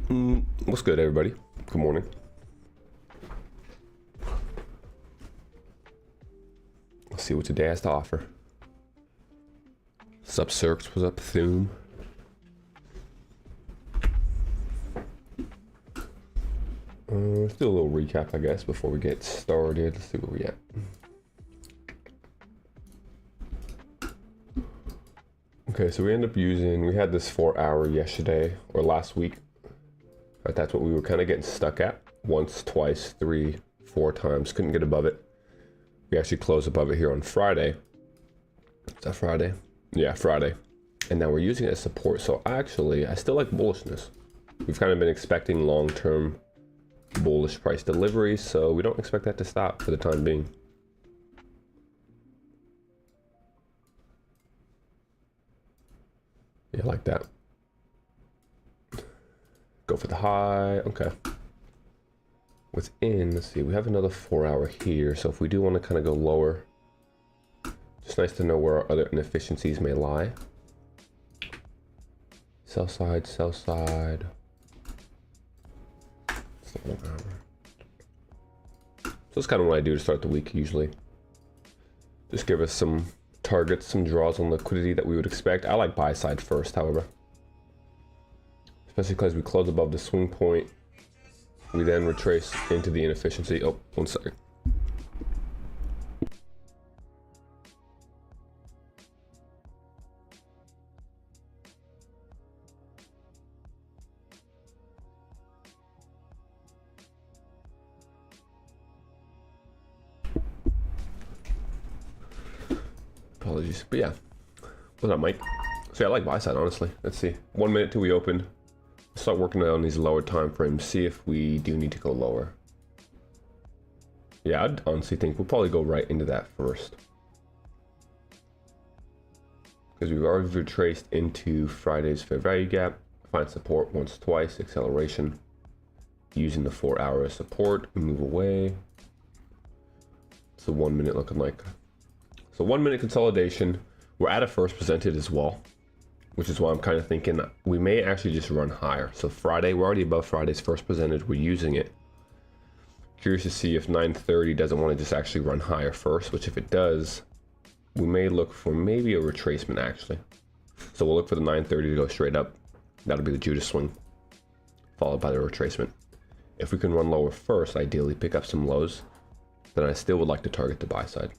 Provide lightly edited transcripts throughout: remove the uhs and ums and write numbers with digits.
What's good, everybody? Good morning. Let's see what today has to offer. What's up, Cirques? What's up, Thum? Let's do a little recap, I guess, before we get started. Let's see where we at. Okay, so we end up we had this 4-hour yesterday, or last week. Right, that's what we were kind of getting stuck at. Once, twice, 3, 4 times. Couldn't get above it. We actually closed above it here on Friday. Is that Friday? Yeah, Friday. And now we're using it as support. So actually, I still like bullishness. We've kind of been expecting long-term bullish price delivery, so we don't expect that to stop for the time being. Yeah, like that. Go for the high. Okay. Within, let's see, we have another 4-hour here. So if we do want to kind of go lower, just nice to know where our other inefficiencies may lie. Sell side, sell side. So that's kind of what I do to start the week usually. Just give us some targets, some draws on liquidity that we would expect. I like buy side first, however. Especially because we close above the swing point. We then retrace into the inefficiency. Oh, 1 second. Apologies, but yeah. What's up, Mike? So yeah, I like buy side, honestly. Let's see. 1 minute till we open. Start working on these lower time frames, see if we do need to go lower. Yeah, I'd honestly think we'll probably go right into that first, because we've already retraced into Friday's fair value gap. Find support once, twice, acceleration. Using the 4-hour support, move away. So 1 minute looking like. So 1 minute consolidation. We're at a first presented as well, which is why I'm kind of thinking we may actually just run higher. So Friday, we're already above Friday's first presented. We're using it. Curious to see if 930 doesn't want to just actually run higher first, which if it does, we may look for maybe a retracement actually. So we'll look for the 930 to go straight up. That'll be the Judas swing, followed by the retracement. If we can run lower first, ideally pick up some lows, then I still would like to target the buy side.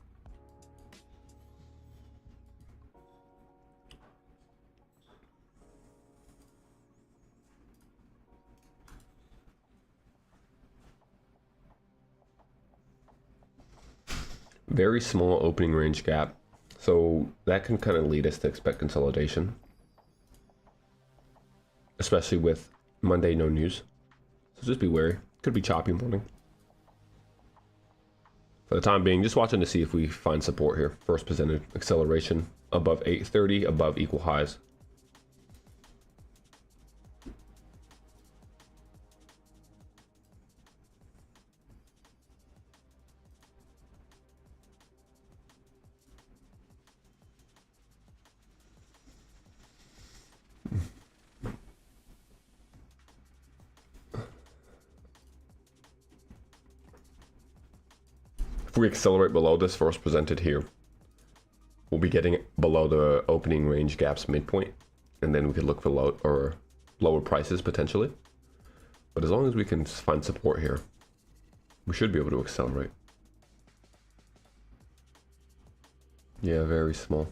Very small opening range gap, so that can kind of lead us to expect consolidation, especially with Monday no news. So just be wary. Could be choppy morning. For the time being, just watching to see if we find support here. First presented acceleration above 830, above equal highs. If we accelerate below this first presented here, we'll be getting below the opening range gaps midpoint, and then we could look for lower prices potentially. But as long as we can find support here, we should be able to accelerate. Yeah, very small.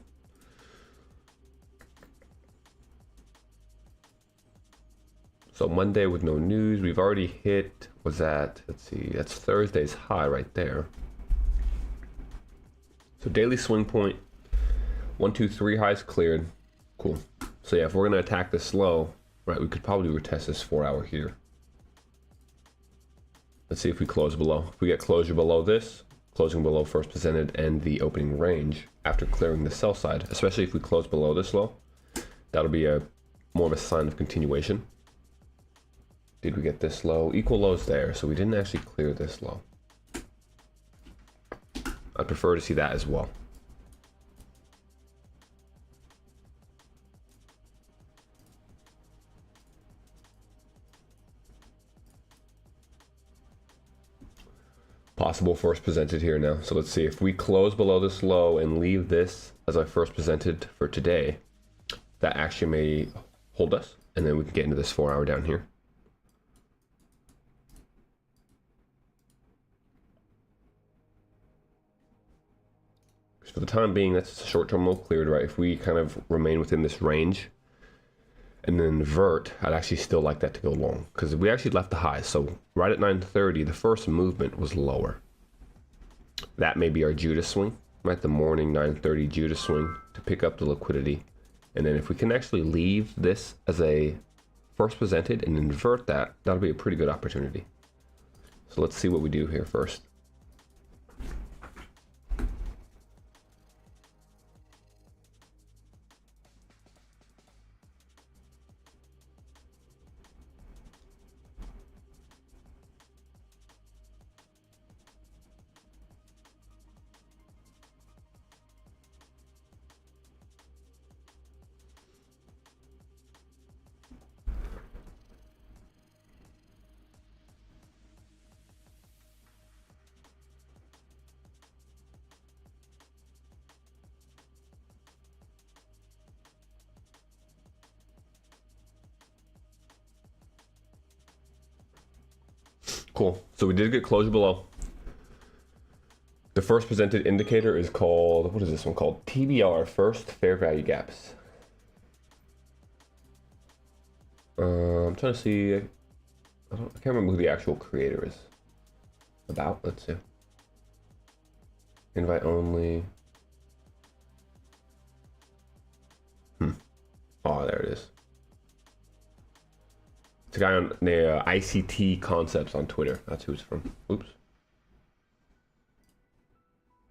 So Monday with no news, we've already hit, was that, let's see, that's Thursday's high right there. So daily swing point, 1, 2, 3 highs cleared. Cool. So yeah, if we're gonna attack this low, right, we could probably retest this 4-hour here. Let's see if we close below. If we get closure below this, closing below first presented and the opening range after clearing the sell side, especially if we close below this low, that'll be more of a sign of continuation. Did we get this low? Equal lows there, so we didn't actually clear this low. I'd prefer to see that as well. Possible first presented here now. So let's see if we close below this low and leave this as our first presented for today, that actually may hold us, and then we can get into this 4 hour down here. So for the time being, that's a short-term low cleared, right? If we kind of remain within this range and then invert, I'd actually still like that to go long because we actually left the high. So right at 9:30, the first movement was lower. That may be our Judas swing, right? The morning 9:30 Judas swing to pick up the liquidity. And then if we can actually leave this as a first presented and invert that, that'll be a pretty good opportunity. So let's see what we do here first. Cool. So we did get closure below. The first presented indicator is called, what is this one called? TBR, first fair value gaps. I'm trying to see, I can't remember who the actual creator is. About, let's see. Invite only. Oh, there it is. It's a guy on the ICT Concepts on Twitter. That's who it's from. Oops.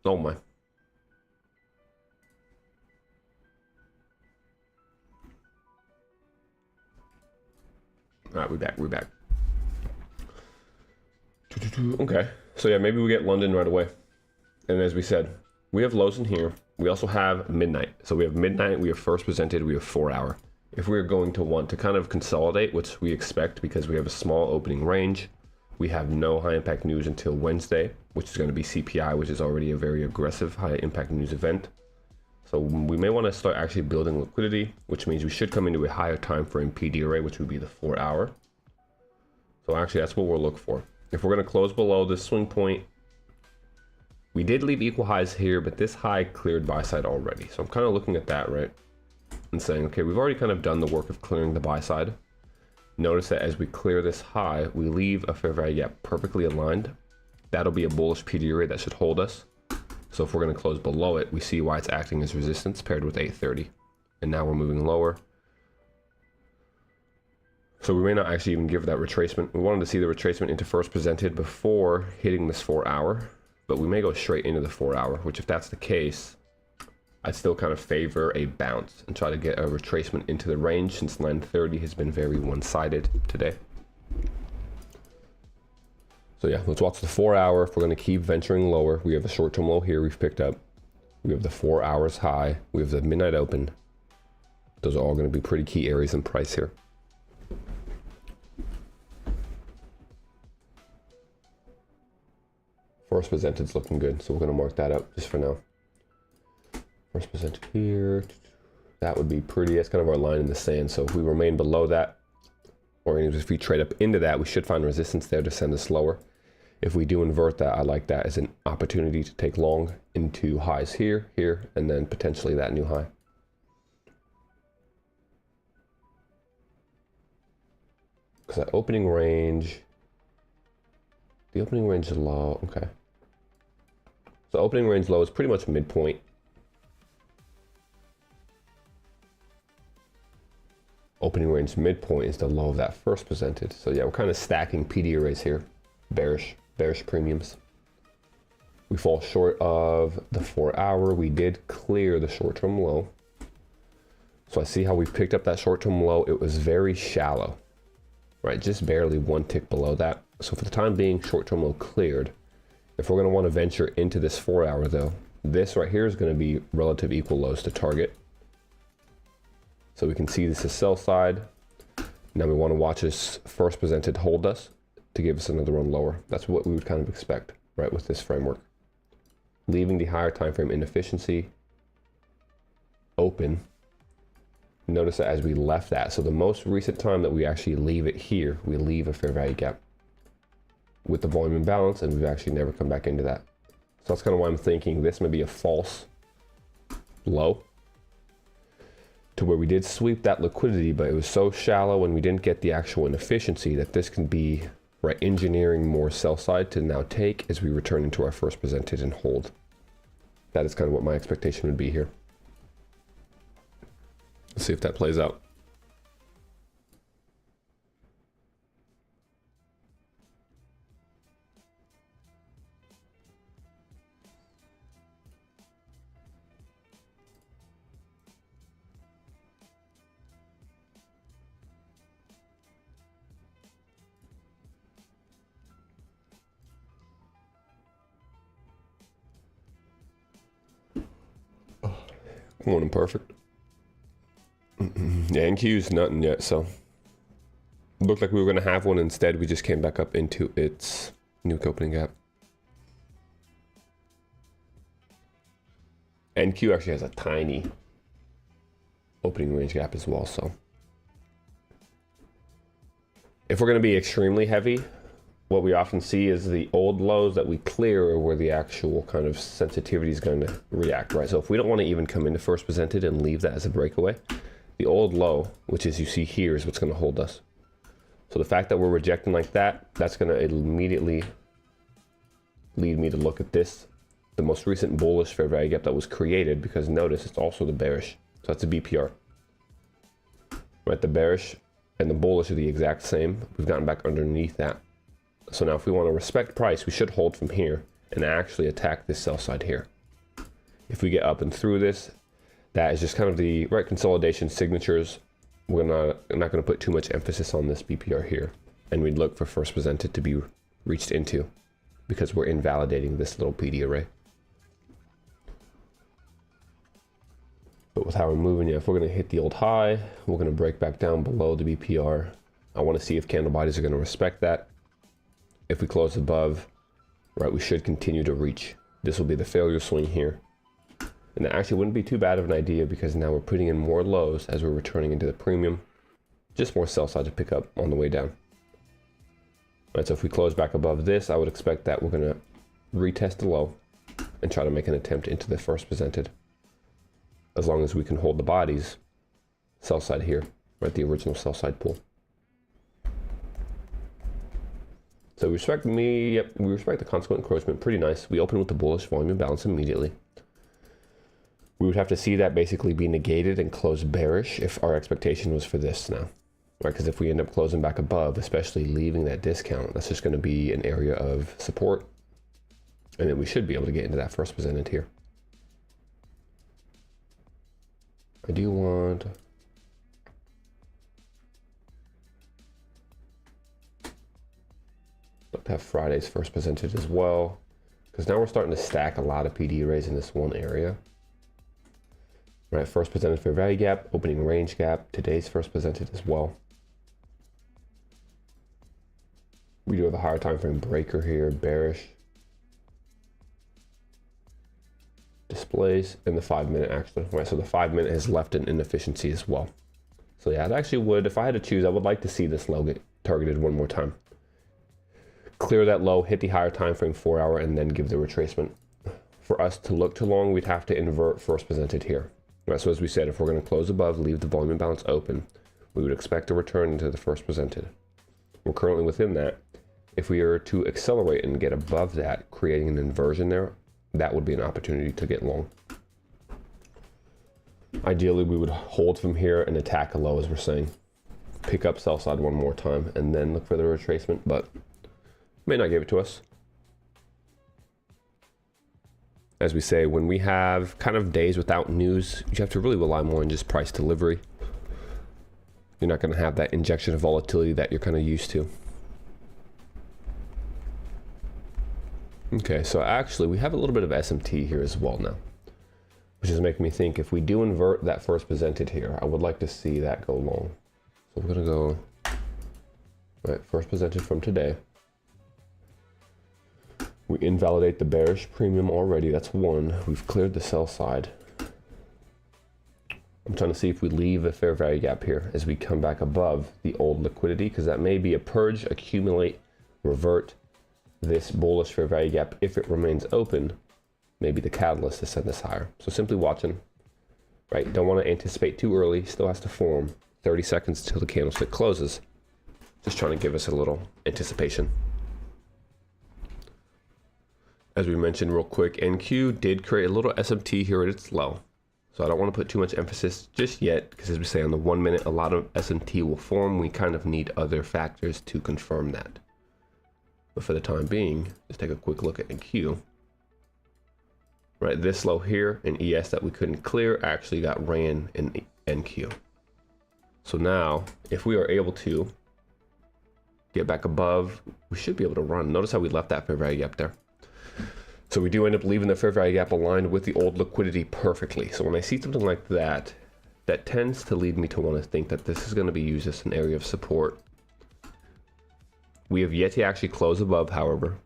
Oh my. All right, we're back. Okay, so yeah, maybe we get London right away. And as we said, we have lows in here. We also have midnight. So we have midnight, we have first presented, we have 4 hour. If we're going to want to kind of consolidate, which we expect because we have a small opening range, we have no high impact news until Wednesday, which is going to be CPI, which is already a very aggressive high impact news event. So we may want to start actually building liquidity, which means we should come into a higher time frame PD array, which would be the 4 hour. So actually that's what we'll look for. If we're going to close below this swing point, we did leave equal highs here, but this high cleared buy side already. So I'm kind of looking at that, right? And saying, okay, we've already kind of done the work of clearing the buy side. Notice that as we clear this high, we leave a fair value gap perfectly aligned. That'll be a bullish PD array that should hold us. So if we're going to close below it, we see why it's acting as resistance paired with 830. And now we're moving lower. So we may not actually even give that retracement. We wanted to see the retracement into first presented before hitting this 4 hour, but we may go straight into the 4 hour, which if that's the case, I'd still kind of favor a bounce and try to get a retracement into the range since 930 has been very one-sided today. So yeah, let's watch the 4 hour. If we're going to keep venturing lower, we have a short-term low here we've picked up. We have the 4 hours high. We have the midnight open. Those are all going to be pretty key areas in price here. First presented's looking good, so we're going to mark that up just for now. First presented here, that would be pretty, that's kind of our line in the sand. So if we remain below that, or if we trade up into that, we should find resistance there to send us lower. If we do invert that, I like that as an opportunity to take long into highs here, here, and then potentially that new high. Because that opening range, the opening range is low, okay. So opening range low is pretty much midpoint. Opening range midpoint is the low of that first presented. So yeah, we're kind of stacking PD arrays here. Bearish premiums. We fall short of the 4 hour. We did clear the short-term low. So I see how we picked up that short-term low. It was very shallow, right? Just barely one tick below that. So for the time being, short-term low cleared. If we're going to want to venture into this 4 hour though, this right here is going to be relative equal lows to target. So we can see this is sell side. Now we want to watch this first presented hold us to give us another run lower. That's what we would kind of expect. right, with this framework. Leaving the higher time frame inefficiency open. Notice that as we left that, so the most recent time that we actually leave it here, we leave a fair value gap with the volume imbalance, and we've actually never come back into that. So that's kind of why I'm thinking this may be a false low to where we did sweep that liquidity, but it was so shallow and we didn't get the actual inefficiency that this can be, right, engineering more sell side to now take as we return into our first presented and hold. That is kind of what my expectation would be here. Let's see if that plays out. One imperfect. Yeah, NQ's nothing yet, so looked like we were going to have one. Instead, we just came back up into its new opening gap. NQ actually has a tiny opening range gap as well, so if we're going to be extremely heavy, what we often see is the old lows that we clear are where the actual kind of sensitivity is going to react, right? So if we don't want to even come into first presented and leave that as a breakaway, the old low, which is you see here, is what's going to hold us. So the fact that we're rejecting like that, that's going to immediately lead me to look at this, the most recent bullish fair value gap that was created, because notice it's also the bearish. So that's a BPR. Right, the bearish and the bullish are the exact same. We've gotten back underneath that. So now if we want to respect price, we should hold from here and actually attack this sell side here. If we get up and through this, that is just kind of the right consolidation signatures. I'm not going to put too much emphasis on this BPR here. And we'd look for first presented to be reached into because we're invalidating this little PD array. But with how we're moving, yeah, if we're going to hit the old high, we're going to break back down below the BPR. I want to see if candle bodies are going to respect that. If we close above, right, we should continue to reach. This will be the failure swing here. And that actually wouldn't be too bad of an idea because now we're putting in more lows as we're returning into the premium. Just more sell side to pick up on the way down. Right, so if we close back above this, I would expect that we're going to retest the low and try to make an attempt into the first presented. As long as we can hold the bodies, sell side here, right, the original sell side pool. So we respect we respect the consequent encroachment, pretty nice. We open with the bullish volume imbalance immediately. We would have to see that basically be negated and close bearish if our expectation was for this now, right? Because if we end up closing back above, especially leaving that discount, that's just going to be an area of support. And then we should be able to get into that first presented here. I do want... to have Friday's first presented as well, because now we're starting to stack a lot of PD arrays in this one area. Right, first presented fair value gap, opening range gap, today's first presented as well. We do have a higher time frame breaker here, bearish. Displays in the 5 minute actually. Right, so the 5 minute has left an inefficiency as well. So yeah, it actually would, if I had to choose, I would like to see this low get targeted one more time. Clear that low, hit the higher time frame 4 hour, and then give the retracement. For us to look too long, we'd have to invert first presented here. Right, so as we said, if we're going to close above, leave the volume imbalance open, we would expect a return into the first presented. We're currently within that. If we are to accelerate and get above that, creating an inversion there, that would be an opportunity to get long. Ideally, we would hold from here and attack a low, as we're saying. Pick up sell side one more time, and then look for the retracement, but may not give it to us. As we say, when we have kind of days without news, you have to really rely more on just price delivery. You're not going to have that injection of volatility that you're kind of used to. Okay, so actually we have a little bit of SMT here as well now, which is making me think if we do invert that first presented here, I would like to see that go long. So we're going to go, right, first presented from today. We invalidate the bearish premium already. That's one. We've cleared the sell side. I'm trying to see if we leave a fair value gap here as we come back above the old liquidity, because that may be a purge, accumulate, revert this bullish fair value gap. If it remains open, maybe the catalyst to send this higher. So simply watching, right? Don't want to anticipate too early. Still has to form 30 seconds till the candlestick closes. Just trying to give us a little anticipation. As we mentioned real quick, NQ did create a little SMT here at its low. So I don't want to put too much emphasis just yet, because as we say on the 1 minute, a lot of SMT will form. We kind of need other factors to confirm that. But for the time being, let's take a quick look at NQ. Right, this low here in ES that we couldn't clear actually got ran in NQ. So now, if we are able to get back above, we should be able to run. Notice how we left that fair value gap there. So we do end up leaving the fair value gap aligned with the old liquidity perfectly. So when I see something like that, that tends to lead me to want to think that this is going to be used as an area of support. We have yet to actually close above, however.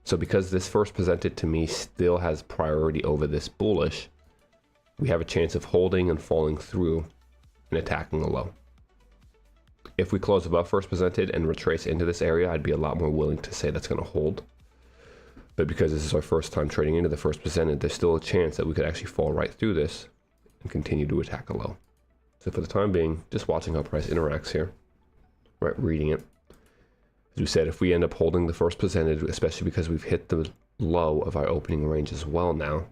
So because this first presented to me still has priority over this bullish, we have a chance of holding and falling through and attacking the low. If we close above first presented and retrace into this area, I'd be a lot more willing to say that's going to hold. But because this is our first time trading into the first presented, there's still a chance that we could actually fall right through this and continue to attack a low. So for the time being, just watching how price interacts here, right, reading it. As we said, if we end up holding the first presented, especially because we've hit the low of our opening range as well now,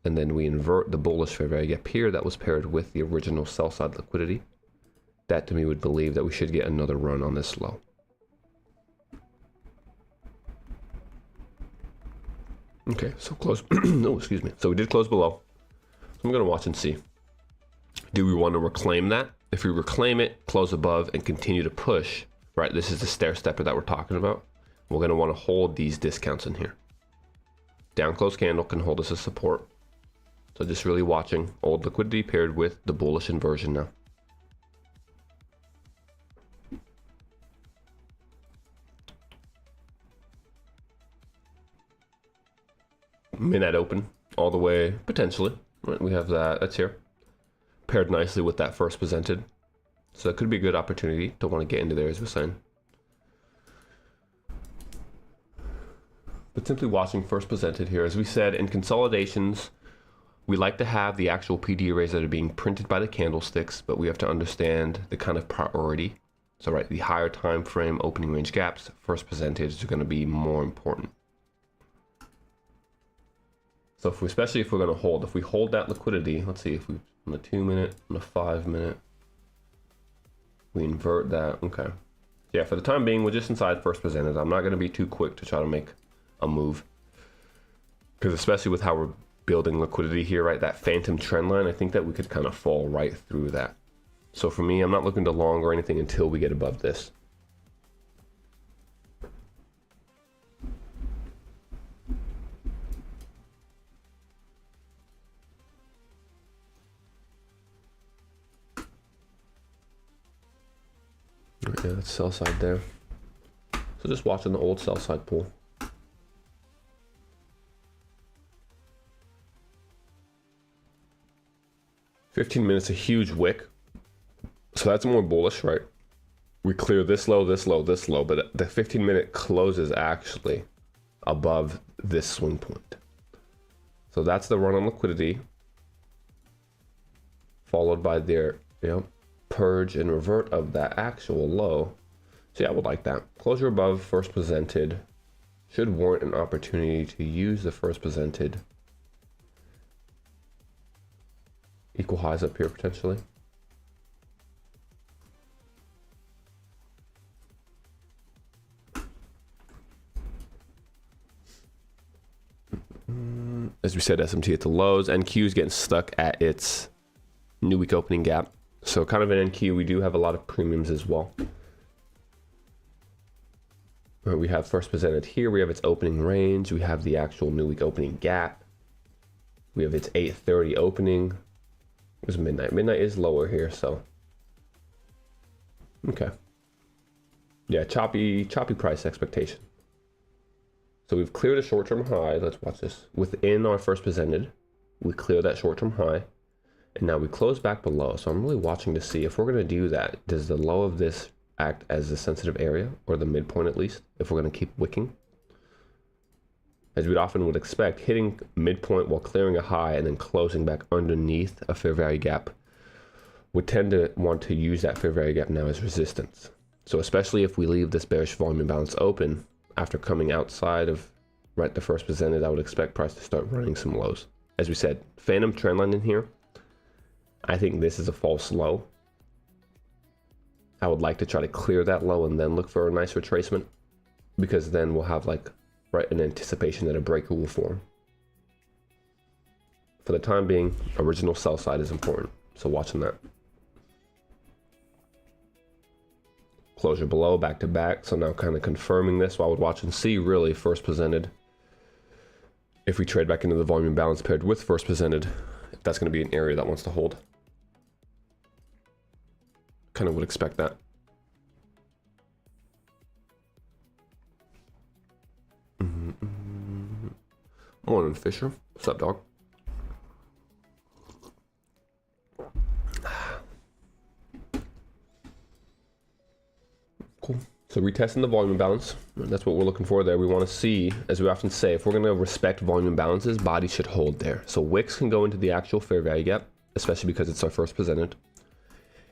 and then we invert the bullish fair value gap here that was paired with the original sell side liquidity, that to me would believe that we should get another run on this low. Okay, so close. No, excuse me. So we did close below. So I'm going to watch and see. Do we want to reclaim that? If we reclaim it, close above, and continue to push, right? This is the stair stepper that we're talking about. We're going to want to hold these discounts in here. Down close candle can hold us as support. So just really watching old liquidity paired with the bullish inversion now. Midnight open all the way, potentially. Right, we have that, that's here. Paired nicely with that first presented. So that could be a good opportunity to want to get into there, as we're saying. But simply watching first presented here. As we said, in consolidations, we like to have the actual PD arrays that are being printed by the candlesticks, but we have to understand the kind of priority. So right, the higher time frame opening range gaps, first presented, is going to be more important. So especially if we're going to hold, if we hold that liquidity, let's see if we, on the 2 minute, on the 5 minute, we invert that. Okay. Yeah, for the time being, we're just inside first presented. I'm not going to be too quick to try to make a move, because especially with how we're building liquidity here, right, that phantom trend line, I think that we could kind of fall right through that. So for me, I'm not looking to long or anything until we get above this. Yeah, that's sell side there. So just watching the old sell side pool. $15 minutes, a huge wick. So that's more bullish, right? We clear this low, this low, this low, but the 15-minute closes actually above this swing point. So that's the run on liquidity, followed by their, purge and revert of that actual low. So yeah, I would like that. Closure above first presented should warrant an opportunity to use the first presented. Equal highs up here potentially. As we said, SMT at the lows. NQ is getting stuck at its new week opening gap. So kind of in NQ, we do have a lot of premiums as well. We have first presented here. We have its opening range. We have the actual new week opening gap. We have its 8:30 opening. It was midnight. Midnight is lower here, so. Okay. Yeah, choppy price expectation. So we've cleared a short-term high. Let's watch this. Within our first presented, we clear that short-term high. And now we close back below. So I'm really watching to see if we're going to do that. Does the low of this act as a sensitive area, or the midpoint at least, if we're going to keep wicking? As we'd often would expect, hitting midpoint while clearing a high and then closing back underneath a fair value gap would tend to want to use that fair value gap now as resistance. So especially if we leave this bearish volume imbalance open after coming outside of the first presented, I would expect price to start running some lows. As we said, phantom trend line in here. I think this is a false low. I would like to try to clear that low and then look for a nice retracement, because then we'll have an anticipation that a breaker will form. For the time being, original sell side is important, so watching that. Closure below, back to back, so now kind of confirming this. So I would watch and see really first presented. If we trade back into the volume balance paired with first presented, if that's going to be an area that wants to hold. Kind of would expect that. Morning, Fisher. What's up, dog? Cool. So retesting the volume imbalance. That's what we're looking for there. We want to see, as we often say, if we're going to respect volume imbalances, body should hold there. So wicks can go into the actual fair value gap, especially because it's our first presented.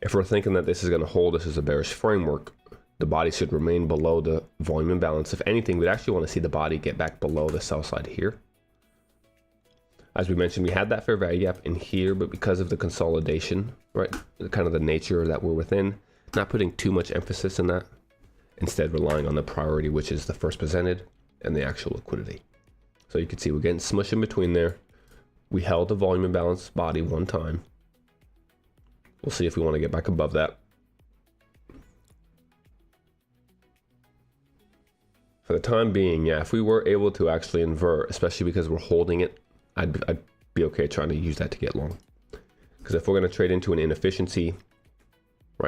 If we're thinking that this is going to hold, this is a bearish framework, the body should remain below the volume imbalance. If anything, we'd actually want to see the body get back below the sell side here. As we mentioned, we had that fair value gap in here, but because of the consolidation, kind of the nature that we're within, not putting too much emphasis in that, instead relying on the priority, which is the first presented and the actual liquidity. So you can see we're getting smushed in between there. We held the volume imbalance body one time. We'll see if we want to get back above that. For the time being, yeah, if we were able to actually invert, especially because we're holding it, I'd be okay trying to use that to get long. Because if we're going to trade into an inefficiency,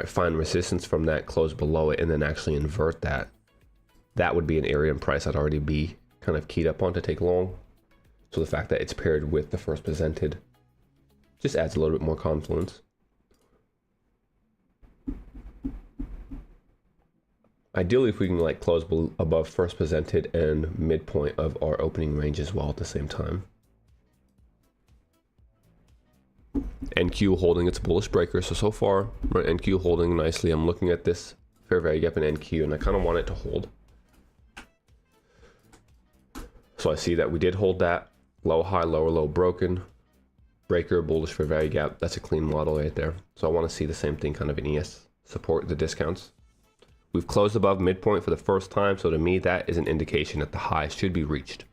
find resistance from that, close below it, and then actually invert that, that would be an area in price I'd already be kind of keyed up on to take long. So the fact that it's paired with the first presented just adds a little bit more confluence. Ideally, if we can close above first presented and midpoint of our opening range as well at the same time. NQ holding its bullish breaker. So far, NQ holding nicely. I'm looking at this fair value gap in NQ and I kind of want it to hold. So I see that we did hold that. Low, high, lower, low, broken. Breaker, bullish fair value gap. That's a clean model right there. So I want to see the same thing kind of in ES. Support the discounts. We've closed above midpoint for the first time, so to me that is an indication that the high should be reached.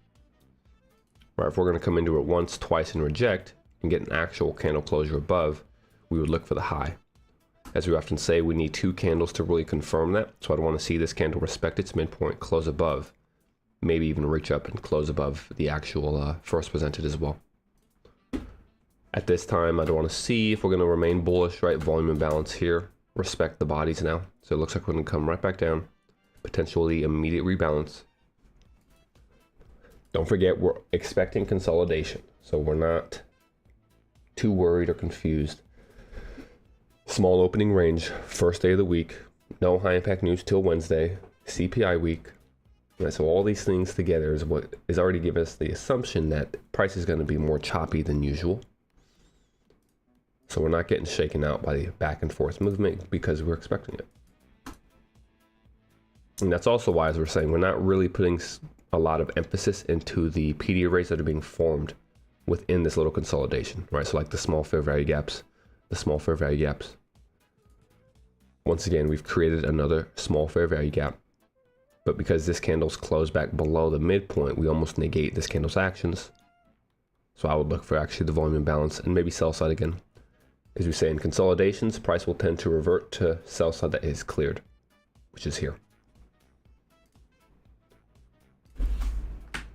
If we're going to come into it once, twice, and reject, and get an actual candle closure above, we would look for the high. As we often say, we need two candles to really confirm that, so I'd want to see this candle respect its midpoint, close above, maybe even reach up and close above the actual first presented as well. At this time, I'd want to see if we're going to remain bullish, volume imbalance here. Respect the bodies now. So it looks like we're going to come right back down. Potentially immediate rebalance. Don't forget, we're expecting consolidation. So we're not too worried or confused. Small opening range, first day of the week. No high impact news till Wednesday. CPI week. So all these things together is what is already giving us the assumption that price is going to be more choppy than usual. So we're not getting shaken out by the back and forth movement because we're expecting it. And that's also why, as we're saying, we're not really putting a lot of emphasis into the PD arrays that are being formed within this little consolidation, So like the small fair value gaps, Once again, we've created another small fair value gap. But because this candle's closed back below the midpoint, we almost negate this candle's actions. So I would look for actually the volume imbalance and maybe sell side again. As we say in consolidations, price will tend to revert to sell side that is cleared, which is here.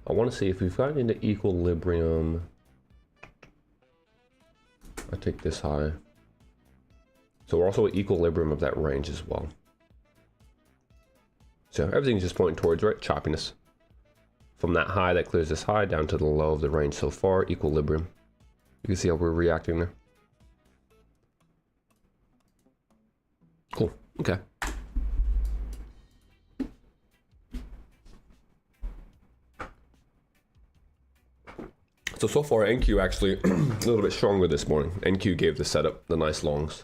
I want to see if we've gotten into equilibrium. I take this high. So we're also at equilibrium of that range as well. So everything's just pointing towards choppiness. from that high that clears this high down to the low of the range so far, equilibrium. You can see how we're reacting there. Cool. Okay. So far, NQ actually a little bit stronger this morning. NQ gave the setup the nice longs.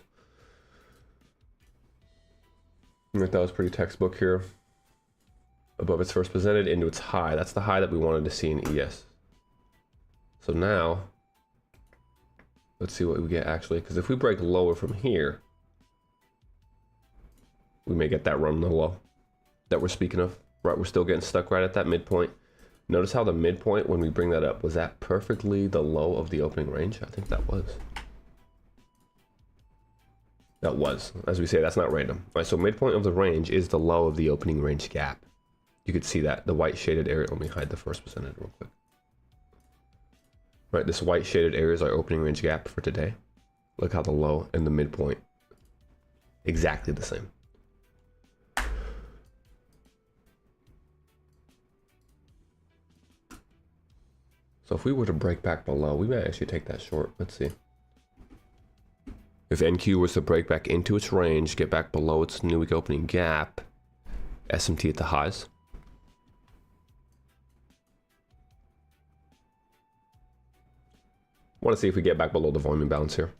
I think that was pretty textbook here. Above its first presented into its high. That's the high that we wanted to see in ES. So now, let's see what we get actually. Because if we break lower from here, we may get that run the low that we're speaking of. Right, we're still getting stuck right at that midpoint. Notice how the midpoint, when we bring that up, was that perfectly the low of the opening range? I think that was. That was. As we say, that's not random. All right, so midpoint of the range is the low of the opening range gap. You could see that, the white shaded area. Let me hide the first percentage real quick. Right, this white shaded area is our opening range gap for today. Look how the low and the midpoint, exactly the same. So if we were to break back below, we might actually take that short. Let's see. If NQ was to break back into its range, get back below its new week opening gap, SMT at the highs. Want to see if we get back below the volume imbalance here.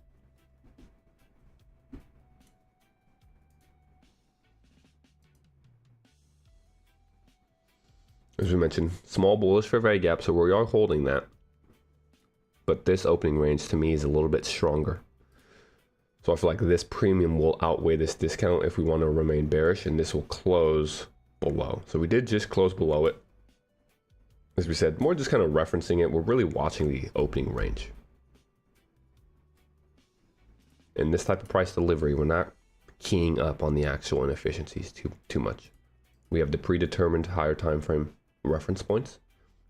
As we mentioned, small bullish fair value gap, so we are holding that. But this opening range to me is a little bit stronger. So I feel like this premium will outweigh this discount if we want to remain bearish, and this will close below. So we did just close below it. As we said, more just kind of referencing it. We're really watching the opening range. In this type of price delivery, we're not keying up on the actual inefficiencies too much. We have the predetermined higher time frame reference points,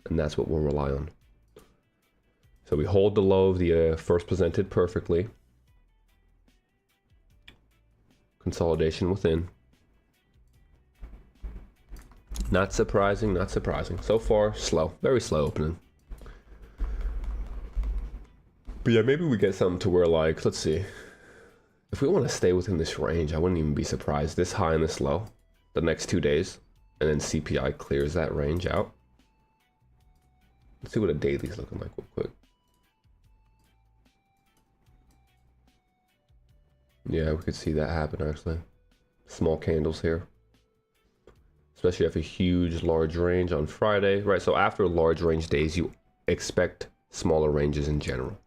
and that's what we'll rely on. So we hold the low of the first presented perfectly. Consolidation within. Not surprising, not surprising. So far, slow, very slow opening. But yeah, maybe we get something to where, like, let's see. If we want to stay within this range, I wouldn't even be surprised. This high and this low, the next 2 days, and then CPI clears that range out. Let's see what a daily's looking like real quick. Yeah, we could see that happen actually. Small candles here. Especially after a huge large range on Friday, right? So after large range days, you expect smaller ranges in general.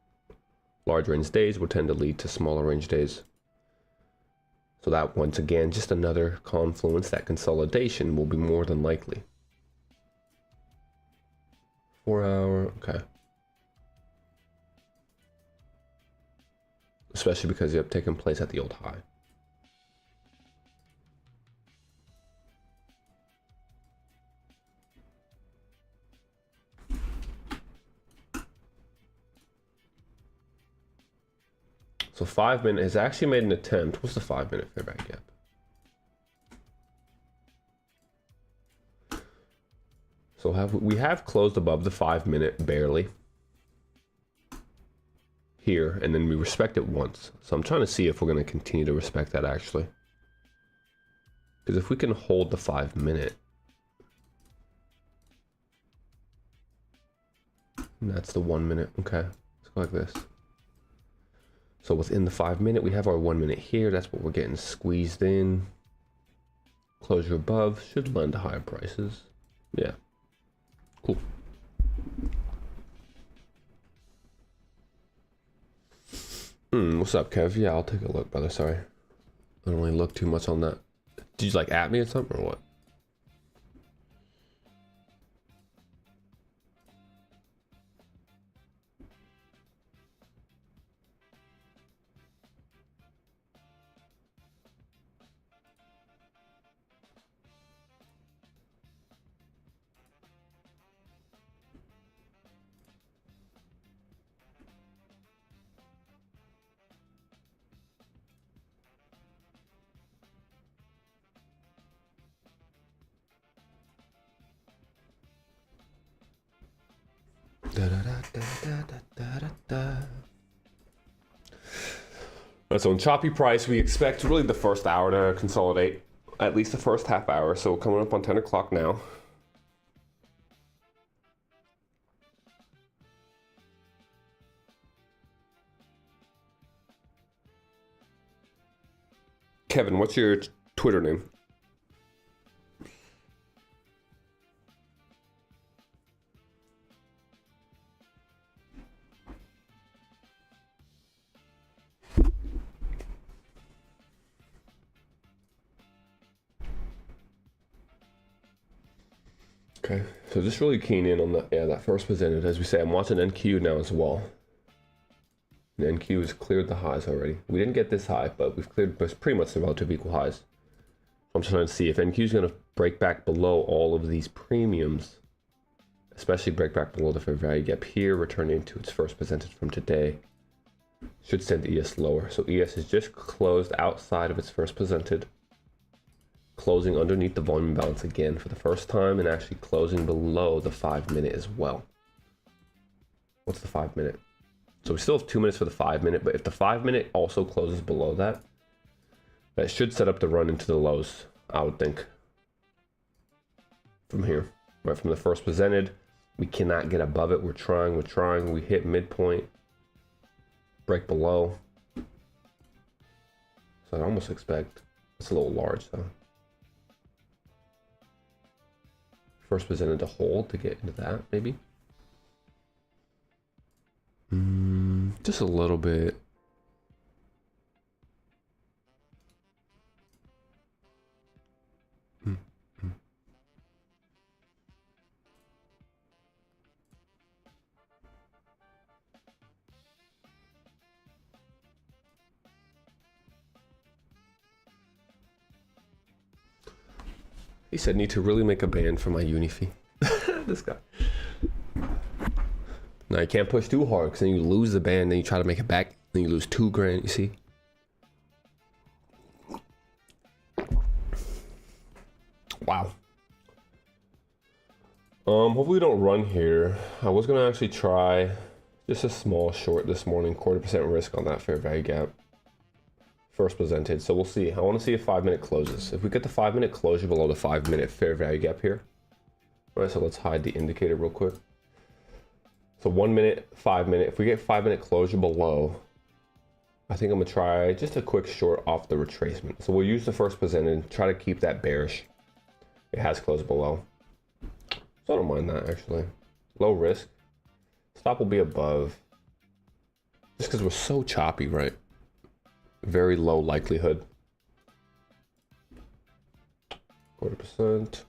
Large range days will tend to lead to smaller range days. So that, once again, just another confluence, that consolidation will be more than likely. 4 hour, okay. Especially because you have taken place at the old high. So 5 minute has actually made an attempt. What's the 5 minute fair value gap? So we have closed above the 5 minute barely here, and then we respect it once. So I'm trying to see if we're going to continue to respect that actually. Because if we can hold the 5 minute, and that's the 1 minute. Okay, let's go like this. So within the 5 minute, we have our 1 minute here. That's what we're getting squeezed in. Closure above should lend to higher prices. Yeah, cool. What's up, Kev? Yeah, I'll take a look, brother. Sorry, I don't really look too much on that. Did you like at me or something or what? So in choppy price, we expect really the first hour to consolidate, at least the first half hour. So coming up on 10 o'clock now. Kevin, what's your Twitter name? Okay, so just really keen in on that first presented. As we say, I'm watching NQ now as well. And NQ has cleared the highs already. We didn't get this high, but we've cleared pretty much the relative equal highs. So I'm just trying to see if NQ is going to break back below all of these premiums, especially break back below the fair value gap here, returning to its first presented from today. Should send ES lower. So ES is just closed outside of its first presented, closing underneath the volume balance again for the first time, and actually closing below the 5 minute as well. What's the 5 minute? So we still have 2 minutes for the 5 minute, but if the 5 minute also closes below that, that should set up the run into the lows, I would think. From here, right from the first presented, we cannot get above it. We're trying, we hit midpoint, break below. So I almost expect, it's a little large though. First presented to hold to get into that, maybe. Just a little bit. He said, need to really make a band for my uni fee. This guy. Now you can't push too hard because then you lose the band, then you try to make it back, then you lose $2,000, you see? Wow. Hopefully we don't run here. I was gonna actually try just a small short this morning, 0.25% risk on that fair value gap. First presented, so we'll see. I want to see if 5 minute closes. If we get the 5 minute closure below the 5 minute fair value gap here. All right, so let's hide the indicator real quick. So 1 minute, 5 minute. If we get 5 minute closure below, I think I'm gonna try just a quick short off the retracement. So we'll use the first presented, try to keep that bearish. It has closed below, so I don't mind that actually. Low risk. Stop will be above, just because we're so choppy, right? Very low likelihood. 0.25%.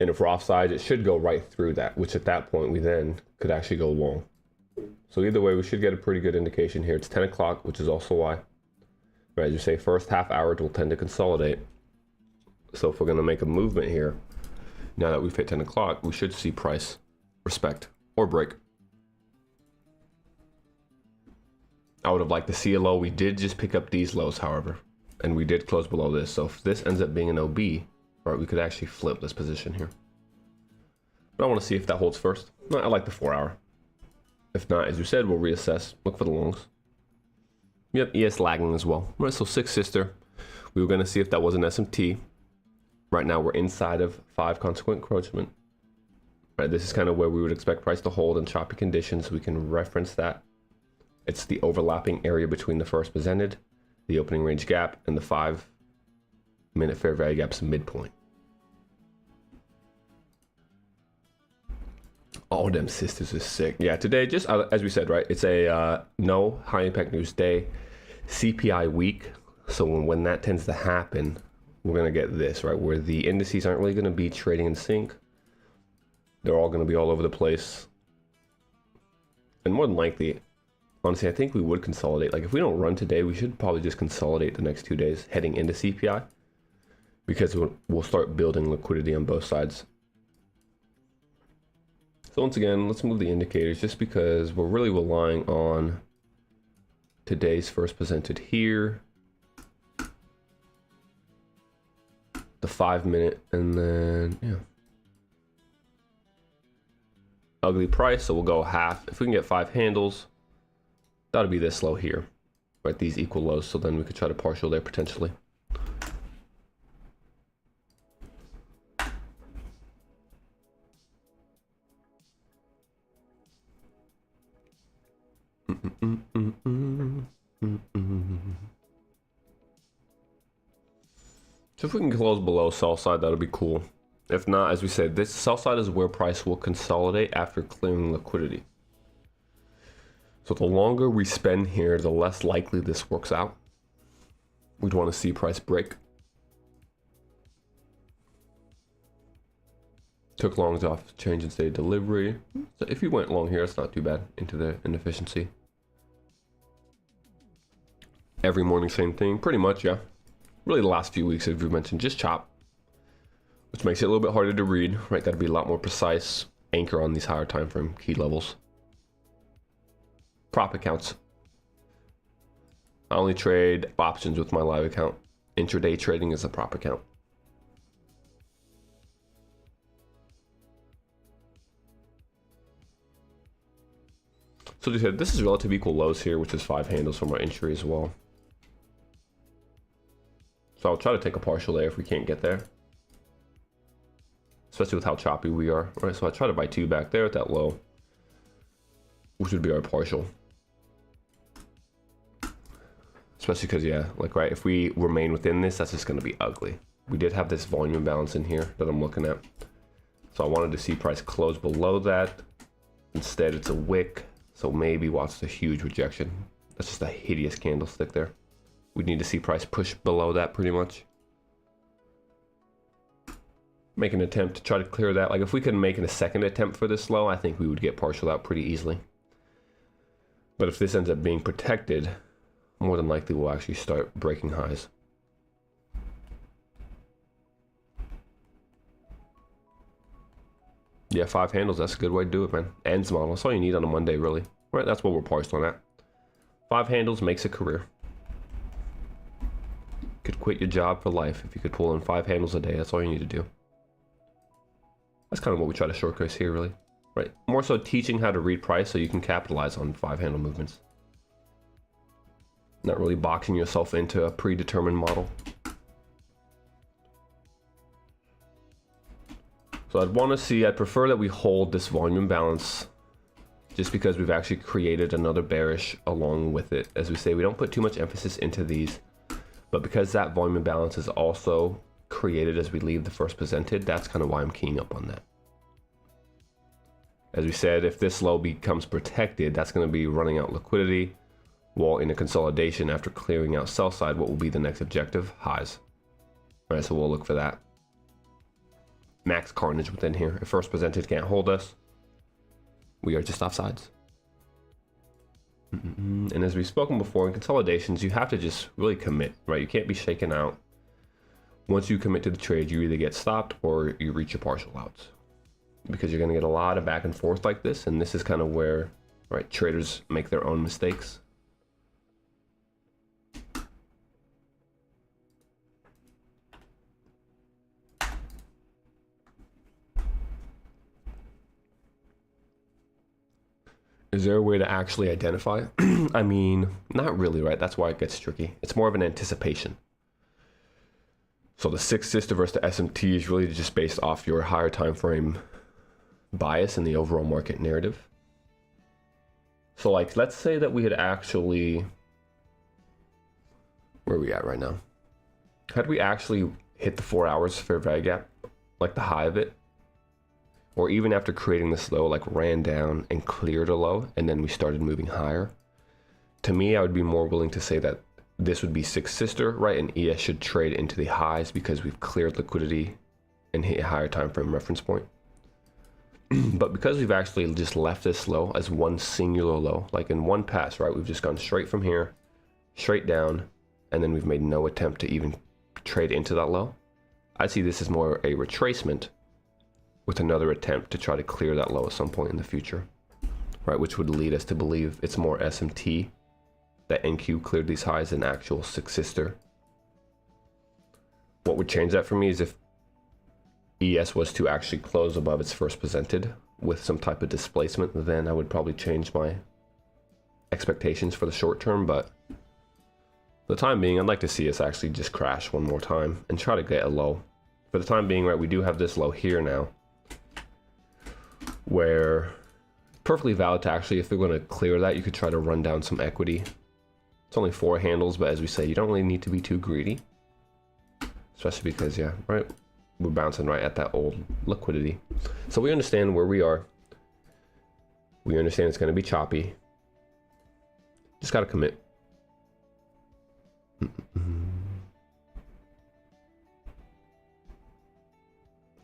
And if we're offside, it should go right through that, which at that point we then could actually go long. So either way, we should get a pretty good indication here. It's 10 o'clock, which is also why, right, as you say, first half hour will tend to consolidate. So if we're going to make a movement here, now that we've hit 10 o'clock, we should see price respect or break. I would have liked to see a low. We did just pick up these lows, however, and we did close below this. So if this ends up being an OB, right, we could actually flip this position here. But I want to see if that holds first. No, I like the 4 hour. If not, as you said, we'll reassess, look for the longs. Yep, ES lagging as well. Right, so 6 sister. We were going to see if that was an SMT. Right now we're inside of 5 consequent encroachment. Right, this is kind of where we would expect price to hold in choppy conditions. We can reference that. It's the overlapping area between the first presented, the opening range gap, and the 5 minute fair value gap's midpoint. All them sisters is sick. Yeah, today, just as we said, right, it's a no high impact news day, CPI week. So when that tends to happen, we're going to get this, right, where the indices aren't really going to be trading in sync. They're all going to be all over the place. And more than likely, honestly, I think we would consolidate. Like if we don't run today, we should probably just consolidate the next 2 days heading into CPI, because we'll start building liquidity on both sides. So once again, let's move the indicators just because we're really relying on today's first presented here, the 5 minute, and then, yeah, ugly price, so we'll go half. If we can get 5 handles, that'll be this low here, right? These equal lows, so then we could try to partial there potentially. So if we can close below sell side, that'll be cool. If not, as we said, this sell side is where price will consolidate after clearing liquidity. So the longer we spend here, the less likely this works out. We'd want to see price break. Took longs off change in state delivery. So if you went long here, it's not too bad into the inefficiency. Every morning, same thing, pretty much, yeah. Really the last few weeks, as we mentioned, just chop, which makes it a little bit harder to read, right? Got to be a lot more precise, anchor on these higher time frame key levels. Prop accounts. I only trade options with my live account. Intraday trading is a prop account. So this is relative equal lows here, which is 5 handles from our entry as well. So I'll try to take a partial there if we can't get there. Especially with how choppy we are, right? So I try to buy 2 back there at that low, which would be our partial. Especially because, yeah, like, right, if we remain within this, that's just going to be ugly. We did have this volume imbalance in here that I'm looking at. So I wanted to see price close below that. Instead, it's a wick. So maybe watch the huge rejection. That's just a hideous candlestick there. We need to see price push below that pretty much. Make an attempt to try to clear that. Like if we could make a second attempt for this low, I think we would get partial out pretty easily. But if this ends up being protected, more than likely we'll actually start breaking highs. Yeah, 5 handles, that's a good way to do it, man. Ends model, that's all you need on a Monday, really. Right, that's what we're parsed on at. 5 handles makes a career. Could quit your job for life if you could pull in 5 handles a day. That's all you need to do. That's kind of what we try to shortcut here, really. Right, more so teaching how to read price so you can capitalize on 5 handle movements. Not really boxing yourself into a predetermined model. So I'd prefer that we hold this volume balance just because we've actually created another bearish along with it. As we say, we don't put too much emphasis into these, but because that volume imbalance is also created as we leave the first presented, that's kind of why I'm keying up on that. As we said, if this low becomes protected, that's going to be running out liquidity, while in a consolidation after clearing out sell side, what will be the next objective? Highs. All right, so we'll look for that. Max carnage within here. If first presented can't hold us, we are just offsides. And as we've spoken before, in consolidations, you have to just really commit, right? You can't be shaken out. Once you commit to the trade, you either get stopped or you reach your partial outs, because you're going to get a lot of back and forth like this. And this is kind of where, right, traders make their own mistakes. Is there a way to actually identify? I mean, not really, right? That's why it gets tricky. It's more of an anticipation. So the sixth sister versus the SMT is really just based off your higher time frame bias in the overall market narrative. So like, let's say that we had actually, where are we at right now? Had we actually hit the 4 hours fair value gap, like the high of it, or even after creating this low, like ran down and cleared a low, and then we started moving higher, to me, I would be more willing to say that this would be sixth sister, right? And ES should trade into the highs because we've cleared liquidity and hit a higher time frame reference point. But because we've actually just left this low as one singular low, like in one pass, right? We've just gone straight from here, straight down, and then we've made no attempt to even trade into that low. I see this as more a retracement with another attempt to try to clear that low at some point in the future, right? Which would lead us to believe it's more SMT that NQ cleared these highs than actual sixth sister. What would change that for me is if ES was to actually close above its first presented, with some type of displacement, then I would probably change my expectations for the short term. But for the time being, I'd like to see us actually just crash one more time and try to get a low. For the time being, right, we do have this low here now, where perfectly valid to actually, if they're going to clear that, you could try to run down some equity. It's only 4 handles, but as we say, you don't really need to be too greedy, especially because, yeah, right, we're bouncing right at that old liquidity. So we understand where we are. We understand it's going to be choppy. Just got to commit.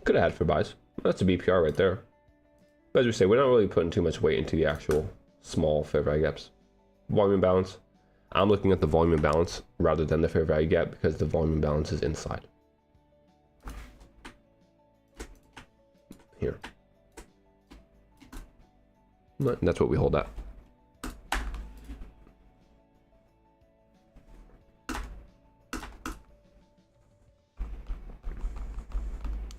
Could have had for buys. That's a BPR right there. But as we say, we're not really putting too much weight into the actual small fair value gaps. Volume imbalance. I'm looking at the volume imbalance rather than the fair value gap because the volume imbalance is inside. Here. And that's what we hold at.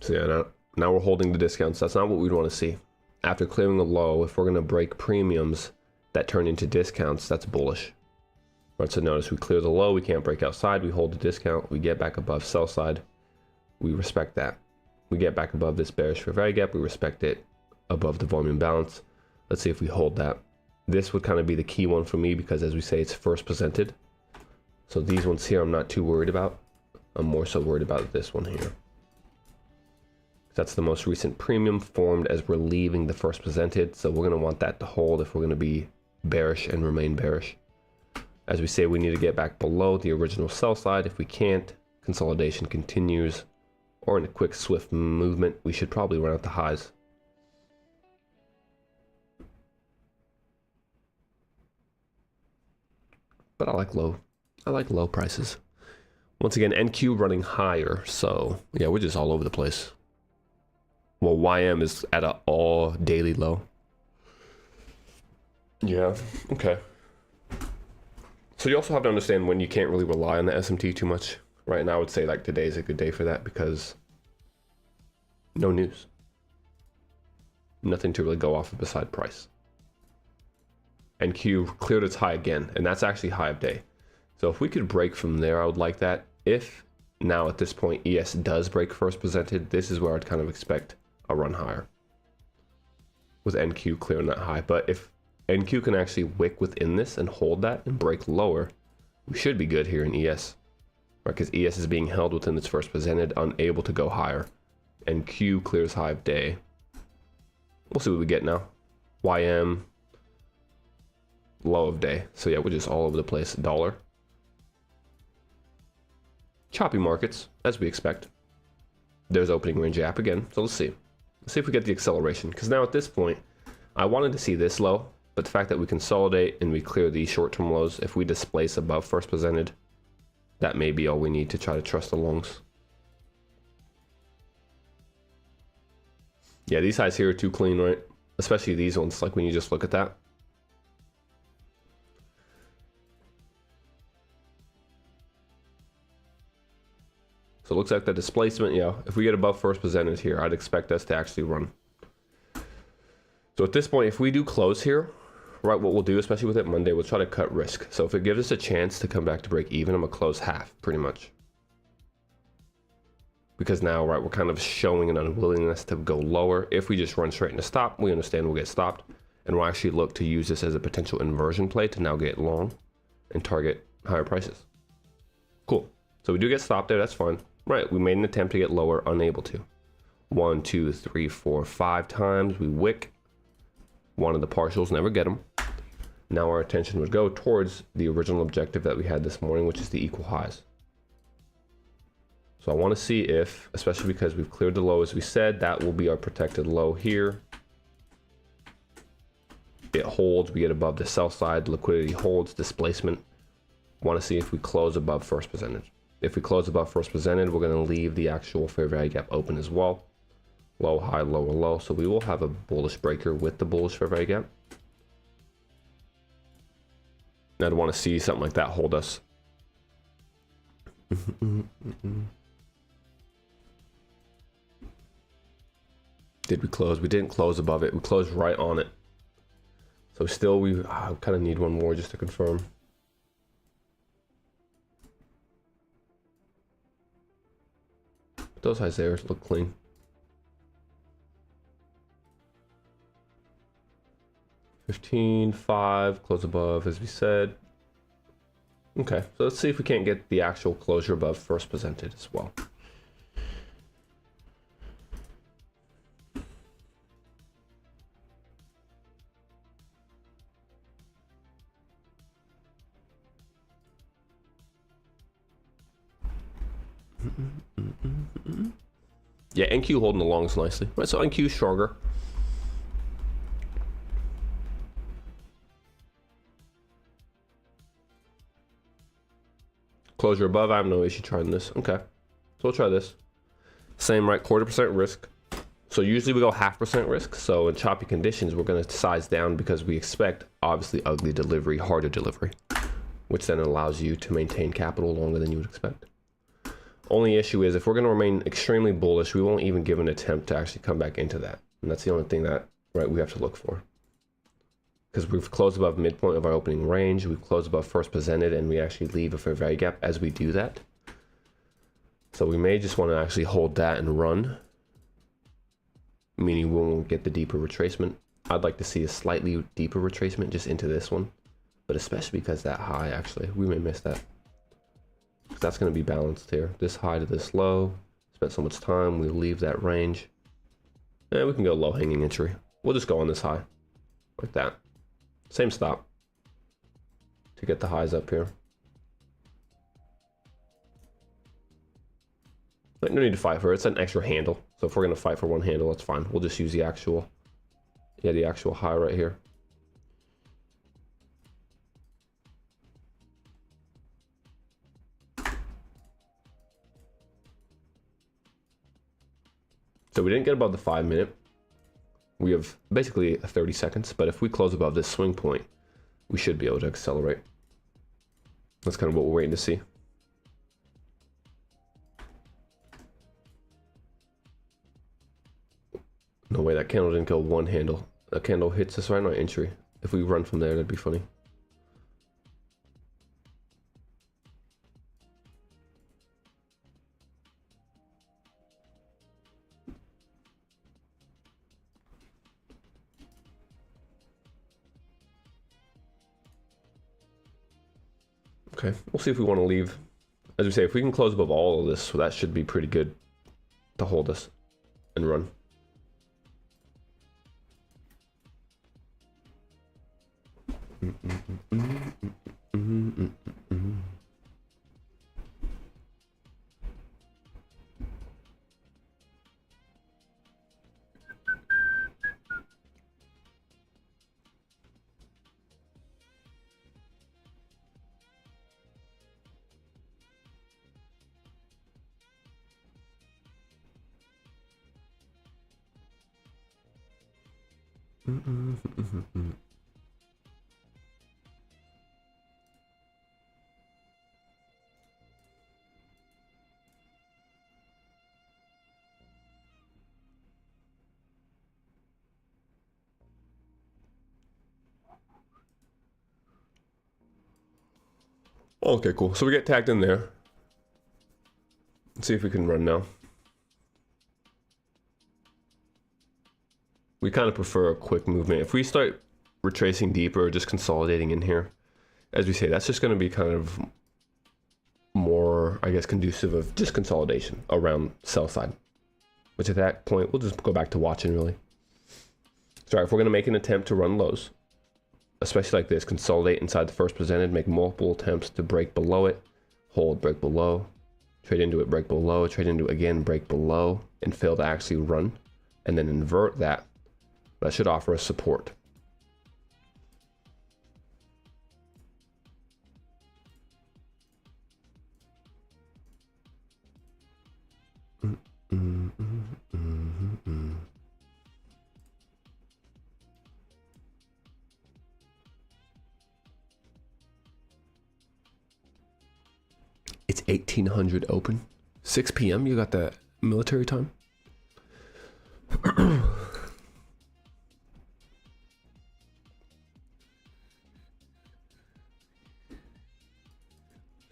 So yeah, now we're holding the discounts. That's not what we'd want to see. After clearing the low, if we're going to break premiums that turn into discounts, that's bullish. Right, so notice we clear the low, we can't break outside, we hold the discount, we get back above sell side, we respect that. We get back above this bearish fair value gap, we respect it above the volume balance. Let's see if we hold that. This would kind of be the key one for me because, as we say, it's first presented. So these ones here I'm not too worried about. I'm more so worried about this one here. That's the most recent premium formed as we're leaving the first presented. So we're going to want that to hold if we're going to be bearish and remain bearish. As we say, we need to get back below the original sell side. If we can't, consolidation continues, or in a quick swift movement, we should probably run out the highs. But I like low prices. Once again, NQ running higher, so yeah, we're just all over the place. Well, YM is at an all daily low. Yeah, okay. So you also have to understand when you can't really rely on the SMT too much. Right now, I would say like today is a good day for that because no news. Nothing to really go off of beside price. NQ cleared its high again, and that's actually high of day. So if we could break from there, I would like that. If now at this point ES does break first presented, this is where I'd kind of expect a run higher with NQ clearing that high. But if NQ can actually wick within this and hold that and break lower, we should be good here in ES, right? Because ES is being held within its first presented, unable to go higher. NQ clears high of day. We'll see what we get now. YM low of day. So yeah, we're just all over the place. Dollar. Choppy markets, as we expect. There's opening range gap again. So let's see. Let's see if we get the acceleration. Because now at this point, I wanted to see this low, but the fact that we consolidate and we clear these short-term lows, if we displace above first presented, that may be all we need to try to trust the longs. Yeah, these highs here are too clean, right? Especially these ones, like when you just look at that. So it looks like the displacement, yeah, if we get above first presented here, I'd expect us to actually run. So at this point, if we do close here, right, what we'll do, especially with it Monday, we'll try to cut risk. So if it gives us a chance to come back to break even, I'm gonna close half, pretty much. Because now, right, we're kind of showing an unwillingness to go lower. If we just run straight into stop, we understand we'll get stopped. And we'll actually look to use this as a potential inversion play to now get long and target higher prices. Cool. So we do get stopped there, that's fine. Right, we made an attempt to get lower, unable to. 1, 2, 3, 4, 5 times we wick. One of the partials, never get them. Now our attention would go towards the original objective that we had this morning, which is the equal highs. So I want to see if, especially because we've cleared the low as we said, that will be our protected low here. It holds, we get above the sell side, liquidity holds, displacement. Want to see if we close above first presented. If we close above first presented, we're going to leave the actual fair value gap open as well. Low, high, lower, low. So we will have a bullish breaker with the bullish fair value gap. And I'd want to see something like that hold us. Did we close? We didn't close above it. We closed right on it. So still, we kind of need one more just to confirm. But those highs there look clean. $15.5, close above, as we said. Okay, so let's see if we can't get the actual closure above first presented as well. Yeah, NQ holding the longs nicely. Right, so NQ is stronger. Closure above, I have no issue trying this. Okay, so we'll try this. Same, right, 1/4% risk. So usually we go 0.5% risk. So in choppy conditions, we're gonna size down because we expect obviously ugly delivery, harder delivery, which then allows you to maintain capital longer than you would expect. Only issue is if we're gonna remain extremely bullish, we won't even give an attempt to actually come back into that. And that's the only thing that, right, we have to look for. Because we've closed above midpoint of our opening range, we've closed above first presented, and we actually leave a fair value gap as we do that. So we may just want to actually hold that and run, meaning we won't get the deeper retracement. I'd like to see a slightly deeper retracement just into this one, but especially because that high, actually, we may miss that. That's going to be balanced here. This high to this low, spent so much time, we leave that range. And we can go low hanging entry. We'll just go on this high, like that. Same stop to get the highs up here. But no need to fight for it. It's an extra handle. So if we're going to fight for one handle, that's fine. We'll just use the actual, yeah, the actual high right here. So we didn't get above the 5 minute. We have basically 30 seconds, but if we close above this swing point, we should be able to accelerate. That's kind of what we're waiting to see. No way, that candle didn't go one handle. That candle hits us right on our entry. If we run from there, that'd be funny. Okay, we'll see if we want to leave. As we say, if we can close above all of this, so that should be pretty good to hold us and run. Okay, cool. So we get tagged in there. Let's see if we can run now. We kind of prefer a quick movement. If we start retracing deeper or just consolidating in here, as we say, that's just going to be kind of more, I guess, conducive of just consolidation around sell side. Which at that point, we'll just go back to watching really. So if we're going to make an attempt to run lows, especially like this, consolidate inside the first presented, make multiple attempts to break below it, hold, break below, trade into it, break below, trade into it again, break below, and fail to actually run, and then invert that. That should offer us support. It's 1800 open. 6 p.m. You got that military time?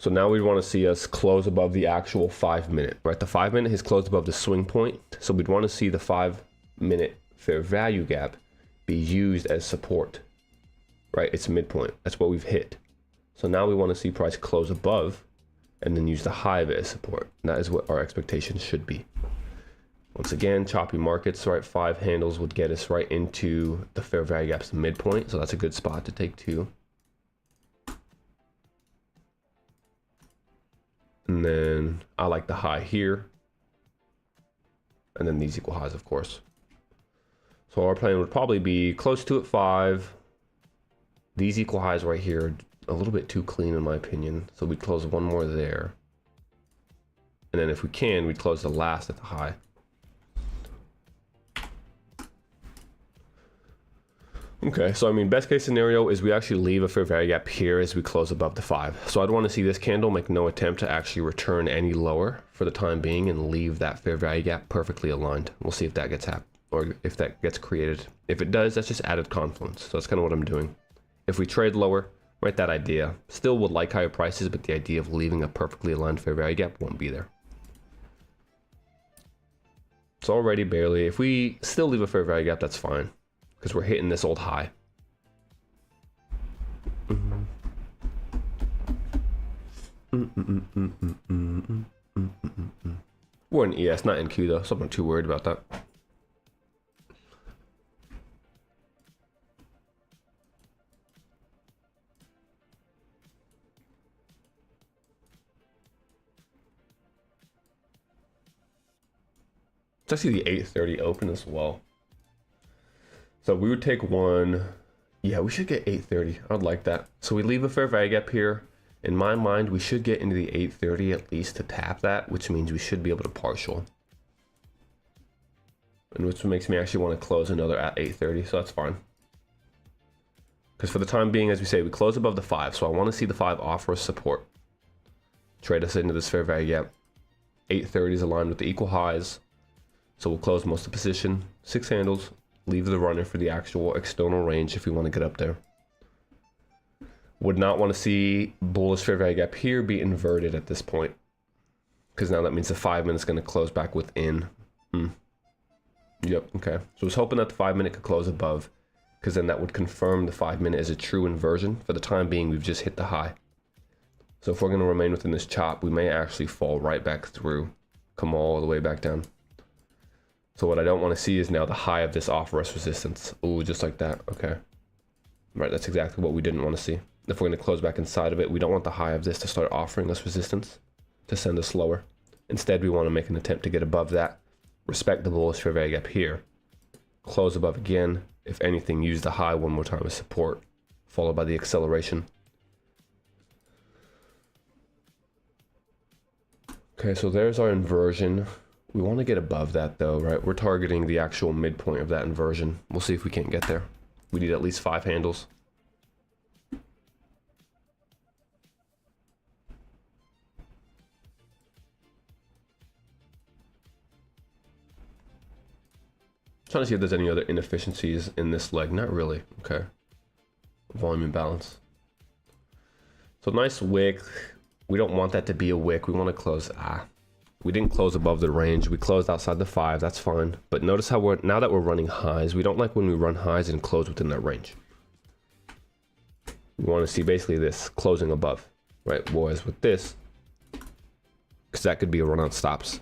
So now we want to see us close above the actual 5 minute, right? The 5 minute has closed above the swing point. So we'd want to see the 5 minute fair value gap be used as support, right? It's midpoint. That's what we've hit. So now we want to see price close above and then use the high of it as support. And that is what our expectations should be. Once again, choppy markets, right? 5 handles would get us right into the fair value gap's midpoint. So that's a good spot to take too. And then I like the high here. And then these equal highs, of course. So our plan would probably be close to at 5. These equal highs right here, a little bit too clean in my opinion. So we'd close one more there. And then if we can, we'd close the last at the high. Okay, so I mean, best case scenario is we actually leave a fair value gap here as we close above the 5. So I'd want to see this candle make no attempt to actually return any lower for the time being and leave that fair value gap perfectly aligned. We'll see if that gets happened or if that gets created. If it does, that's just added confluence. So that's kind of what I'm doing. If we trade lower, right, that idea still would like higher prices, but the idea of leaving a perfectly aligned fair value gap won't be there. It's already barely. If we still leave a fair value gap, that's fine, because we're hitting this old high. We're in ES, not NQ though, so I'm not too worried about that. It's actually the 8:30 open as well. So we would take one. Yeah, we should get 8:30. I'd like that. So we leave a fair value gap here. In my mind, we should get into the 8:30 at least to tap that, which means we should be able to partial. And which makes me actually want to close another at 8:30, so that's fine. Because for the time being, as we say, we close above the 5, so I want to see the 5 offer us support. Trade us into this fair value gap. 8:30 is aligned with the equal highs. So we'll close most of the position, 6 handles, leave the runner for the actual external range if we want to get up there. Would not want to see bullish fair value gap here be inverted at this point, because now that means the 5 minute is going to close back within. Yep, okay. So I was hoping that the 5 minute could close above, because then that would confirm the 5 minute is a true inversion. For the time being, we've just hit the high. So if we're going to remain within this chop, we may actually fall right back through, come all the way back down. So what I don't want to see is now the high of this offer us resistance. Ooh, just like that. Okay. Right, that's exactly what we didn't want to see. If we're going to close back inside of it, we don't want the high of this to start offering us resistance to send us lower. Instead, we want to make an attempt to get above that, respect the bullish fair value gap here, close above again. If anything, use the high one more time as support, followed by the acceleration. Okay, so there's our inversion. We want to get above that though, right? We're targeting the actual midpoint of that inversion. We'll see if we can't get there. We need at least 5 handles. Trying to see if there's any other inefficiencies in this leg. Not really. Okay. Volume imbalance. So nice wick. We don't want that to be a wick. We want to close. We didn't close above the range. We closed outside the 5. That's fine. But notice how now that we're running highs, we don't like when we run highs and close within that range. We want to see basically this closing above, right? Whereas with this, because that could be a run on stops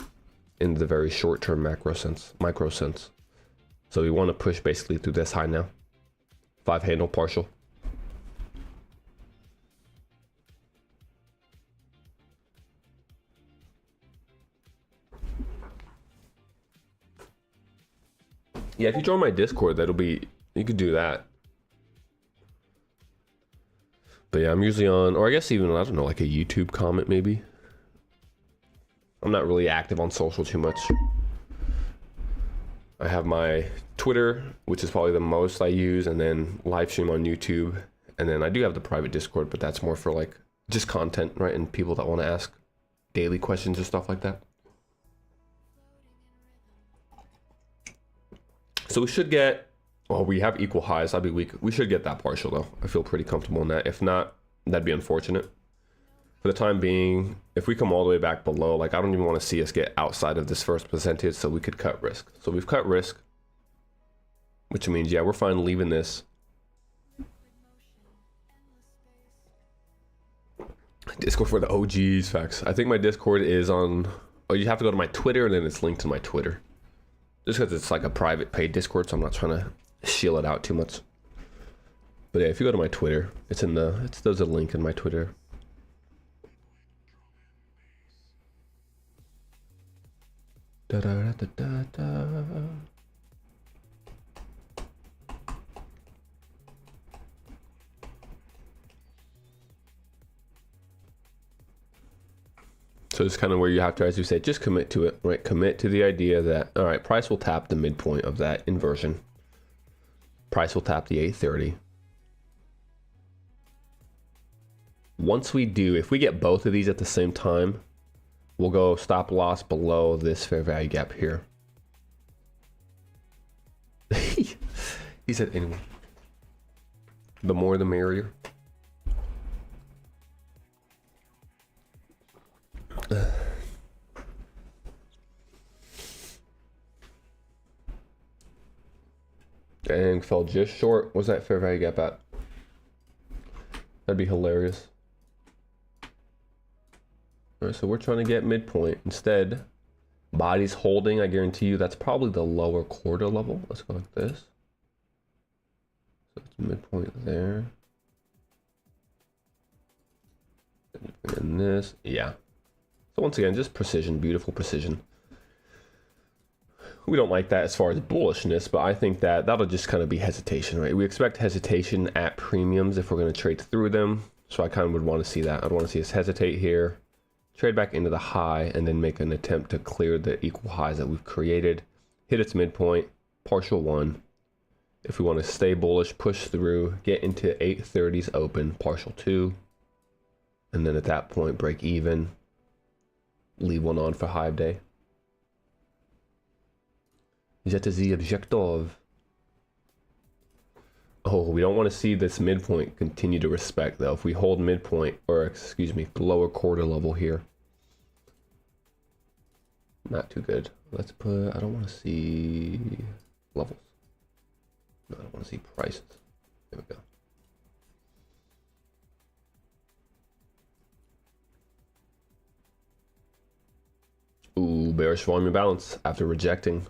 in the very short term micro sense. So we want to push basically through this high now. 5 handle partial. Yeah, if you join my Discord, you could do that. But yeah, I'm usually on, or I guess even, I don't know, like a YouTube comment maybe. I'm not really active on social too much. I have my Twitter, which is probably the most I use, and then live stream on YouTube. And then I do have the private Discord, but that's more for like just content, right? And people that want to ask daily questions or stuff like that. So we should get, well, we have equal highs. I'll be weak. We should get that partial though. I feel pretty comfortable in that. If not, that'd be unfortunate. For the time being, if we come all the way back below, like I don't even want to see us get outside of this first percentage, so we could cut risk. So we've cut risk, which means, yeah, we're fine leaving this. Discord for the OGs, facts. I think my Discord is on, oh, you have to go to my Twitter and then it's linked to my Twitter. Just because it's like a private paid Discord, so I'm not trying to shill it out too much. But yeah, if you go to my Twitter, it's in the, there's a link in my Twitter. Da, da, da, da, da. So it's kind of where you have to, as you said, just commit to it, right? Commit to the idea that, all right, price will tap the midpoint of that inversion. Price will tap the 830. Once we do, if we get both of these at the same time, we'll go stop loss below this fair value gap here. He said anyway. The more the merrier. Dang, fell just short. What's that fair value gap at? That'd be hilarious. All right, so we're trying to get midpoint. Instead, body's holding. I guarantee you that's probably the lower quarter level. Let's go like this. So it's midpoint there. And this, yeah. So once again, just precision, beautiful precision. We don't like that as far as bullishness, but I think that that'll just kind of be hesitation, right? We expect hesitation at premiums if we're going to trade through them. So I kind of would want to see that. I'd want to see us hesitate here, trade back into the high, and then make an attempt to clear the equal highs that we've created, hit its midpoint, partial one. If we want to stay bullish, push through, get into 830s open, partial two, and then at that point break even, leave one on for high day. That is the objective. Oh, we don't want to see this midpoint continue to respect though. If we hold midpoint, or excuse me, lower quarter level here. Not too good. Let's put, I don't want to see levels. No, I don't want to see prices. There we go. Ooh, bearish volume balance after rejecting.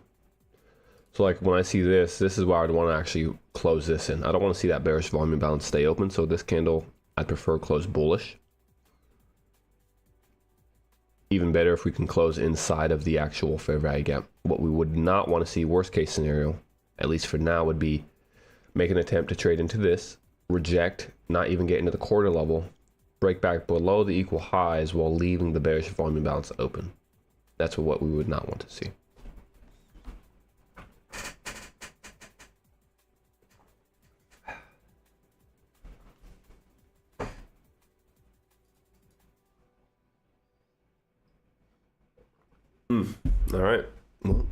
So like when I see this, this is where I'd want to actually close this in. I don't want to see that bearish volume balance stay open. So this candle, I'd prefer close bullish. Even better if we can close inside of the actual fair value gap. What we would not want to see, worst case scenario, at least for now, would be make an attempt to trade into this, reject, not even get into the quarter level, break back below the equal highs while leaving the bearish volume balance open. That's what we would not want to see. All right. Well,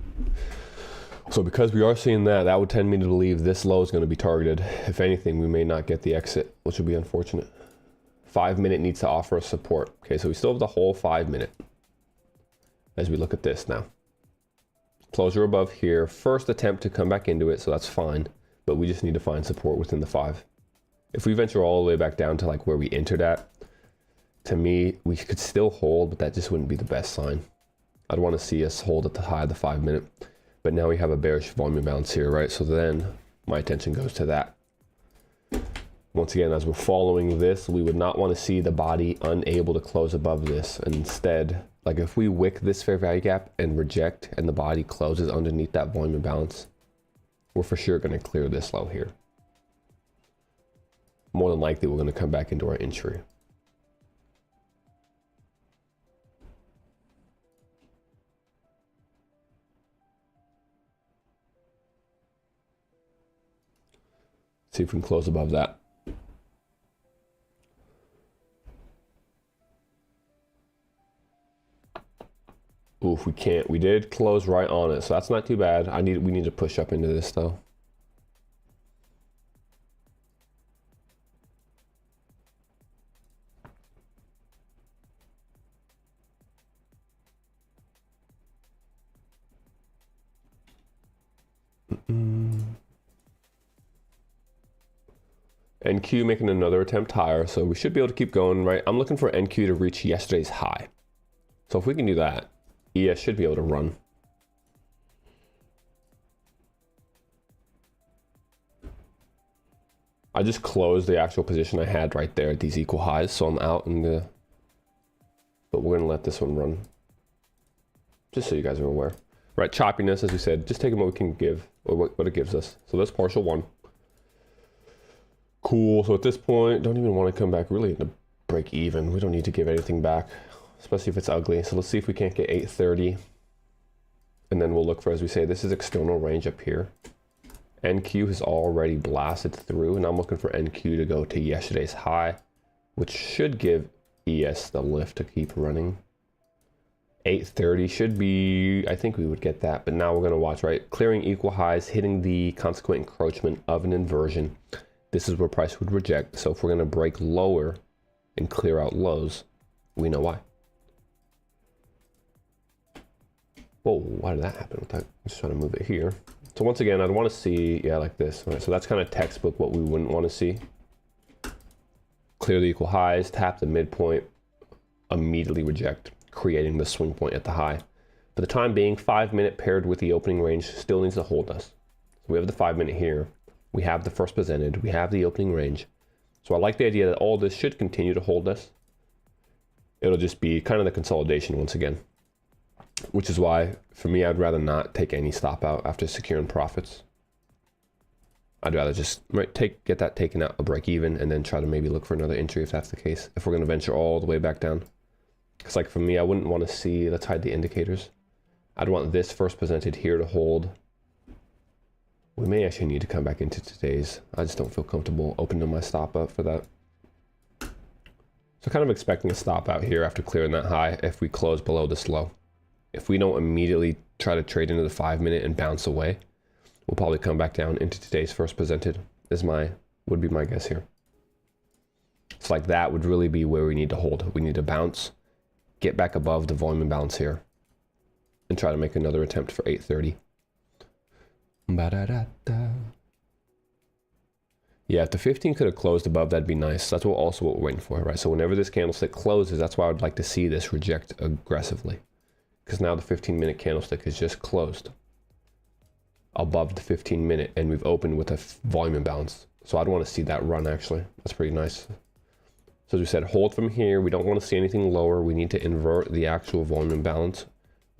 so because we are seeing that, that would tend me to believe this low is going to be targeted. If anything, we may not get the exit, which would be unfortunate. 5 minute needs to offer us support. Okay, so we still have the whole 5 minute. As we look at this now. Closure above here. First attempt to come back into it, so that's fine. But we just need to find support within the 5. If we venture all the way back down to like where we entered at, to me, we could still hold, but that just wouldn't be the best sign. I'd want to see us hold at the high of the 5 minute, but now we have a bearish volume balance here, right? So then my attention goes to that. Once again, as we're following this, we would not want to see the body unable to close above this. And instead, like if we wick this fair value gap and reject and the body closes underneath that volume balance, we're for sure going to clear this low here. More than likely, we're going to come back into our entry. See if we can close above that. Oof, we can't. We did close right on it, so that's not too bad. We need to push up into this though. NQ making another attempt higher, so we should be able to keep going, right? I'm looking for NQ to reach yesterday's high. So if we can do that, ES should be able to run. I just closed the actual position I had right there at these equal highs, so I'm out in the... But we're gonna let this one run. Just so you guys are aware. Right, choppiness, as we said, just taking what we can give, or what it gives us. So that's partial one. Cool, so at this point, don't even want to come back really into break even. We don't need to give anything back, especially if it's ugly. So let's see if we can't get 830. And then we'll look for, as we say, this is external range up here. NQ has already blasted through, and I'm looking for NQ to go to yesterday's high, which should give ES the lift to keep running. 830 should be, I think we would get that, but now we're going to watch, right? Clearing equal highs, hitting the consequent encroachment of an inversion. This is where price would reject. So if we're going to break lower and clear out lows, we know why. Whoa, why did that happen? I'm just trying to move it here. So once again, I'd want to see, yeah, like this. All right, so that's kind of textbook what we wouldn't want to see. Clear the equal highs, tap the midpoint, immediately reject, creating the swing point at the high. For the time being, 5 minute paired with the opening range still needs to hold us. So we have the 5 minute here. We have the first presented. We have the opening range. So I like the idea that all this should continue to hold us. It'll just be kind of the consolidation once again. Which is why, for me, I'd rather not take any stop out after securing profits. I'd rather just get that taken out a break even and then try to maybe look for another entry if that's the case. If we're going to venture all the way back down. Because like for me, I wouldn't want to see, let's hide the indicators. I'd want this first presented here to hold. We may actually need to come back into today's. I just don't feel comfortable opening my stop up for that. So kind of expecting a stop out here after clearing that high if we close below this low. If we don't immediately try to trade into the 5 minute and bounce away, we'll probably come back down into today's first presented would be my guess here. It's like that would really be where we need to hold. We need to bounce, get back above the volume imbalance here, and try to make another attempt for 830. Yeah, if the 15 could have closed above, that'd be nice. That's also what we're waiting for, right? So whenever this candlestick closes, that's why I would like to see this reject aggressively. Because now the 15-minute candlestick is just closed above the 15-minute, and we've opened with a volume imbalance. So I'd want to see that run, actually. That's pretty nice. So as we said, hold from here. We don't want to see anything lower. We need to invert the actual volume imbalance.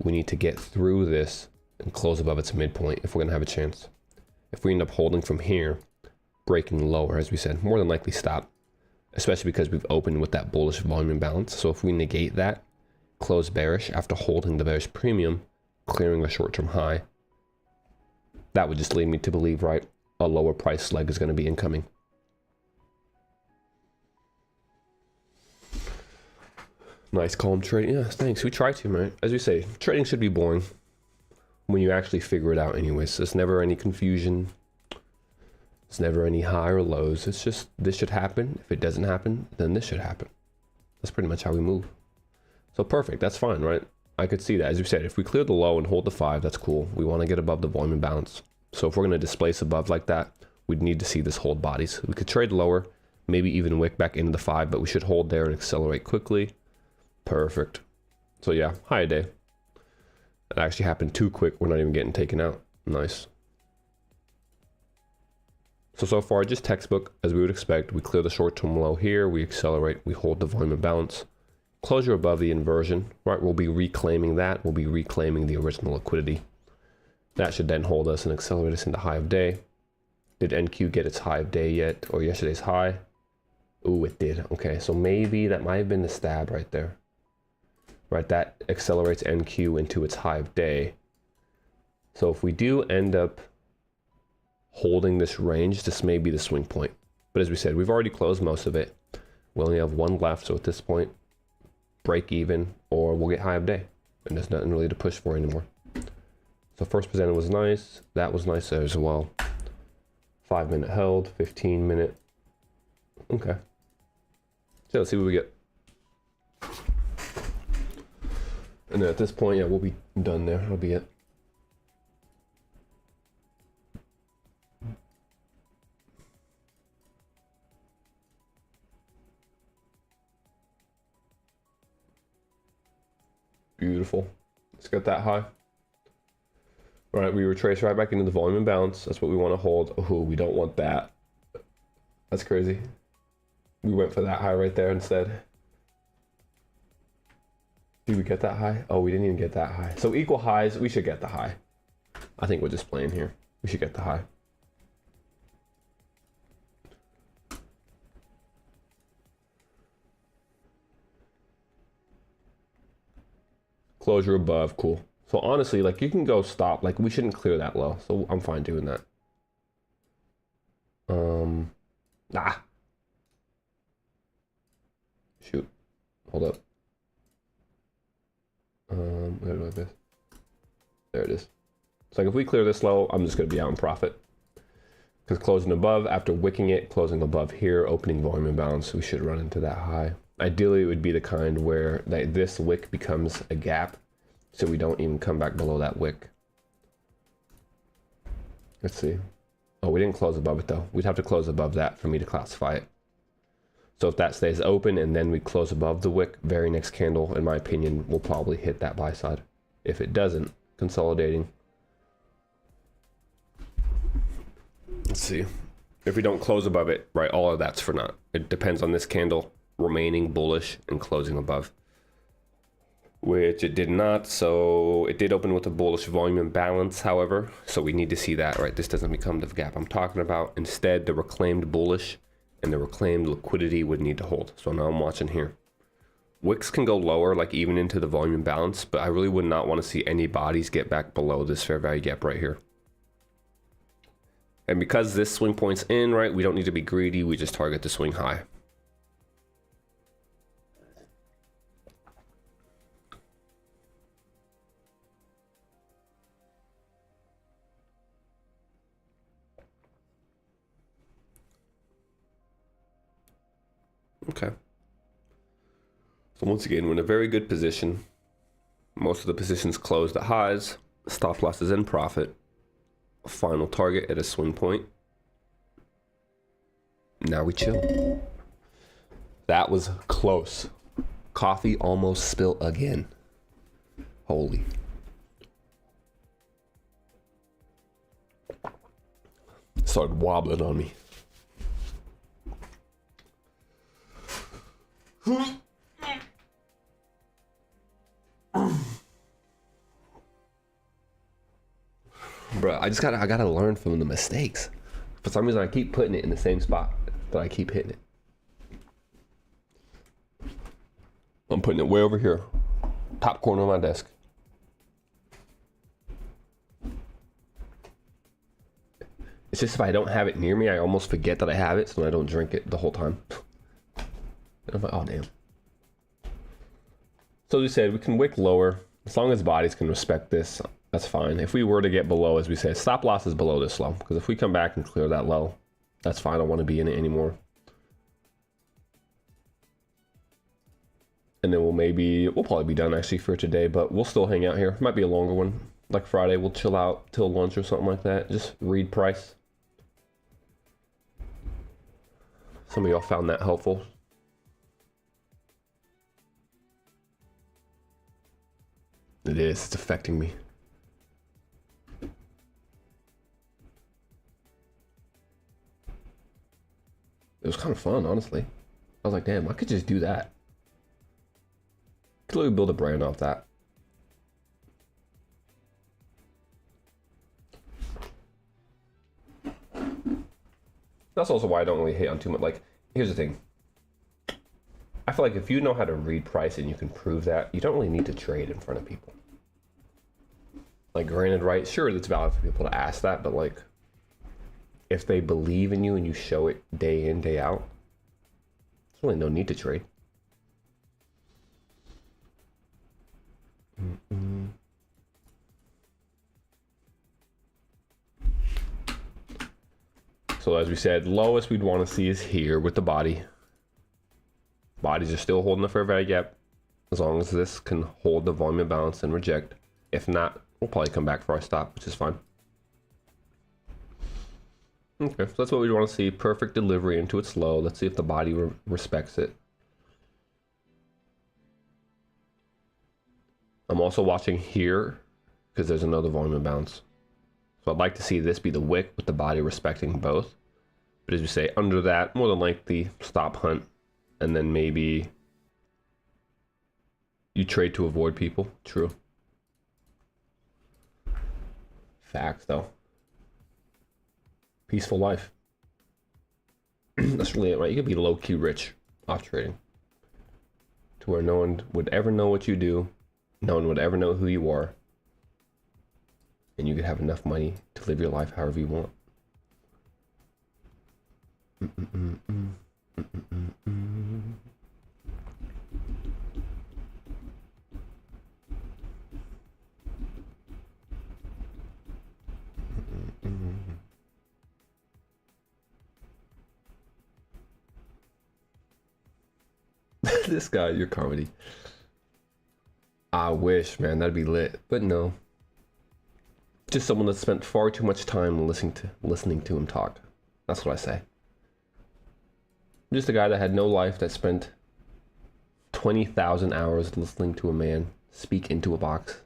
We need to get through this and close above its midpoint if we're going to have a chance. If we end up holding from here, breaking lower, as we said, more than likely stop, especially because we've opened with that bullish volume imbalance. So if we negate that, close bearish after holding the bearish premium, clearing a short-term high, that would just lead me to believe, right, a lower price leg is going to be incoming. Nice calm trading. Yeah, thanks. We try to, right? As we say, trading should be boring when you actually figure it out anyways. There's never any confusion. It's never any high or lows. It's just, this should happen. If it doesn't happen, then this should happen. That's pretty much how we move. So perfect, that's fine, right? I could see that. As you said, if we clear the low and hold the 5, that's cool. We want to get above the volume imbalance. So if we're going to displace above like that, we'd need to see this hold bodies. We could trade lower, maybe even wick back into the 5, but we should hold there and accelerate quickly. Perfect. So yeah, high day. It actually happened too quick. We're not even getting taken out. Nice. So far, just textbook, as we would expect. We clear the short-term low here. We accelerate. We hold the volume imbalance. Closure above the inversion, right? We'll be reclaiming that. We'll be reclaiming the original liquidity. That should then hold us and accelerate us into high of day. Did NQ get its high of day yet, or yesterday's high? Ooh, it did. Okay, so maybe that might have been the stab right there. Right, that accelerates NQ into its high of day. So if we do end up holding this range, this may be the swing point. But as we said, we've already closed most of it. We only have one left, so at this point, break even, or we'll get high of day. And there's nothing really to push for anymore. So first presented was nice. That was nice there as well. 5 minute held, 15 minute. Okay. So let's see what we get. And then at this point, yeah, we'll be done there. That'll be it. Beautiful. Let's get that high. All right, we retrace right back into the volume imbalance. That's what we want to hold. Oh, we don't want that. That's crazy. We went for that high right there instead. Did we get that high? Oh, we didn't even get that high. So equal highs, we should get the high. I think we're just playing here. We should get the high. Closure above, cool. So honestly, like you can go stop, like we shouldn't clear that low. So I'm fine doing that. Shoot, hold up. Where do I this? There it is. It's like if we clear this low, I'm just gonna be out in profit. Because closing above, after wicking it, closing above here, opening volume imbalance, we should run into that high. Ideally, it would be the kind where this wick becomes a gap, so we don't even come back below that wick. Let's see. Oh, we didn't close above it though. We'd have to close above that for me to classify it. So if that stays open and then we close above the wick, very next candle, in my opinion, we'll probably hit that buy side. If it doesn't, consolidating. Let's see. If we don't close above it, right, all of that's for naught. It depends on this candle remaining bullish and closing above, which it did not. So it did open with a bullish volume imbalance, however, so we need to see that, right? This doesn't become the gap I'm talking about. Instead, the reclaimed bullish and the reclaimed liquidity would need to hold. So now I'm watching here. Wicks can go lower, like even into the volume imbalance, but I really would not want to see any bodies get back below this fair value gap right here. And because this swing point's in, right, we don't need to be greedy. We just target the swing high. Okay. So once again, we're in a very good position. Most of the positions closed at highs. Stop losses in profit. Final target at a swing point. Now we chill. That was close. Coffee almost spilt again. Holy. Started wobbling on me. Bro, I gotta learn from the mistakes. For some reason, I keep putting it in the same spot, but I keep hitting it. I'm putting it way over here, top corner of my desk. It's just if I don't have it near me, I almost forget that I have it, so I don't drink it the whole time. I'm like, oh damn. So as we said, we can wick lower as long as bodies can respect this. That's fine. If we were to get below, as we said, stop loss is below this low, because if we come back and clear that low, that's fine. I don't want to be in it anymore. And then we'll probably be done actually for today, but we'll still hang out here. Might be a longer one. Like Friday, we'll chill out till lunch or something like that. Just read price. Some of y'all found that helpful. It is. It's affecting me. It was kind of fun, honestly. I was like, damn, I could just do that. Could literally build a brand off that. That's also why I don't really hate on too much. Like, here's the thing. I feel like if you know how to read price and you can prove that, you don't really need to trade in front of people. Like, granted, right? Sure, it's valid for people to ask that, but like, if they believe in you and you show it day in, day out, there's really no need to trade. So as we said, lowest we'd want to see is here with the body. Bodies are still holding the fair value gap as long as this can hold the volume imbalance and reject. If not, we'll probably come back for our stop, which is fine. Okay, so that's what we want to see. Perfect delivery into its low. Let's see if the body respects it. I'm also watching here because there's another volume bounce. So I'd like to see this be the wick with the body respecting both. But as we say, under that, more than likely stop hunt, and then maybe you trade to avoid people. True. Facts though. Peaceful life. That's really it, right? You could be low-key rich off trading, to where no one would ever know what you do, no one would ever know who you are, and you could have enough money to live your life however you want. This guy, your comedy. I wish, man, that'd be lit, but no. Just someone that spent far too much time listening to him talk. That's what I say. Just a guy that had no life, that spent 20,000 hours listening to a man speak into a box.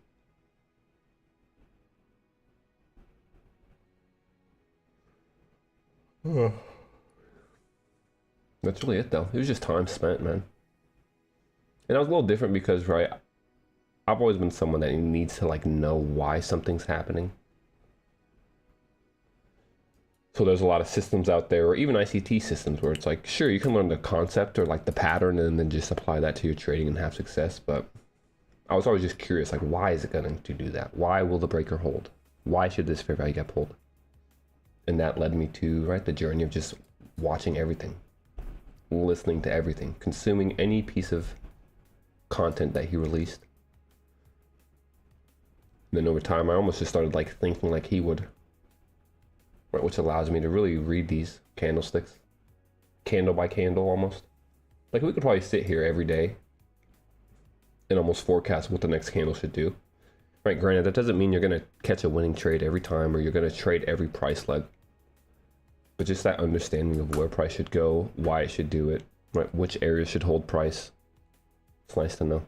That's really it though. It was just time spent, man. And I was a little different because, right, I've always been someone that needs to like know why something's happening. So there's a lot of systems out there, or even ICT systems, where it's like, sure, you can learn the concept or like the pattern and then just apply that to your trading and have success. But I was always just curious, like, why is it going to do that? Why will the breaker hold? Why should this fair value gap hold? And that led me to, right, the journey of just watching everything, listening to everything, consuming any piece of content that he released. And then over time, I almost just started like thinking like he would, right, which allows me to really read these candlesticks, candle by candle almost. Like we could probably sit here every day and almost forecast what the next candle should do. Right, granted, that doesn't mean you're going to catch a winning trade every time or you're going to trade every price leg. But just that understanding of where price should go, why it should do it, right, which areas should hold price. It's nice to know.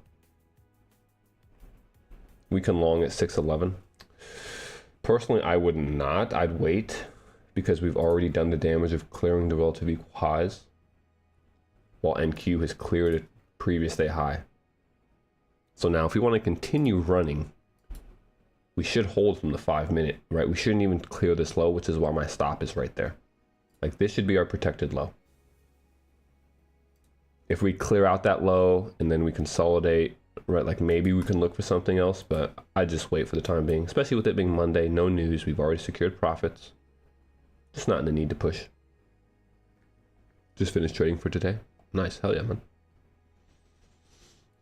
We can long at 611. Personally, I would not. I'd wait because we've already done the damage of clearing the relative equal highs, while NQ has cleared a previous day high. So now if we want to continue running, we should hold from the 5-minute, right? We shouldn't even clear this low, which is why my stop is right there. Like this should be our protected low. If we clear out that low and then we consolidate, right, like maybe we can look for something else, but I just wait for the time being, especially with it being Monday, no news, we've already secured profits. Just not in the need to push. Just finished trading for today. Nice, hell yeah, man.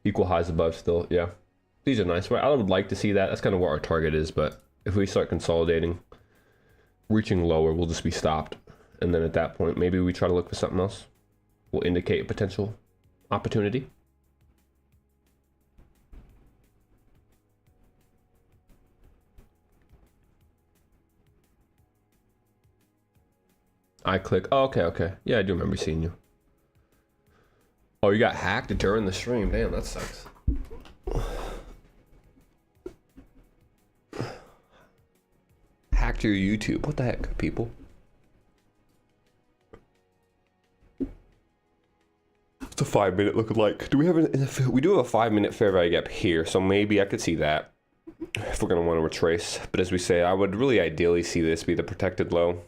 Equal highs above still, yeah. These are nice, right? I would like to see that. That's kind of what our target is, but if we start consolidating, reaching lower, we'll just be stopped. And then at that point, maybe we try to look for something else. Will indicate a potential opportunity. I click, oh, okay. Yeah, I do remember seeing you. Oh, you got hacked during the stream. Damn, that sucks. Hacked your YouTube. What the heck, people? What's a 5-minute looking like? Do we have we do have a 5-minute fair value gap here, so maybe I could see that if we're gonna want to retrace. But as we say, I would really ideally see this be the protected low.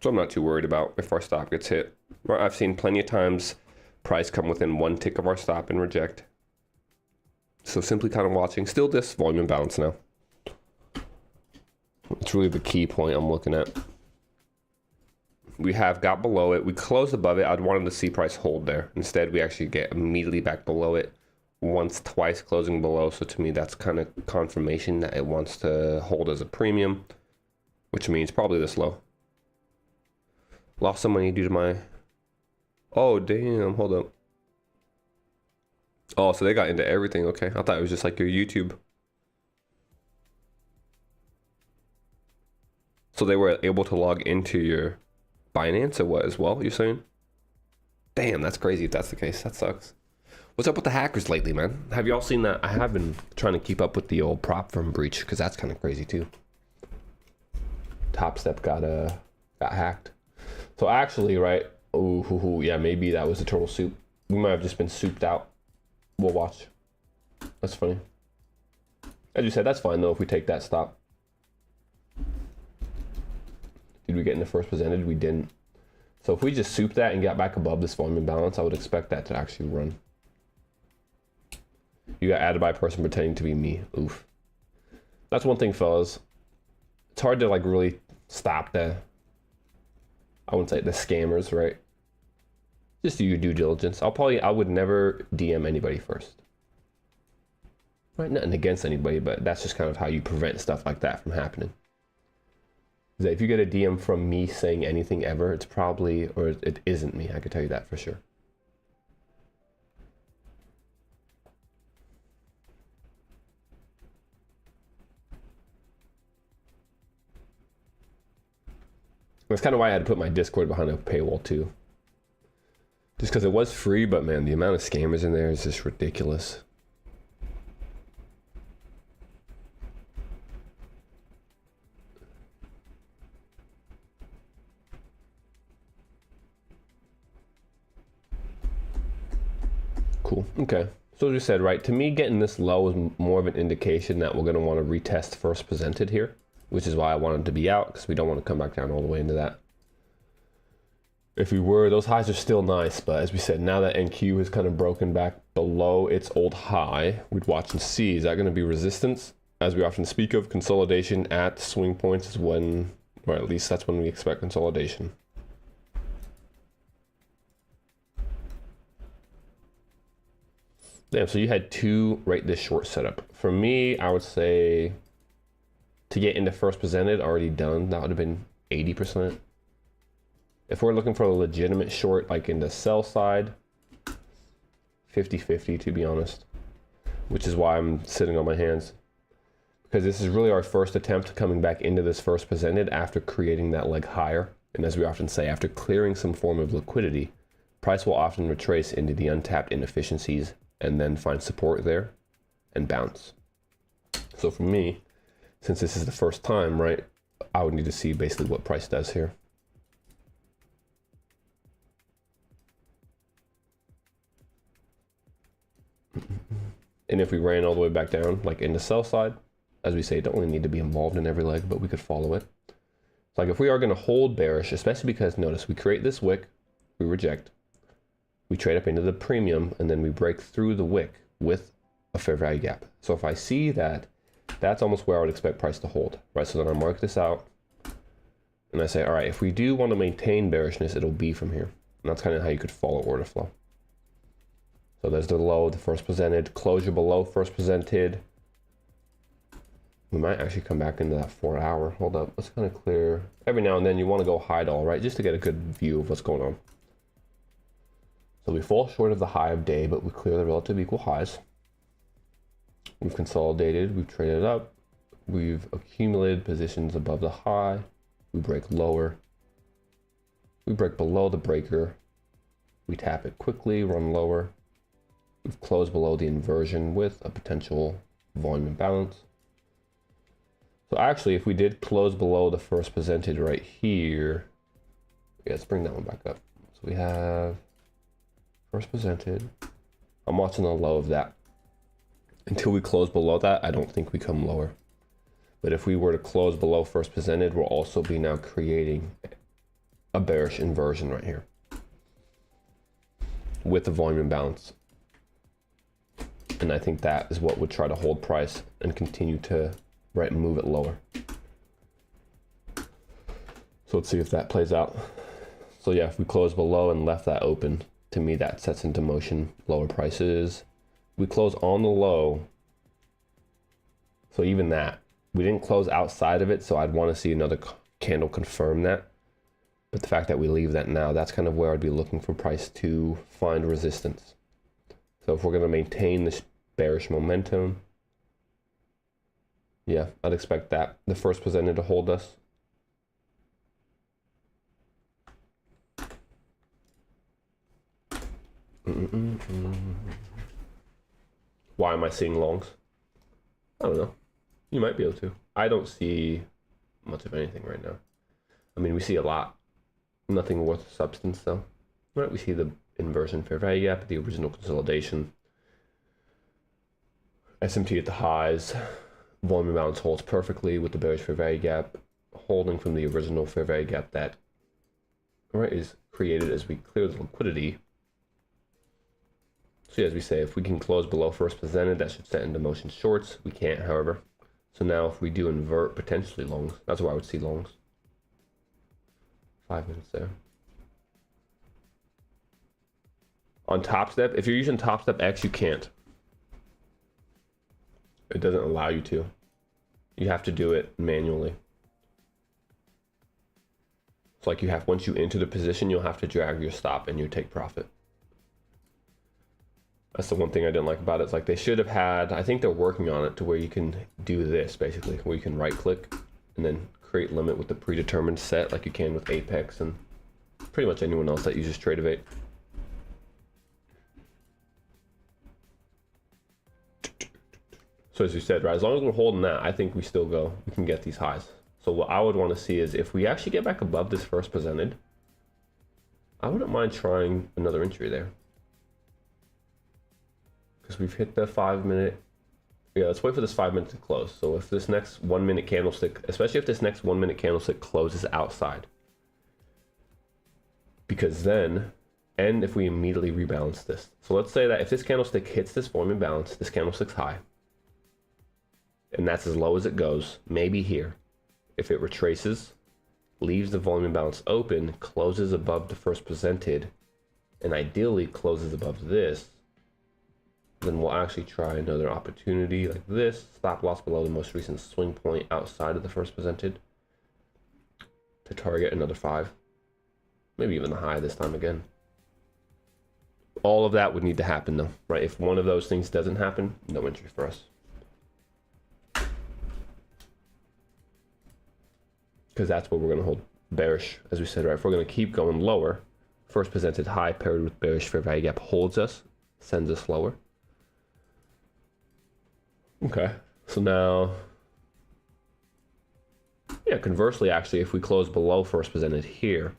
So I'm not too worried about if our stop gets hit. I've seen plenty of times price come within one tick of our stop and reject. So simply kind of watching. Still this volume imbalance now. It's really the key point I'm looking at. We have got below it. We closed above it. I'd wanted to see price hold there. Instead, we actually get immediately back below it. Once, twice closing below. So to me, that's kind of confirmation that it wants to hold as a premium, which means probably this low. Lost some money due to my... Oh, damn. Hold up. Oh, so they got into everything. Okay. I thought it was just like your YouTube. So they were able to log into your Binance or what as well, you're saying? Damn, that's crazy if that's the case. That sucks. What's up with the hackers lately, man? Have y'all seen that? I have been trying to keep up with the old prop firm breach because that's kind of crazy too. Top Step got hacked. So actually, right? Oh, yeah, maybe that was the turtle soup. We might have just been souped out. We'll watch. That's funny. As you said, that's fine though if we take that stop. Did we get in the first percentage? We didn't. So if we just soup that and got back above this volume imbalance, I would expect that to actually run. You got added by a person pretending to be me. Oof. That's one thing, fellas. It's hard to like really stop the, I wouldn't say the scammers, right? Just do your due diligence. I would never DM anybody first. Right? Nothing against anybody, but that's just kind of how you prevent stuff like that from happening. Is that if you get a DM from me saying anything ever, it's probably, or it isn't me. I can tell you that for sure. That's kind of why I had to put my Discord behind a paywall too. Just because it was free, but man, the amount of scammers in there is just ridiculous. Cool. Okay. So as we said, right, to me, getting this low is more of an indication that we're going to want to retest first presented here, which is why I wanted to be out, because we don't want to come back down all the way into that. If we were, those highs are still nice, but as we said, now that NQ has kind of broken back below its old high, we'd watch and see, is that going to be resistance? As we often speak of, consolidation at swing points is when, or at least that's when we expect consolidation. Damn, so you had two right this short setup. For me, I would say to get into first presented, already done, that would have been 80%. If we're looking for a legitimate short, like in the sell side, 50-50 to be honest, which is why I'm sitting on my hands. Because this is really our first attempt coming back into this first presented after creating that leg higher. And as we often say, after clearing some form of liquidity, price will often retrace into the untapped inefficiencies and then find support there and bounce. So for me, since this is the first time, right, I would need to see basically what price does here. And if we ran all the way back down, like in the sell side, as we say, don't really need to be involved in every leg, but we could follow it. So like if we are going to hold bearish, especially because notice we create this wick, we reject, we trade up into the premium, and then we break through the wick with a fair value gap. So if I see that, that's almost where I would expect price to hold, right? So then I mark this out and I say, all right, if we do want to maintain bearishness, it'll be from here. And that's kind of how you could follow order flow. So there's the low, the first presented, closure below first presented. We might actually come back into that 4 hour. Hold up, let's kind of clear. Every now and then you want to go high to all, right? Just to get a good view of what's going on. So we fall short of the high of day, but we clear the relative equal highs. We've consolidated, we've traded up, we've accumulated positions above the high, we break lower, we break below the breaker, we tap it quickly, run lower, we've closed below the inversion with a potential volume imbalance. So actually, if we did close below the first presented right here, yeah, let's bring that one back up. So we have first presented. I'm watching the low of that. Until we close below that, I don't think we come lower. But if we were to close below first presented, we'll also be now creating a bearish inversion right here with the volume imbalance. And I think that is what would try to hold price and continue to move it lower. So let's see if that plays out. So yeah, if we close below and left that open, to me that sets into motion lower prices. We close on the low, so even that, we didn't close outside of it, so I'd want to see another candle confirm that. But the fact that we leave that now, that's kind of where I'd be looking for price to find resistance. So if we're going to maintain this bearish momentum, yeah, I'd expect that the first presented to hold us. Why am I seeing longs? I don't know. You might be able to. I don't see much of anything right now. I mean, we see a lot. Nothing worth substance though. Right, we see the inversion fair value gap, the original consolidation. SMT at the highs. Volume balance holds perfectly with the bearish fair value gap, holding from the original fair value gap that is created as we clear the liquidity. So as we say, if we can close below first presented, that should set into motion shorts. We can't, however. So now if we do invert, potentially longs, that's where I would see longs. 5 minutes there. On top step, if you're using top step X, you can't. It doesn't allow you to. You have to do it manually. It's like you have, once you enter the position, you'll have to drag your stop and you take profit. That's the one thing I didn't like about it. It's like they should have had, I think they're working on it to where you can do this basically, where you can right click and then create limit with the predetermined set like you can with Apex and pretty much anyone else that uses Tradevate. So as you said, right, as long as we're holding that, I think we still go, we can get these highs. So what I would want to see is if we actually get back above this first presented, I wouldn't mind trying another entry there. Because we've hit the 5 minute. Yeah, let's wait for this 5 minutes to close. So if this next 1 minute candlestick, especially if this next 1 minute candlestick closes outside, because then, and if we immediately rebalance this. So let's say that if this candlestick hits this volume imbalance, this candlestick's high, and that's as low as it goes, maybe here. If it retraces, leaves the volume imbalance open, closes above the first presented, and ideally closes above this, then we'll actually try another opportunity like this, stop loss below the most recent swing point outside of the first presented to target another 5, maybe even the high this time again. All of that would need to happen though, right? If one of those things doesn't happen, no entry for us. Because that's what we're going to hold bearish, as we said, right? If we're going to keep going lower, first presented high paired with bearish fair value gap holds us, sends us lower. Okay, so now, yeah, conversely, actually, if we close below first presented here,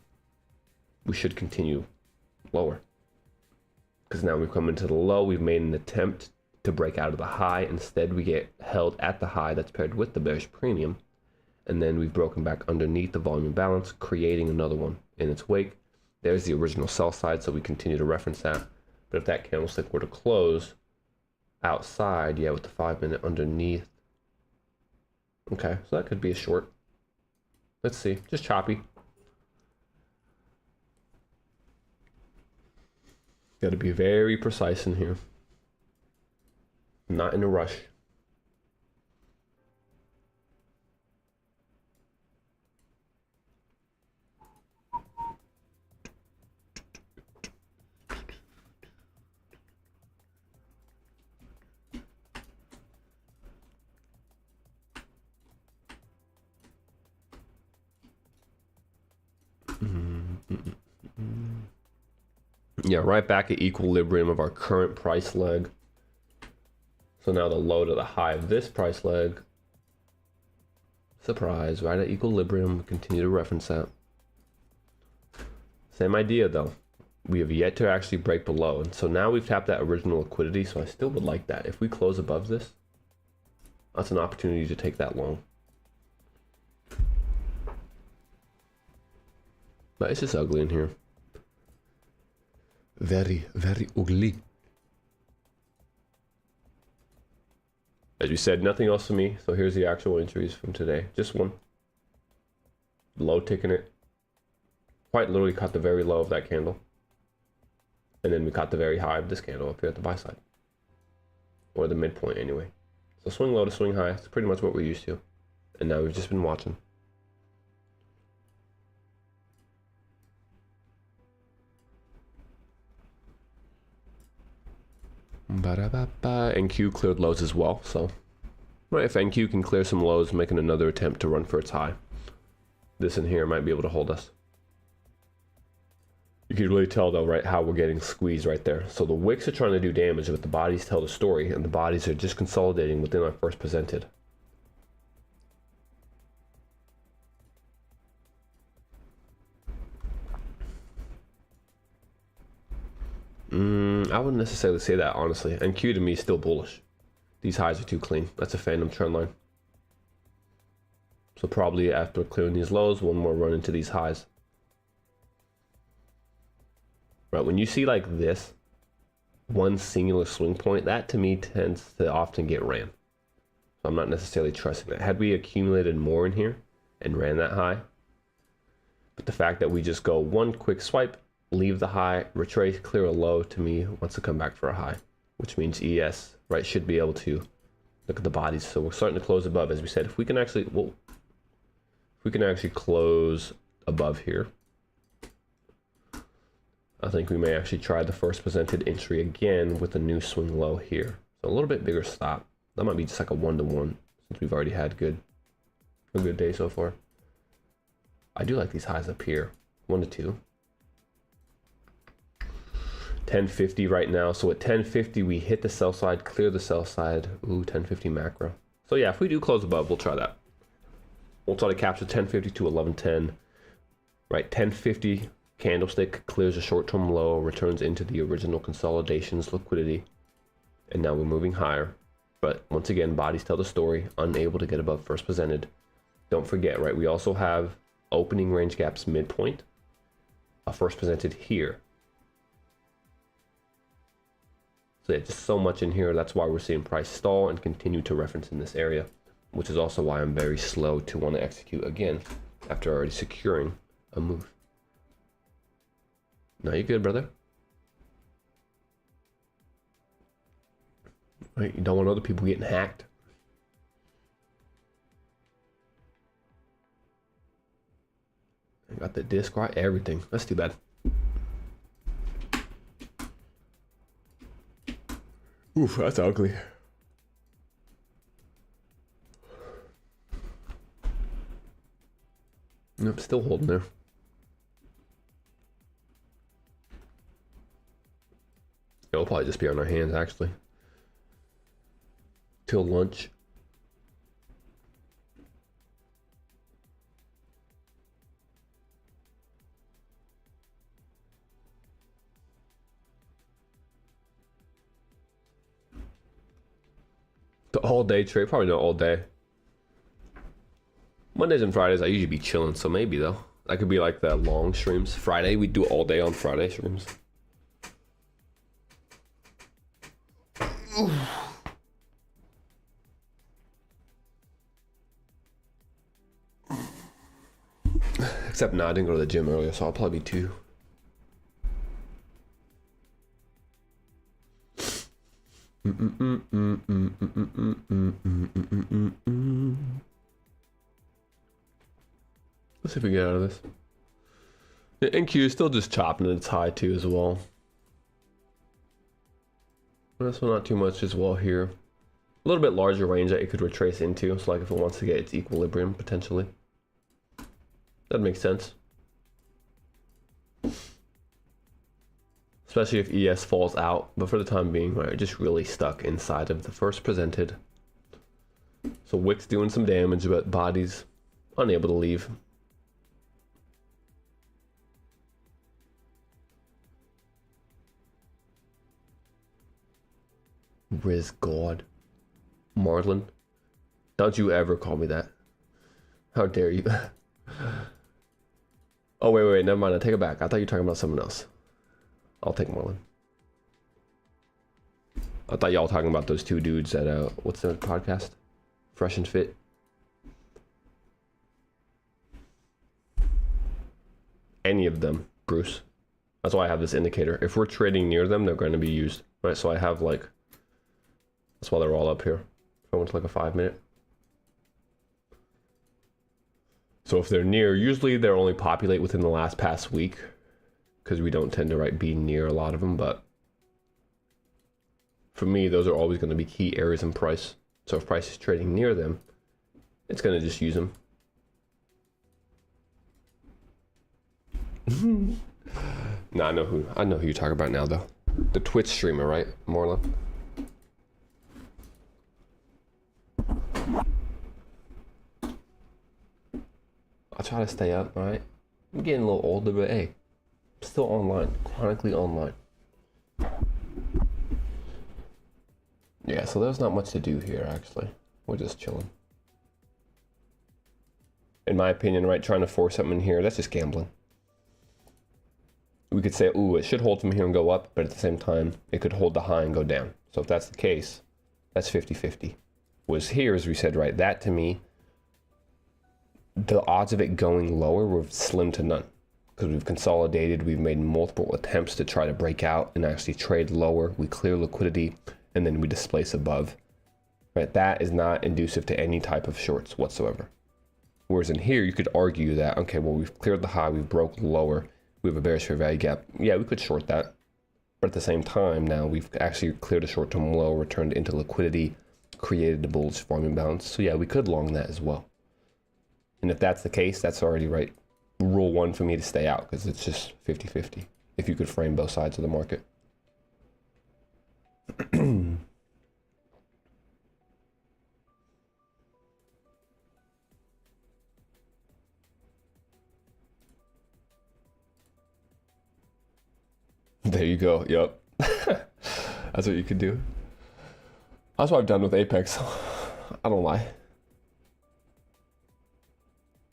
we should continue lower. Because now we've come into the low, we've made an attempt to break out of the high. Instead, we get held at the high that's paired with the bearish premium. And then we've broken back underneath the volume imbalance, creating another one in its wake. There's the original sell side, so we continue to reference that. But if that candlestick were to close outside, yeah, with the 5 minute underneath. Okay, so that could be a short. Let's see, just choppy. Got to be very precise in here. Not in a rush. Yeah, right back at equilibrium of our current price leg. So now the low to the high of this price leg. Surprise, right at equilibrium. Continue to reference that. Same idea though. We have yet to actually break below. And so now we've tapped that original liquidity. So I still would like that. If we close above this, that's an opportunity to take that long. But it's just ugly in here. Very, very ugly. As you said, nothing else for me. So here's the actual entries from today. Just one. Low ticking it. Quite literally caught the very low of that candle. And then we caught the very high of this candle up here at the buy side. Or the midpoint anyway. So swing low to swing high. It's pretty much what we're used to. And now we've just been watching. NQ cleared lows as well, so right, if NQ can clear some lows, making another attempt to run for its high, this in here might be able to hold us. You can really tell though, right, how we're getting squeezed right there. So the wicks are trying to do damage, but the bodies tell the story, and the bodies are just consolidating within our first presented. I wouldn't necessarily say that, honestly. NQ to me is still bullish. These highs are too clean. That's a phantom trend line. So probably after clearing these lows, one more run into these highs. Right, when you see like this, one singular swing point, that to me tends to often get ran. So I'm not necessarily trusting that. Had we accumulated more in here and ran that high, but the fact that we just go one quick swipe, leave the high, retrace, clear a low, to me wants to come back for a high, which means ES, right, should be able to look at the bodies. So we're starting to close above, as we said. If we can actually, well, if we can actually close above here, I think we may actually try the first presented entry again with a new swing low here. So a little bit bigger stop. That might be just like a 1-to-1 since we've already had a good day so far. I do like these highs up here, 1-to-2. 1050 right now. So at 1050, we hit the sell side, clear the sell side. Ooh, 1050 macro. So yeah, if we do close above, we'll try that. We'll try to capture 1050 to 1110. Right, 1050 candlestick clears a short-term low, returns into the original consolidation's liquidity. And now we're moving higher. But once again, bodies tell the story, unable to get above first presented. Don't forget, right, we also have opening range gaps midpoint, a first presented here. So yeah, just so much in here. That's why we're seeing price stall and continue to reference in this area, which is also why I'm very slow to want to execute again after already securing a move. No, you good, brother? Right, you don't want other people getting hacked. I got the disc right, everything. That's too bad. Oof, that's ugly. Nope, still holding there. It'll probably just be on our hands actually. Till lunch. The all day trade, probably not all day. Mondays and Fridays I usually be chilling, so maybe though. That could be like the long streams. Friday, we do all day on Friday streams. Except no, I didn't go to the gym earlier, so I'll probably be 2. Let's see if we get out of this. The NQ is still just chopping at its high too as well. That's not too much as well here. A little bit larger range that it could retrace into. So like if it wants to get its equilibrium potentially. That makes sense. Especially if ES falls out. But for the time being, right, just really stuck inside of the first presented. So Wick's doing some damage, but body's unable to leave. Riz God. Marlin. Don't you ever call me that. How dare you. Oh, wait, never mind. I take it back. I thought you were talking about someone else. I'll take Marlin. I thought y'all talking about those 2 dudes at, what's the podcast? Fresh and Fit. Any of them, Bruce. That's why I have this indicator. If we're trading near them, they're going to be used. Right, so I have like... That's why they're all up here. If I went to like a 5-minute. So if they're near, usually they're only populate within the past week, because we don't tend to be near a lot of them. But for me, those are always going to be key areas in price. So if price is trading near them, it's going to just use them. No, I know who you're talking about now though. The Twitch streamer, right, Marlon? I'll try to stay up, alright? I'm getting a little older, but hey, I'm still online, chronically online. Yeah, so there's not much to do here, actually. We're just chilling. In my opinion, right, trying to force something in here, that's just gambling. We could say, ooh, it should hold from here and go up, but at the same time, it could hold the high and go down. So if that's the case, that's 50-50. Was here, as we said, right, that to me, the odds of it going lower were slim to none. Because we've consolidated, we've made multiple attempts to try to break out and actually trade lower. We clear liquidity, and then we displace above. Right, that is not inducive to any type of shorts whatsoever. Whereas in here, you could argue that, okay, well, we've cleared the high, we've broke lower, we have a bearish fair value gap. Yeah, we could short that. But at the same time, now we've actually cleared a short-term low, returned into liquidity, created the bullish volume balance. So yeah, we could long that as well. And if that's the case, that's already right. Rule one for me to stay out, because it's just 50-50 if you could frame both sides of the market. There you go. Yep. That's what you could do. That's what I've done with Apex. I don't lie.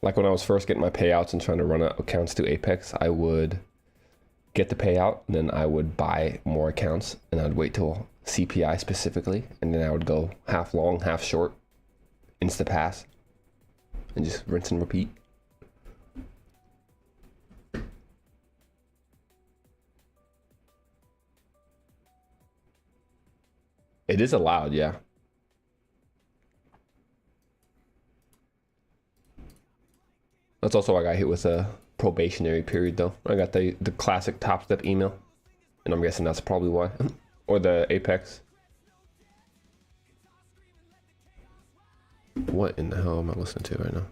Like when I was first getting my payouts and trying to run accounts to Apex, I would get the payout and then I would buy more accounts and I'd wait till CPI specifically. And then I would go half long, half short, insta pass, and just rinse and repeat. It is allowed, yeah. That's also why I got hit with a probationary period though. I got the classic top step email, and I'm guessing that's probably why. Or the Apex. What in the hell am I listening to right now?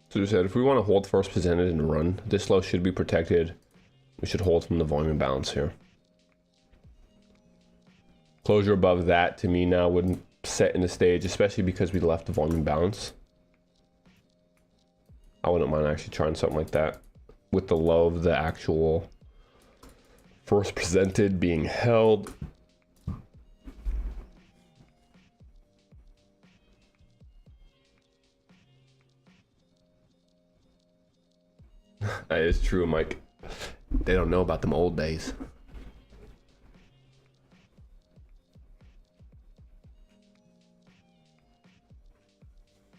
So we said if we want to hold first presented and run, this low should be protected. We should hold from the volume imbalance here. Closure above that to me now wouldn't set in the stage, especially because we left the volume balance. I wouldn't mind actually trying something like that with the low of the actual first presented being held. That is true, Mike. They don't know about them old days.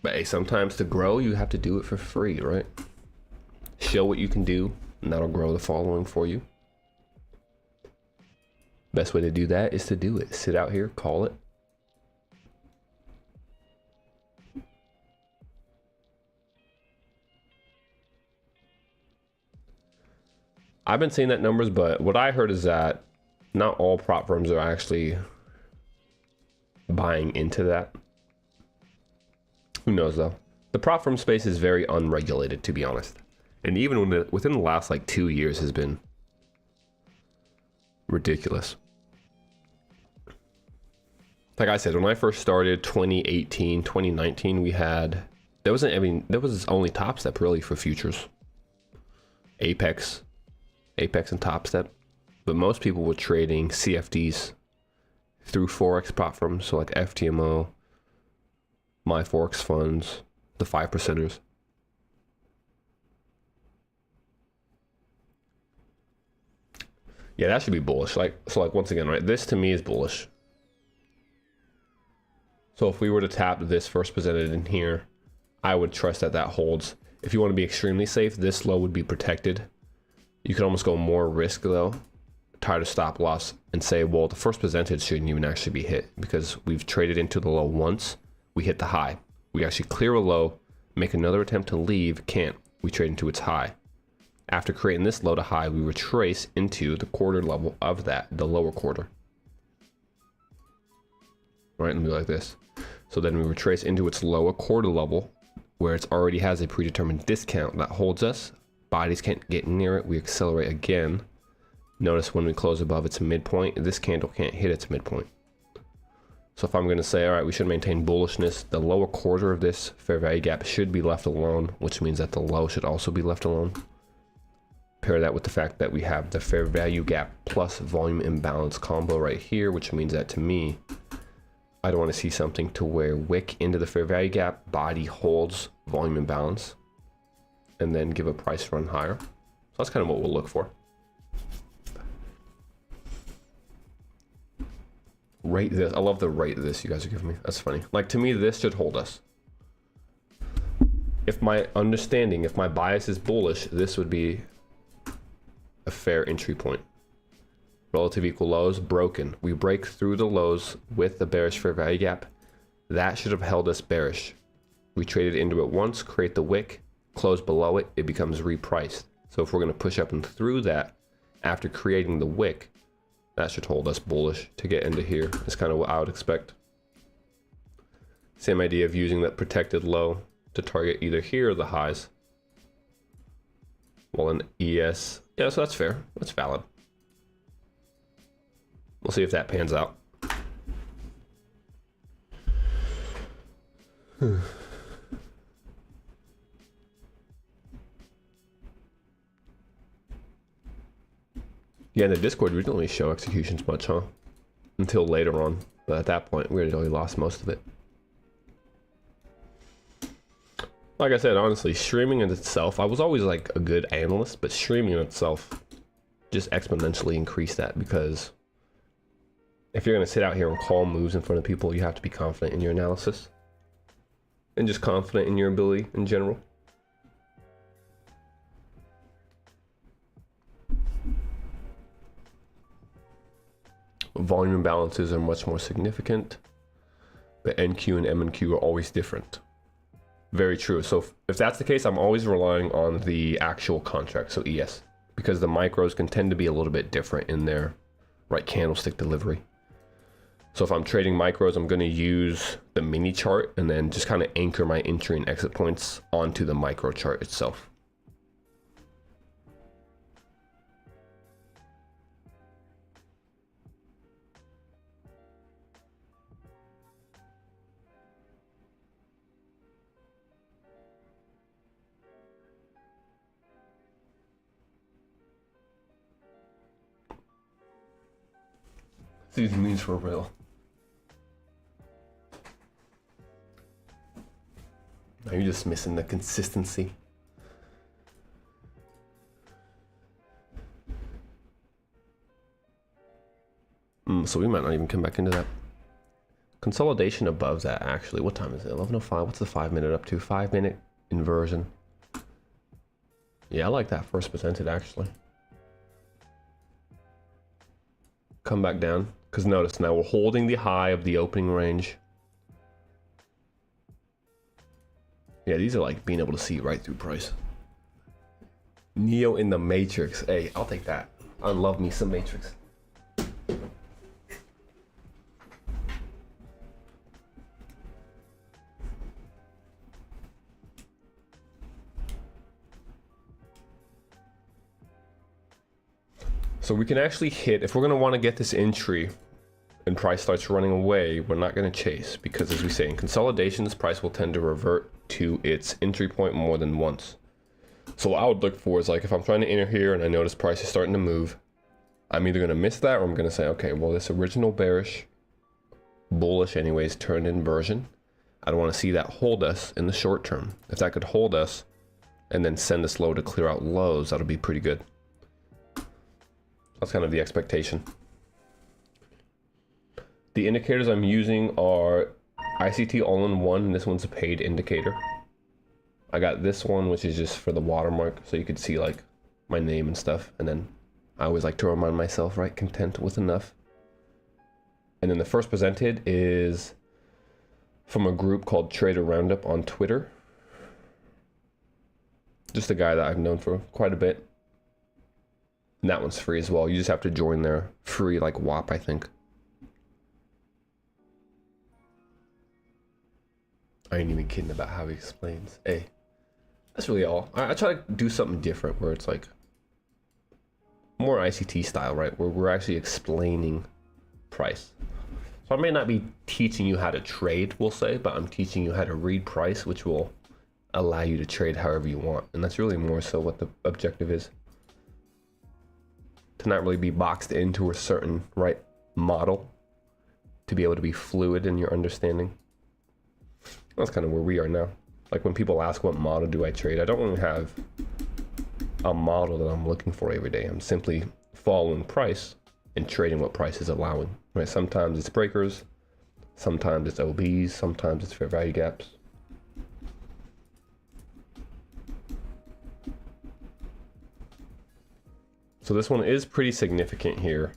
But hey, sometimes to grow, you have to do it for free, right? Show what you can do, and that'll grow the following for you. Best way to do that is to do it. Sit out here, call it. I've been seeing that numbers, but what I heard is that not all prop firms are actually buying into that. Who knows though? The prop firm space is very unregulated, to be honest. And even within the last like 2 years has been ridiculous. Like I said, when I first started 2018, 2019, there was only Top Step really for futures. Apex and Top Step, but most people were trading CFDs through Forex platforms, so like FTMO, My Forex Funds, the 5%ers. Yeah, that should be bullish. Like once again, right? This to me is bullish. So if we were to tap this first presented in here, I would trust that that holds. If you want to be extremely safe, this low would be protected. You could almost go more risk though, tighter stop loss and say, well, the first percentage shouldn't even actually be hit because we've traded into the low once. We hit the high. We actually clear a low, make another attempt to leave, can't. We trade into its high. After creating this low to high, we retrace into the quarter level of that, the lower quarter. Right, and be like this. So then we retrace into its lower quarter level where it already has a predetermined discount that holds us. Bodies can't get near it. We accelerate again. Notice when we close above its midpoint, this candle can't hit its midpoint. So if I'm going to say, all right, we should maintain bullishness, the lower quarter of this fair value gap should be left alone, which means that the low should also be left alone. Pair that with the fact that we have the fair value gap plus volume imbalance combo right here, which means that to me, I don't want to see something to where wick into the fair value gap, body holds volume imbalance, and then give a price run higher. So that's kind of what we'll look for. Rate this. I love the rate this you guys are giving me. That's funny. Like, to me, this should hold us. If my understanding, if my bias is bullish, this would be a fair entry point. Relative equal lows, broken. We break through the lows with the bearish fair value gap. That should have held us bearish. We traded into it once, create the wick, close below it, it becomes repriced. So if we're going to push up and through that after creating the wick, that should hold us bullish to get into here. Is kind of what I would expect. Same idea of using that protected low to target either here or the highs. Well, an ES, yeah, so that's fair. That's valid. We'll see if that pans out. Yeah, in the Discord, we didn't really show executions much, huh? Until later on. But at that point, we had already lost most of it. Like I said, honestly, streaming in itself, I was always like a good analyst, but streaming in itself just exponentially increased that, because if you're going to sit out here and call moves in front of people, you have to be confident in your analysis and just confident in your ability in general. Volume imbalances are much more significant, but NQ and M&Q are always different. Very true. So if that's the case, I'm always relying on the actual contract, so ES, because the micros can tend to be a little bit different in their right candlestick delivery. So if I'm trading micros, I'm going to use the mini chart and then just kind of anchor my entry and exit points onto the micro chart itself. These means for real. Are you just missing the consistency? So we might not even come back into that. Consolidation above that, actually. What time is it? 11:05. What's the 5 minute up to? 5 minute inversion. Yeah, I like that first presented, actually. Come back down, because notice now we're holding the high of the opening range. Yeah, these are like being able to see right through price. Neo in the Matrix. Hey, I'll take that. I love me some Matrix. So we can actually hit, if we're going to want to get this entry and price starts running away, we're not going to chase, because as we say, in consolidation, this price will tend to revert to its entry point more than once. So what I would look for is, like, if I'm trying to enter here and I notice price is starting to move, I'm either going to miss that or I'm going to say, okay, well, this original bearish, bullish anyways, turned inversion. I don't want to see that hold us in the short term. If that could hold us and then send us low to clear out lows, that'll be pretty good. That's kind of the expectation. The indicators I'm using are ICT all-in-one, and this one's a paid indicator. I got this one, which is just for the watermark, so you could see like my name and stuff, and then I always like to remind myself, right? Content with enough. And then the first presented is from a group called Trader Roundup on Twitter. Just a guy that I've known for quite a bit. And that one's free as well. You just have to join their free, like, WAP, I think. I ain't even kidding about how he explains. Hey, that's really all. I try to do something different where it's like more ICT style, right? Where we're actually explaining price. So I may not be teaching you how to trade, we'll say, but I'm teaching you how to read price, which will allow you to trade however you want. And that's really more so what the objective is. To not really be boxed into a certain, right, model. To be able to be fluid in your understanding. That's kind of where we are now. Like when people ask what model do I trade, I don't really have a model that I'm looking for every day. I'm simply following price and trading what price is allowing. Right? Sometimes it's breakers, sometimes it's OBs, sometimes it's fair value gaps. So this one is pretty significant here.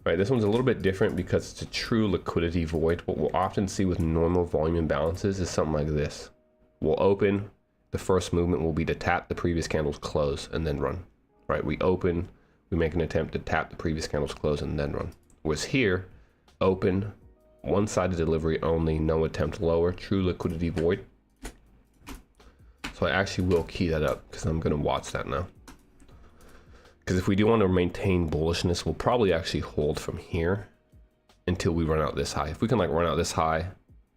Right, this one's a little bit different because it's a true liquidity void. What we'll often see with normal volume imbalances is something like this. We'll open, the first movement will be to tap the previous candle's close and then run. Right, we open, we make an attempt to tap the previous candle's close and then run. Whereas here, open, one-sided delivery only, no attempt lower, true liquidity void. So I actually will key that up because I'm going to watch that now. Because if we do want to maintain bullishness, we'll probably actually hold from here until we run out this high. If we can like run out this high,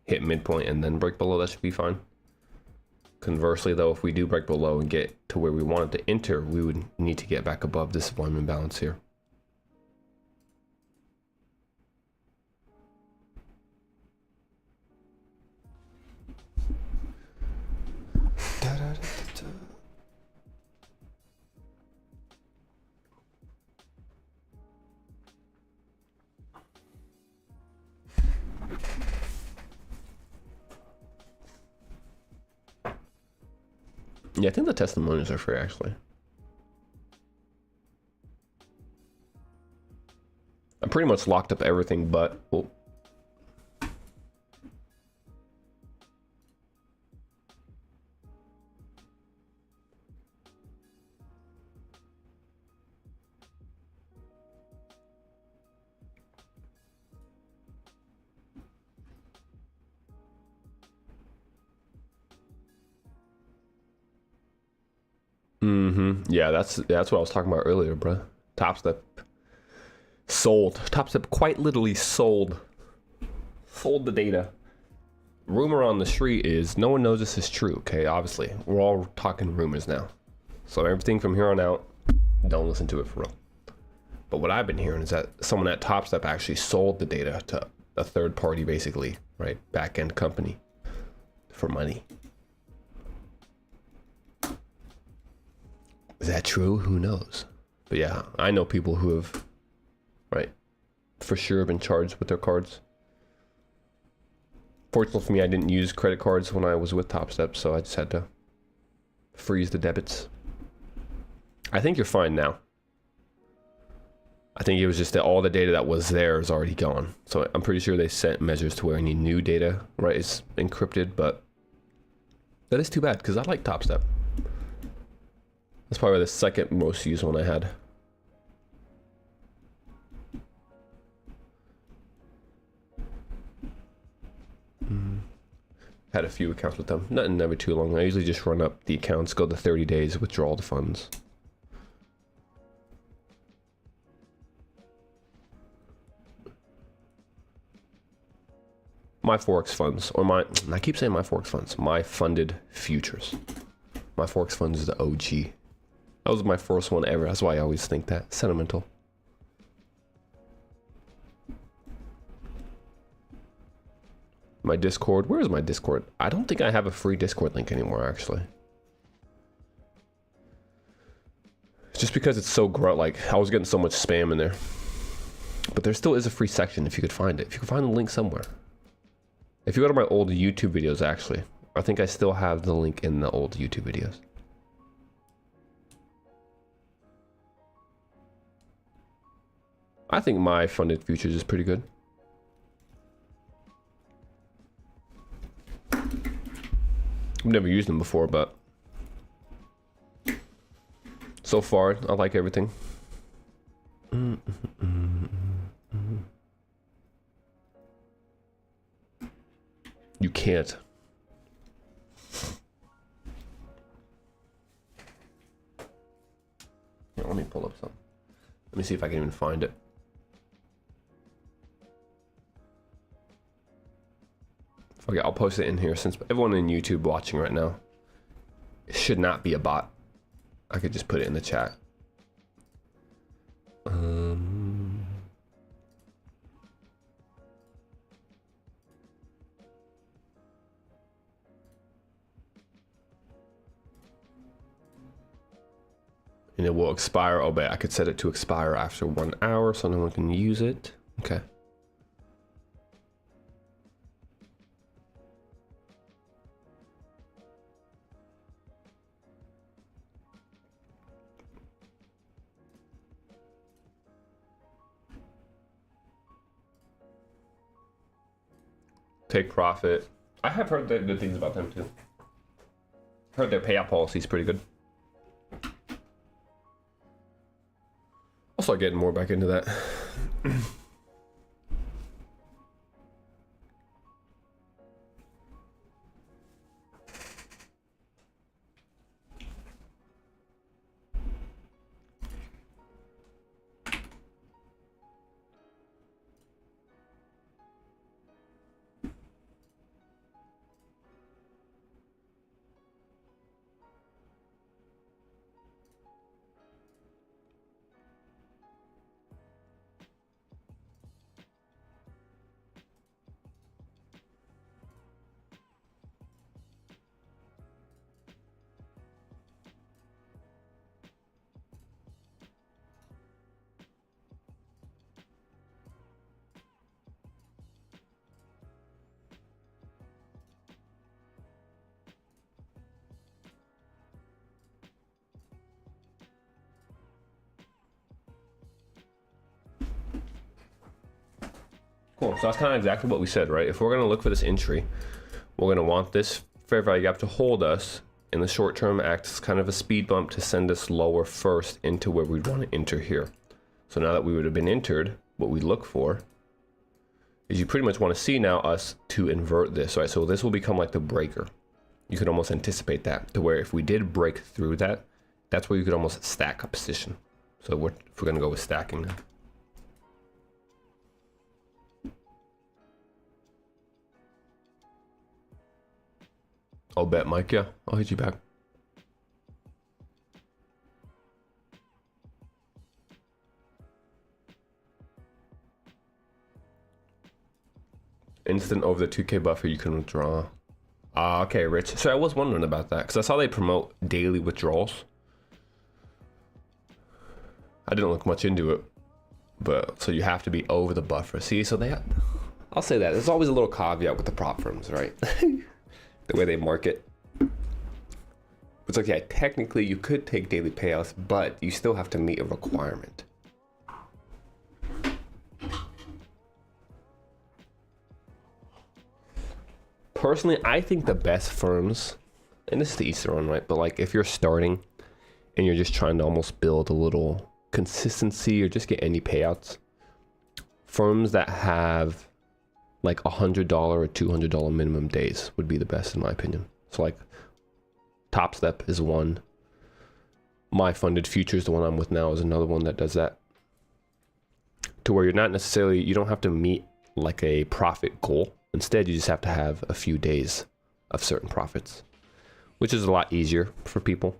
hit midpoint, and then break below, that should be fine. Conversely though, if we do break below and get to where we wanted to enter, we would need to get back above this volume imbalance here. Yeah, I think the testimonials are free actually. I'm pretty much locked up everything but yeah, that's what I was talking about earlier, bro. Top Step sold. Top Step quite literally sold the data. Rumor on the street is no one knows this is true. Okay, obviously we're all talking rumors now, so everything from here on out, don't listen to it for real. But what I've been hearing is that someone at Top Step actually sold the data to a third party, basically, right, back end company for money. Is that true? Who knows? But yeah, I know people who have, right, for sure been charged with their cards. Fortunately for me, I didn't use credit cards when I was with Top Step, so I just had to freeze the debits. I think you're fine now. I think it was just that all the data that was there is already gone. So I'm pretty sure they sent measures to where any new data, right, is encrypted, but that is too bad because I like Top Step. That's probably the second most used one I had. Had a few accounts with them. Nothing never too long. I usually just run up the accounts, go to 30 days, withdraw the funds. My Forex funds, or I keep saying my Forex funds, my funded futures. My Forex funds is the OG. That was my first one ever. That's why I always think that. Sentimental. My Discord. Where is my Discord? I don't think I have a free Discord link anymore, actually. Just because it's so like, I was getting so much spam in there. But there still is a free section if you could find it. If you could find the link somewhere. If you go to my old YouTube videos, actually, I think I still have the link in the old YouTube videos. I think my funded futures is pretty good. I've never used them before, but so far I like everything. You can't. Here, let me pull up some. Let me see if I can even find it. Okay, I'll post it in here since everyone in YouTube watching right now, it should not be a bot. I could just put it in the chat. And it will expire. Oh, but I could set it to expire after 1 hour so no one can use it. Okay. Take profit. I have heard good things about them too. Heard their payout policy is pretty good. I'll start getting more back into that. Cool, so that's kind of exactly what we said, right? If we're gonna look for this entry, we're gonna want this fair value gap to hold us in the short term, act as kind of a speed bump to send us lower first into where we'd want to enter here. So now that we would have been entered, what we look for is you pretty much want to see now us to invert this, right? So this will become like the breaker. You could almost anticipate that to where if we did break through that, that's where you could almost stack a position. So if we're gonna go with stacking now. I'll bet, Mike. Yeah, I'll hit you back. Instant over the 2K buffer, you can withdraw. Okay, Rich. So I was wondering about that because I saw they promote daily withdrawals. I didn't look much into it, but so you have to be over the buffer. See, so I'll say that. There's always a little caveat with the prop firms, right? The way they market. It's like, yeah, technically you could take daily payouts, but you still have to meet a requirement. Personally, I think the best firms, and this is the Easter one, right? But like if you're starting and you're just trying to almost build a little consistency or just get any payouts, firms that have like $100 or $200 minimum days would be the best in my opinion. So like Top Step is one. My Funded Futures, the one I'm with now, is another one that does that. To where you're not necessarily, you don't have to meet like a profit goal. Instead, you just have to have a few days of certain profits, which is a lot easier for people.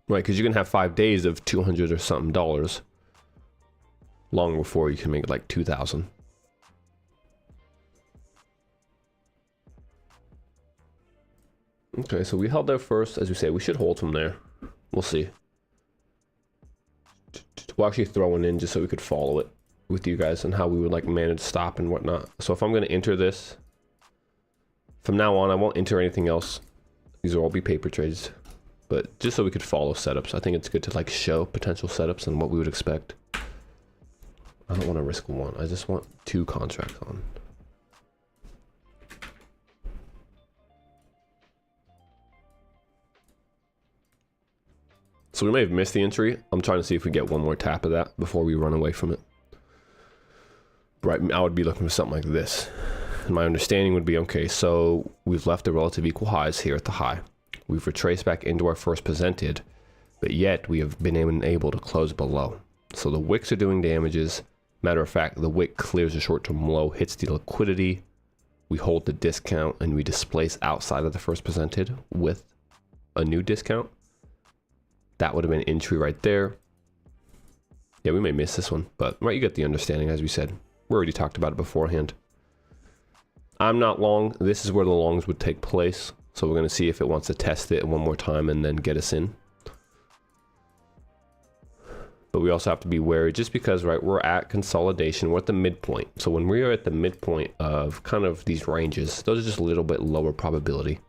Right, because you can have 5 days of $200 or something dollars long before you can make like 2,000. Okay, so we held there first. As we say, we should hold from there. We'll see. We'll actually throw one in just so we could follow it with you guys and how we would like manage stop and whatnot. So if I'm going to enter this, from now on, I won't enter anything else. These will all be paper trades, but just so we could follow setups. I think it's good to like show potential setups and what we would expect. I don't want to risk one. I just want 2 contracts on. So we may have missed the entry. I'm trying to see if we get one more tap of that before we run away from it. Right, I would be looking for something like this. And my understanding would be, okay, so we've left the relative equal highs here at the high. We've retraced back into our first presented, but yet we have been able to close below. So the wicks are doing damages. Matter of fact, the wick clears a short-term low, hits the liquidity. We hold the discount and we displace outside of the first presented with a new discount. That would have been entry right there. Yeah, we may miss this one, but right, you get the understanding, as we said. We already talked about it beforehand. I'm not long. This is where the longs would take place. So we're going to see if it wants to test it one more time and then get us in. But we also have to be wary just because, right, we're at consolidation. We're at the midpoint. So when we are at the midpoint of kind of these ranges, those are just a little bit lower probability.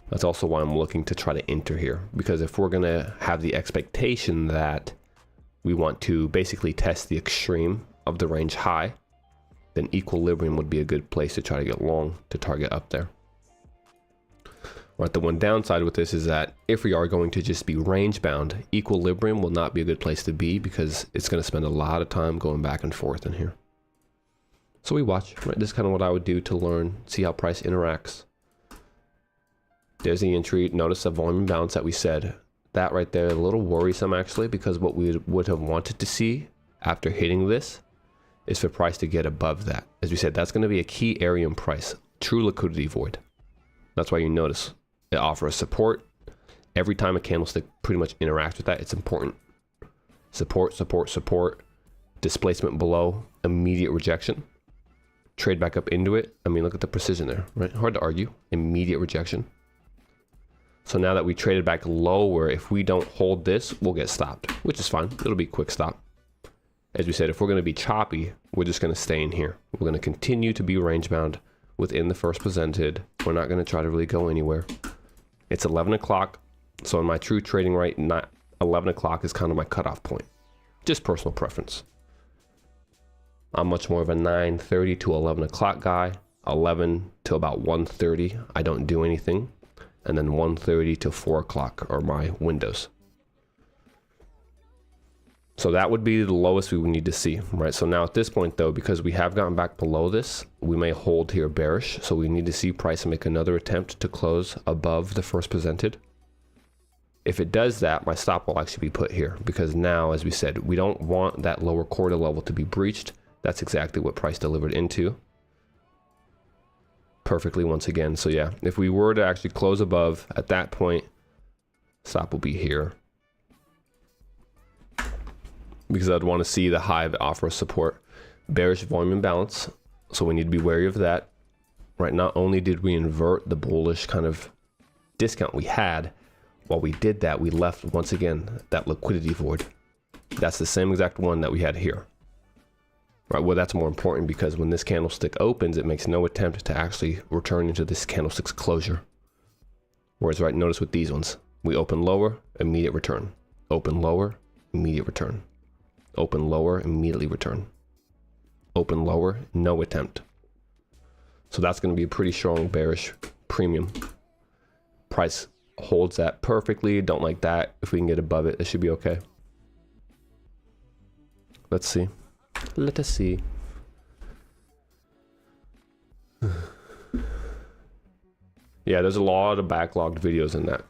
That's also why I'm looking to try to enter here. Because if we're going to have the expectation that we want to basically test the extreme of the range high, then equilibrium would be a good place to try to get long to target up there. Right, the one downside with this is that if we are going to just be range bound, equilibrium will not be a good place to be because it's going to spend a lot of time going back and forth in here. So we watch, right? This is kind of what I would do to learn, see how price interacts. There's the entry. Notice the volume bounce that we said. That right there, a little worrisome actually, because what we would have wanted to see after hitting this is for price to get above that. As we said, that's going to be a key area in price, true liquidity void. That's why you notice it offers support. Every time a candlestick pretty much interacts with that, it's important. Support, support, support, displacement below, immediate rejection. Trade back up into it. I mean, look at the precision there, right? Hard to argue. Immediate rejection. So now that we traded back lower, if we don't hold this, we'll get stopped, which is fine. It'll be a quick stop. As we said, if we're going to be choppy, we're just going to stay in here. We're going to continue to be range bound within the first presented. We're not going to try to really go anywhere. It's 11 o'clock. So in my true trading right, not 11 o'clock is kind of my cutoff point. Just personal preference. I'm much more of a 9:30 to 11 o'clock guy. 11 to about 1:30, I don't do anything. And then 1:30 to 4 o'clock are my windows. So that would be the lowest we would need to see, right? So now at this point though, because we have gotten back below this, we may hold here bearish. So we need to see price make another attempt to close above the first presented. If it does that, my stop will actually be put here because now, as we said, we don't want that lower quarter level to be breached. That's exactly what price delivered into. Perfectly once again. So yeah, if we were to actually close above at that point, stop will be here. Because I'd want to see the high that offers support. Bearish volume imbalance, so we need to be wary of that. Right, not only did we invert the bullish kind of discount we had, while we did that, we left once again that liquidity void. That's the same exact one that we had here. Right, well that's more important because when this candlestick opens, it makes no attempt to actually return into this candlestick's closure. Whereas right, notice with these ones, we open lower, immediate return. Open lower, immediate return. Open lower, immediately return. Open lower, no attempt. So that's going to be a pretty strong bearish premium. Price holds that perfectly. Don't like that. If we can get above it, it should be okay. Let's see. Let us see. Yeah, there's a lot of backlogged videos in that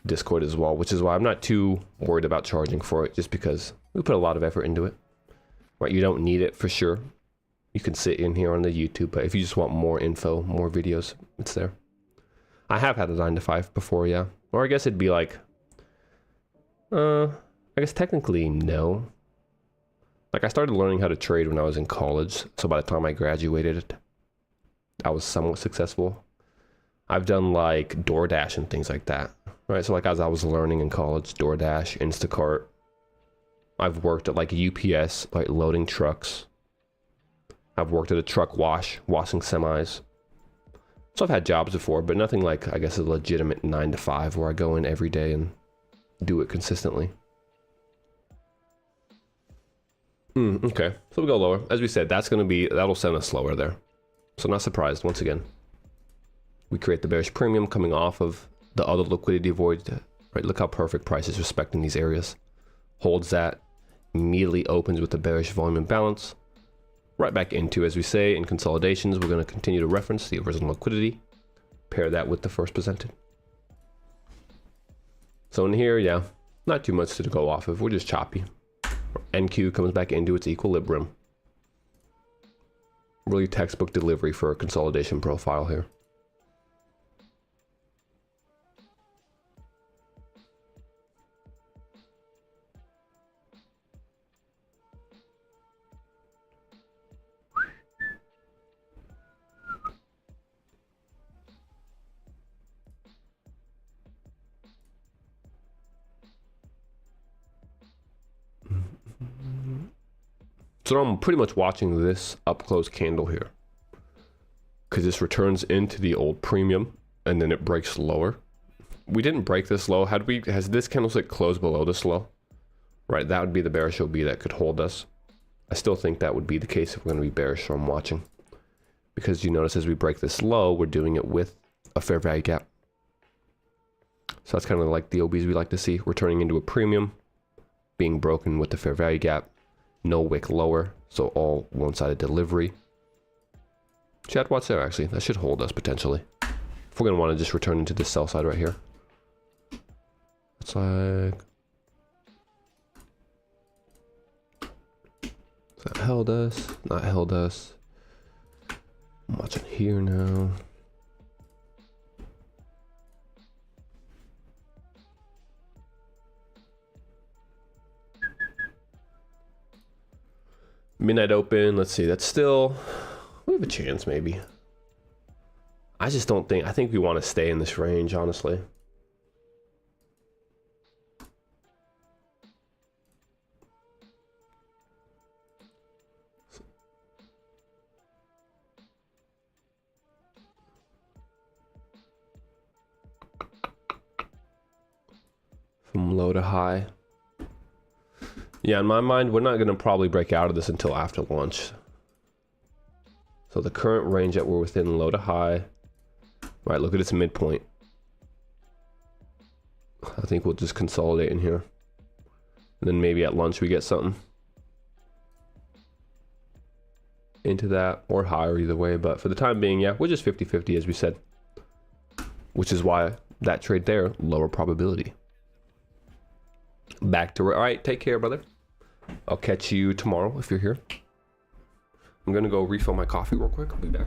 Discord as well, which is why I'm not too worried about charging for it, just because we put a lot of effort into it. Right, you don't need it for sure. You can sit in here on the YouTube, but if you just want more info, more videos, it's there. I have had a 9 to 5 before, yeah. Or I guess it'd be like, I guess technically no. Like I started learning how to trade when I was in college, so by the time I graduated, I was somewhat successful. I've done like DoorDash and things like that, right? So like as I was learning in college, DoorDash, Instacart. I've worked at like UPS, like loading trucks. I've worked at a truck wash, washing semis. So I've had jobs before, but nothing like, I guess, a legitimate 9 to 5 where I go in every day and do it consistently. Okay, so we go lower. As we said, that'll send us lower there. So not surprised once again. We create the bearish premium coming off of the other liquidity void. Right, look how perfect price is respecting these areas. Holds that, immediately opens with the bearish volume imbalance. Right back into, as we say, in consolidations, we're going to continue to reference the inversion liquidity. Pair that with the first presented. So in here, yeah, not too much to go off of. We're just choppy. NQ comes back into its equilibrium. Really textbook delivery for a consolidation profile here. So I'm pretty much watching this up close candle here, because this returns into the old premium and then it breaks lower. We didn't break this low. Has this candlestick closed below this low? Right, that would be the bearish OB that could hold us. I still think that would be the case if we're going to be bearish, so I'm watching. Because you notice as we break this low, we're doing it with a fair value gap. So that's kind of like the OBs we like to see. We're turning into a premium, being broken with the fair value gap. No wick lower, so all one-sided delivery. Chad, what's there actually? That should hold us potentially. If we're going to want to just return into the sell side right here. It's like... That held us, not held us. I'm watching here now. Midnight open, let's see, that's still, we have a chance maybe. I just don't think, I think we want to stay in this range, honestly. From low to high. Yeah, in my mind, we're not going to probably break out of this until after lunch. So the current range that we're within, low to high. Right, look at its midpoint. I think we'll just consolidate in here. And then maybe at lunch we get something. Into that, or higher either way. But for the time being, yeah, we're just 50-50 as we said. Which is why that trade there, lower probability. Back to, all right, take care, brother. I'll catch you tomorrow if you're here. I'm gonna go refill my coffee real quick. I'll be back.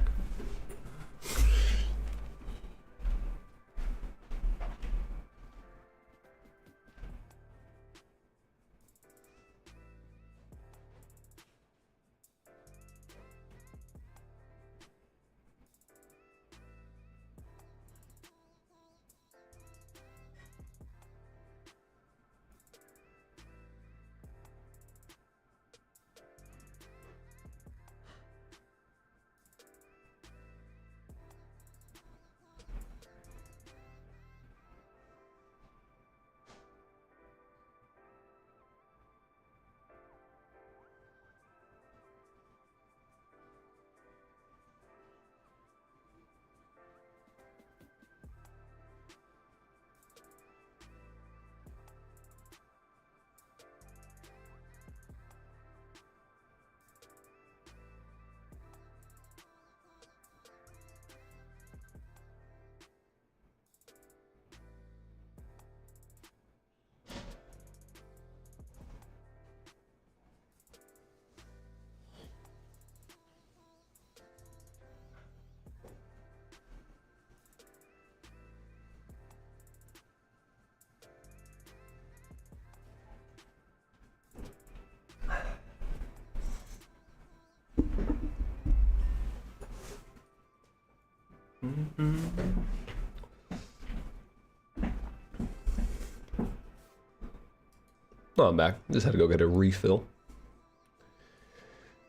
Oh, I'm back. Just had to go get a refill.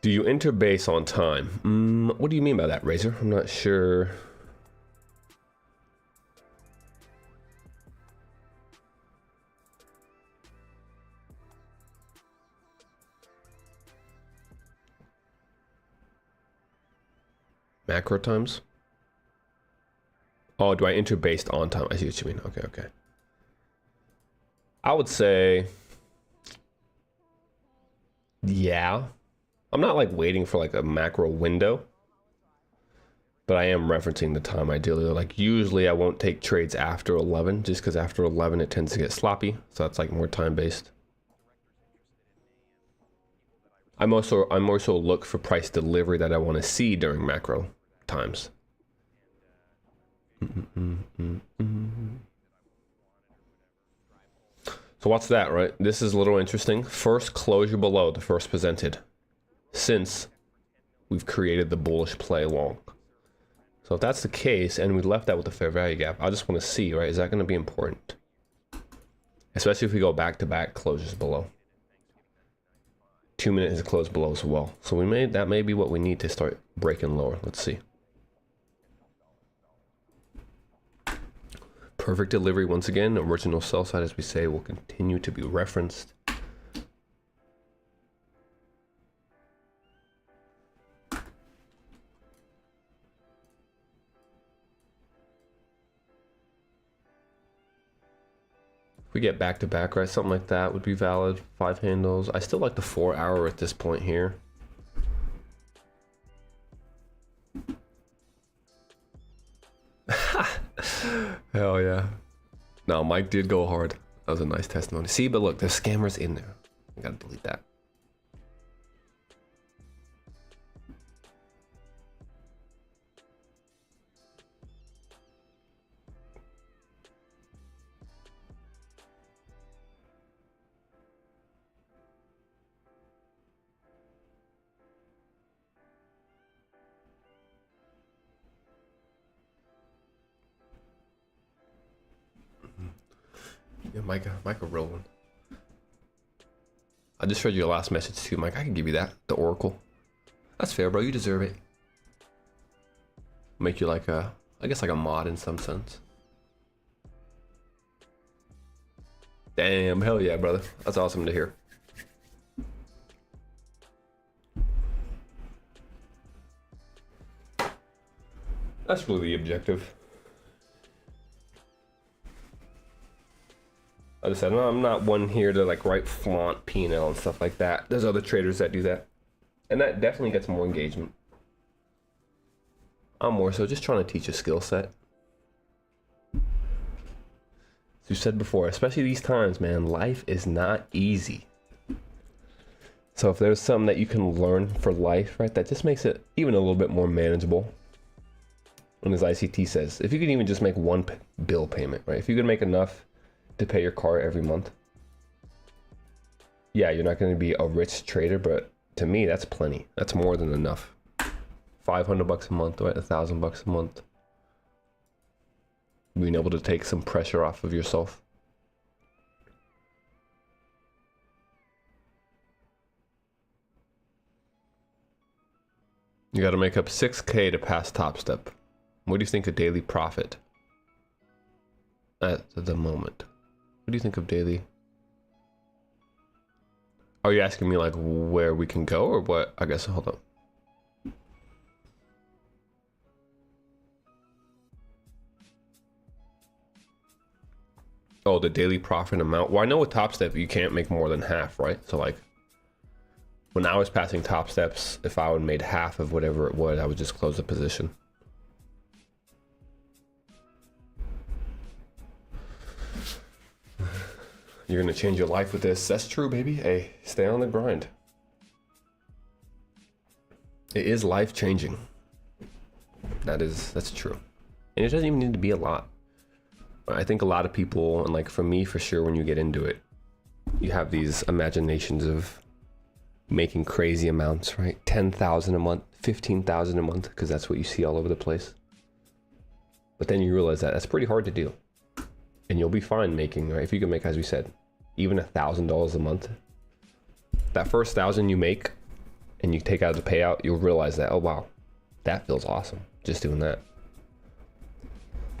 Do you enter base on time? What do you mean by that, Razor? I'm not sure. Macro times. Oh, do I enter based on time? I see what you mean. Okay, okay. I would say, yeah. I'm not like waiting for like a macro window, but I am referencing the time ideally. Like usually I won't take trades after 11 just because after 11 it tends to get sloppy. So that's like more time based. I'm more so look for price delivery that I want to see during macro times. So what's that, right? This is a little interesting. First closure below the first presented since we've created the bullish play long. So if that's the case and we left that with the fair value gap, I just want to see, right? Is that going to be important? Especially if we go back to back closures below. 2 minute is closed below as well. So that may be what we need to start breaking lower. Let's see. Perfect delivery once again. Original sell side, as we say, will continue to be referenced. If we get back to back, right, something like that would be valid. 5 handles. I still like the 4 hour at this point here. Hell yeah. No, Mike did go hard. That was a nice testimony. See, but look, there's scammers in there. I gotta delete that. Yeah, Mike a real one. I just read your last message too, Mike. I can give you that. The Oracle. That's fair, bro. You deserve it. Make you like a, I guess like a mod in some sense. Damn, hell yeah, brother. That's awesome to hear. That's really the objective. I just said, no, I'm not one here to like write flaunt P&L and stuff like that. There's other traders that do that. And that definitely gets more engagement. I'm more so just trying to teach a skill set. As you said before, especially these times, man, life is not easy. So if there's something that you can learn for life, right, that just makes it even a little bit more manageable. And as ICT says, if you can even just make one bill payment, right, if you can make enough to pay your car every month, yeah, you're not going to be a rich trader, but to me, that's plenty. That's more than enough. 500 bucks a month, right? 1,000 bucks a month. Being able to take some pressure off of yourself. You got to make up 6K to pass top step. What do you think of daily profit at the moment? What do you think of daily? Are you asking me like where we can go or what? I guess, hold up. Oh, the daily profit amount. Well, I know with top step, you can't make more than half, right? So like when I was passing top steps, if I would have made half of whatever it was, I would just close the position. You're gonna change your life with this. That's true, baby. Hey, stay on the grind. It is life changing. That's true. And it doesn't even need to be a lot. I think a lot of people, and like for me for sure, when you get into it, you have these imaginations of making crazy amounts, right? 10,000 a month, 15,000 a month, because that's what you see all over the place. But then you realize that that's pretty hard to do. And you'll be fine making, right? If you can make, as we said, even $1,000 a month, that first 1,000 you make and you take out the payout, you'll realize that, oh wow, that feels awesome just doing that.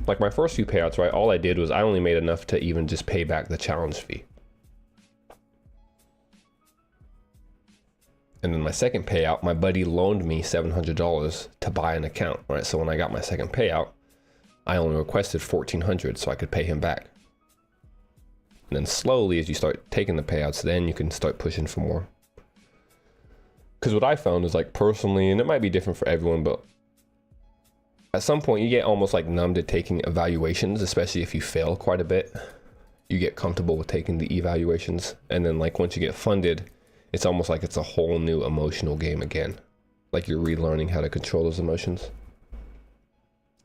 Like my first few payouts, right? All I did was I only made enough to even just pay back the challenge fee. And then my second payout, my buddy loaned me $700 to buy an account, right? So when I got my second payout, I only requested $1,400 so I could pay him back. And then slowly, as you start taking the payouts, then you can start pushing for more. Because what I found is, like, personally, and it might be different for everyone, but at some point you get almost like numb to taking evaluations, especially if you fail quite a bit. You get comfortable with taking the evaluations, and then like once you get funded, it's almost like it's a whole new emotional game again. Like you're relearning how to control those emotions.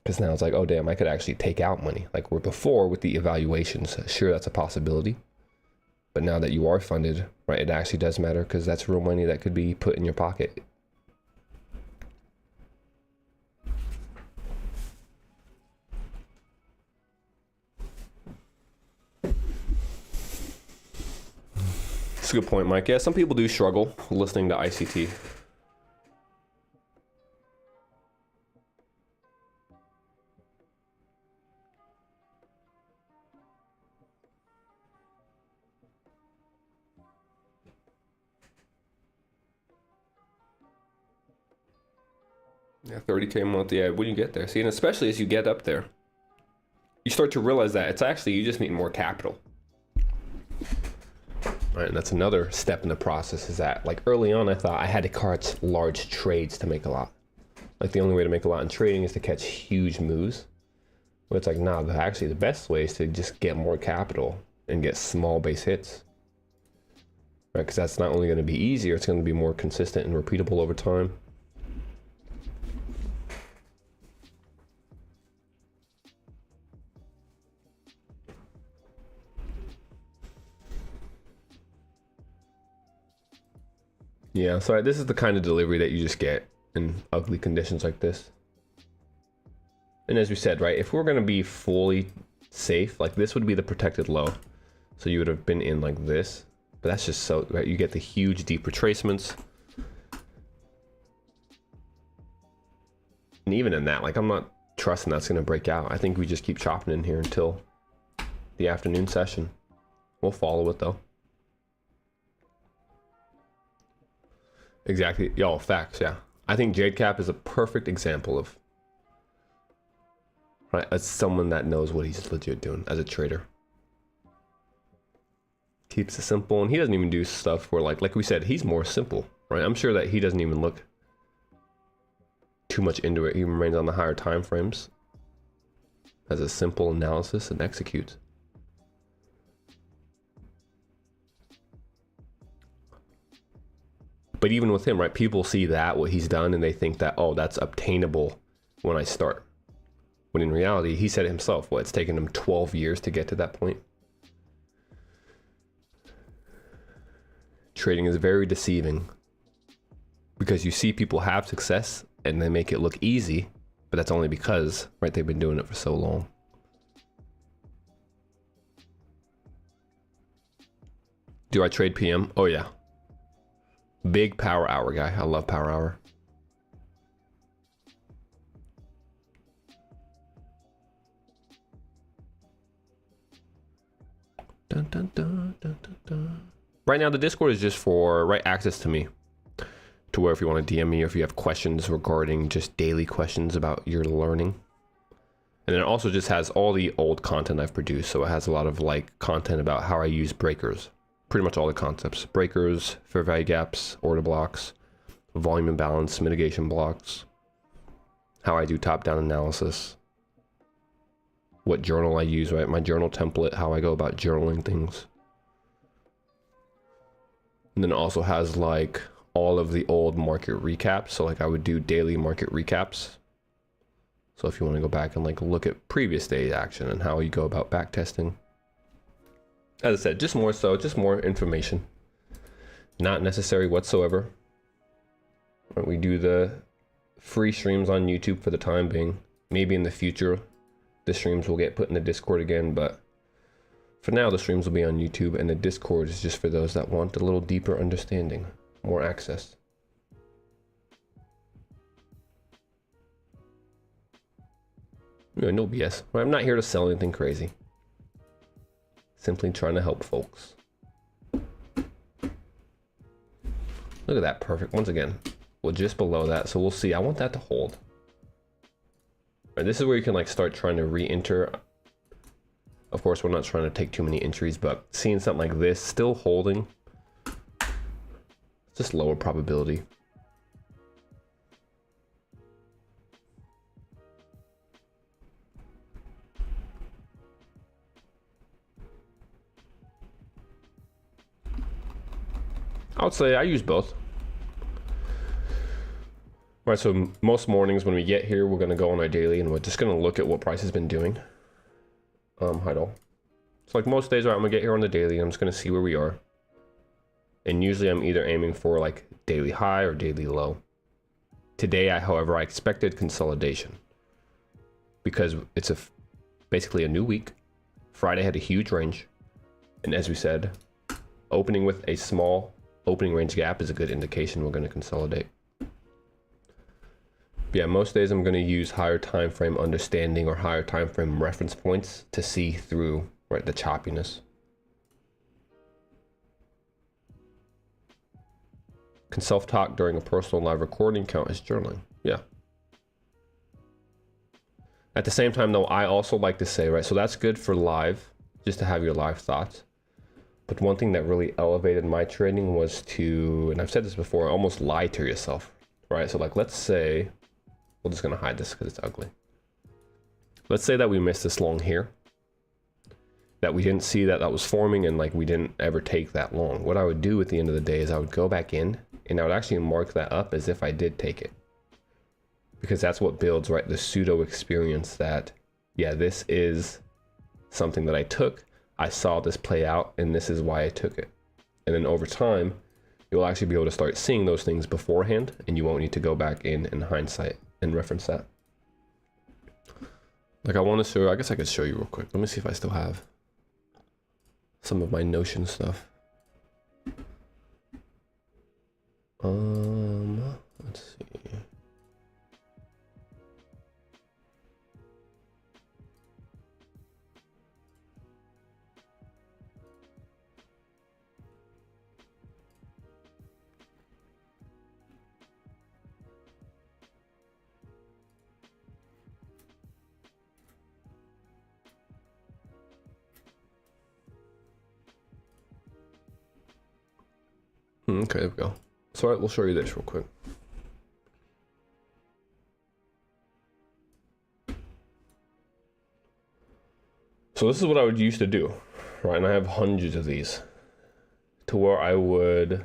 Because now it's like, oh damn, I could actually take out money. Like where before with the evaluations, sure, that's a possibility. But now that you are funded, right, it actually does matter because that's real money that could be put in your pocket. That's a good point, Mike. Yeah, some people do struggle listening to ICT. Yeah, 30K a month. Yeah, when you get there. See, and especially as you get up there, you start to realize that it's actually, you just need more capital. Right, and that's another step in the process is that, like early on, I thought I had to catch large trades to make a lot. Like the only way to make a lot in trading is to catch huge moves. But it's like, nah, actually the best way is to just get more capital and get small base hits. Right, because that's not only going to be easier, it's going to be more consistent and repeatable over time. Yeah, so this is the kind of delivery that you just get in ugly conditions like this. And as we said, right, if we're going to be fully safe, like this would be the protected low. So you would have been in like this, but that's just so, right, you get the huge deep retracements. And even in that, like I'm not trusting that's going to break out. I think we just keep chopping in here until the afternoon session. We'll follow it though. Exactly. Yo, facts. Yeah. I think JadeCap is a perfect example of, right, as someone that knows what he's legit doing as a trader. Keeps it simple, and he doesn't even do stuff where like we said, he's more simple, right? I'm sure that he doesn't even look too much into it. He remains on the higher time frames, has a simple analysis and executes. But even with him, right, people see that, what he's done, and they think that, oh, that's obtainable when I start. When in reality, he said it himself, well, it's taken him 12 years to get to that point. Trading is very deceiving because you see people have success and they make it look easy, but that's only because, right, they've been doing it for so long. Do I trade PM? Oh, yeah. Big power hour guy. I love power hour. Dun, dun, dun, dun, dun, dun. Right now, the Discord is just for right access to me, to where if you want to DM me or if you have questions regarding just daily questions about your learning. And it also just has all the old content I've produced. So it has a lot of like content about how I use breakers. Pretty much all the concepts: breakers, fair value gaps, order blocks, volume imbalance, mitigation blocks, how I do top-down analysis, what journal I use, right? My journal template, how I go about journaling things. And then it also has like all of the old market recaps. So like I would do daily market recaps. So if you want to go back and like look at previous day's action and how you go about back testing. As I said, just more information. Not necessary whatsoever. We do the free streams on YouTube for the time being. Maybe in the future, the streams will get put in the Discord again, but for now, the streams will be on YouTube, and the Discord is just for those that want a little deeper understanding, more access. No BS. I'm not here to sell anything crazy. Simply trying to help folks. Look Look at that, perfect. Once again, we're just below that, so we'll see. I want that to hold. And this is where you can like start trying to re-enter. Of course, we're not trying to take too many entries, but seeing something like this still holding, just lower probability. I would say I use both. All right, so most mornings when we get here, we're gonna go on our daily and we're just gonna look at what price has been doing. Hide all. So like most days, right, I'm gonna get here on the daily and I'm just gonna see where we are. And usually I'm either aiming for like daily high or daily low. Today, however, I expected consolidation because it's basically a new week. Friday had a huge range. And as we said, opening with a small opening range gap is a good indication we're going to consolidate. Yeah, most days I'm going to use higher time frame understanding or higher time frame reference points to see through, right, the choppiness. Can self-talk during a personal live recording count as journaling? Yeah. At the same time though, I also like to say, right, so that's good for live, just to have your live thoughts. But one thing that really elevated my trading was to, and I've said this before, almost lie to yourself, right? So like, let's say, we're just gonna hide this because it's ugly. Let's say that we missed this long here, that we didn't see that was forming and like we didn't ever take that long. What I would do at the end of the day is I would go back in and I would actually mark that up as if I did take it. Because that's what builds, right, the pseudo experience that, yeah, this is something that I took. I saw this play out and this is why I took it. And then over time, you'll actually be able to start seeing those things beforehand and you won't need to go back in hindsight and reference that. Like I want to show, I guess I could show you real quick. Let me see if I still have some of my Notion stuff. Let's see. Okay, there we go. So all right, we'll show you this real quick. So this is what I would used to do, right? And I have hundreds of these to where I would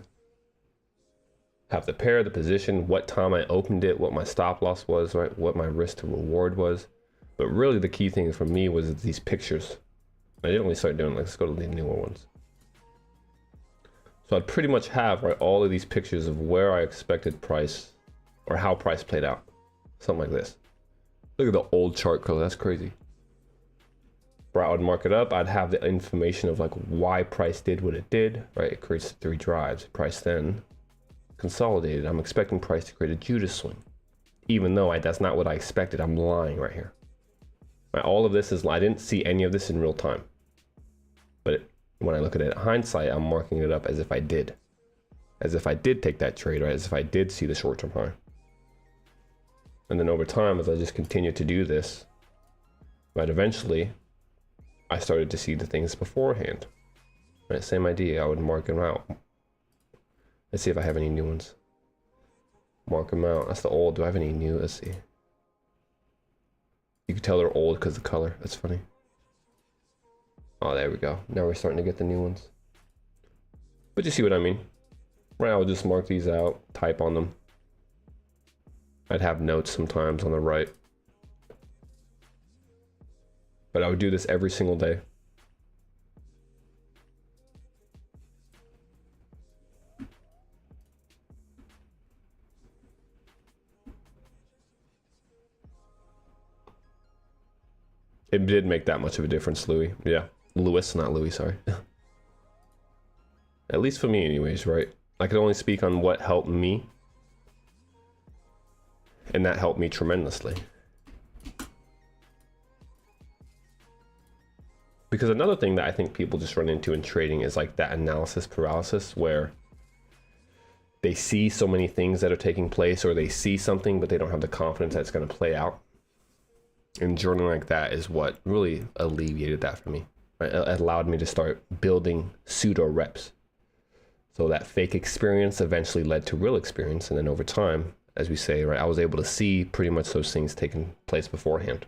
have the pair, the position, what time I opened it, what my stop loss was, right? What my risk to reward was. But really the key thing for me was these pictures. I didn't really start doing, like, let's go to the newer ones. So I'd pretty much have, right, all of these pictures of where I expected price or how price played out. Something like this. Look at the old chart color, that's crazy. Where I would mark it up, I'd have the information of like why price did what it did, right? It creates 3 drives. Price then consolidated. I'm expecting price to create a Judas swing. Even though that's not what I expected, I'm lying right here. Right, all of this is, I didn't see any of this in real time. But when I look at it in hindsight, I'm marking it up as if I did. As if I did take that trade, right? As if I did see the short-term high. And then over time, as I just continue to do this, right, eventually, I started to see the things beforehand. Right, same idea, I would mark them out. Let's see if I have any new ones. Mark them out, that's the old, do I have any new? Let's see. You can tell they're old because of the color, that's funny. Oh, there we go. Now we're starting to get the new ones. But you see what I mean? Right, I'll just mark these out, type on them. I'd have notes sometimes on the right. But I would do this every single day. It did make that much of a difference, Louis. Yeah, Lewis, not Louis, sorry. At least for me anyways, right? I can only speak on what helped me. And that helped me tremendously. Because another thing that I think people just run into in trading is like that analysis paralysis where they see so many things that are taking place, or they see something but they don't have the confidence that it's going to play out. And journaling like that is what really alleviated that for me. Right? It allowed me to start building pseudo reps. So that fake experience eventually led to real experience, and then over time, as we say, right, I was able to see pretty much those things taking place beforehand.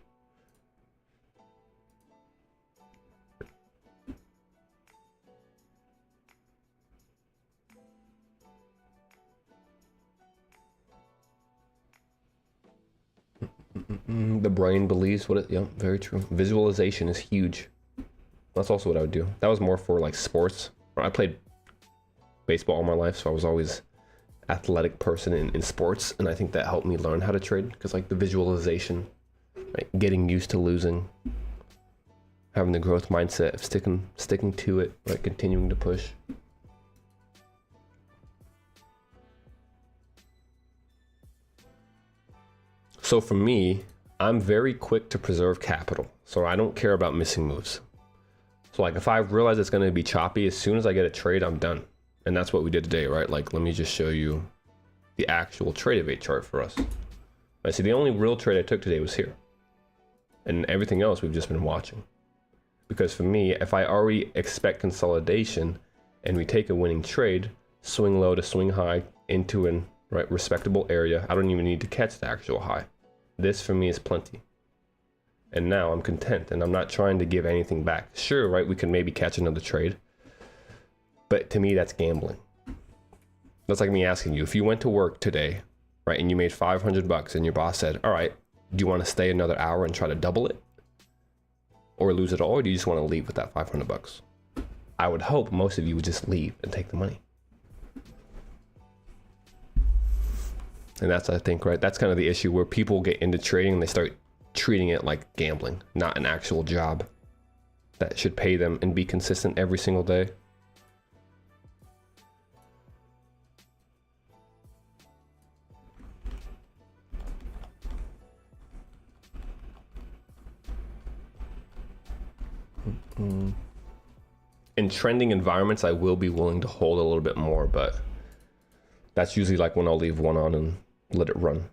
The brain believes what it, yeah, very true. Visualization is huge. That's also what I would do. That was more for like sports. I played baseball all my life, so I was always athletic person in sports, and I think that helped me learn how to trade, because like the visualization, right, getting used to losing, having the growth mindset of sticking to it, like continuing to push. So for me, I'm very quick to preserve capital, so I don't care about missing moves. So like if I realize it's going to be choppy, as soon as I get a trade, I'm done. And that's what we did today, right? Like, let me just show you the actual trade evade chart for us. I see the only real trade I took today was here, and everything else we've just been watching. Because for me, if I already expect consolidation and we take a winning trade, swing low to swing high into an respectable area, I don't even need to catch the actual high. This for me is plenty. And now I'm content, and I'm not trying to give anything back. Sure, right, we can maybe catch another trade, but to me, that's gambling. That's like me asking you, if you went to work today, right, and you made $500 and your boss said, all right, do you want to stay another hour and try to double it? Or lose it all, or do you just want to leave with that $500? I would hope most of you would just leave and take the money. And that's, I think, right, that's kind of the issue where people get into trading and they start treating it like gambling, not an actual job that should pay them and be consistent every single day. In trending environments, I will be willing to hold a little bit more, but that's usually like when I'll leave one on and let it run.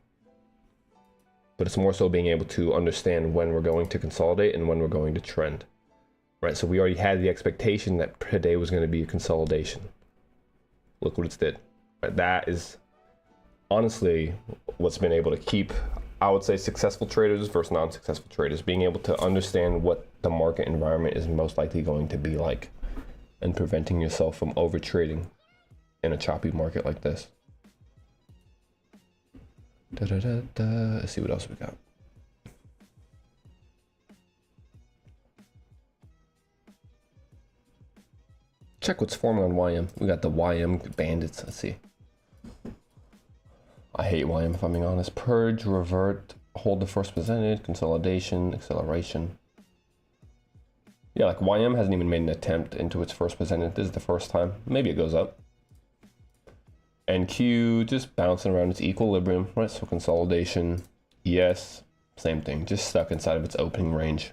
But it's more so being able to understand when we're going to consolidate and when we're going to trend, right? So we already had the expectation that today was going to be a consolidation. Look what it's did. Right? That is honestly what's been able to keep, I would say, successful traders versus non-successful traders, being able to understand what the market environment is most likely going to be like and preventing yourself from over trading in a choppy market like this. Let's see what else we got. Check what's forming on YM. We got the YM bandits. Let's see. I hate YM if I'm being honest. Purge, revert, hold the first presented, consolidation, acceleration. Yeah, like YM hasn't even made an attempt into its first presented. This is the first time. Maybe it goes up. NQ just bouncing around its equilibrium, right? So consolidation, ES, same thing, just stuck inside of its opening range.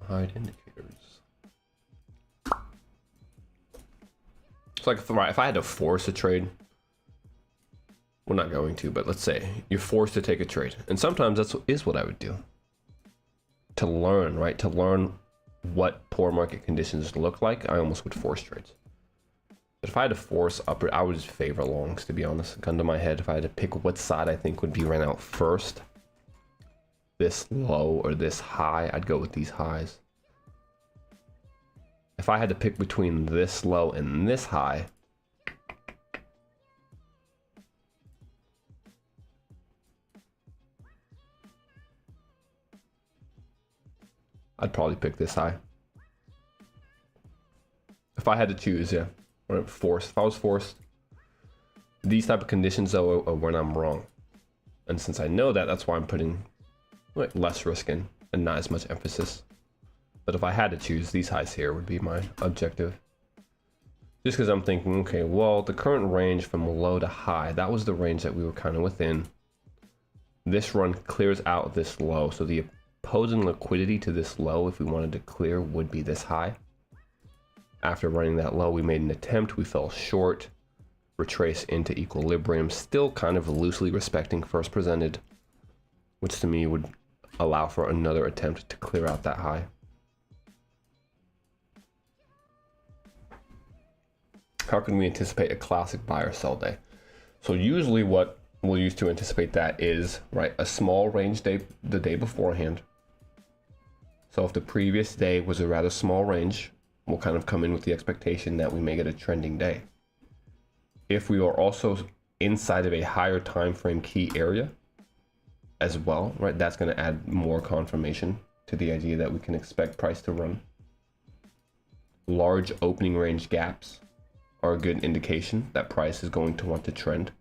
Hide indicators. It's like if I had to force a trade, we're not going to, but let's say you're forced to take a trade, and sometimes is what I would do to learn, right? To learn what poor market conditions look like. I almost would force trades. But if I had to force upward, I would just favor longs, to be honest. Gun to my head, if I had to pick what side I think would be ran out first, this low or this high, I'd go with these highs. If I had to pick between this low and this high, I'd probably pick this high. If I had to choose, yeah. Or if I was forced. These type of conditions though are when I'm wrong. And since I know that, that's why I'm putting less risk in and not as much emphasis. But if I had to choose, these highs here would be my objective. Just because I'm thinking, okay, well, the current range from low to high, that was the range that we were kind of within. This run clears out this low. So the opposing liquidity to this low, if we wanted to clear, would be this high. After running that low, we made an attempt, we fell short, retrace into equilibrium, still kind of loosely respecting first presented, which to me would allow for another attempt to clear out that high. How can we anticipate a classic buy or sell day? So usually what we'll use to anticipate that is, right, a small range day the day beforehand. So if the previous day was a rather small range, we'll kind of come in with the expectation that we may get a trending day. If we are also inside of a higher time frame key area as well, right, that's going to add more confirmation to the idea that we can expect price to run. Large opening range gaps are a good indication that price is going to want to trend.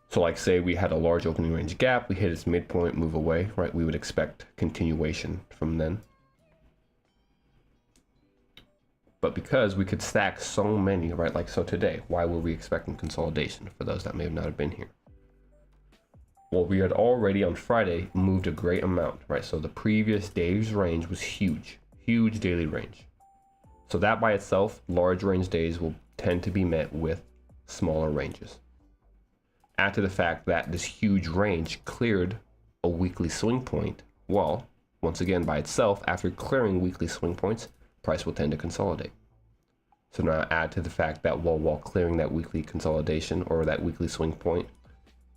So like say we had a large opening range gap, we hit its midpoint, move away, right? We would expect continuation from then. But because we could stack so many, right? Like so today, why were we expecting consolidation for those that may not have been here? Well, we had already on Friday moved a great amount, right? So the previous day's range was huge, huge daily range. So that by itself, large range days will tend to be met with smaller ranges. Add to the fact that this huge range cleared a weekly swing point. Well, once again, by itself, after clearing weekly swing points, price will tend to consolidate. So now add to the fact that while clearing that weekly consolidation or that weekly swing point,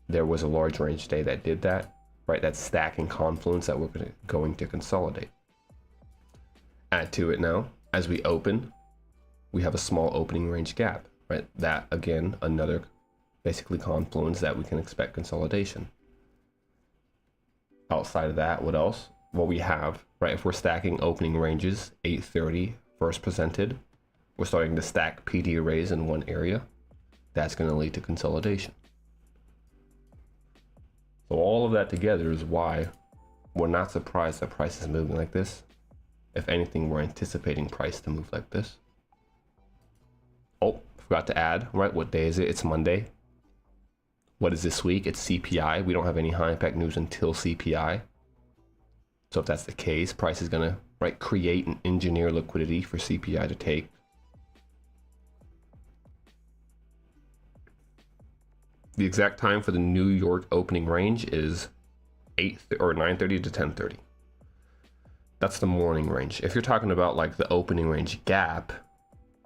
there was a large range day that did that, right? That stacking confluence that we're going to consolidate. Add to it now, as we open, we have a small opening range gap, right? That again, another basically confluence that we can expect consolidation. Outside of that, what else? Well, we have, right, if we're stacking opening ranges, 830 first presented, we're starting to stack PD arrays in one area. That's going to lead to consolidation. So all of that together is why we're not surprised that price is moving like this. If anything, we're anticipating price to move like this. Oh, forgot to add, right? What day is it? It's Monday. What is this week? It's CPI. We don't have any high impact news until CPI. So if that's the case, price is gonna, right, create and engineer liquidity for CPI to take. The exact time for the New York opening range is 9:30 to 10:30. That's the morning range. If you're talking about like the opening range gap,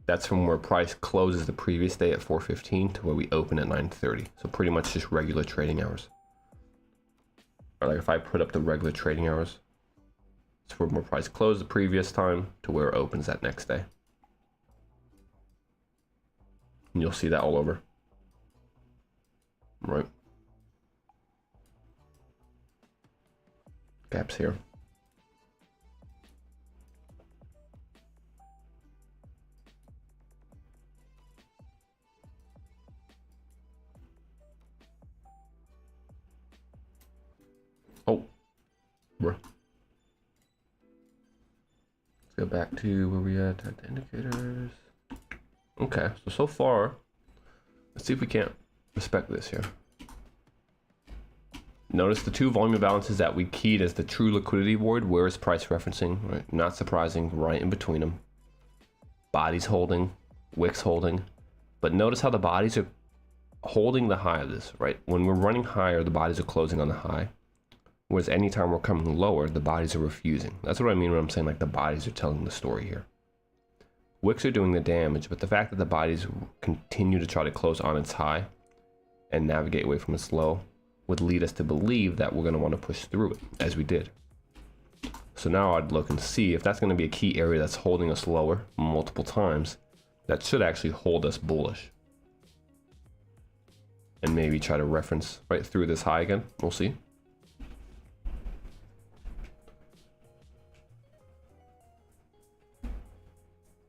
that's from where price closes the previous day at 4:15 to where we open at 9:30. So pretty much just regular trading hours. Or like if I put up the regular trading hours, it's from where price closed the previous time to where it opens that next day. And you'll see that all over. Right. Gaps here. Oh, bro. Let's go back to where we at the indicators. Okay, so far, let's see if we can't respect this here. Notice the two volume balances that we keyed as the true liquidity void. Where is price referencing? Right? Not surprising, right in between them. Bodies holding, wicks holding. But notice how the bodies are holding the high of this, right? When we're running higher, the bodies are closing on the high. Whereas anytime we're coming lower, the bodies are refusing. That's what I mean when I'm saying like the bodies are telling the story here. Wicks are doing the damage, but the fact that the bodies continue to try to close on its high and navigate away from its low would lead us to believe that we're going to want to push through it, as we did. So now I'd look and see if that's going to be a key area that's holding us lower multiple times. That should actually hold us bullish. And maybe try to reference right through this high again. We'll see.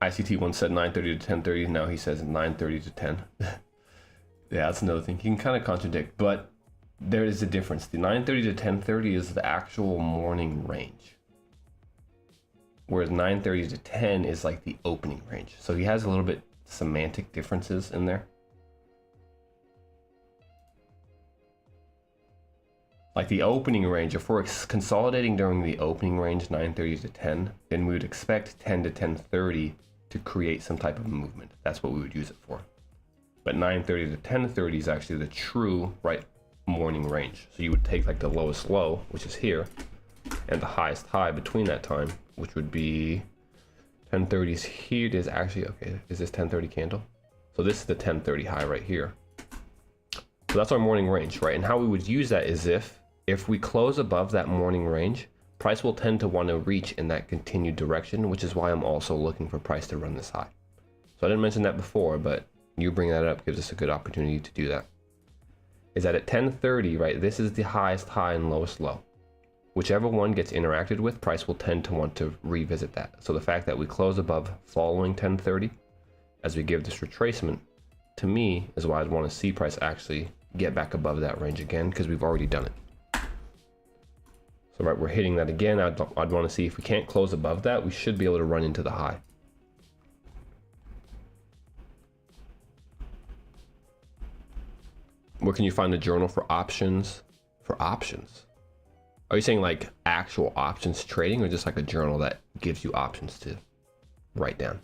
ICT once said 9:30 to 10:30. Now he says 9:30 to 10. Yeah, that's another thing. He can kind of contradict, but there is a difference. The 9:30 to 10:30 is the actual morning range. whereas 930 to 10 is like the opening range. So he has a little bit semantic differences in there. Like the opening range, if we're consolidating during the opening range, 930 to 10, then we would expect 10 to 1030 to create some type of movement. That's what we would use it for. But 930 to 1030 is actually the true morning range. So you would take like the lowest low, which is here, and the highest high between that time, which would be 1030 is here. It is actually, okay, is this 1030 candle? So this is the 1030 high right here. So that's our morning range, right? And how we would use that is if we close above that morning range, price will tend to want to reach in that continued direction, which is why I'm also looking for price to run this high. So I didn't mention that before, but you bring that up gives us a good opportunity to do that. Is that at 1030, right? This is the highest high and lowest low. Whichever one gets interacted with, price will tend to want to revisit that. So the fact that we close above following 1030 as we give this retracement, to me, is why I'd want to see price actually get back above that range again, because we've already done it. So right, we're hitting that again. I'd want to see if we can't close above that, we should be able to run into the high. Where can you find the journal for options? For options? Are you saying like actual options trading, or just like a journal that gives you options to write down?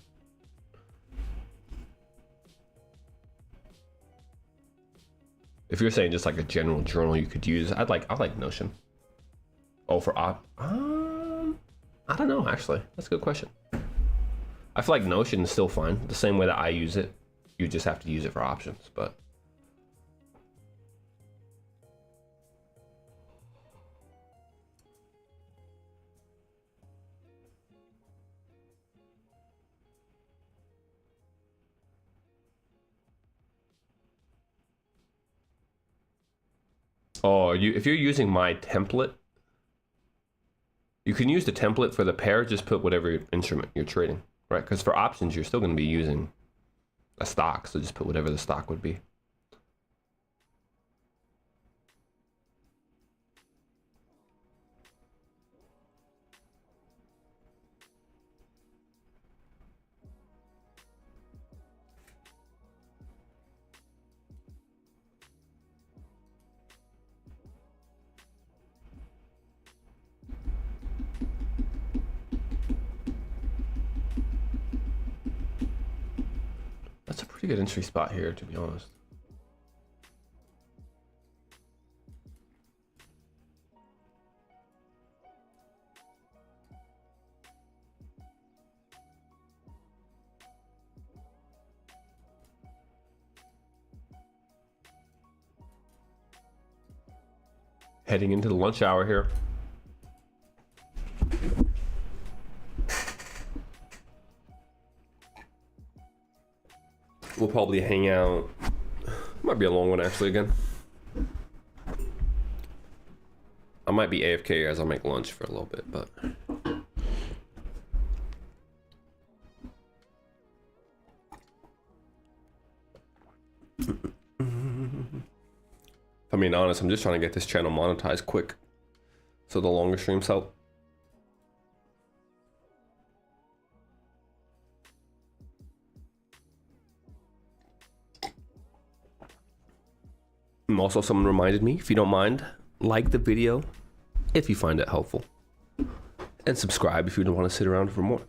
If you're saying just like a general journal you could use, I like Notion. Oh, for I don't know, actually. That's a good question. I feel like Notion is still fine. The same way that I use it. You just have to use it for options, but. Oh, if you're using my template, you can use the template for the pair, just put whatever instrument you're trading, right? Because for options, you're still going to be using a stock, so just put whatever the stock would be. That's a pretty good entry spot here, to be honest. Heading into the lunch hour here. We'll probably hang out. Might be a long one actually again. I might be AFK as I make lunch for a little bit, but. If I'm being honest, I'm just trying to get this channel monetized quick, so the longer streams help. Also, someone reminded me, if you don't mind, like the video if you find it helpful, and subscribe if you don't want to sit around for more.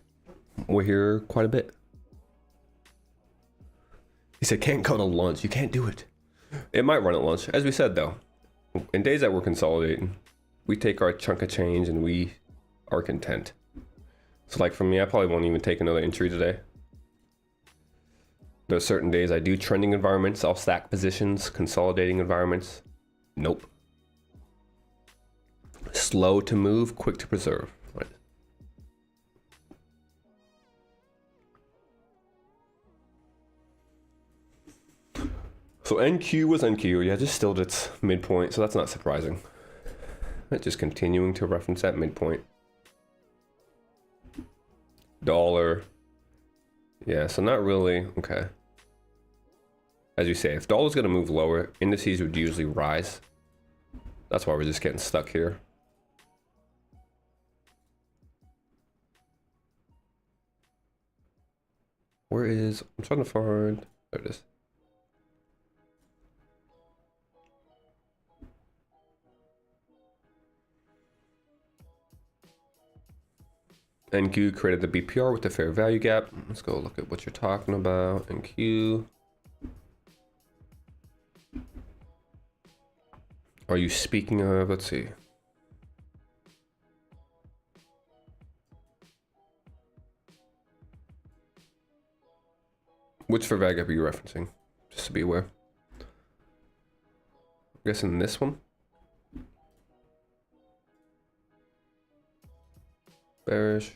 We're here quite a bit. He said, can't go to lunch. You can't do it. It might run at lunch. As we said, though, in days that we're consolidating, we take our chunk of change and we are content. So like for me, I probably won't even take another entry today. There's certain days I do trending environments, I'll stack positions, consolidating environments. Nope. Slow to move, quick to preserve. Right. So NQ was NQ, yeah, just still its midpoint, so that's not surprising. Just continuing to reference that midpoint. Dollar. Yeah, so not really, okay. As you say, if dollar's gonna move lower, indices would usually rise. That's why we're just getting stuck here. Where is, I'm trying to find, there it is. NQ created the BPR with the fair value gap. Let's go look at what you're talking about. NQ. Are you speaking of, let's see. Which fair value gap are you referencing? Just to be aware. I'm guessing this one. Bearish.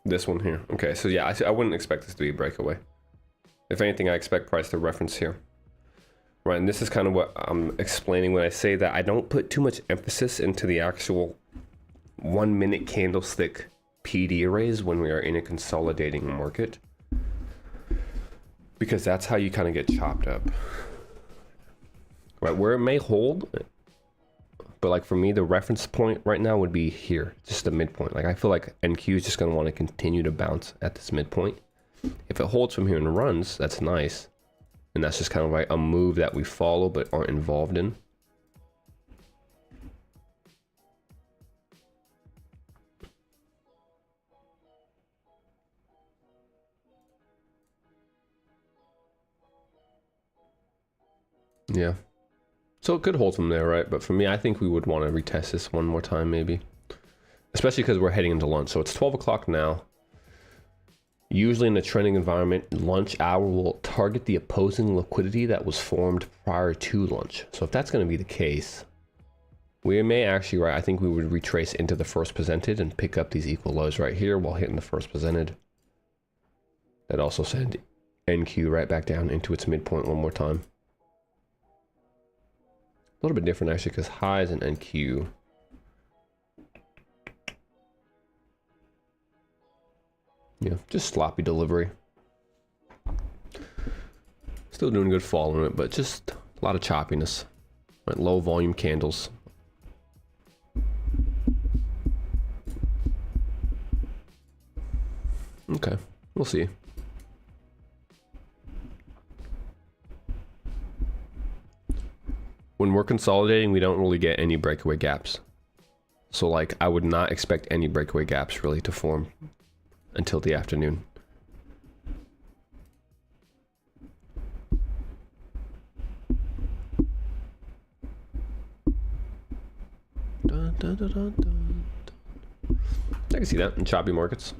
This one here. Okay, so yeah, I wouldn't expect this to be a breakaway. If anything, I expect price to reference here. Right, and this is kind of what I'm explaining when I say that I don't put too much emphasis into the actual 1 minute candlestick PD arrays when we are in a consolidating market, because that's how you kind of get chopped up. Right, where it may hold, but like for me, the reference point right now would be here, just the midpoint. Like I feel like NQ is just going to want to continue to bounce at this midpoint. If it holds from here and runs, that's nice. And that's just kind of like a move that we follow but aren't involved in. Yeah. So it could hold from there, right? But for me, I think we would want to retest this one more time, maybe. Especially because we're heading into lunch. So it's 12 o'clock now. Usually in a trending environment, lunch hour will target the opposing liquidity that was formed prior to lunch. So if that's going to be the case, we may actually, right, I think we would retrace into the first presented and pick up these equal lows right here while hitting the first presented. That also send NQ right back down into its midpoint one more time. A little bit different actually, because highs and NQ. Yeah, just sloppy delivery. Still doing good following it, but just a lot of choppiness. Right, low volume candles. Okay, we'll see. When we're consolidating, we don't really get any breakaway gaps. So like, I would not expect any breakaway gaps really to form until the afternoon. Dun, dun, dun, dun, dun. I can see that in choppy markets.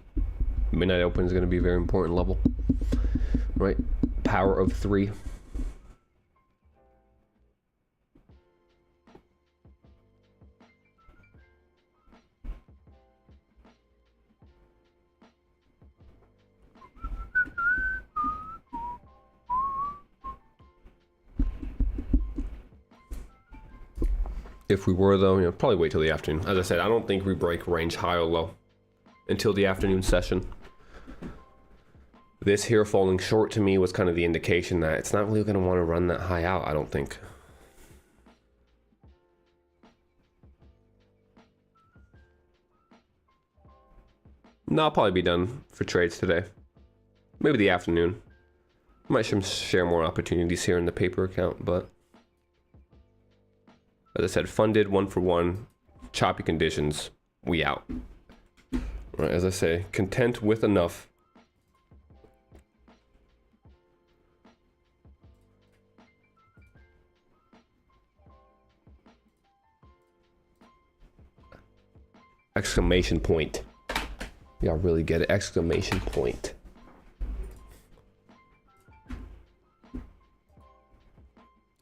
Midnight open is going to be a very important level, right? Power of 3. If we were though, probably wait till the afternoon. As I said, I don't think we break range high or low until the afternoon session. This here falling short to me was kind of the indication that it's not really going to want to run that high out, I don't think. No, I'll probably be done for trades today. Maybe the afternoon. Might share more opportunities here in the paper account, but as I said, funded 1-for-1, choppy conditions, we out. Right, as I say, content with enough. Exclamation point. Y'all really get it, exclamation point.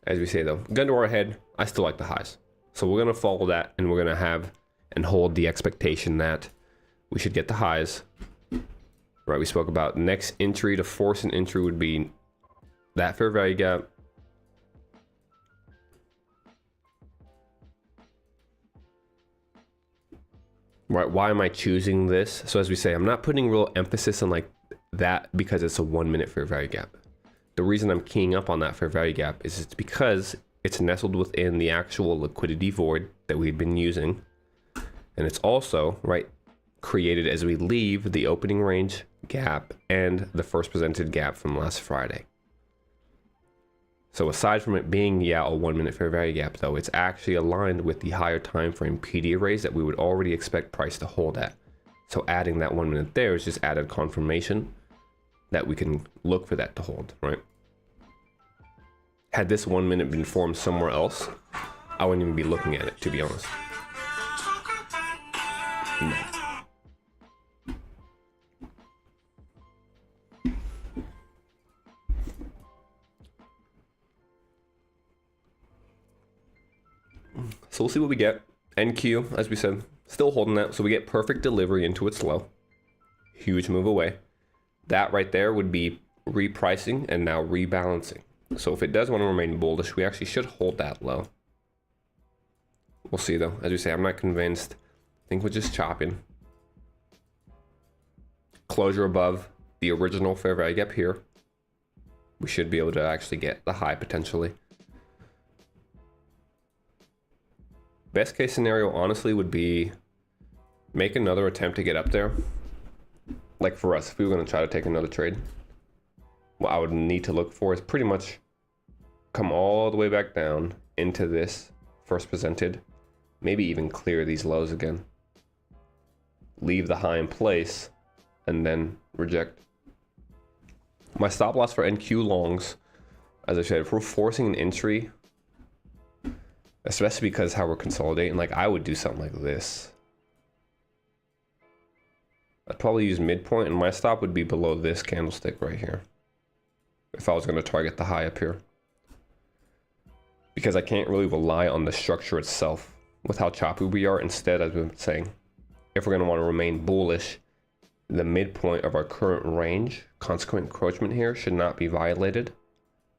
As we say though, gun to our head, I still like the highs. So we're gonna follow that, and we're gonna have and hold the expectation that we should get the highs. Right, we spoke about next entry to force an entry would be that fair value gap. Right, why am I choosing this? So as we say, I'm not putting real emphasis on like that because it's a 1 minute fair value gap. The reason I'm keying up on that fair value gap is it's because it's nestled within the actual liquidity void that we've been using. And it's also, right, created as we leave the opening range gap and the first presented gap from last Friday. So aside from it being, yeah, a 1 minute fair value gap though, it's actually aligned with the higher time frame PD arrays that we would already expect price to hold at. So adding that 1 minute there is just added confirmation that we can look for that to hold, right? Had this 1 minute been formed somewhere else, I wouldn't even be looking at it, to be honest. No. So we'll see what we get. NQ, as we said, still holding that. So we get perfect delivery into its low. Huge move away. That right there would be repricing and now rebalancing. So if it does want to remain bullish, we actually should hold that low. We'll see though. As we say, I'm not convinced. I think we're just chopping. Closure above the original fair value gap here. We should be able to actually get the high potentially. Best case scenario, honestly, would be make another attempt to get up there. Like for us, if we were going to try to take another trade, what I would need to look for is pretty much come all the way back down into this first presented, maybe even clear these lows again. Leave the high in place and then reject. My stop loss for NQ longs, as I said, if we're forcing an entry, especially because how we're consolidating, like I would do something like this. I'd probably use midpoint and my stop would be below this candlestick right here. If I was going to target the high up here. Because I can't really rely on the structure itself with how choppy we are. Instead, as we've been saying, if we're going to want to remain bullish, the midpoint of our current range, consequent encroachment here, should not be violated.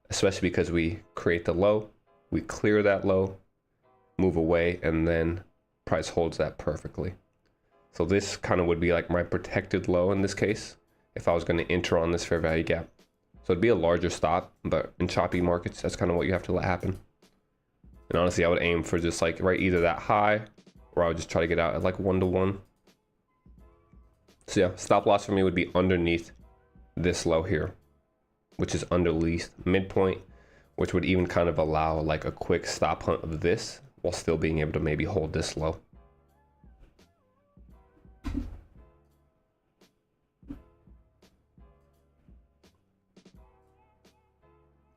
Especially because we create the low, we clear that low, move away, and then price holds that perfectly. So this kind of would be like my protected low in this case, if I was going to enter on this fair value gap. So it'd be a larger stop, but in choppy markets, that's kind of what you have to let happen. And honestly, I would aim for just like right either that high, or I would just try to get out at like 1-to-1. So yeah, stop loss for me would be underneath this low here, which is underneath midpoint, which would even kind of allow like a quick stop hunt of this while still being able to maybe hold this low.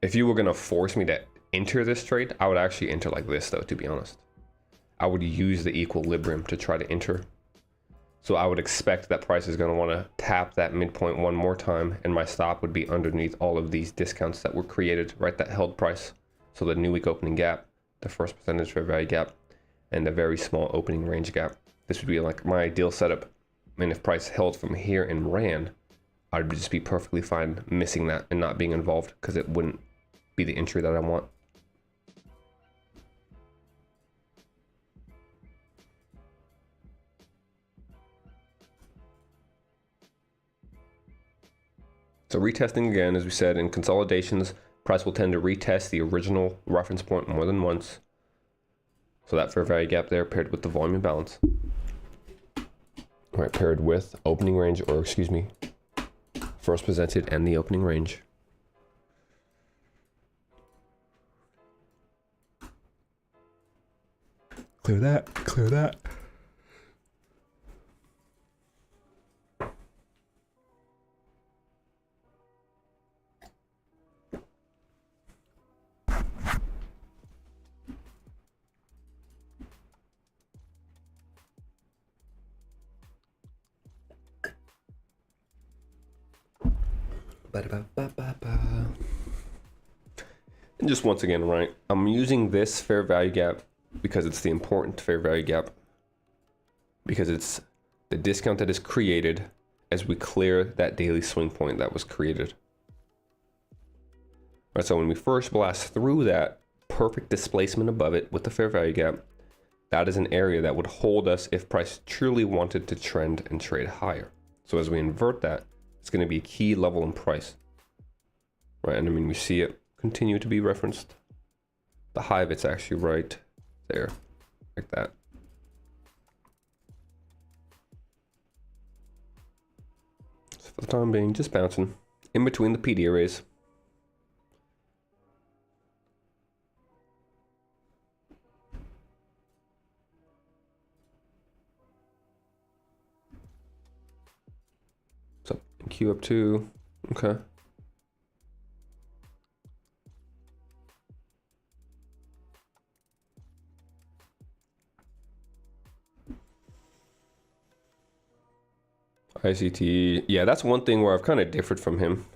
If you were going to force me to enter this trade, I would actually enter like this though, to be honest. I would use the equilibrium to try to enter. So I would expect that price is going to want to tap that midpoint one more time, and my stop would be underneath all of these discounts that were created, right? That held price. So the new week opening gap, the first percentage fair value gap, and the very small opening range gap. This would be like my ideal setup. And if price held from here and ran, I'd just be perfectly fine missing that and not being involved, because it wouldn't be the entry that I want. So retesting again, as we said, in consolidations, price will tend to retest the original reference point more than once. So that fair value gap there paired with the volume imbalance. All right, paired with opening range, or excuse me, first presented and the opening range. Clear that, clear that. And just once again, right, I'm using this fair value gap because it's the important fair value gap, because it's the discount that is created as we clear that daily swing point that was created. Right, so when we first blast through that perfect displacement above it with the fair value gap, that is an area that would hold us if price truly wanted to trend and trade higher. So as we invert that, it's going to be a key level in price, right? And I mean, we see it continue to be referenced. The high of it's actually right there, like that. For the time being, just bouncing in between the PD arrays. What's up? Q up 2. Okay. ICT, yeah, that's one thing where I've kind of differed from him,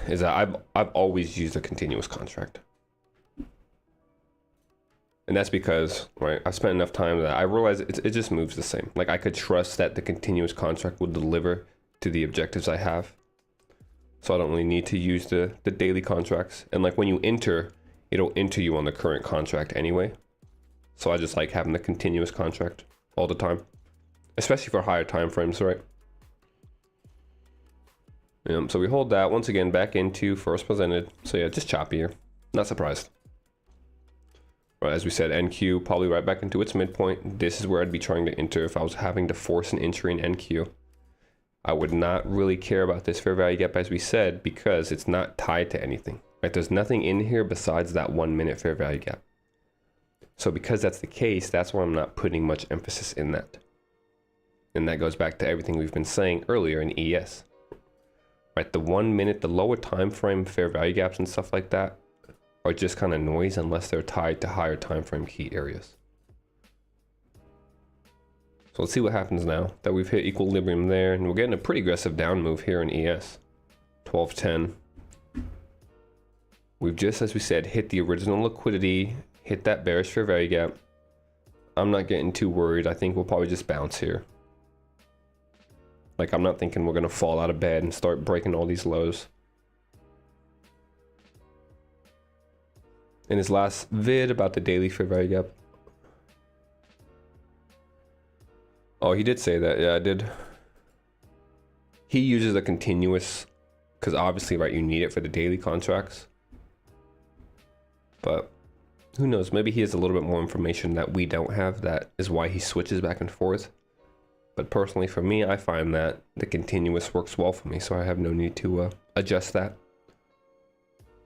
is that I've always used a continuous contract, and that's because, right, I spent enough time that I realized it just moves the same. Like, I could trust that the continuous contract will deliver to the objectives I have, so I don't really need to use the daily contracts. And like when you enter, it'll enter you on the current contract anyway, so I just like having the continuous contract all the time, especially for higher time frames, right? So we hold that once again back into first presented. So yeah, just choppier. Not surprised. Right, as we said, NQ probably right back into its midpoint. This is where I'd be trying to enter if I was having to force an entry in NQ. I would not really care about this fair value gap, as we said, because it's not tied to anything. Right, there's nothing in here besides that 1 minute fair value gap. So because that's the case, that's why I'm not putting much emphasis in that. And that goes back to everything we've been saying earlier in ES. Right, the 1 minute, the lower time frame fair value gaps and stuff like that are just kind of noise unless they're tied to higher time frame key areas. So let's see what happens now that we've hit equilibrium there, and we're getting a pretty aggressive down move here in ES. 1210. We've just, as we said, hit the original liquidity, hit that bearish fair value gap. I'm not getting too worried. I think we'll probably just bounce here. Like, I'm not thinking we're going to fall out of bed and start breaking all these lows. In his last vid about the daily fair value gap. Oh, he did say that. Yeah, I did. He uses a continuous, because obviously, right, you need it for the daily contracts. But who knows? Maybe he has a little bit more information that we don't have. That is why he switches back and forth. But personally, for me, I find that the continuous works well for me, so I have no need to adjust that.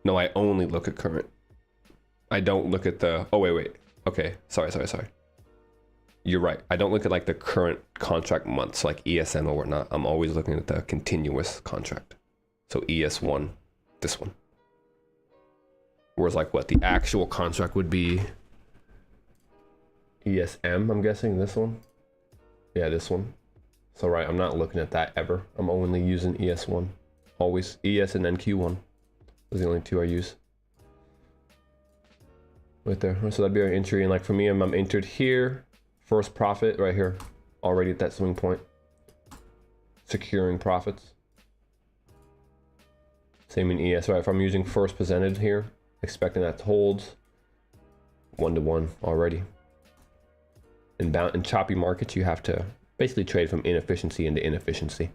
No, I only look at current. I don't look at the, oh, wait. Okay, sorry. You're right. I don't look at like the current contract months, like ESN or whatnot. I'm always looking at the continuous contract. So ES1, this one. Whereas like what the actual contract would be ESM, I'm guessing, this one. Yeah, this one. So right, I'm not looking at that ever. I'm only using ES1. Always. ES and NQ1. Those are the only two I use. Right there. So that'd be our entry. And like for me, I'm entered here. First profit right here. Already at that swing point. Securing profits. Same in ES. Right, if I'm using first presented here, expecting that to hold. 1-to-1 already. In choppy markets, you have to basically trade from inefficiency into inefficiency.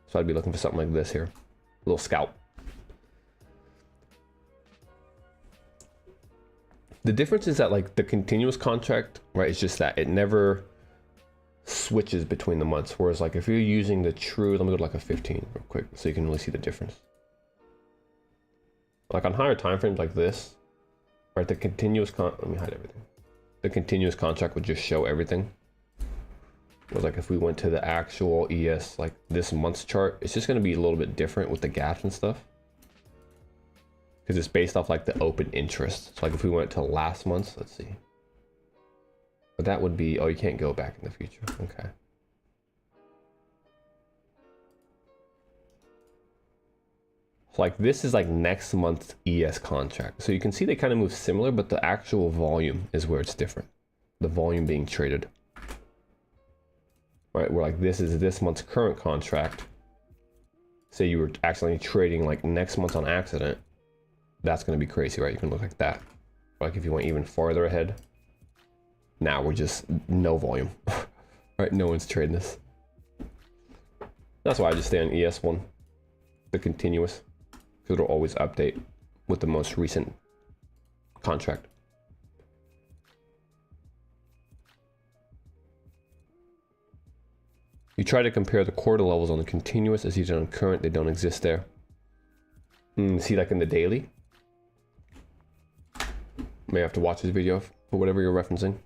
So I'd be looking for something like this here. A little scalp. The difference is that like the continuous contract, right, it's just that it never switches between the months. Whereas like if you're using the true, let me go to like a 15 real quick so you can really see the difference. Like on higher time frames like this, right, the continuous let me hide everything. The continuous contract would just show everything. Whereas like if we went to the actual ES, like this month's chart, it's just going to be a little bit different with the gaps and stuff. Because it's based off like the open interest. So like if we went to last month's, let's see. But that would be, oh, you can't go back in the future. Okay. So like this is like next month's ES contract. So you can see they kind of move similar, but the actual volume is where it's different. The volume being traded. Right, where like this is this month's current contract. Say you were accidentally trading like next month on accident. That's going to be crazy, right? You can look like that. Like if you went even farther ahead. Now we're just no volume. Right, no one's trading this. That's why I just stay on ES1. The continuous. Because it'll always update with the most recent contract. You try to compare the quarter levels on the continuous as you did on current. They don't exist there. See, like in the daily. May have to watch this video for whatever you're referencing.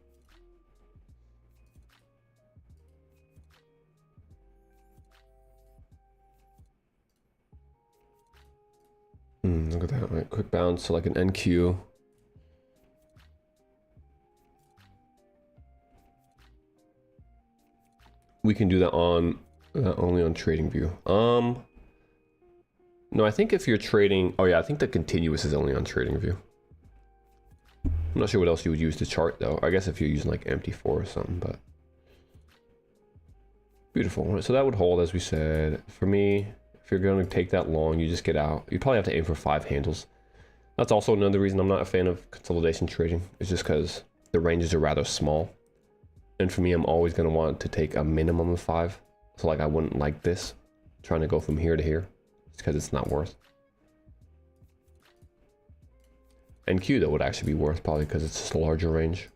Look at that, right? Quick bounce to like an NQ. We can do that on only on TradingView. No, I think if you're trading, oh yeah, I think the continuous is only on TradingView. I'm not sure what else you would use to chart though. I guess if you're using like MT4 or something, but beautiful. So that would hold, as we said. For me, if you're going to take that long, you just get out. You probably have to aim for 5 handles. That's also another reason I'm not a fan of consolidation trading. It's just because the ranges are rather small. And for me, I'm always going to want to take a minimum of 5. So like I wouldn't like this, trying to go from here to here. It's because it's not worth. NQ though would actually be worth, probably because it's just a larger range.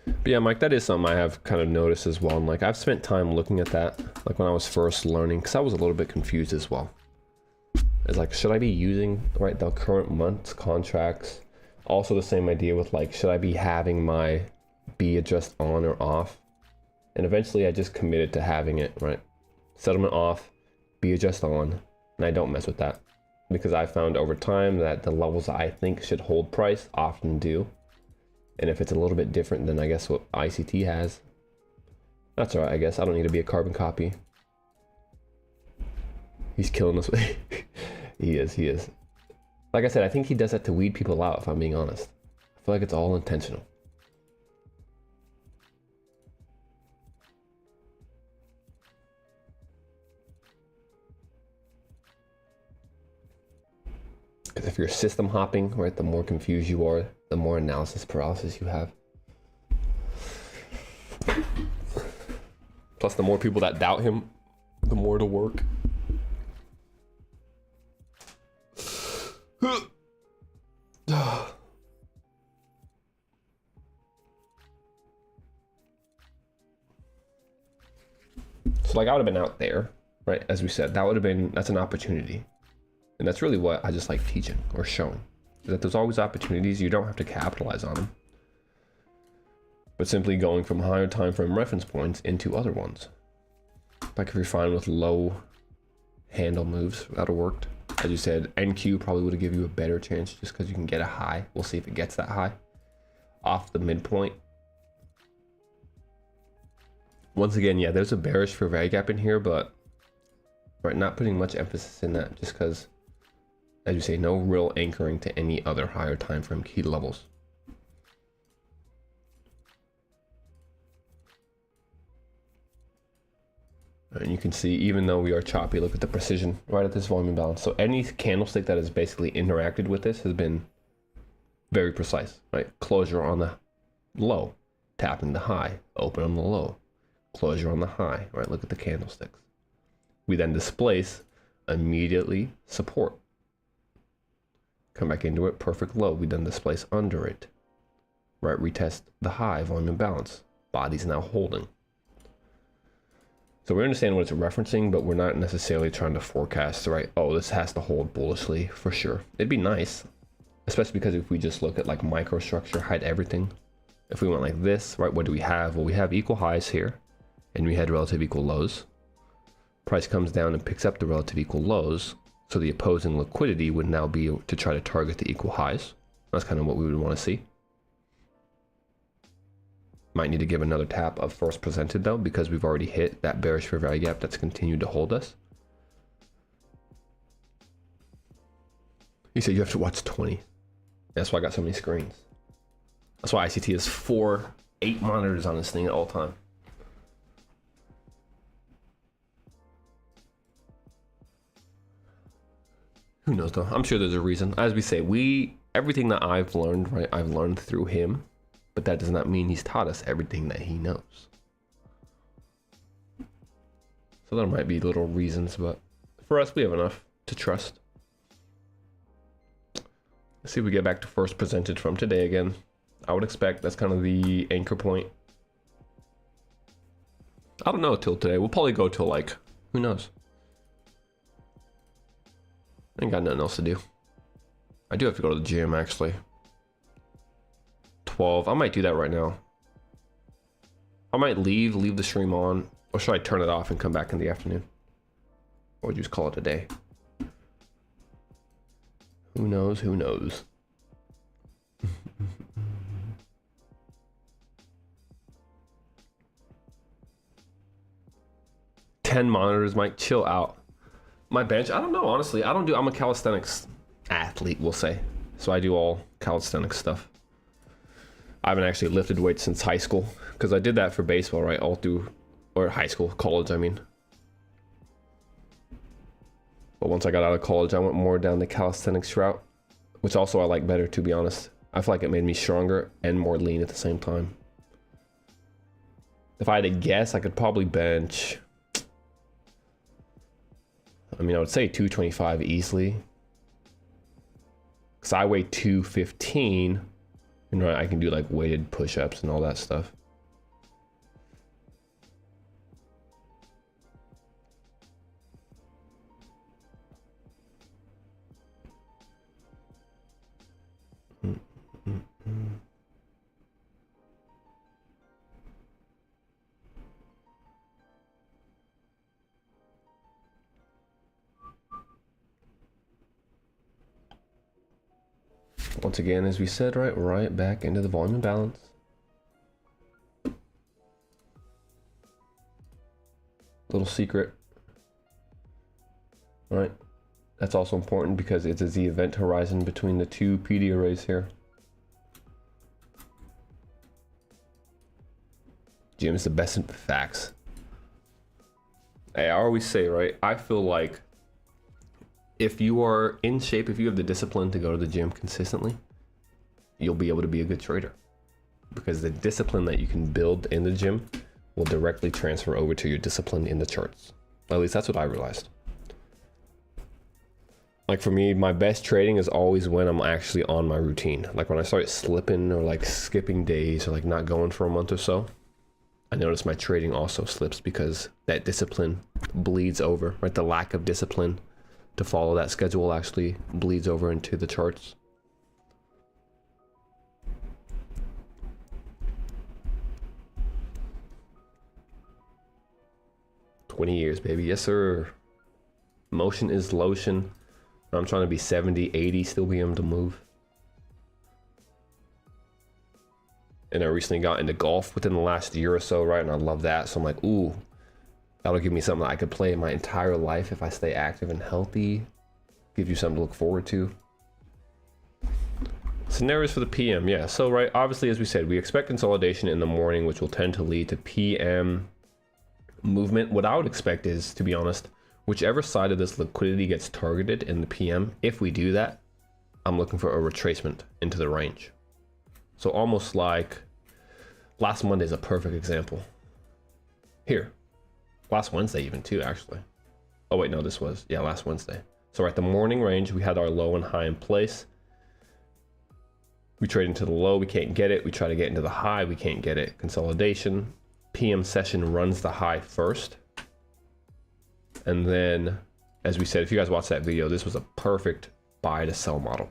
But yeah, Mike, that is something I have kind of noticed as well. And like I've spent time looking at that, like when I was first learning, because I was a little bit confused as well. It's like, should I be using the current month's contracts? Also the same idea with like, should I be having my B adjust on or off? And eventually I just committed to having it, right? Settlement off, B adjust on, and I don't mess with that. Because I found over time that the levels I think should hold price often do. And if it's a little bit different than I guess what ICT has, that's all right, I guess. I don't need to be a carbon copy. He's killing us. He is. Like I said, I think he does that to weed people out, if I'm being honest. I feel like it's all intentional. Because if you're system hopping, right, the more confused you are, the more analysis paralysis you have. Plus, the more people that doubt him, the more it'll work. So like I would have been out there, right? As we said, that's an opportunity. And that's really what I just like teaching or showing, that there's always opportunities. You don't have to capitalize on them, but simply going from higher time frame reference points into other ones. Like if you're fine with low handle moves, that would have worked. As you said, NQ probably would have given you a better chance just because you can get a high. We'll see if it gets that high off the midpoint. Once again, yeah, there's a bearish fair value gap in here, but right, not putting much emphasis in that just because, as you say, no real anchoring to any other higher time frame key levels. And you can see, even though we are choppy, look at the precision right at this volume imbalance. So any candlestick that has basically interacted with this has been very precise, right? Closure on the low, tapping the high, open on the low, closure on the high, right? Look at the candlesticks. We then displace, immediately support. Come back into it, perfect low. We then displace under it, right? Retest the high, volume imbalance. Body's now holding. So we understand what it's referencing, but we're not necessarily trying to forecast, right? Oh, this has to hold bullishly for sure. It'd be nice, especially because if we just look at like microstructure, hide everything. If we went like this, right, what do we have? Well, we have equal highs here, and we had relative equal lows. Price comes down and picks up the relative equal lows. So the opposing liquidity would now be to try to target the equal highs. That's kind of what we would want to see. Might need to give another tap of first presented though, because we've already hit that bearish fair value gap that's continued to hold us. You said you have to watch 20. That's why I got so many screens. That's why ICT has 8 monitors on this thing at all time. Who knows though? I'm sure there's a reason. As we say, everything that I've learned, right, I've learned through him, but that does not mean he's taught us everything that he knows. So there might be little reasons, but for us, we have enough to trust. Let's see if we get back to first presented from today again. I would expect that's kind of the anchor point. I don't know till today. We'll probably go till like, who knows? I ain't got nothing else to do. I do have to go to the gym actually. 12. I might do that right now. I might leave the stream on, or should I turn it off and come back in the afternoon? Or just call it a day? Who knows? Who knows? 10 monitors might chill out. My bench, I don't know, honestly. I'm a calisthenics athlete, we'll say. So I do all calisthenics stuff. I haven't actually lifted weights since high school because I did that for baseball, right? All through, or high school, college, I mean. But once I got out of college, I went more down the calisthenics route, which also I like better, to be honest. I feel like it made me stronger and more lean at the same time. If I had to guess, I could probably bench, I mean, I would say 225 easily. Because I weigh 215. And I can do like weighted push-ups and all that stuff. Once again, as we said, right back into the volume imbalance. Little secret, right? That's also important because it is the event horizon between the two PD arrays here. Jim's the best in facts. Hey, I always say, right? I feel like if you are in shape, if you have the discipline to go to the gym consistently, you'll be able to be a good trader. Because the discipline that you can build in the gym will directly transfer over to your discipline in the charts. At least that's what I realized. Like for me, my best trading is always when I'm actually on my routine. Like when I start slipping or like skipping days or like not going for a month or so, I notice my trading also slips because that discipline bleeds over, right? The lack of discipline to follow that schedule actually bleeds over into the charts. "20 years, baby." Yes, sir. Motion is lotion. I'm trying to be 70, 80, still be able to move. And I recently got into golf within the last year or so, right? And I love that. So I'm like, ooh, that'll give me something that I could play my entire life if I stay active and healthy. Give you something to look forward to. Scenarios for the PM, yeah. So, right, obviously, as we said, we expect consolidation in the morning, which will tend to lead to PM movement. What I would expect is, to be honest, whichever side of this liquidity gets targeted in the PM, if we do that, I'm looking for a retracement into the range. So almost like last Monday is a perfect example. Here. Last Wednesday even too, actually. Oh wait, no, this was, yeah, last Wednesday. So at the morning range, we had our low and high in place. We trade into the low, we can't get it. We try to get into the high, we can't get it. Consolidation. PM session runs the high first. And then, as we said, if you guys watched that video, this was a perfect buy to sell model.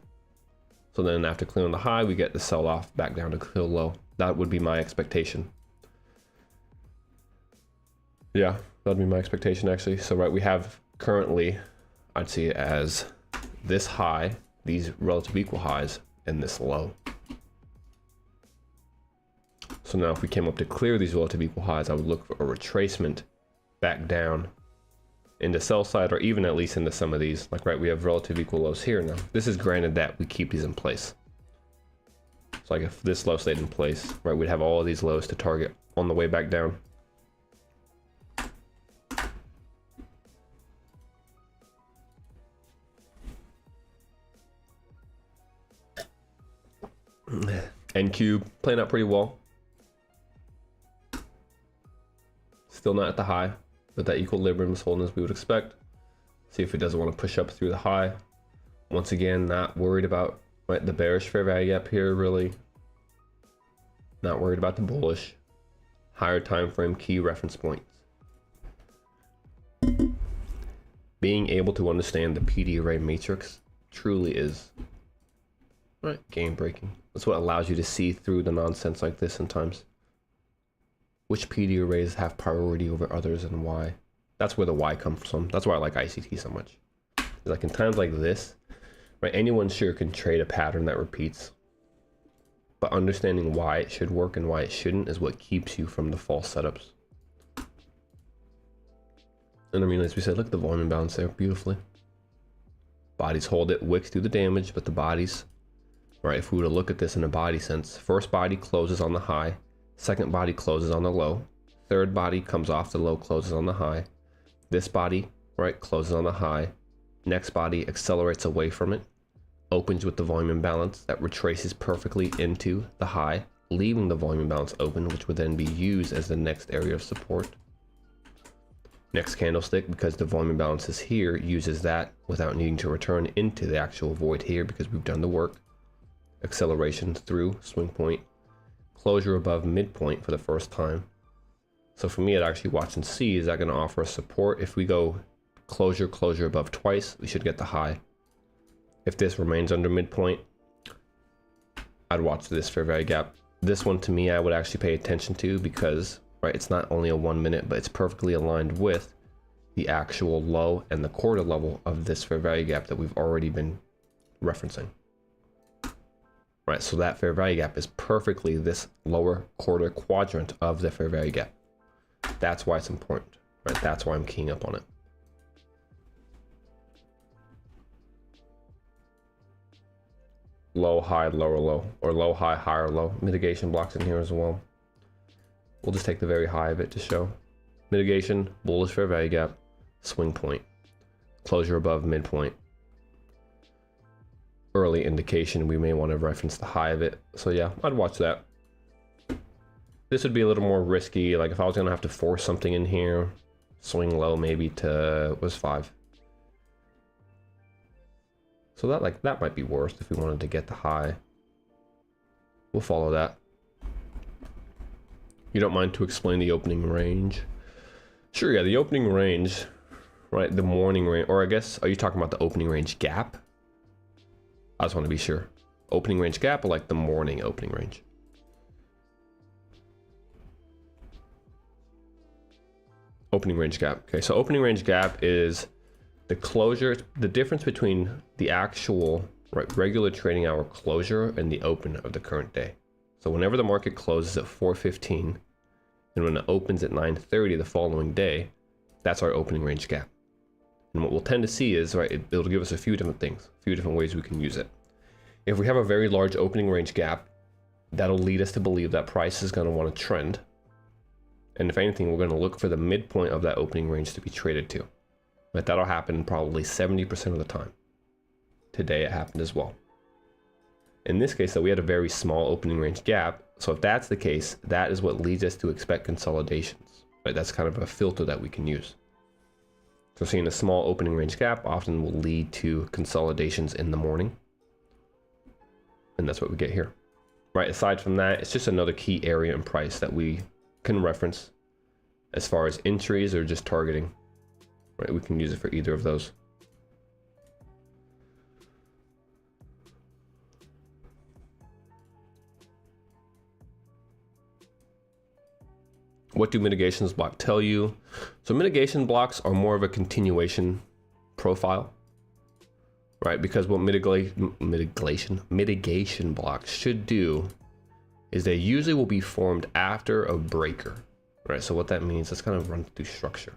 So then after clearing the high, we get the sell off back down to clear low. That would be my expectation. Yeah, that'd be my expectation actually. So right, we have currently, I'd see it as this high, these relative equal highs, and this low. So now if we came up to clear these relative equal highs, I would look for a retracement back down into sell side, or even at least into some of these. Like, right, we have relative equal lows here now. This is granted that we keep these in place. So like if this low stayed in place, right, we'd have all of these lows to target on the way back down. NQ playing out pretty well. Still not at the high, but that equilibrium is holding as we would expect. See if it doesn't want to push up through the high. Once again, not worried about right? The bearish fair value gap here, really not worried about the bullish. Higher time frame key reference points. Being able to understand the PD array matrix truly is, right, game breaking. That's what allows you to see through the nonsense like this sometimes. Which PD arrays have priority over others and why. That's where the why comes from. That's why I like ICT so much. Like in times like this, right, anyone sure can trade a pattern that repeats. But understanding why it should work and why it shouldn't is what keeps you from the false setups. And I mean, as we said, look at the volume imbalance there beautifully. Bodies hold it, wicks do the damage, but the bodies, right, if we were to look at this in a body sense, first body closes on the high, second body closes on the low, third body comes off the low, closes on the high, this body, right, closes on the high, next body accelerates away from it, opens with the volume imbalance that retraces perfectly into the high, leaving the volume imbalance open, which would then be used as the next area of support. Next candlestick, because the volume imbalance is here, uses that without needing to return into the actual void here because we've done the work. Acceleration through swing point, closure above midpoint for the first time. So for me, I'd actually watch and see, is that going to offer us support? If we go closure above twice, we should get the high. If this remains under midpoint, I'd watch this fair value gap. This one to me, I would actually pay attention to because, right, it's not only a 1 minute, but it's perfectly aligned with the actual low and the quarter level of this fair value gap that we've already been referencing. Right, so that fair value gap is perfectly this lower quarter quadrant of the fair value gap. That's why it's important, right? That's why I'm keying up on it. Low, high, lower, low, or low, high, higher, low. Mitigation blocks in here as well. We'll just take the very high of it to show. Mitigation, bullish fair value gap, swing point, closure above midpoint. Early indication, we may want to reference the high of it. So yeah, I'd watch that. This would be a little more risky. Like if I was going to have to force something in here, swing low maybe to, was 5. So that might be worse if we wanted to get the high. We'll follow that. You don't mind to explain the opening range? Sure, yeah, the opening range, right? The morning range, or I guess, are you talking about the opening range gap? I just want to be sure. Opening range gap or like the morning opening range? Opening range gap. Okay, so opening range gap is the closure, the difference between the actual, right, regular trading hour closure and the open of the current day. So whenever the market closes at 4:15 and when it opens at 9:30 the following day, that's our opening range gap. And what we'll tend to see is, right, it'll give us a few different things, a few different ways we can use it. If we have a very large opening range gap, that'll lead us to believe that price is going to want to trend. And if anything, we're going to look for the midpoint of that opening range to be traded to. But that'll happen probably 70% of the time. Today it happened as well. In this case, though, we had a very small opening range gap. So if that's the case, that is what leads us to expect consolidations. Right? That's kind of a filter that we can use. So seeing a small opening range gap often will lead to consolidations in the morning. And that's what we get here. Right? Aside from that, it's just another key area in price that we can reference as far as entries or just targeting. Right? We can use it for either of those. What do mitigations block tell you? So mitigation blocks are more of a continuation profile, right? Because what mitigation blocks should do is they usually will be formed after a breaker, right? So what that means, let's kind of run through structure.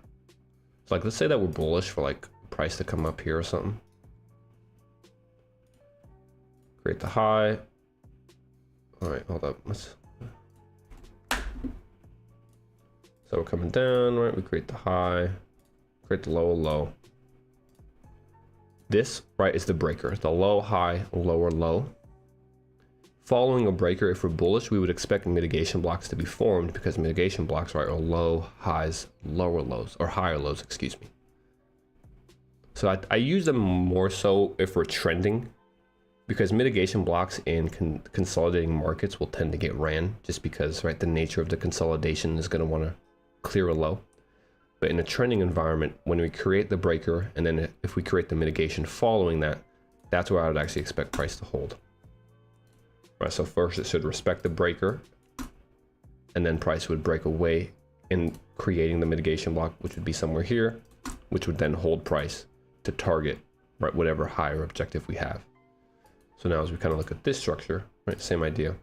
So like, let's say that we're bullish for like price to come up here or something. Create the high. All right, hold up. So we're coming down, right? We create the high, create the low, low. This, right, is the breaker. The low, high, lower, low. Following a breaker, if we're bullish, we would expect mitigation blocks to be formed because mitigation blocks, right, are low, highs, lower lows, or higher lows, excuse me. So I use them more so if we're trending, because mitigation blocks in consolidating markets will tend to get ran just because, right, the nature of the consolidation is going to want to clear a low. But in a trending environment, when we create the breaker and then if we create the mitigation following that, that's where I would actually expect price to hold. Right, so first it should respect the breaker, and then price would break away in creating the mitigation block, which would be somewhere here, which would then hold price to target, right, whatever higher objective we have. So now as we kind of look at this structure, right, same idea.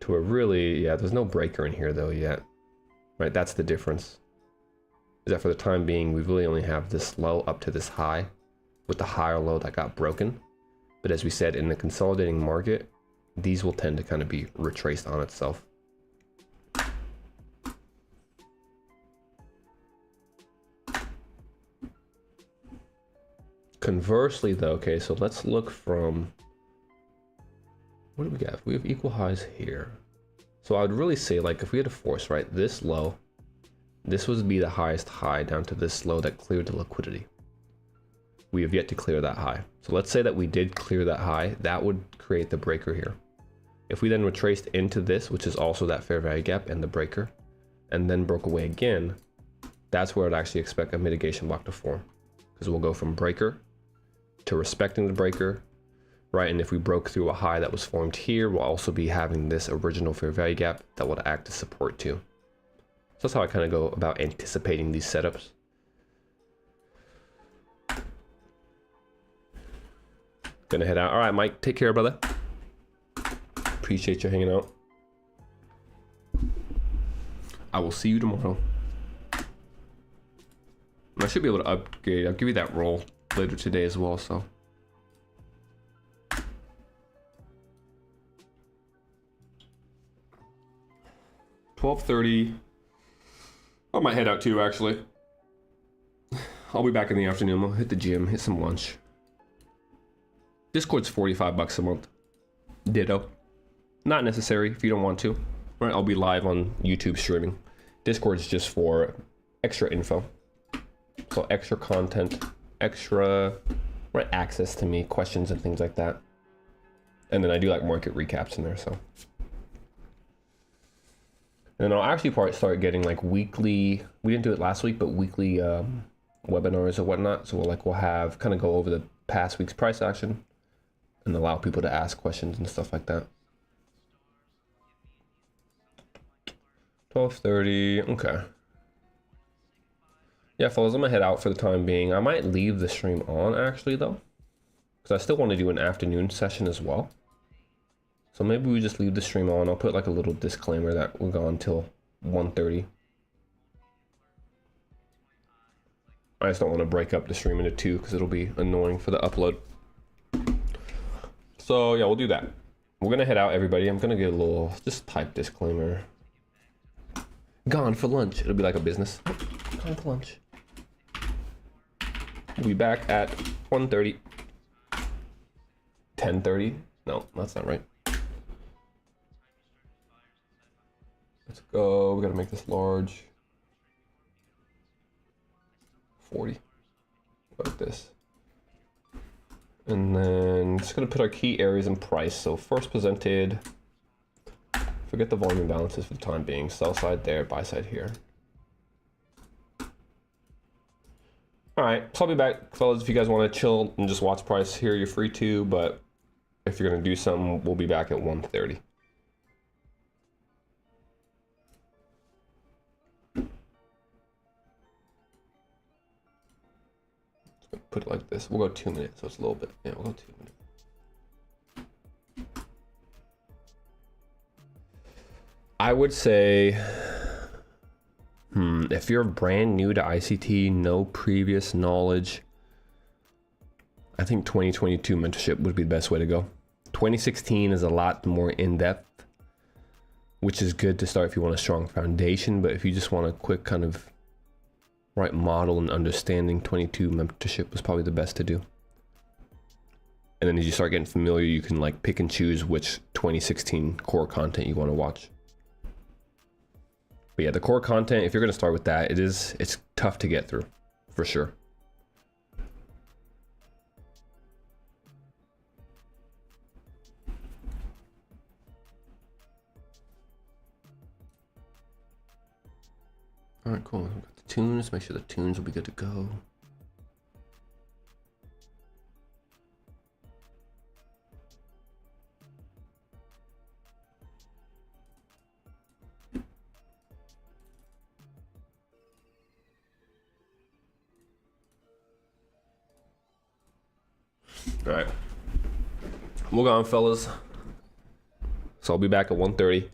To a really, yeah, there's no breaker in here though yet, right? That's the difference. Is that for the time being, we really only have this low up to this high with the higher low that got broken. But as we said, in the consolidating market, these will tend to kind of be retraced on itself. Conversely though, okay, so let's look from, what do we got? We have equal highs here. So I would really say, like, if we had to force, right, this low, this would be the highest high down to this low that cleared the liquidity. We have yet to clear that high. So let's say that we did clear that high, that would create the breaker here. If we then retraced into this, which is also that fair value gap and the breaker, and then broke away again, that's where I'd actually expect a mitigation block to form. Because we'll go from breaker to respecting the breaker, right? And if we broke through a high that was formed here, we'll also be having this original fair value gap that would act as support too. So that's how I kind of go about anticipating these setups. Gonna head out. All right, Mike, take care, brother. Appreciate you hanging out. I will see you tomorrow. I should be able to upgrade. I'll give you that roll later today as well, so. $12:30. I might head out too, actually. I'll be back in the afternoon. I'll hit the gym, hit some lunch. Discord's $45 a month. Ditto. Not necessary if you don't want to. Right, I'll be live on YouTube streaming. Discord's just for extra info. So extra content, extra, right, access to me, questions and things like that. And then I do like market recaps in there, so. And then I'll actually probably start getting like weekly, we didn't do it last week, but weekly webinars or whatnot. So we'll have kind of go over the past week's price action and allow people to ask questions and stuff like that. 12:30, okay. Yeah, fellas, I'm gonna head out for the time being. I might leave the stream on actually though, because I still want to do an afternoon session as well. So maybe we just leave the stream on. I'll put like a little disclaimer that we'll go until 1:30. I just don't want to break up the stream into two because it'll be annoying for the upload. So yeah, we'll do that. We're gonna head out, everybody. I'm gonna get a little, just type disclaimer. Gone for lunch. It'll be like a business. Gone for lunch. We'll be back at 1:30. 10:30. No, that's not right. Let's go. We gotta make this large. 40. Like this. And then just gonna put our key areas in price. So first presented. Forget the volume balances for the time being. Sell side there, buy side here. All right, so I'll be back, fellas. If you guys want to chill and just watch price here, you're free to. But if you're gonna do something, we'll be back at 1:30. Put it like this. We'll go 2 minutes, so it's a little bit. Yeah, we'll go 2 minutes. I would say, if you're brand new to ICT, no previous knowledge, I think 2022 mentorship would be the best way to go. 2016 is a lot more in-depth, which is good to start if you want a strong foundation, but if you just want a quick kind of right model and understanding, 22 mentorship was probably the best to do. And then as you start getting familiar, you can like pick and choose which 2016 core content you want to watch. But yeah, the core content, if you're going to start with that, it's tough to get through, for sure. All right, cool. We've got the tunes. Make sure the tunes will be good to go. All right, we'll go on, fellas. So I'll be back at 1:30.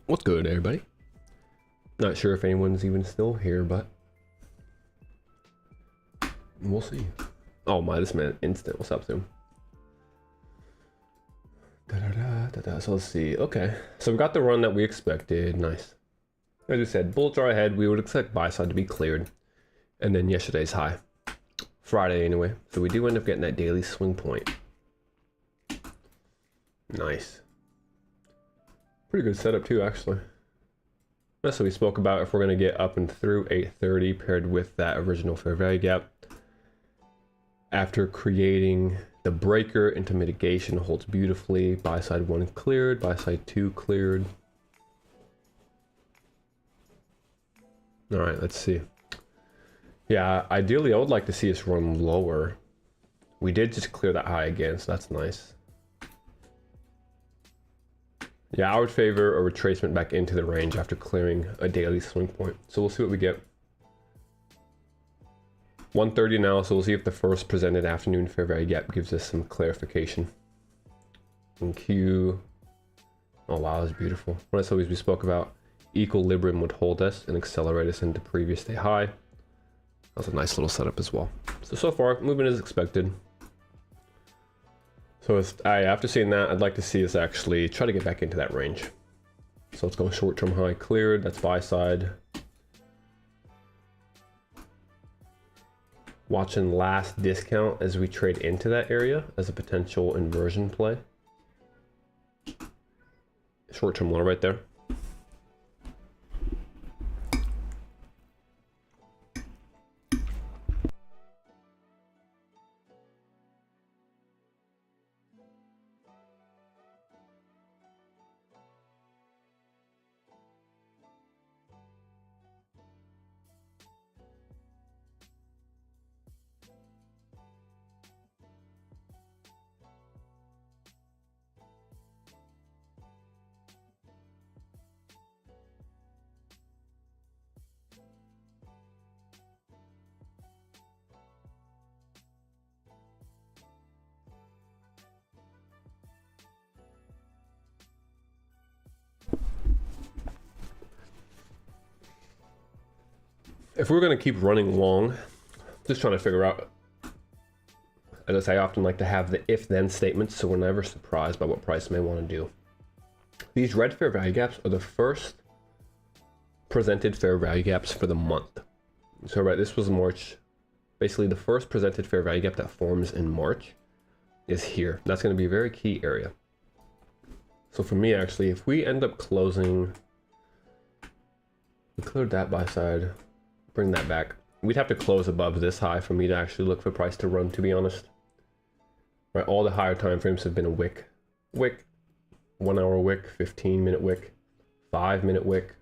What's good, everybody? Not sure if anyone's even still here, but we'll see. Oh my, this man instant. What's up, Zoom? So let's see. Okay, so we got the run that we expected. Nice. As we said, bullets are ahead. We would expect buy side to be cleared, and then yesterday's high, Friday anyway. So we do end up getting that daily swing point. Nice. Pretty good setup too, actually. That's what we spoke about. If we're going to get up and through 830 paired with that original fair value gap, after creating the breaker into mitigation, holds beautifully. Buy side 1 cleared, buy side 2 cleared. All right, let's see. Yeah, ideally I would like to see us run lower. We did just clear that high again, so that's nice. Yeah, I would favor a retracement back into the range after clearing a daily swing point. So we'll see what we get. 1:30 now, so we'll see if the first presented afternoon fair value gap gives us some clarification. NQ. Oh wow, that's beautiful. That's always we spoke about. Equilibrium would hold us and accelerate us into previous day high. That was a nice little setup as well. So far, movement is expected. So after seeing that, I'd like to see us actually try to get back into that range. So let's go short-term high cleared. That's buy side. Watching last discount as we trade into that area as a potential inversion play. Short-term low right there. If we're going to keep running long, just trying to figure out, as I say, I often like to have the if-then statements, so we're never surprised by what price may want to do. These red fair value gaps are the first presented fair value gaps for the month. So right, this was March. Basically, the first presented fair value gap that forms in March is here. That's going to be a very key area. So for me, actually, if we end up closing, we cleared that buy side. Bring that back. We'd have to close above this high for me to actually look for price to run, to be honest. Right, all the higher time frames have been a wick, 1 hour wick, 15-minute wick, 5-minute wick.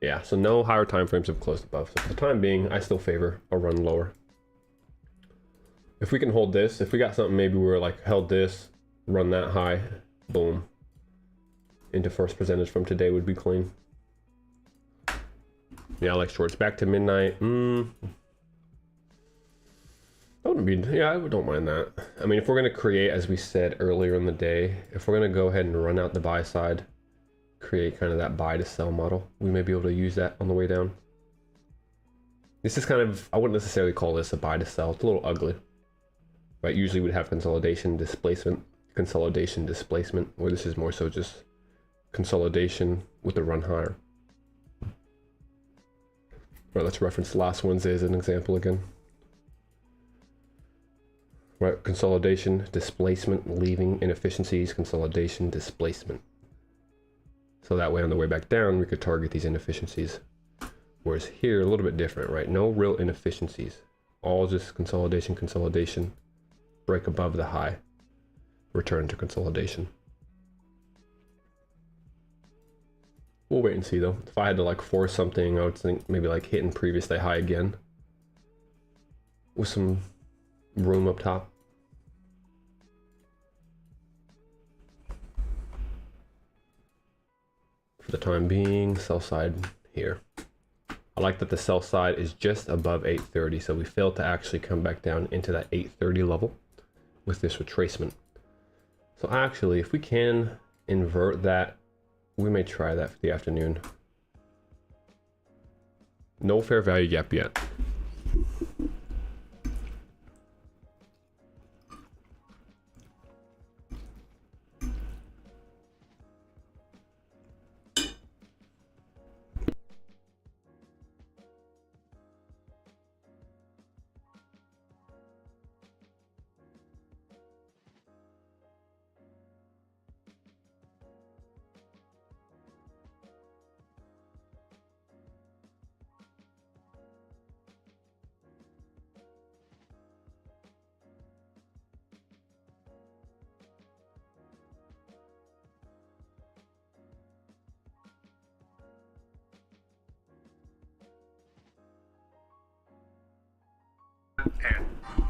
Yeah, so no higher time frames have closed above. So for the time being, I still favor a run lower. If we can hold this, if we got something maybe we're like held this, run that high, boom, into first percentage from today would be clean. Yeah, I like shorts back to midnight. That wouldn't be, yeah, I don't mind that. I mean, if we're going to create, as we said earlier in the day, if we're going to go ahead and run out the buy side, create kind of that buy to sell model, we may be able to use that on the way down. This is kind of, I wouldn't necessarily call this a buy to sell. It's a little ugly, right? Usually we'd have consolidation, displacement, where this is more so just consolidation with the run higher. Right, let's reference last Wednesday as an example again. Right, consolidation, displacement, leaving inefficiencies, consolidation, displacement. So that way on the way back down, we could target these inefficiencies. Whereas here, a little bit different, right? No real inefficiencies. All just consolidation, consolidation, break above the high, return to consolidation. We'll wait and see though. If I had to like force something, I would think maybe like hitting previous day high again with some room up top. For the time being, sell side here. I like that the sell side is just above 830, so we failed to actually come back down into that 830 level with this retracement. So actually, if we can invert that We may try that for the afternoon. No fair value gap yet.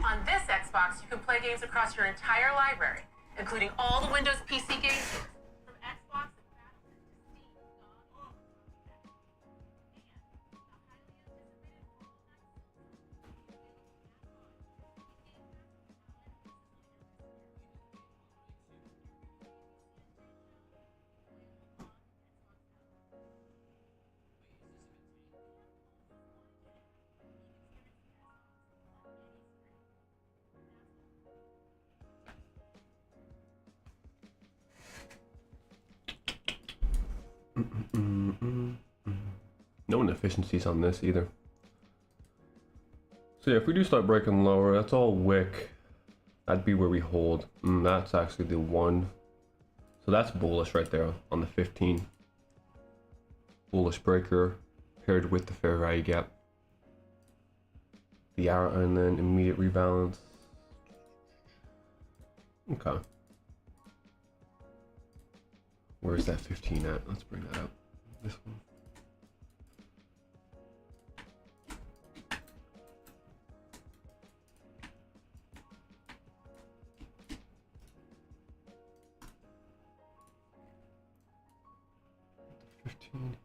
On this Xbox, you can play games across your entire library, including all the Windows PC games from Xbox and Battlefield to Steam, God, and the highly No inefficiencies on this either. So yeah, if we do start breaking lower, that's all wick. That'd be where we hold. That's actually the one. So that's bullish right there on the 15. Bullish breaker paired with the fair value gap. The hour and then immediate rebalance. Okay. Where's that 15 at? Let's bring that up. This one.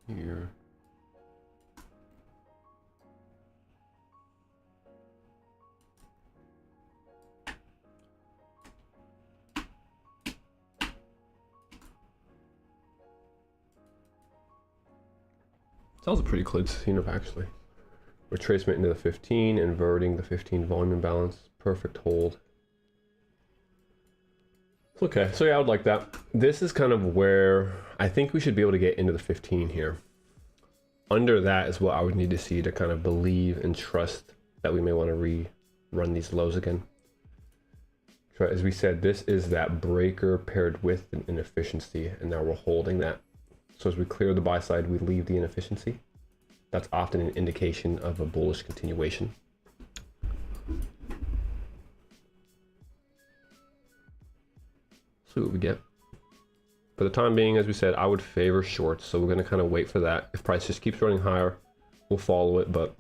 Here. That was a pretty clean scene-up actually. Retracement into the 15, inverting the 15 volume imbalance. Perfect hold. Okay, so yeah, I would like that. This is kind of where I think we should be able to get into the 15 here. Under that is what I would need to see to kind of believe and trust that we may want to rerun these lows again. So as we said, this is that breaker paired with an inefficiency, and now we're holding that. So as we clear the buy side, we leave the inefficiency. That's often an indication of a bullish continuation. See what we get. For the time being, as we said, I would favor shorts, so we're going to kind of wait for that. If price just keeps running higher, we'll follow it, but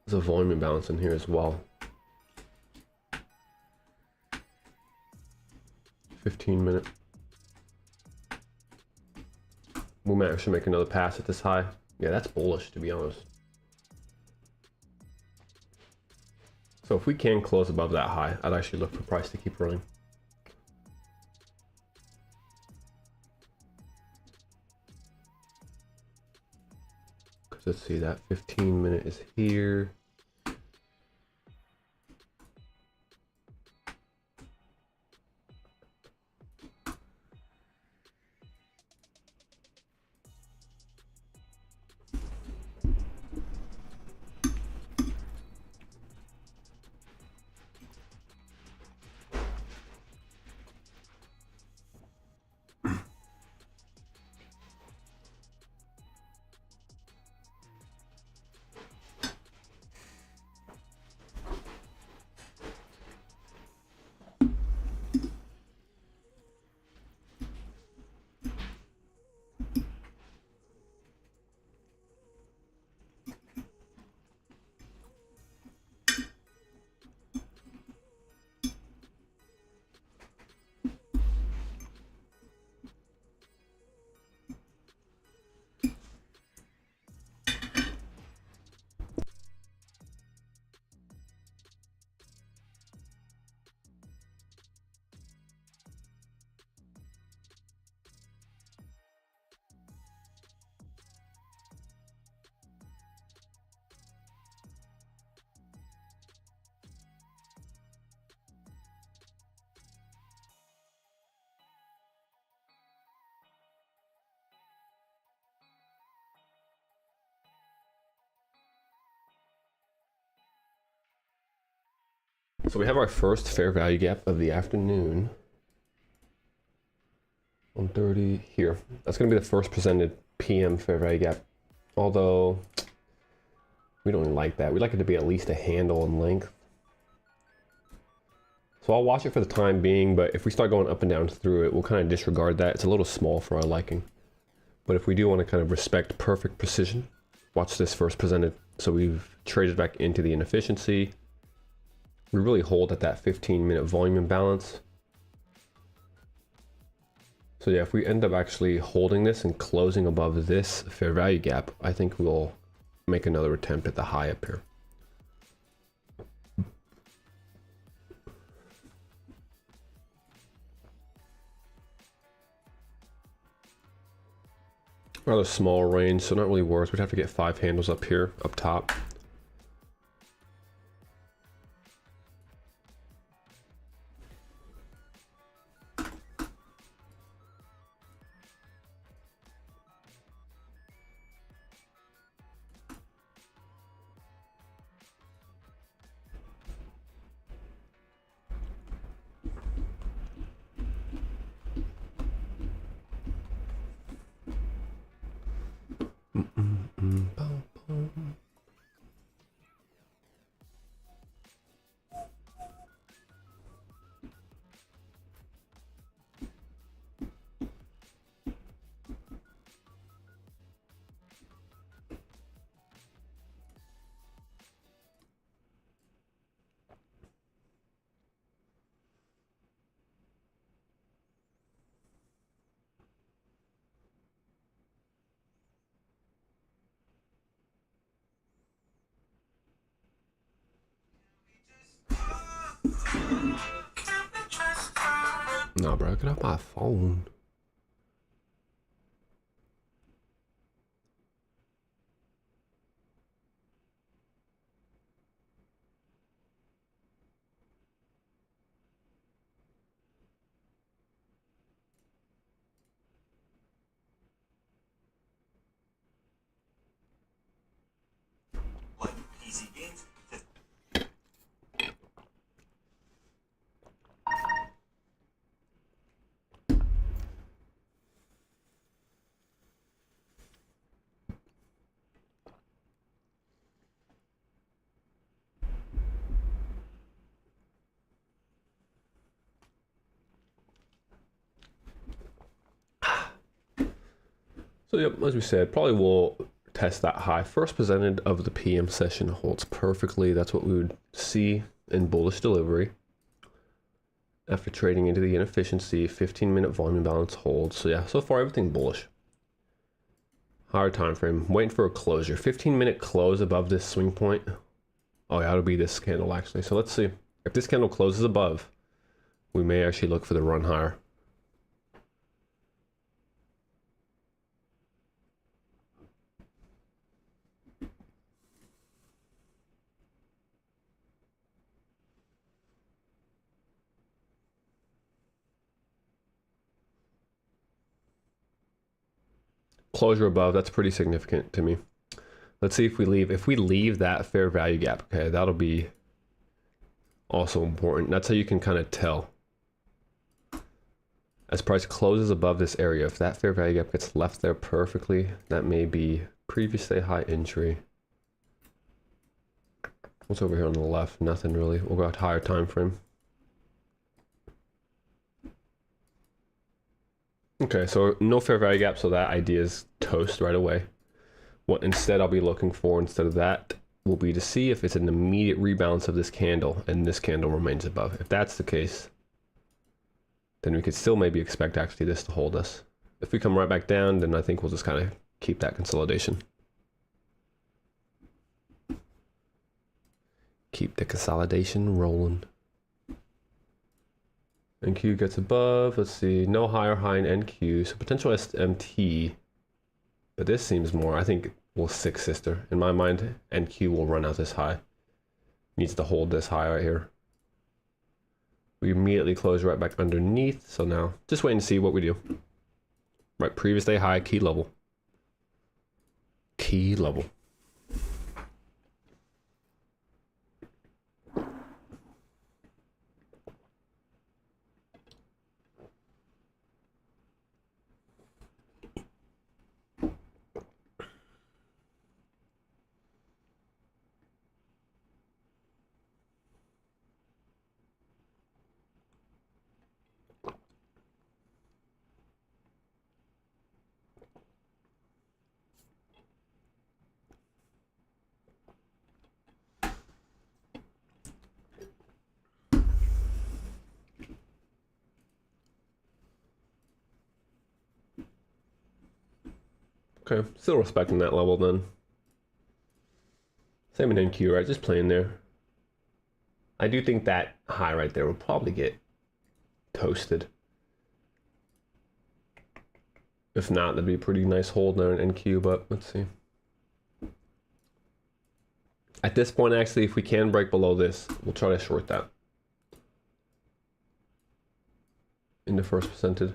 There's a volume imbalance in here as well. 15-minute. We might actually make another pass at this high. Yeah, that's bullish, to be honest. So if we can close above that high, I'd actually look for price to keep running. Because let's see, that 15-minute is here. So we have our first fair value gap of the afternoon. 1:30 here. That's going to be the first presented PM fair value gap. Although we don't really like that. We like it to be at least a handle in length. So I'll watch it for the time being, but if we start going up and down through it, we'll kind of disregard that. It's a little small for our liking. But if we do want to kind of respect perfect precision, watch this first presented. So we've traded back into the inefficiency. We really hold at that 15-minute volume imbalance. So yeah, if we end up actually holding this and closing above this fair value gap, I think we'll make another attempt at the high up here. Rather small range, so not really worth. We'd have to get 5 handles up here, up top. No, bro, get off my phone. So yep, as we said, probably will test that high. First presented of the PM session holds perfectly. That's what we would see in bullish delivery. After trading into the inefficiency, 15-minute volume balance holds. So yeah, so far everything bullish. Higher time frame, waiting for a closure. 15-minute close above this swing point. Oh yeah, it'll be this candle actually. So let's see. If this candle closes above, we may actually look for the run higher. Closure above, that's pretty significant to me. Let's see if we leave that fair value gap. Okay, that'll be also important. That's how you can kind of tell. As price closes above this area, if that fair value gap gets left there perfectly, that may be previous day high entry. What's over here on the left? Nothing really. We'll go out higher time frame. Okay, so no fair value gap, so that idea is toast right away. What instead I'll be looking for instead of that will be to see if it's an immediate rebalance of this candle and this candle remains above. If that's the case, then we could still maybe expect actually this to hold us. If we come right back down, then I think we'll just kind of keep that consolidation. Keep the consolidation rolling. NQ gets above, let's see, no higher high in NQ, so potential SMT, but this seems more, I think we'll six sister. In my mind, NQ will run out this high. Needs to hold this high right here. We immediately close right back underneath, so now just waiting to see what we do. Right, previous day high, key level. Key level. Okay, still respecting that level then. Same in NQ, right? Just playing there. I do think that high right there will probably get toasted. If not, that'd be a pretty nice hold there in NQ, but let's see. At this point, actually, if we can break below this, we'll try to short that. In the first presented.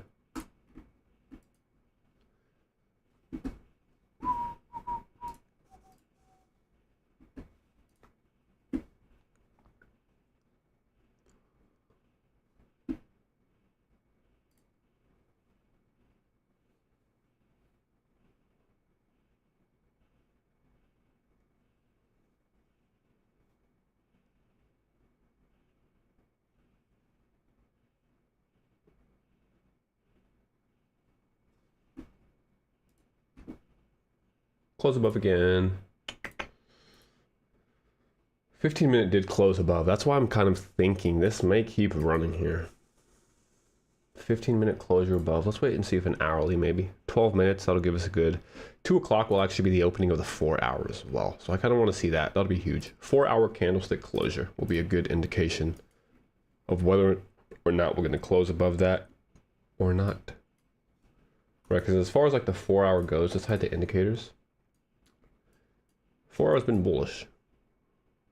Close above again. 15-minute did close above. That's why I'm kind of thinking this may keep running here. 15-minute closure above. Let's wait and see if an hourly maybe. 12 minutes, that'll give us a good. 2 o'clock will actually be the opening of the 4 hours as well. So I kind of want to see that. That'll be huge. 4-hour candlestick closure will be a good indication of whether or not we're going to close above that or not. Right, because as far as like the 4-hour goes, let's hide the indicators. 4 hours been bullish.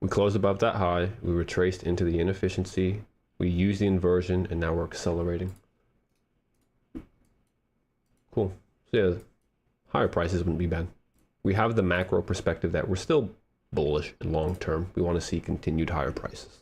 We closed above that high. We retraced into the inefficiency. We used the inversion, and now we're accelerating. Cool. So yeah, higher prices wouldn't be bad. We have the macro perspective that we're still bullish and long term. We want to see continued higher prices.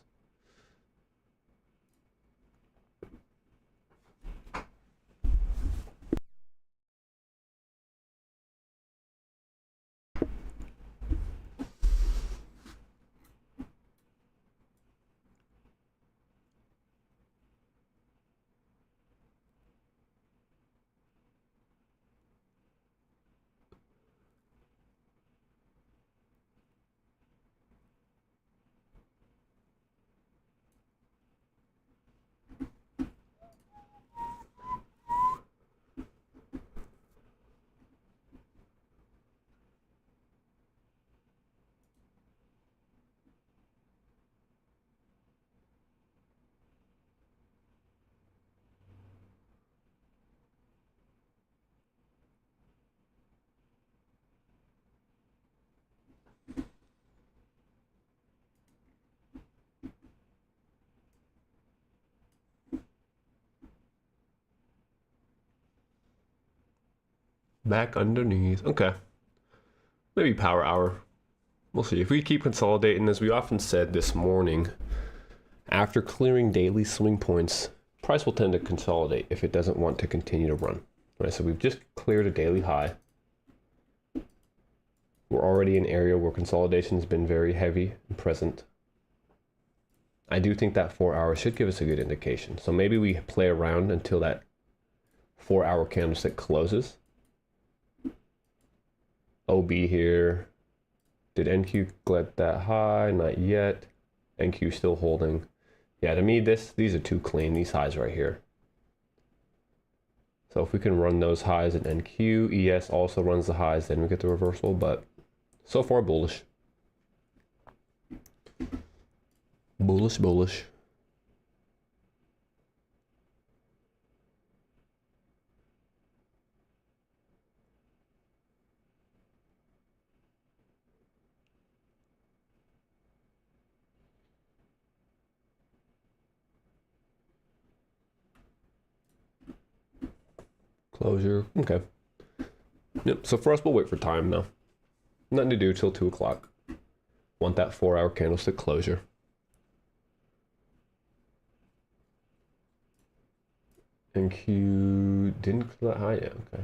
Back underneath. Okay. Maybe power hour. We'll see. If we keep consolidating, as we often said this morning, after clearing daily swing points, price will tend to consolidate if it doesn't want to continue to run. Right, so we've just cleared a daily high. We're already in an area where consolidation has been very heavy and present. I do think that 4 hours should give us a good indication. So maybe we play around until that 4 hour candlestick closes. OB here. Did NQ get that high? Not yet. NQ still holding. Yeah, to me, these are too clean, these highs right here. So if we can run those highs at NQ, ES also runs the highs, then we get the reversal, but so far bullish. Bullish, bullish. Closure, okay. Yep, so for us, we'll wait for time now. Nothing to do till 2 o'clock. Want that 4 hour candlestick closure. NQ didn't clear that high yet, okay.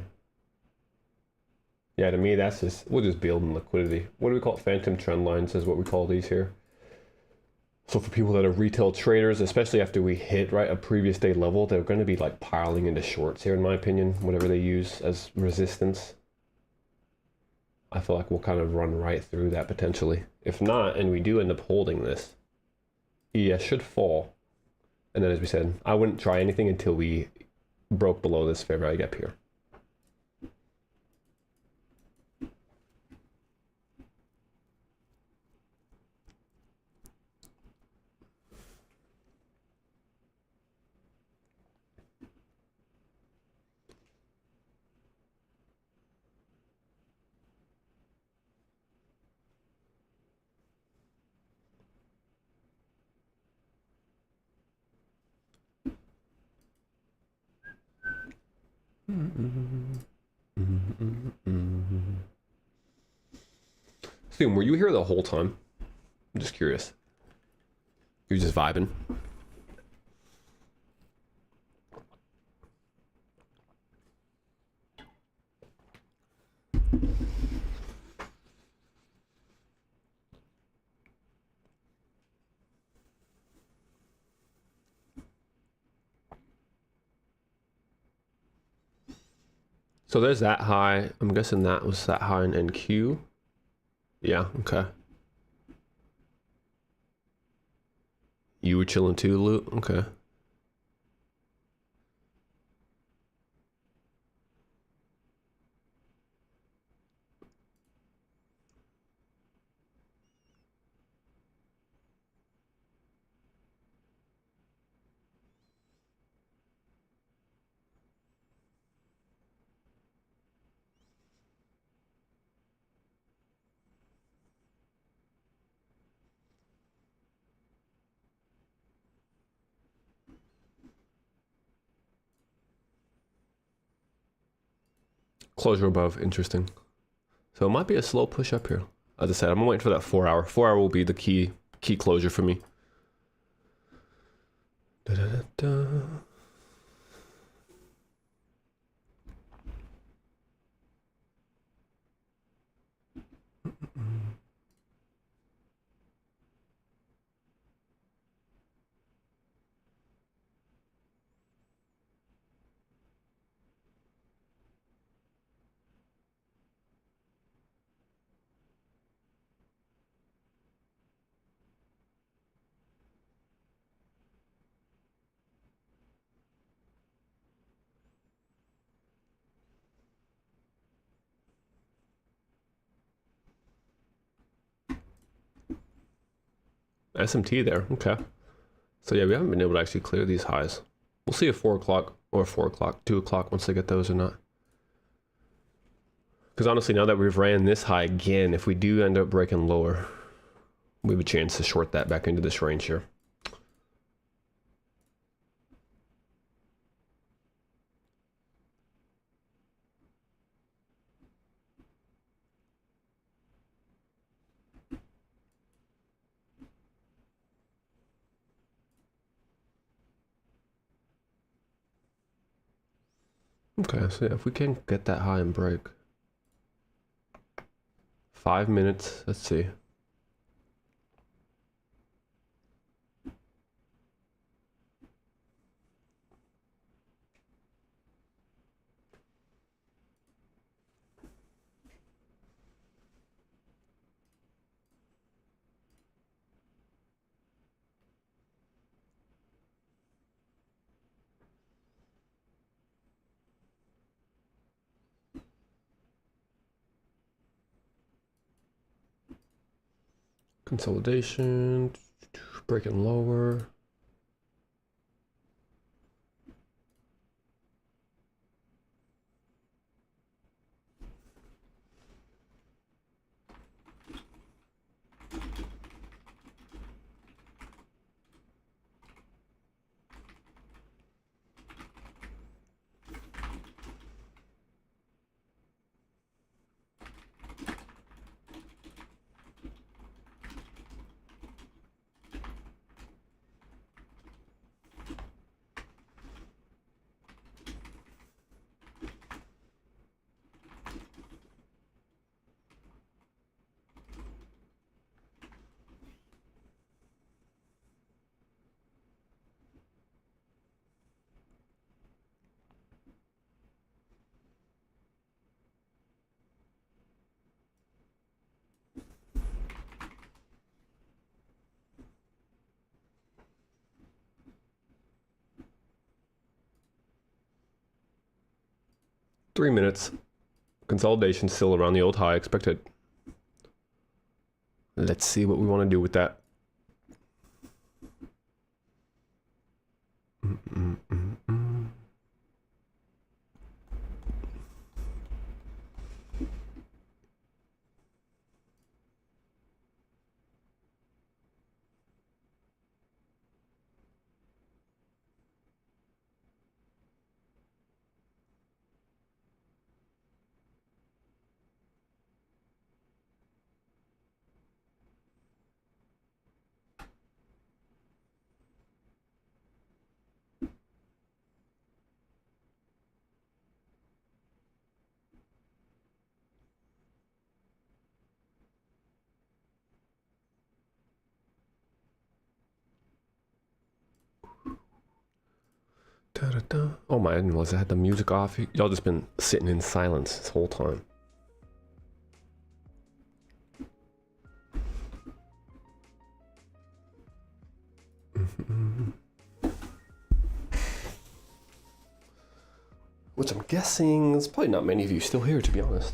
Yeah, to me, that's just, we're just building liquidity. What do we call it? Phantom trend lines is what we call these here. So for people that are retail traders, especially after we hit a previous day level, they're going to be like piling into shorts here, in my opinion, whatever they use as resistance. I feel like we'll kind of run right through that potentially. If not, and we do end up holding this, ES should fall. And then as we said, I wouldn't try anything until we broke below this fair value gap here. Soon, were you here the whole time? I'm just curious. You're just vibing. So there's that high. I'm guessing that was that high in NQ. Yeah, okay. You were chilling too, Luke? Okay. Closure above, interesting. So it might be a slow push up here. As I said, I'm waiting for that 4 hour. 4 hour will be the key closure for me. Da, da, da, da. SMT there, okay. So yeah, we haven't been able to actually clear these highs. We'll see if 4 o'clock or 4 o'clock, 2 o'clock once they get those or not. Because honestly, now that we've ran this high again, if we do end up breaking lower, we have a chance to short that back into this range here. Okay, so yeah, if we can get that high and break. 5 minutes, let's see. Consolidation, breaking lower. Three minutes. Consolidation still around the old high expected. Let's see what we want to do with that. Oh my, I didn't realize I had the music off. Y'all just been sitting in silence this whole time. Which I'm guessing there's probably not many of you still here, to be honest.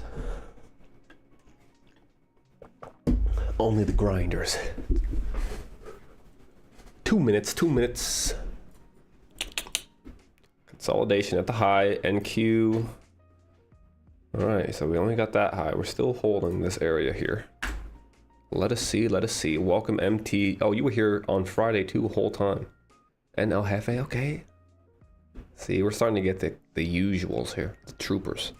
Only the grinders. 2 minutes, 2 minutes. Consolidation at the high, NQ. All right, so we only got that high. We're still holding this area here. Let us see, let us see. Welcome MT. Oh, you were here on Friday too, the whole time. And El Jefe, okay. See, we're starting to get the usuals here, the troopers.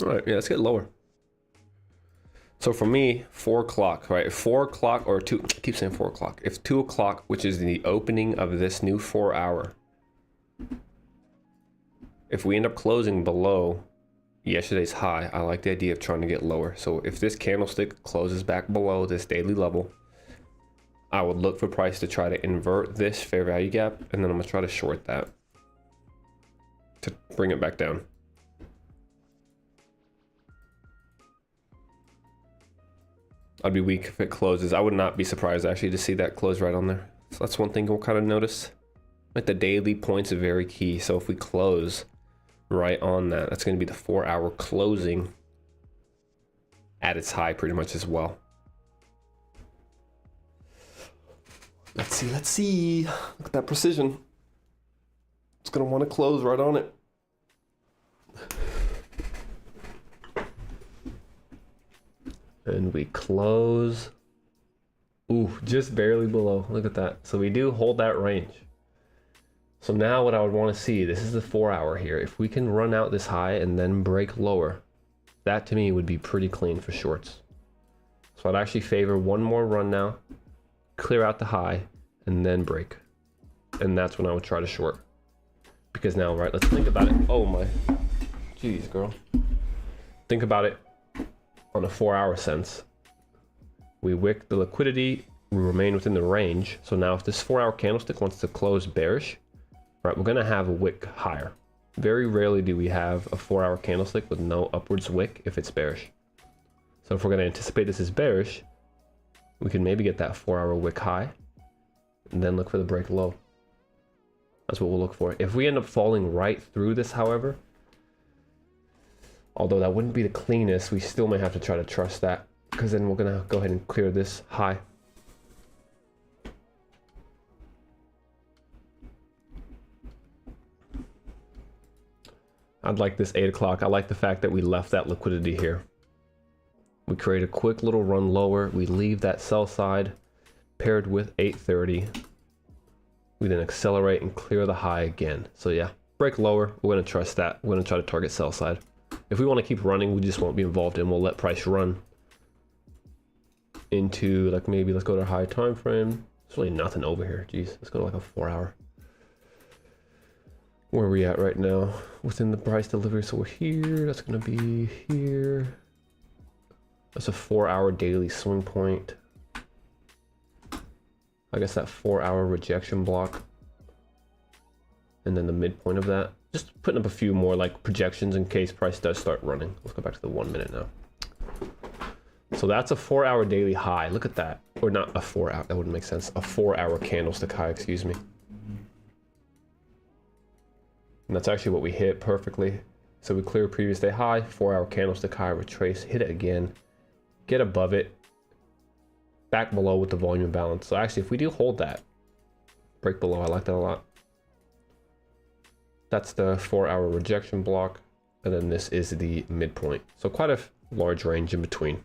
All right, yeah, let's get lower. So for me, 4 o'clock, right? 4 o'clock or 2, I keep saying 4 o'clock. If 2 o'clock, which is the opening of this new 4 hour, if we end up closing below yesterday's high, I like the idea of trying to get lower. So if this candlestick closes back below this daily level, I would look for price to try to invert this fair value gap, and then I'm gonna try to short that to bring it back down. I'd be weak if it closes. I would not be surprised actually to see that close right on there. So that's one thing we'll kind of notice. Like the daily points are very key. So if we close right on that, that's going to be the 4 hour closing at its high pretty much as well. Let's see, let's see. Look at that precision. It's going to want to close right on it. And we close. Ooh, just barely below. Look at that. So we do hold that range. So now what I would want to see, this is the 4 hour here. If we can run out this high and then break lower, that to me would be pretty clean for shorts. So I'd actually favor one more run now clear out the high, and then break. And that's when I would try to short. Because now, right, let's think about it. Oh my, jeez, girl. Think about it on a 4-hour sense. We wick the liquidity, we remain within the range. So now if this 4-hour candlestick wants to close bearish, right, we're gonna have a wick higher. Very rarely do we have a 4-hour candlestick with no upwards wick if it's bearish. So if we're gonna anticipate this is bearish, we can maybe get that 4-hour wick high and then look for the break low. That's what we'll look for. If we end up falling right through this, however, although that wouldn't be the cleanest, we still may have to try to trust that, because then we're gonna go ahead and clear this high. I'd like this 8 o'clock. I like the fact that we left that liquidity here. We create a quick little run lower. We leave that sell side paired with 8:30. We then accelerate and clear the high again. So yeah, break lower. We're going to trust that. We're going to try to target sell side. If we want to keep running, we just won't be involved in. We'll let price run into, like, maybe let's go to a high time frame. There's really nothing over here. Jeez, let's go to like a 4-hour. Where are we at right now? Within the price delivery. So we're here. That's going to be here. That's a 4-hour daily swing point. I guess that 4-hour rejection block. And then the midpoint of that. Just putting up a few more like projections in case price does start running. Let's go back to the 1 minute now. So that's a 4-hour daily high. Look at that. Or not a 4-hour, that wouldn't make sense. A 4-hour candlestick high, excuse me. And that's actually what we hit perfectly. So we clear previous day high, 4-hour candlestick high, retrace, hit it again, get above it, back below with the volume balance. So actually, if we do hold that, break below, I like that a lot. That's the 4-hour rejection block. And then this is the midpoint. So quite a large range in between.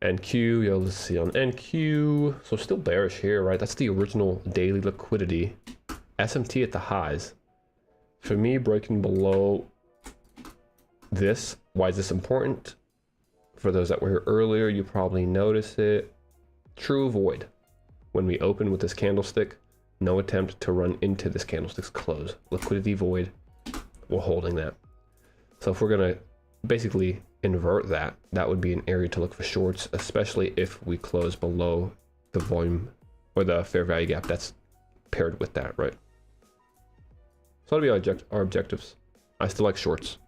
NQ, yo, let's see on NQ. So still bearish here, right? That's the original daily liquidity. SMT at the highs. For me, breaking below this, why is this important? For those that were here earlier, you probably notice it. True void. When we open with this candlestick, no attempt to run into this candlestick's close. Liquidity void, we're holding that. So if we're gonna basically invert that, that would be an area to look for shorts, especially if we close below the volume or the fair value gap that's paired with that, right? So that'll be our objectives. I still like shorts.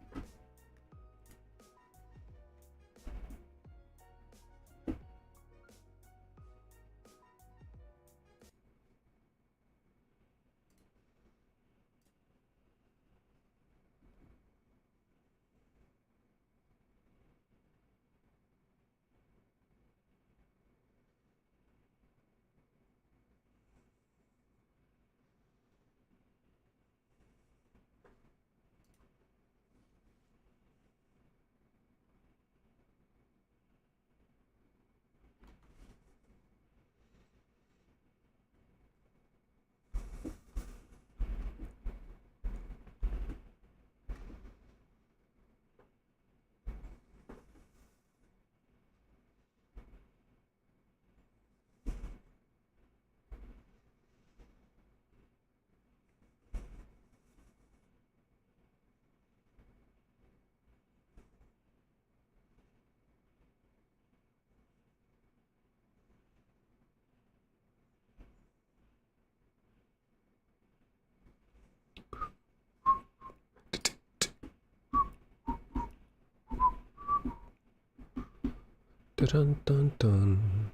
Dun, dun, dun.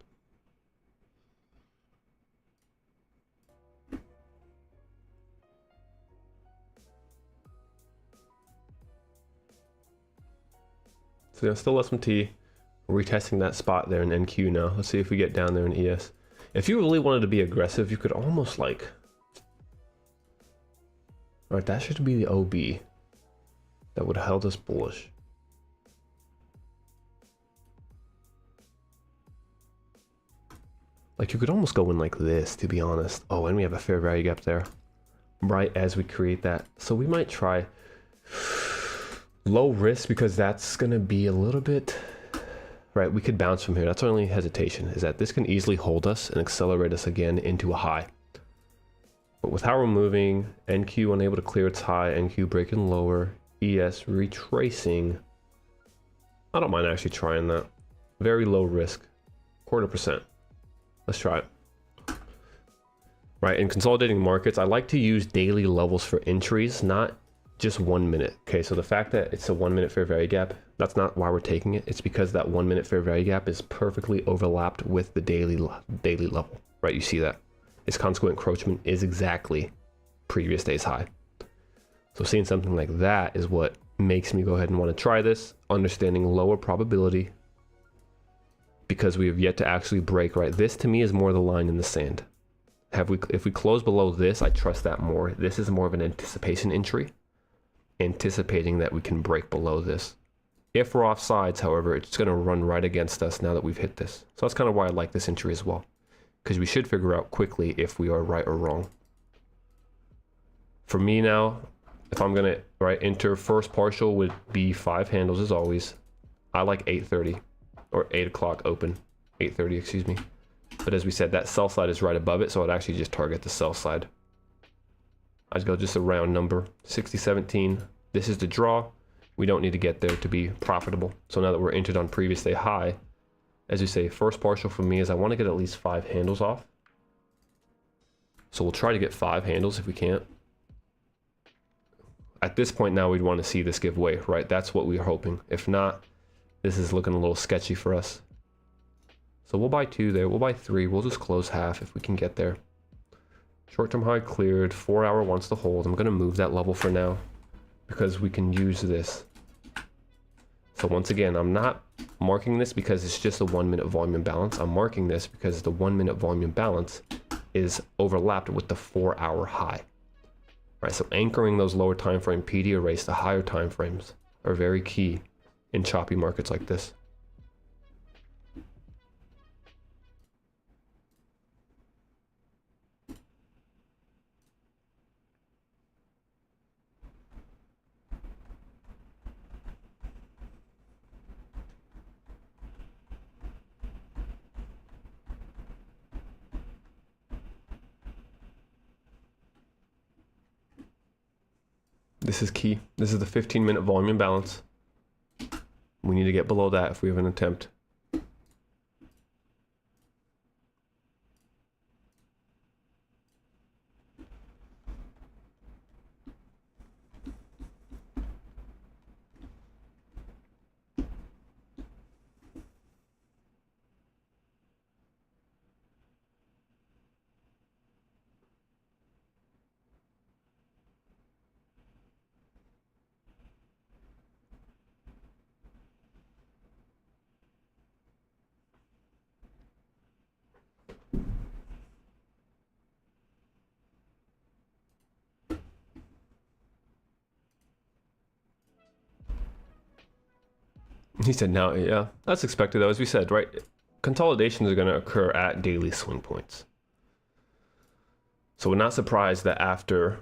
So yeah, still SMT. We're retesting that spot there in NQ now. Let's see if we get down there in ES. If you really wanted to be aggressive, you could almost like... Alright, that should be the OB that would have held us bullish. Like, you could almost go in like this, to be honest. Oh, and we have a fair value gap there right as we create that. So we might try low risk, because that's gonna be a little bit right? We could bounce from here. That's our only hesitation, is that this can easily hold us and accelerate us again into a high. But with how we're moving, NQ unable to clear its high, NQ breaking lower, ES retracing. I don't mind actually trying that. Very low risk, 0.25%. Let's try it. Right, in consolidating markets, I like to use daily levels for entries, not just 1 minute. Okay, so the fact that it's a 1 minute fair value gap, that's not why we're taking it. It's because that 1 minute fair value gap is perfectly overlapped with the daily level, right? You see that. Its consequent encroachment is exactly previous day's high. So seeing something like that is what makes me go ahead and want to try this, understanding lower probability, because we have yet to actually break, right? This to me is more the line in the sand. If we close below this, I trust that more. This is more of an anticipation entry, anticipating that we can break below this. If we're off sides, however, it's going to run right against us now that we've hit this. So that's kind of why I like this entry as well, because we should figure out quickly if we are right or wrong. For me now, if I'm going to enter first partial would be 5 handles as always. I like 8:30 or 8 o'clock open, 8:30, excuse me. But as we said, that sell side is right above it, so I'd actually just target the sell side. I'd go just a round number, 60.17. This is the draw. We don't need to get there to be profitable. So now that we're entered on previous day high, as we say, first partial for me is I want to get at least 5 handles off. So we'll try to get 5 handles if we can't. At this point now, we'd want to see this give way, right? That's what we're hoping. If not, this is looking a little sketchy for us. So we'll buy 2 there, we'll buy 3, we'll just close half if we can get there. Short-term high cleared, 4 hour wants to hold. I'm gonna move that level for now because we can use this. So once again, I'm not marking this because it's just a 1 minute volume imbalance. I'm marking this because the 1 minute volume imbalance is overlapped with the 4 hour high. Right, so anchoring those lower time frame PD arrays to higher time frames are very key in choppy markets like this. This is key. This is the 15-minute volume imbalance. We need to get below that if we have an attempt. He said now, yeah, that's expected though, as we said, right? Consolidations are going to occur at daily swing points. So we're not surprised that after,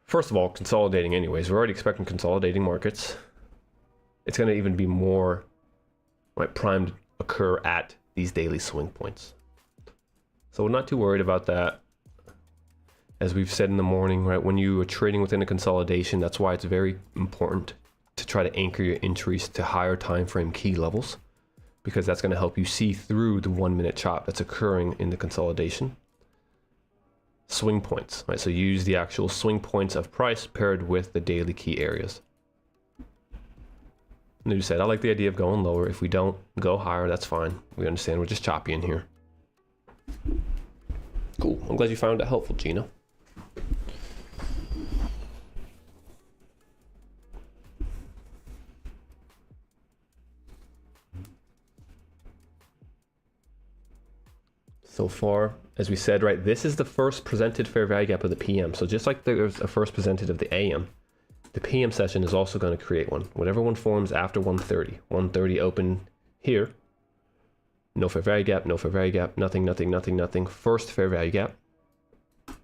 first of all, consolidating anyways, we're already expecting consolidating markets. It's going to even be more primed to occur at these daily swing points. So we're not too worried about that. As we've said in the morning, right, when you are trading within a consolidation, that's why it's very important to try to anchor your entries to higher time frame key levels, because that's going to help you see through the 1 minute chop that's occurring in the consolidation. Swing points, right? So use the actual swing points of price paired with the daily key areas. And you said, I like the idea of going lower. If we don't go higher, that's fine. We understand we're just choppy in here. Cool. I'm glad you found that helpful, Gino. So far, as we said, right, this is the first presented fair value gap of the PM. So just like there's a first presented of the AM, the PM session is also going to create one. Whatever one forms after 130. 130 open here. No fair value gap, no fair value gap, nothing, nothing, nothing, nothing. First fair value gap.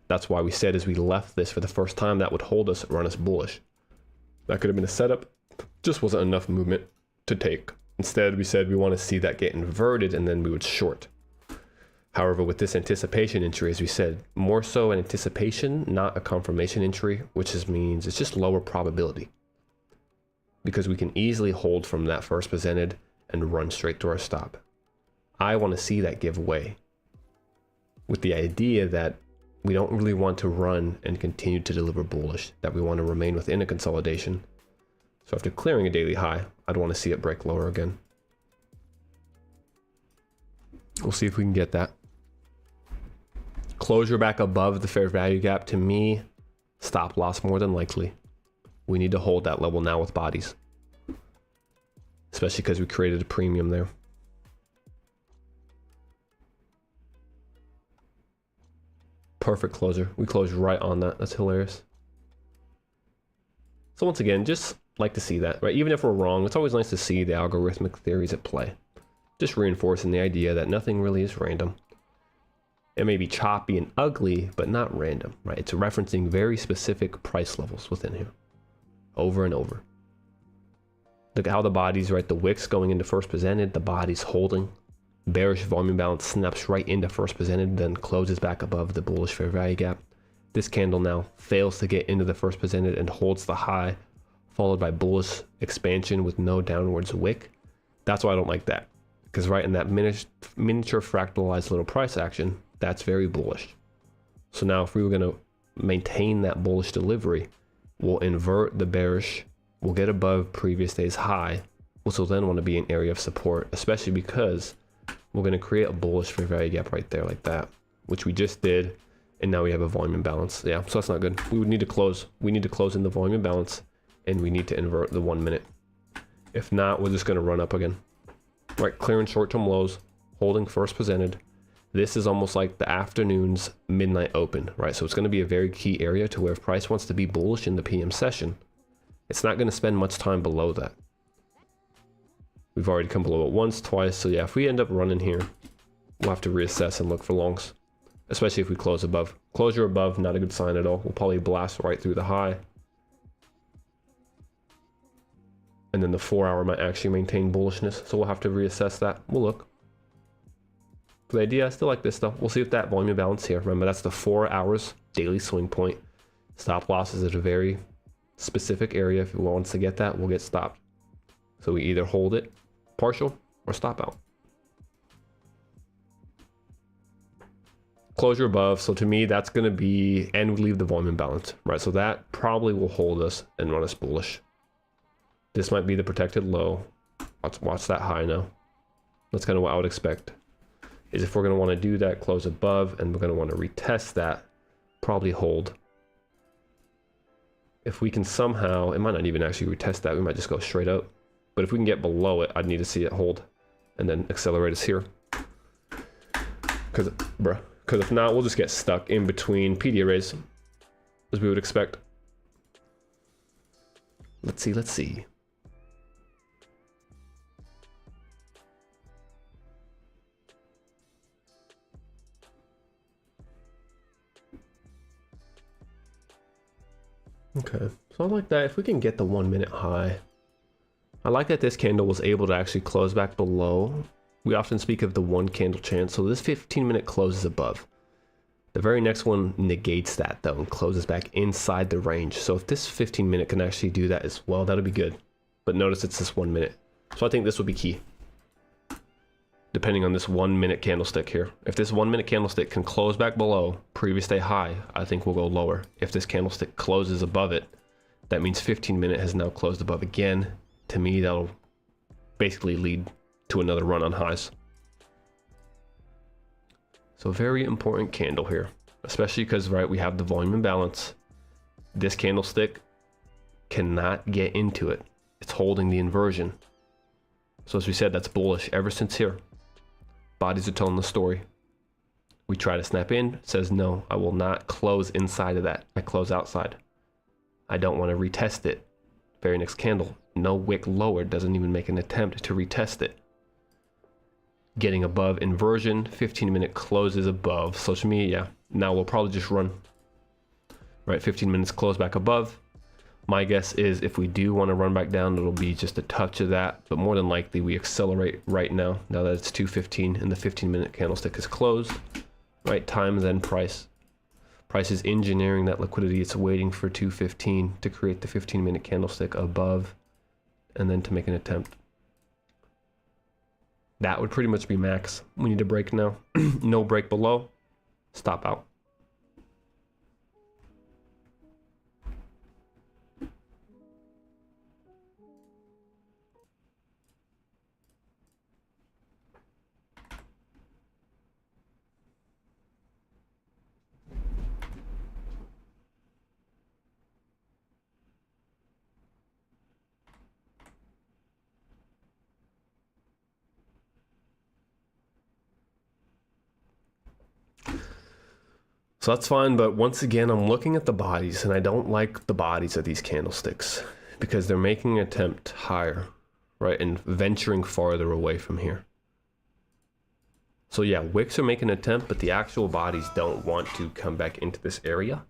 That's why we said as we left this for the first time, that would hold us, run us bullish. That could have been a setup. Just wasn't enough movement to take Instead, we said we want to see that get inverted and then we would short. However, with this anticipation entry, as we said, more so an anticipation, not a confirmation entry, which means it's just lower probability. Because we can easily hold from that first presented and run straight to our stop. I want to see that give way, with the idea that we don't really want to run and continue to deliver bullish, that we want to remain within a consolidation. So after clearing a daily high, I'd want to see it break lower again. We'll see if we can get that. Closure back above the fair value gap, to me, stop loss more than likely. We need to hold that level now with bodies, especially because we created a premium there. Perfect closure. We closed right on that. That's hilarious. So once again, just like to see that, right? Even if we're wrong, it's always nice to see the algorithmic theories at play. Just reinforcing the idea that nothing really is random. It may be choppy and ugly, but not random, right? It's referencing very specific price levels within here, over and over. Look at how the body's, right? The wicks going into first presented, the body's holding. Bearish volume balance snaps right into first presented, then closes back above the bullish fair value gap. This candle now fails to get into the first presented and holds the high, followed by bullish expansion with no downwards wick. That's why I don't like that. Because right in that miniature fractalized little price action, that's very bullish. So now if we were going to maintain that bullish delivery, we'll invert the bearish, we'll get above previous day's high, which will then want to be an area of support, especially because we're going to create a bullish fair value gap right there like that, which we just did. And now we have a volume imbalance. Yeah, so that's not good. We would need to close. We need to close in the volume imbalance, and we need to invert the 1 minute. If not, we're just going to run up again. Right, clearing short-term lows, holding first presented. This is almost like the afternoon's midnight open, right? So it's going to be a very key area to where if price wants to be bullish in the PM session, it's not going to spend much time below that. We've already come below it once, twice. So yeah, if we end up running here, we'll have to reassess and look for longs, especially if we close above. Closure above, not a good sign at all. We'll probably blast right through the high. And then the 4 hour might actually maintain bullishness. So we'll have to reassess that. We'll look. For the idea, I still like this though. We'll see if that volume imbalance here. Remember, that's the 4 hours daily swing point. Stop losses at a very specific area. If it wants to get that, we'll get stopped. So we either hold it partial or stop out. Closure above. So to me, that's going to be, and we leave the volume imbalance, right? So that probably will hold us and run us bullish. This might be the protected low. Let's watch that high now. That's kind of what I would expect. Is if we're going to want to do that, close above, and we're going to want to retest that, probably hold. If we can somehow, it might not even actually retest that. We might just go straight up. But if we can get below it, I'd need to see it hold and then accelerate us here. Because if not, we'll just get stuck in between PD arrays, as we would expect. Let's see. Okay, so I like that. If we can get the 1 minute high, I like that this candle was able to actually close back below. We often speak of the one candle chance, so this 15-minute closes above. The very next one negates that though and closes back inside the range. So if this 15-minute can actually do that as well, that'll be good. But notice it's this 1 minute. So I think this will be key, depending on this 1 minute candlestick here. If this 1 minute candlestick can close back below previous day high, I think we'll go lower. If this candlestick closes above it, that means 15-minute has now closed above again. To me, that'll basically lead to another run on highs. So very important candle here, especially because, right, we have the volume imbalance. This candlestick cannot get into it. It's holding the inversion. So as we said, that's bullish ever since here. Bodies are telling the story. We try to snap in, it says no, I will not close inside of that. I close outside. I don't want to retest it. Very next candle, no wick lower, doesn't even make an attempt to retest it. Getting above inversion, 15-minute closes above. So to me, yeah, now we'll probably just run. Right, 15 minutes close back above. My guess is if we do want to run back down, it'll be just a touch of that, but more than likely we accelerate right now that it's 2:15 and the 15-minute candlestick is closed. Right, times and price. Price is engineering that liquidity. It's waiting for 2:15 to create the 15-minute candlestick above and then to make an attempt. That would pretty much be max. We need to break now. No break below, stop out. So that's fine, but once again, I'm looking at the bodies, and I don't like the bodies of these candlesticks because they're making an attempt higher, right, and venturing farther away from here. So yeah, wicks are making an attempt, but the actual bodies don't want to come back into this area.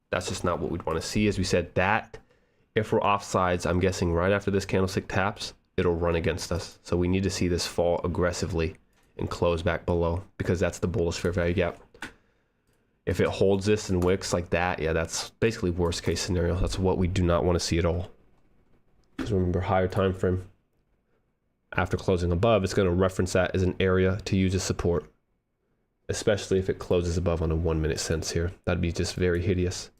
That's just not what we'd want to see. As we said, that if we're offsides, I'm guessing right after this candlestick taps, it'll run against us. So we need to see this fall aggressively and close back below because that's the bullish fair value gap. If it holds this and wicks like that, yeah, that's basically worst case scenario. That's what we do not want to see at all. Because remember, higher time frame. After closing above, it's going to reference that as an area to use as support. Especially if it closes above on a 1 minute sense here. That'd be just very hideous.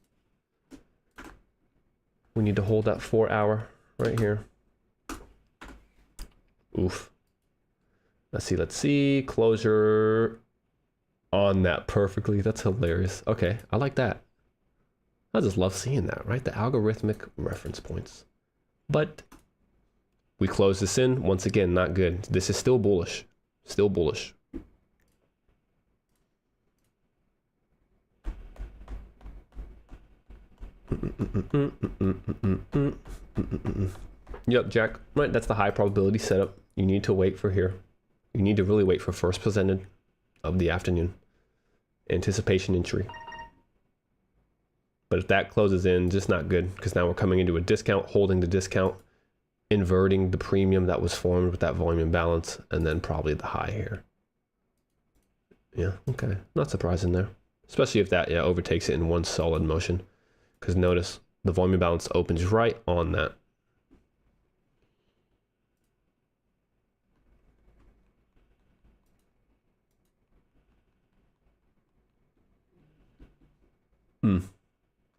We need to hold that 4 hour right here. Oof. Let's see. Closure on that perfectly. That's hilarious. Okay, I like that. I just love seeing that, right? The algorithmic reference points. But we close this in. Once again, not good. This is still bullish. Still bullish. Yep, Jack. Right, that's the high probability setup. You need to wait for here. You need to really wait for first presented of the afternoon. Anticipation entry. But if that closes in, just not good, because now we're coming into a discount, holding the discount, inverting the premium that was formed with that volume imbalance, and then probably the high here. Yeah, okay. Not surprising there. Especially if that, yeah, overtakes it in one solid motion. Because notice, the volume imbalance opens right on that.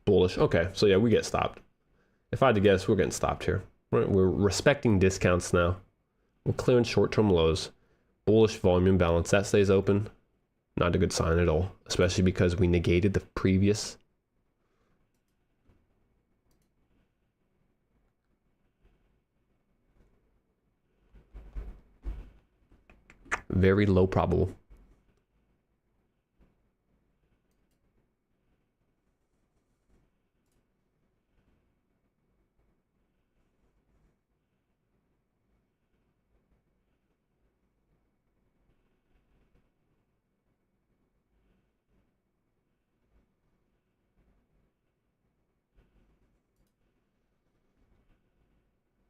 Bullish. Okay, so yeah, we get stopped. If I had to guess, we're getting stopped here. We're respecting discounts now. We're clearing short-term lows. Bullish volume imbalance. That stays open. Not a good sign at all, especially because we negated the previous. Very low probable.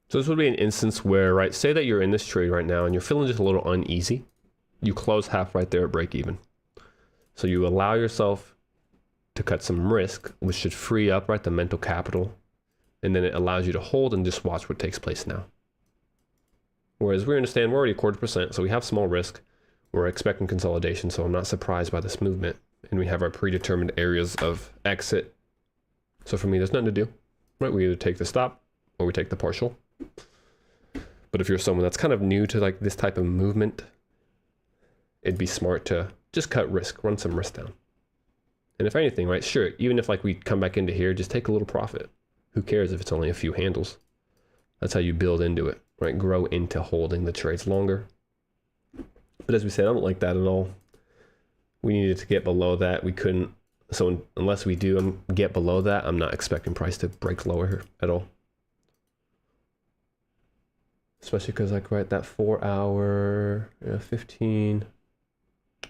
So this would be an instance where, right, say that you're in this trade right now and you're feeling just a little uneasy. You close half right there at break even. So you allow yourself to cut some risk, which should free up, right, the mental capital. And then it allows you to hold and just watch what takes place now. Whereas we understand we're already 0.25%, so we have small risk. We're expecting consolidation, so I'm not surprised by this movement. And we have our predetermined areas of exit. So for me, there's nothing to do, right? We either take the stop or we take the partial. But if you're someone that's kind of new to like this type of movement, it'd be smart to just cut risk, run some risk down. And if anything, right, sure, even if like we come back into here, just take a little profit. Who cares if it's only a few handles? That's how you build into it, right? Grow into holding the trades longer. But as we said, I don't like that at all. We needed to get below that. We couldn't. So unless we do get below that, I'm not expecting price to break lower here at all. Especially because like right, that 4 hour, 15.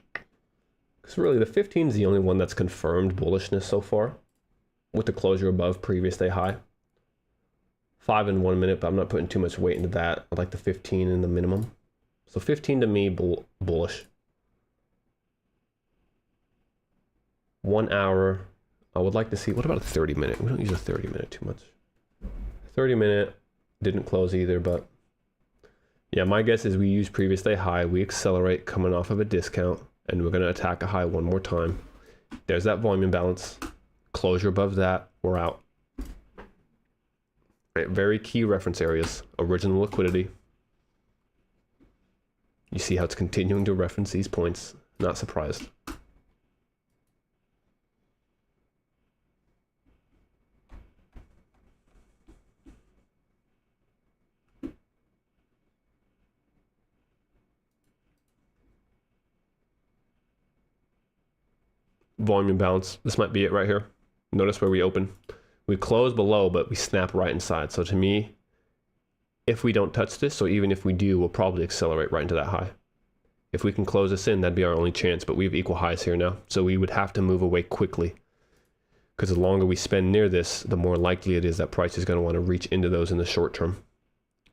Because really the 15 is the only one that's confirmed bullishness so far with the closure above previous day high. 5 and 1 minute, but I'm not putting too much weight into that. I like the 15 in the minimum. So 15 to me, bullish. 1 hour. I would like to see, what about a 30 minute? We don't use a 30 minute too much. 30 minute didn't close either, but yeah, my guess is we use previous day high, we accelerate coming off of a discount, and we're going to attack a high one more time. There's that volume imbalance. Closure above that, we're out. Right, very key reference areas. Original liquidity. You see how it's continuing to reference these points. Not surprised. Volume imbalance. This might be it right here. Notice where we open. We close below, but we snap right inside. So to me, if we don't touch this, or even if we do, we'll probably accelerate right into that high. If we can close this in, that'd be our only chance, but we have equal highs here now. So we would have to move away quickly, because the longer we spend near this, the more likely it is that price is going to want to reach into those in the short term.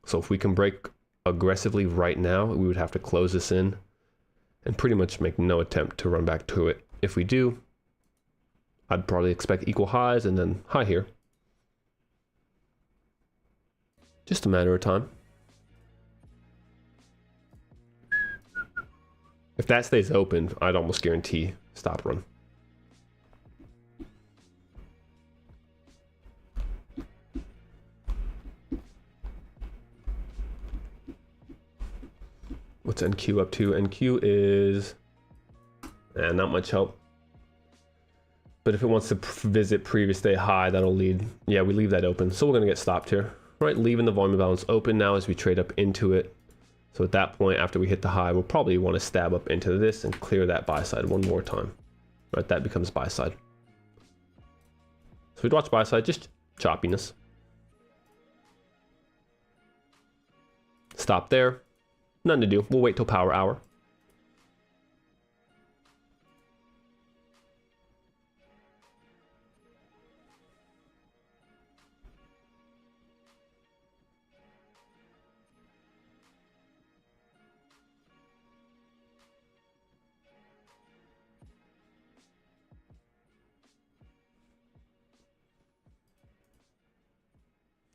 So if we can break aggressively right now, we would have to close this in and pretty much make no attempt to run back to it. If we do, I'd probably expect equal highs and then high here. Just a matter of time. If that stays open, I'd almost guarantee stop run. What's NQ up to? NQ is not much help. But if it wants to visit previous day high, that'll lead. Yeah, we leave that open. So we're going to get stopped here. Right, leaving the volume balance open now as we trade up into it. So at that point, after we hit the high, we'll probably want to stab up into this and clear that buy side one more time. Right, that becomes buy side. So we'd watch buy side, just choppiness. Stop there. Nothing to do. We'll wait till power hour.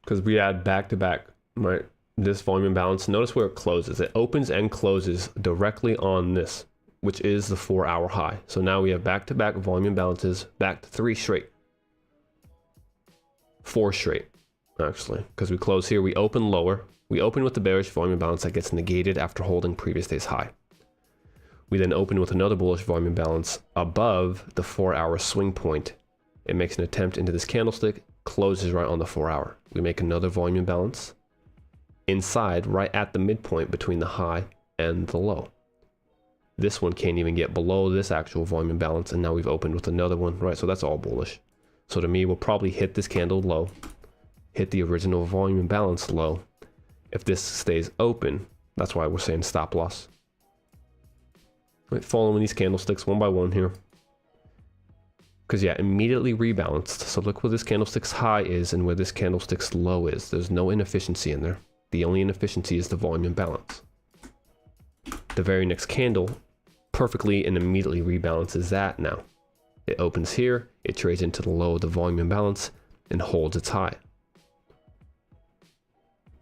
Because we add back to back, right? This volume imbalance, notice where it closes. It opens and closes directly on this, which is the 4 hour high. So now we have back to back volume imbalances, back to 3 straight. 4 straight, actually, because we close here, we open lower. We open with the bearish volume imbalance that gets negated after holding previous day's high. We then open with another bullish volume imbalance above the 4 hour swing point. It makes an attempt into this candlestick, closes right on the 4 hour. We make another volume imbalance inside, right at the midpoint between the high and the low. This one can't even get below this actual volume imbalance, and now we've opened with another one, right? So that's all bullish. So to me, we'll probably hit this candle low, hit the original volume imbalance low. If this stays open, that's why we're saying stop loss. Right, following these candlesticks one by one here. Because yeah, immediately rebalanced. So look where this candlestick's high is and where this candlestick's low is. There's no inefficiency in there. The only inefficiency is the volume imbalance. The very next candle perfectly and immediately rebalances that now. It opens here, it trades into the low of the volume imbalance and holds its high.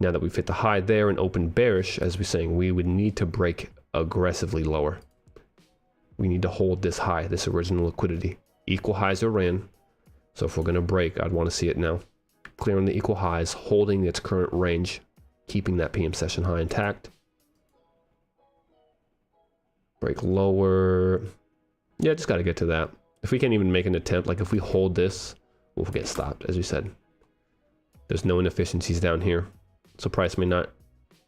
Now that we've hit the high there and opened bearish, as we're saying, we would need to break aggressively lower. We need to hold this high, this original liquidity. Equal highs are ran. So if we're going to break, I'd want to see it now. Clearing the equal highs, holding its current range, keeping that PM session high intact. Break lower. Yeah, just got to get to that. If we can't even make an attempt, like if we hold this, we'll get stopped, as we said. There's no inefficiencies down here. So price may not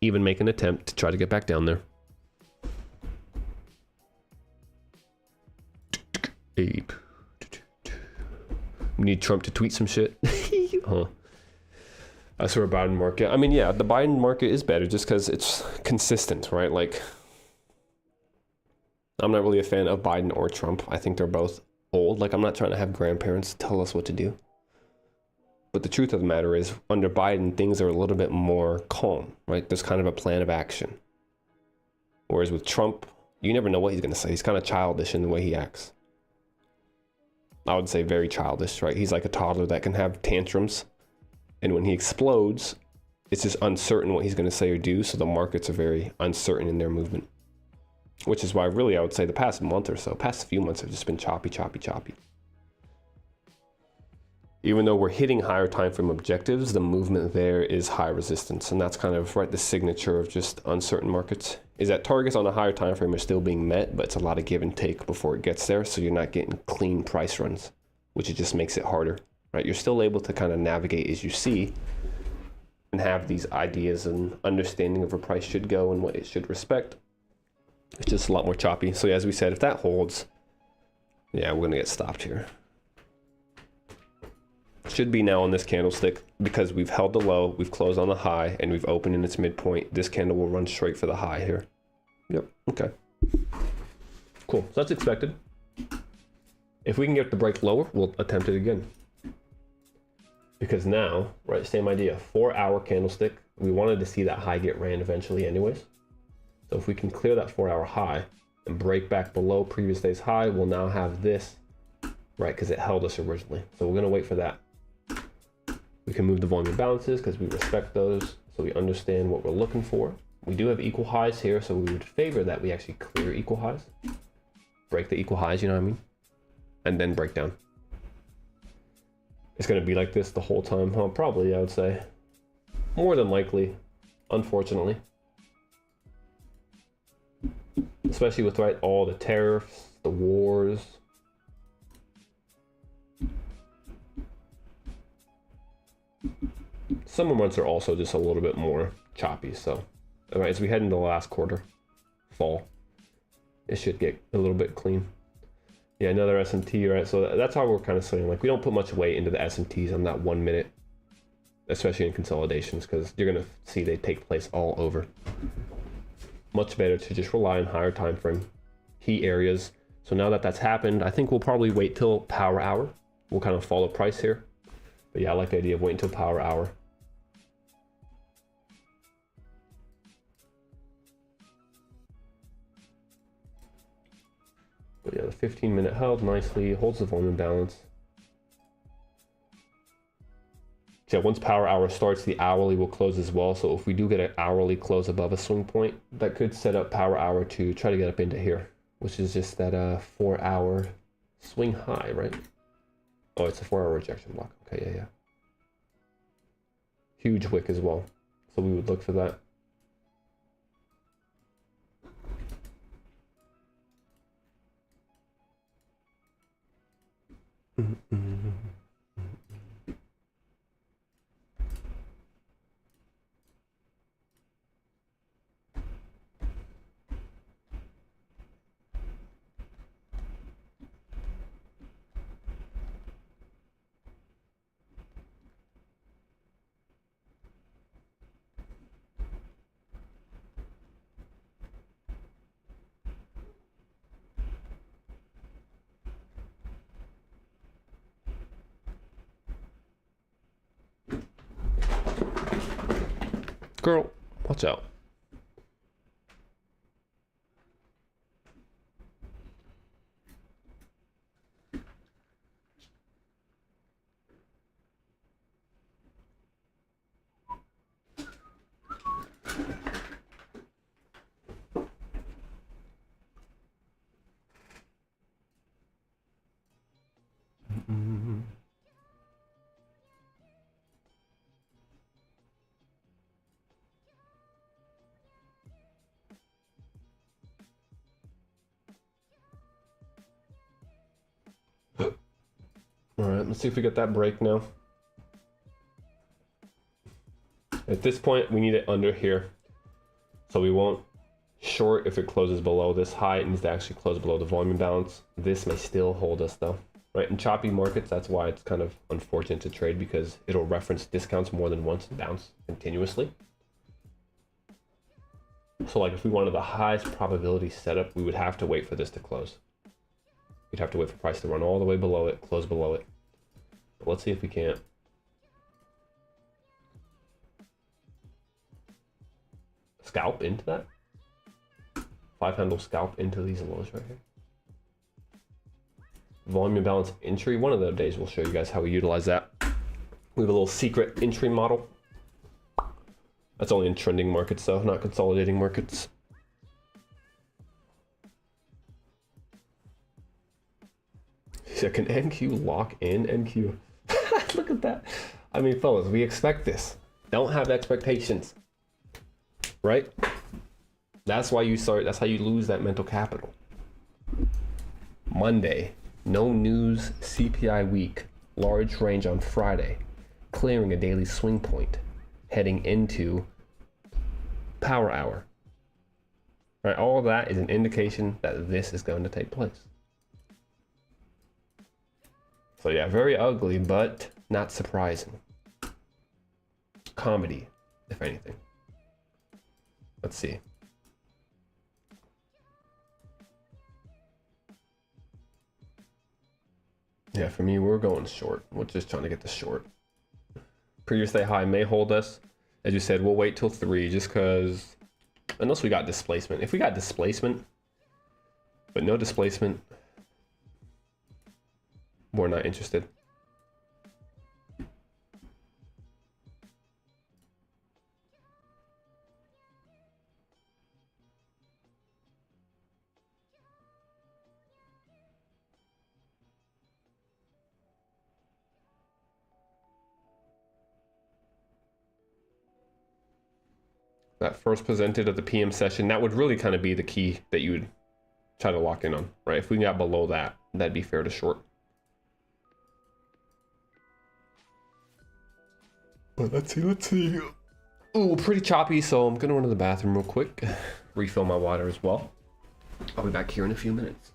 even make an attempt to try to get back down there. Ape. We need Trump to tweet some shit. I swear Biden market. I mean, yeah, the Biden market is better just because it's consistent, right? Like, I'm not really a fan of Biden or Trump. I think they're both old. Like, I'm not trying to have grandparents tell us what to do. But the truth of the matter is, under Biden, things are a little bit more calm, right? There's kind of a plan of action. Whereas with Trump, you never know what he's going to say. He's kind of childish in the way he acts. I would say very childish, right? He's like a toddler that can have tantrums. And when he explodes, it's just uncertain what he's going to say or do. So the markets are very uncertain in their movement. Which is why really I would say the past month or so, past few months have just been choppy, choppy, choppy. Even though we're hitting higher time frame objectives, the movement there is high resistance. And that's kind of right the signature of just uncertain markets, is that targets on a higher time frame are still being met, but it's a lot of give and take before it gets there. So you're not getting clean price runs, which it just makes it harder, right? You're still able to kind of navigate as you see and have these ideas and understanding of where price should go and what it should respect. It's just a lot more choppy. So yeah, as we said, if that holds, yeah, we're gonna get stopped here. Should be now on this candlestick because we've held the low, we've closed on the high, and we've opened in its midpoint. This candle will run straight for the high here. Yep, okay. Cool, so that's expected. If we can get the break lower, we'll attempt it again. Because now, right, same idea, 4-hour candlestick. We wanted to see that high get ran eventually anyways. So if we can clear that 4-hour high and break back below previous day's high, we'll now have this, right, because it held us originally. So we're gonna wait for that. We can move the volume balances because we respect those, so we understand what we're looking for. We do have equal highs here, so we would favor that we actually clear equal highs. Break the equal highs, you know what I mean? And then break down. It's gonna be like this the whole time, huh? Probably, I would say. More than likely, unfortunately. Especially with, right, all the tariffs, the wars. Summer months are also just a little bit more choppy. So, all right, as we head into the last quarter, fall, it should get a little bit clean. Yeah, another S&T, right? So that's how we're kind of saying, like, we don't put much weight into the S&Ts on that 1 minute, especially in consolidations, because you're going to see they take place all over. Much better to just rely on higher time frame key areas. So now that that's happened, I think we'll probably wait till power hour. We'll kind of follow price here. But yeah, I like the idea of waiting till power hour. But yeah, the 15-minute held nicely, holds the volume balance. So yeah, once power hour starts, the hourly will close as well. So if we do get an hourly close above a swing point, that could set up power hour to try to get up into here, which is just that 4-hour swing high, right? Oh, it's a 4-hour rejection block. Okay, yeah, yeah. Huge wick as well. So we would look for that. Girl, watch out. All right, let's see if we get that break now. At this point, we need it under here. So we won't short if it closes below this high. It needs to actually close below the volume balance. This may still hold us though, right? In choppy markets, that's why it's kind of unfortunate to trade, because it'll reference discounts more than once and bounce continuously. So like if we wanted the highest probability setup, we would have to wait for this to close. We'd have to wait for price to run all the way below it, close below it. But let's see if we can't. scalp into that. 5 handle scalp into these lows right here. Volume and balance entry. One of the days we'll show you guys how we utilize that. We have a little secret entry model. That's only in trending markets though, not consolidating markets. So can NQ lock in NQ? Look at that. I mean, fellas, we expect this. Don't have expectations, right? That's why you start, that's how you lose that mental capital. Monday, no news, CPI week, large range on Friday, clearing a daily swing point, heading into power hour. Right, all of that is an indication that this is going to take place. So yeah, very ugly, but not surprising. Comedy, if anything. Let's see. Yeah, for me, we're going short. We're just trying to get the short. Previous day high may hold us. As you said, we'll wait till 3 just because, unless we got displacement. If we got displacement, but no displacement, we're not interested. That first presented of the PM session, that would really kind of be the key that you would try to lock in on, right? If we got below that, that'd be fair to short. But let's see. Ooh, pretty choppy, so I'm gonna run to the bathroom real quick, refill my water as well. I'll be back here in a few minutes.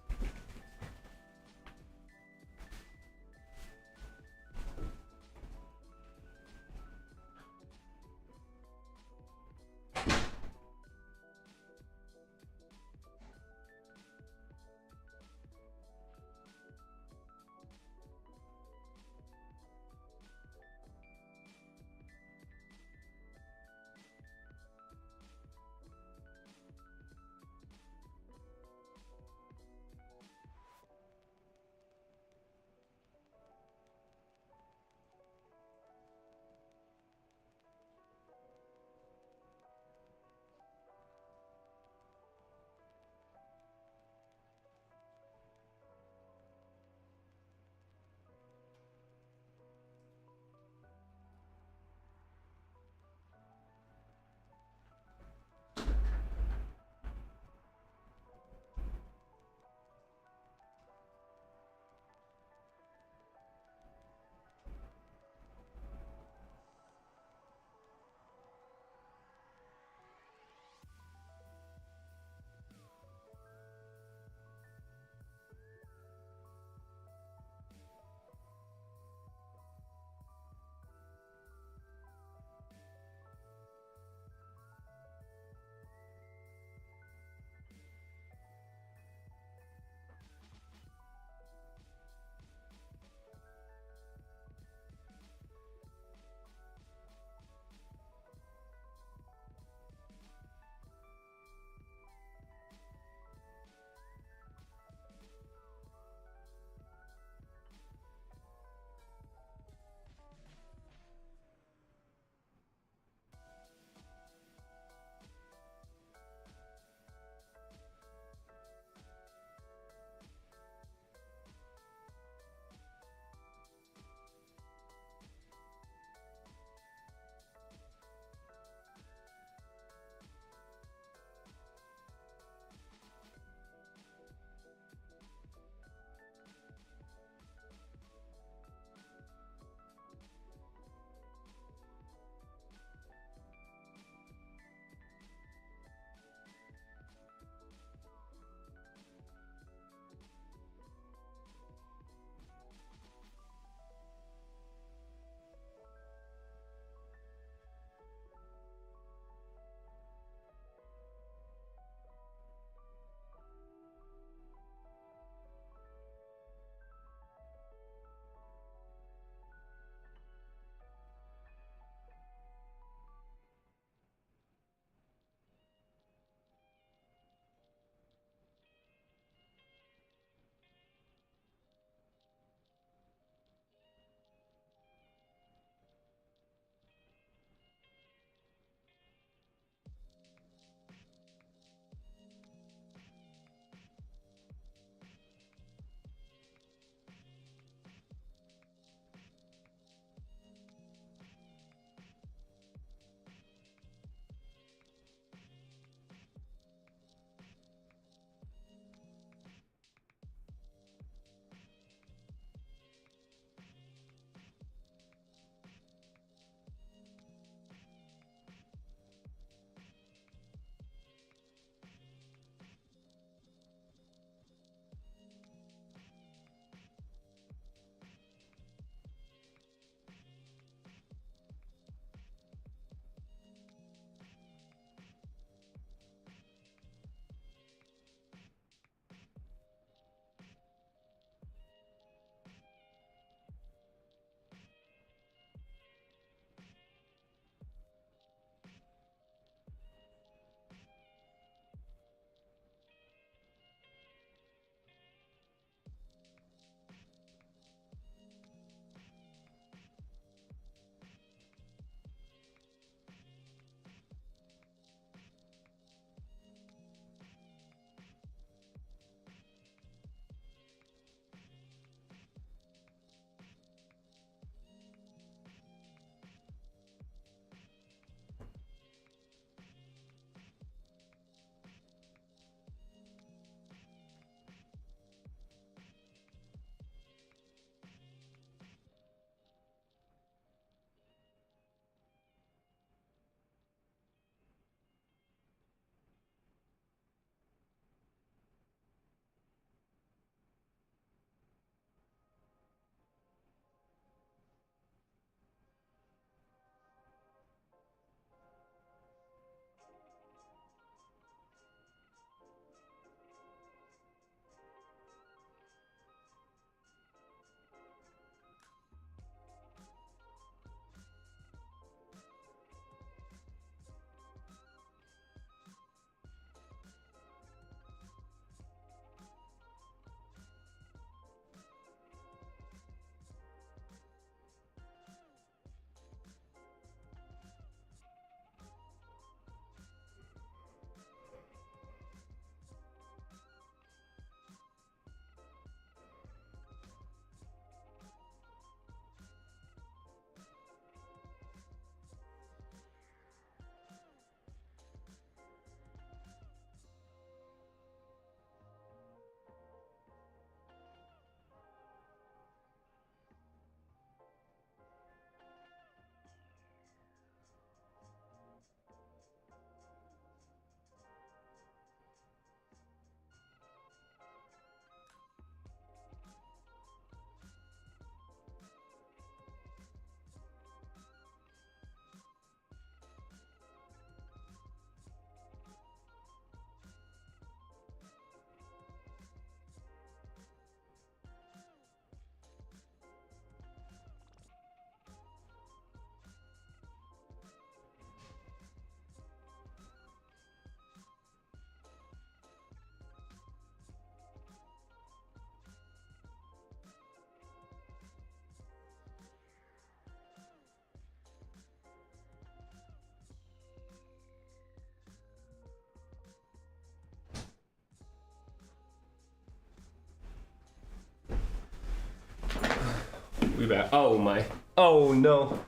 be back. Oh my. Oh no.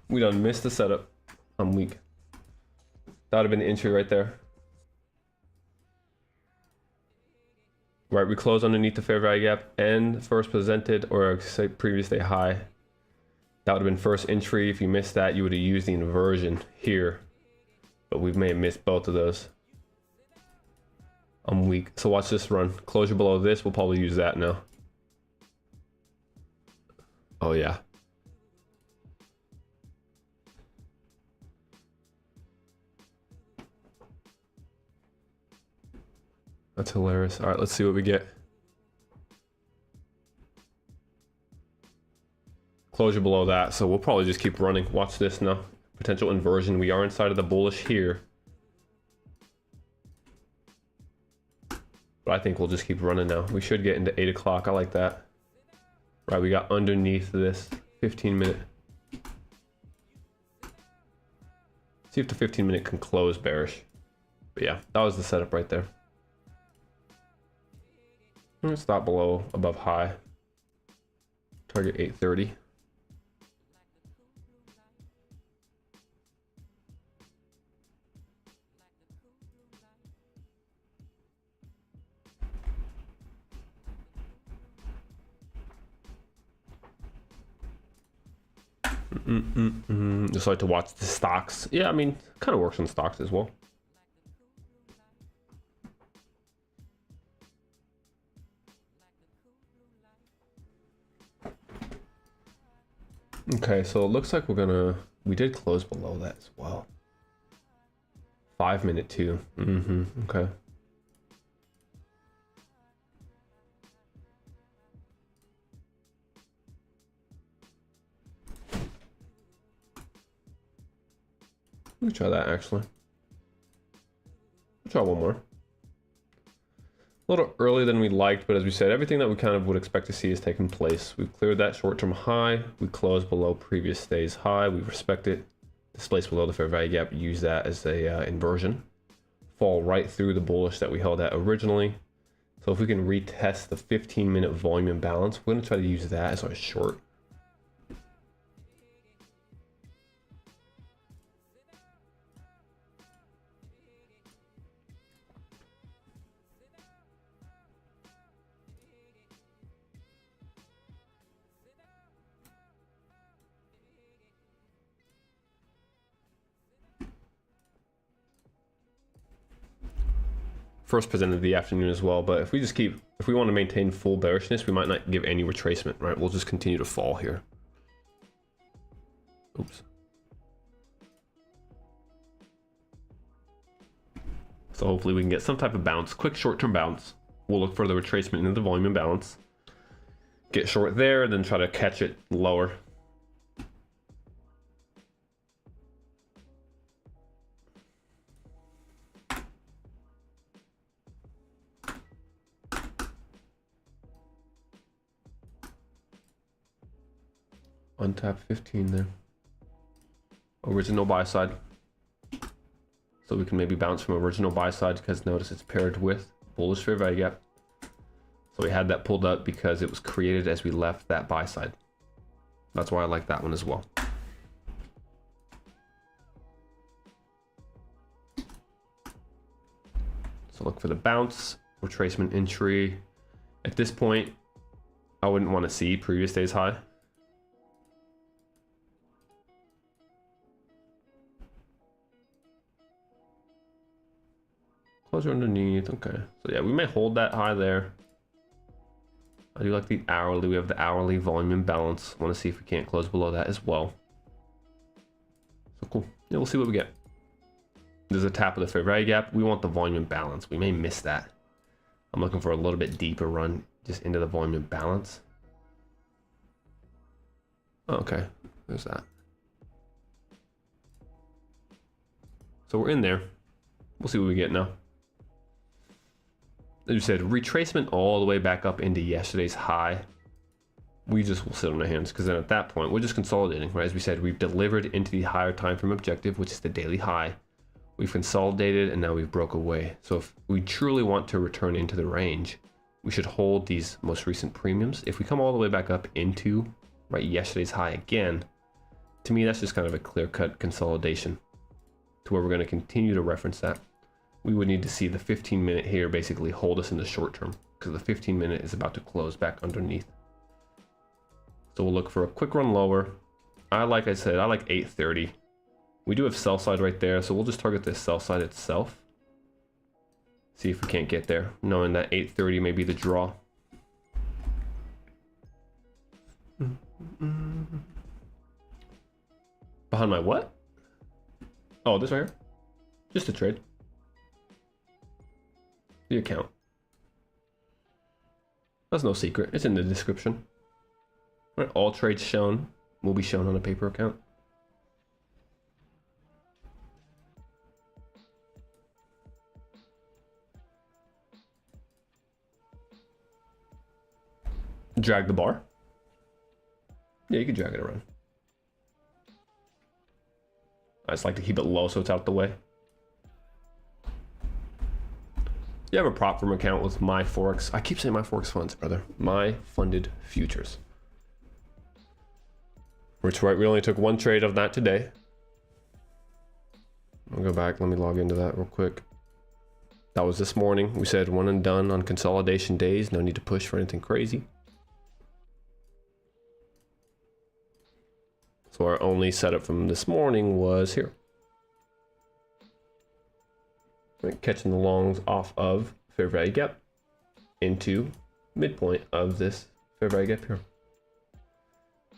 We done missed the setup. I'm weak. That would have been the entry right there. Right, we close underneath the fair value gap and first presented, or say previous day high. That would have been first entry. If you missed that, you would have used the inversion here. But we may have missed both of those. I'm weak. So watch this run. Closure below this, we'll probably use that now. Oh yeah. That's hilarious. All right, let's see what we get. Closure below that, so we'll probably just keep running. Watch this now. Potential inversion. We are inside of the bullish here. But I think we'll just keep running now. We should get into 8 o'clock. I like that. Right, we got underneath this 15-minute. See if the 15-minute can close bearish. But yeah, that was the setup right there. I'm gonna stop below above high. Target 830. Just like to watch the stocks. Yeah, I mean, kind of works on stocks as well. Okay, so it looks like we did close below that as well. 5-minute too. Okay. Let me try that actually. I'll try one more. A little earlier than we liked, but as we said, everything that we kind of would expect to see is taking place. We've cleared that short-term high. We closed below previous day's high. We respect it. Displaced below the fair value gap. Use that as a inversion. Fall right through the bullish that we held at originally. So if we can retest the 15-minute volume imbalance, we're going to try to use that as our short. First presented of the afternoon as well, but if we want to maintain full bearishness, we might not give any retracement, right? We'll just continue to fall here. Oops. So hopefully we can get some type of bounce, quick short-term bounce. We'll look for the retracement into the volume imbalance. Get short there, and then try to catch it lower. Untap 15 there. Original buy side. So we can maybe bounce from original buy side because notice it's paired with bullish fair value gap. So we had that pulled up because it was created as we left that buy side. That's why I like that one as well. So look for the bounce, retracement entry. At this point, I wouldn't want to see previous day's high. Closure underneath. Okay, so yeah, we may hold that high there. I do like the hourly. We have the hourly volume imbalance. Want to see if we can't close below that as well. So cool. Yeah, we'll see what we get. There's a tap of the fair value gap. We want the volume imbalance. We may miss that. I'm looking for a little bit deeper run just into the volume imbalance. Okay, there's that. So we're in there. We'll see what we get now. As you said, retracement all the way back up into yesterday's high. We just will sit on our hands because then at that point, we're just consolidating, right? As we said, we've delivered into the higher time frame objective, which is the daily high. We've consolidated and now we've broke away. So if we truly want to return into the range, we should hold these most recent premiums. If we come all the way back up into yesterday's high again, to me that's just kind of a clear-cut consolidation to where we're going to continue to reference that. We would need to see the 15-minute here basically hold us in the short term, because the 15-minute is about to close back underneath. So we'll look for a quick run lower. Like I said, I like 830. We do have sell side right there, so we'll just target the sell side itself. See if we can't get there, knowing that 830 may be the draw. Behind my what? Oh, this right here? Just a trade. The account. That's no secret. It's in the description. Right, all trades shown will be shown on a paper account. Drag the bar. Yeah, you can drag it around. I just like to keep it low so it's out the way. You have a prop firm account with my Forex. I keep saying my Forex funds, brother. My funded futures. Which, right, we only took one trade of that today. I'll go back. Let me log into that real quick. That was this morning. We said one and done on consolidation days. No need to push for anything crazy. So our only setup from this morning was here. Right, catching the longs off of fair value gap into midpoint of this fair value gap here.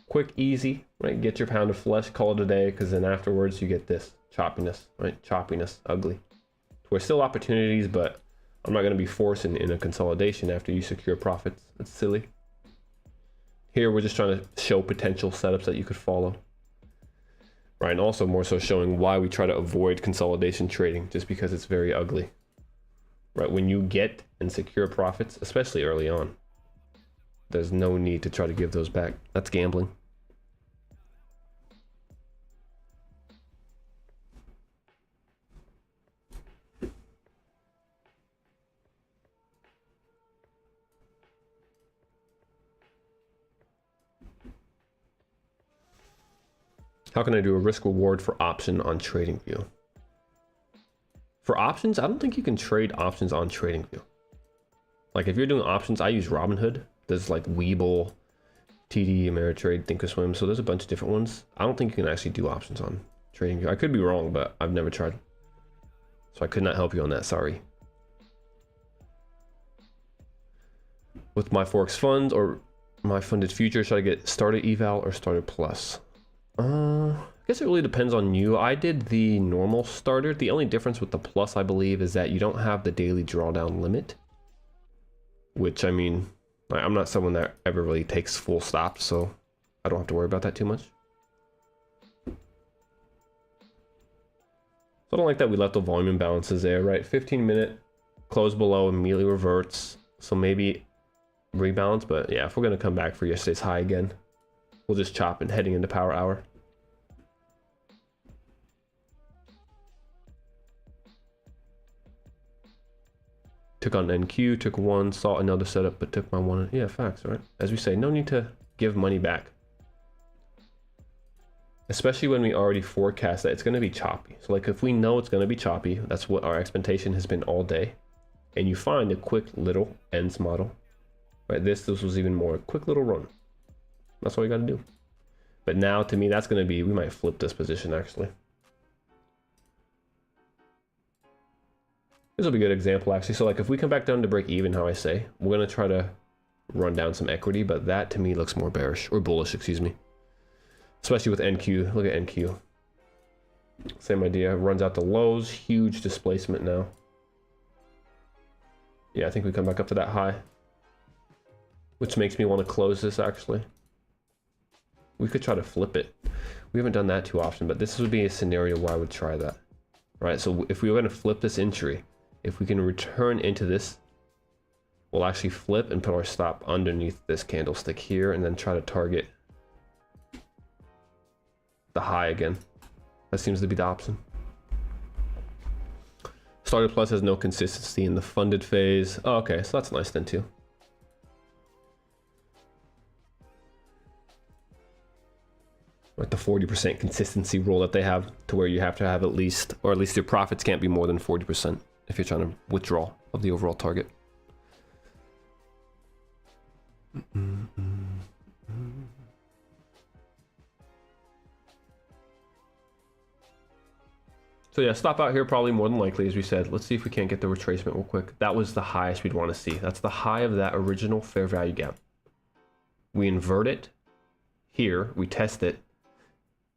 Quick, easy, right? Get your pound of flesh, call it a day, because then afterwards you get this choppiness, right? Choppiness, ugly. We're still opportunities, but I'm not going to be forcing in a consolidation after you secure profits. It's silly. Here we're just trying to show potential setups that you could follow. Right, and also more so showing why we try to avoid consolidation trading, just because it's very ugly. Right, when you get and secure profits, especially early on, there's no need to try to give those back. That's gambling. How can I do a risk reward for option on TradingView? For options, I don't think you can trade options on TradingView. Like if you're doing options, I use Robinhood. There's like Webull, TD, Ameritrade, Thinkorswim. So there's a bunch of different ones. I don't think you can actually do options on TradingView. I could be wrong, but I've never tried. So I could not help you on that, sorry. With my Forex funds or my funded future, should I get starter eval or starter plus? I guess it really depends on you. I did the normal starter. The only difference with the plus, I believe, is that you don't have the daily drawdown limit. Which, I mean, I'm not someone that ever really takes full stops, so I don't have to worry about that too much. So I don't like that we left the volume imbalances there, right? 15-minute, close below, immediately reverts. So maybe rebalance, but yeah, if we're going to come back for yesterday's high again, we'll just chop and heading into power hour. Took on NQ, took one, saw another setup, but took my one. Yeah, facts, right? As we say, no need to give money back. Especially when we already forecast that it's going to be choppy. So like if we know it's going to be choppy, that's what our expectation has been all day. And you find a quick little ends model, right? This was even more, quick little run. That's all you got to do. But now to me, that's going to be, we might flip this position actually. This will be a good example actually. So like if we come back down to break even, how I say, we're going to try to run down some equity, but that to me looks more bearish or bullish, excuse me. Especially with NQ. Look at NQ. Same idea. Runs out the lows. Huge displacement now. Yeah, I think we come back up to that high. Which makes me want to close this actually. We could try to flip it. We haven't done that too often, but this would be a scenario where I would try that. Right, so if we were going to flip this entry, if we can return into this, we'll actually flip and put our stop underneath this candlestick here and then try to target the high again. That seems to be the option. Starter plus has no consistency in the funded phase. Oh, okay, so that's nice then too. Like the 40% consistency rule that they have, to where you have to have at least your profits can't be more than 40% if you're trying to withdraw of the overall target. So yeah, stop out here probably more than likely, as we said. Let's see if we can't get the retracement real quick. That was the highest we'd want to see. That's the high of that original fair value gap. We invert it here, we test it.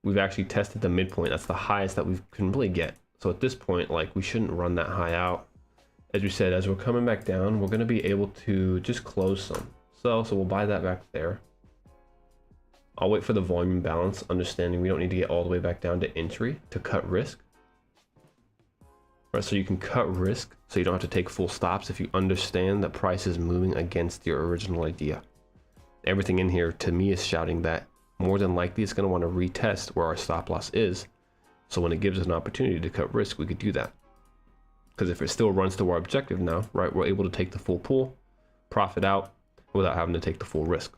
We've actually tested the midpoint. That's the highest that we can really get. So at this point, like, we shouldn't run that high out. As we said, as we're coming back down, we're going to be able to just close some. So we'll buy that back there. I'll wait for the volume balance, understanding we don't need to get all the way back down to entry to cut risk. Right, so you can cut risk, so you don't have to take full stops if you understand that price is moving against your original idea. Everything in here to me is shouting that more than likely it's going to want to retest where our stop loss is. So when it gives us an opportunity to cut risk, we could do that. Because if it still runs to our objective now, right, we're able to take the full pool, profit out without having to take the full risk.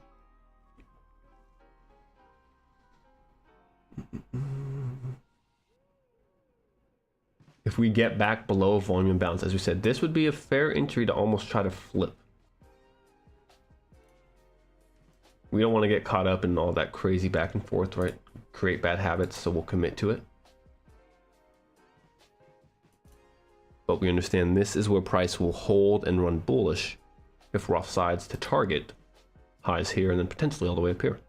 If we get back below volume balance, as we said, this would be a fair entry to almost try to flip. We don't want to get caught up in all that crazy back and forth, right? Create bad habits, so we'll commit to it. But we understand this is where price will hold and run bullish if we're off sides to target highs here and then potentially all the way up here.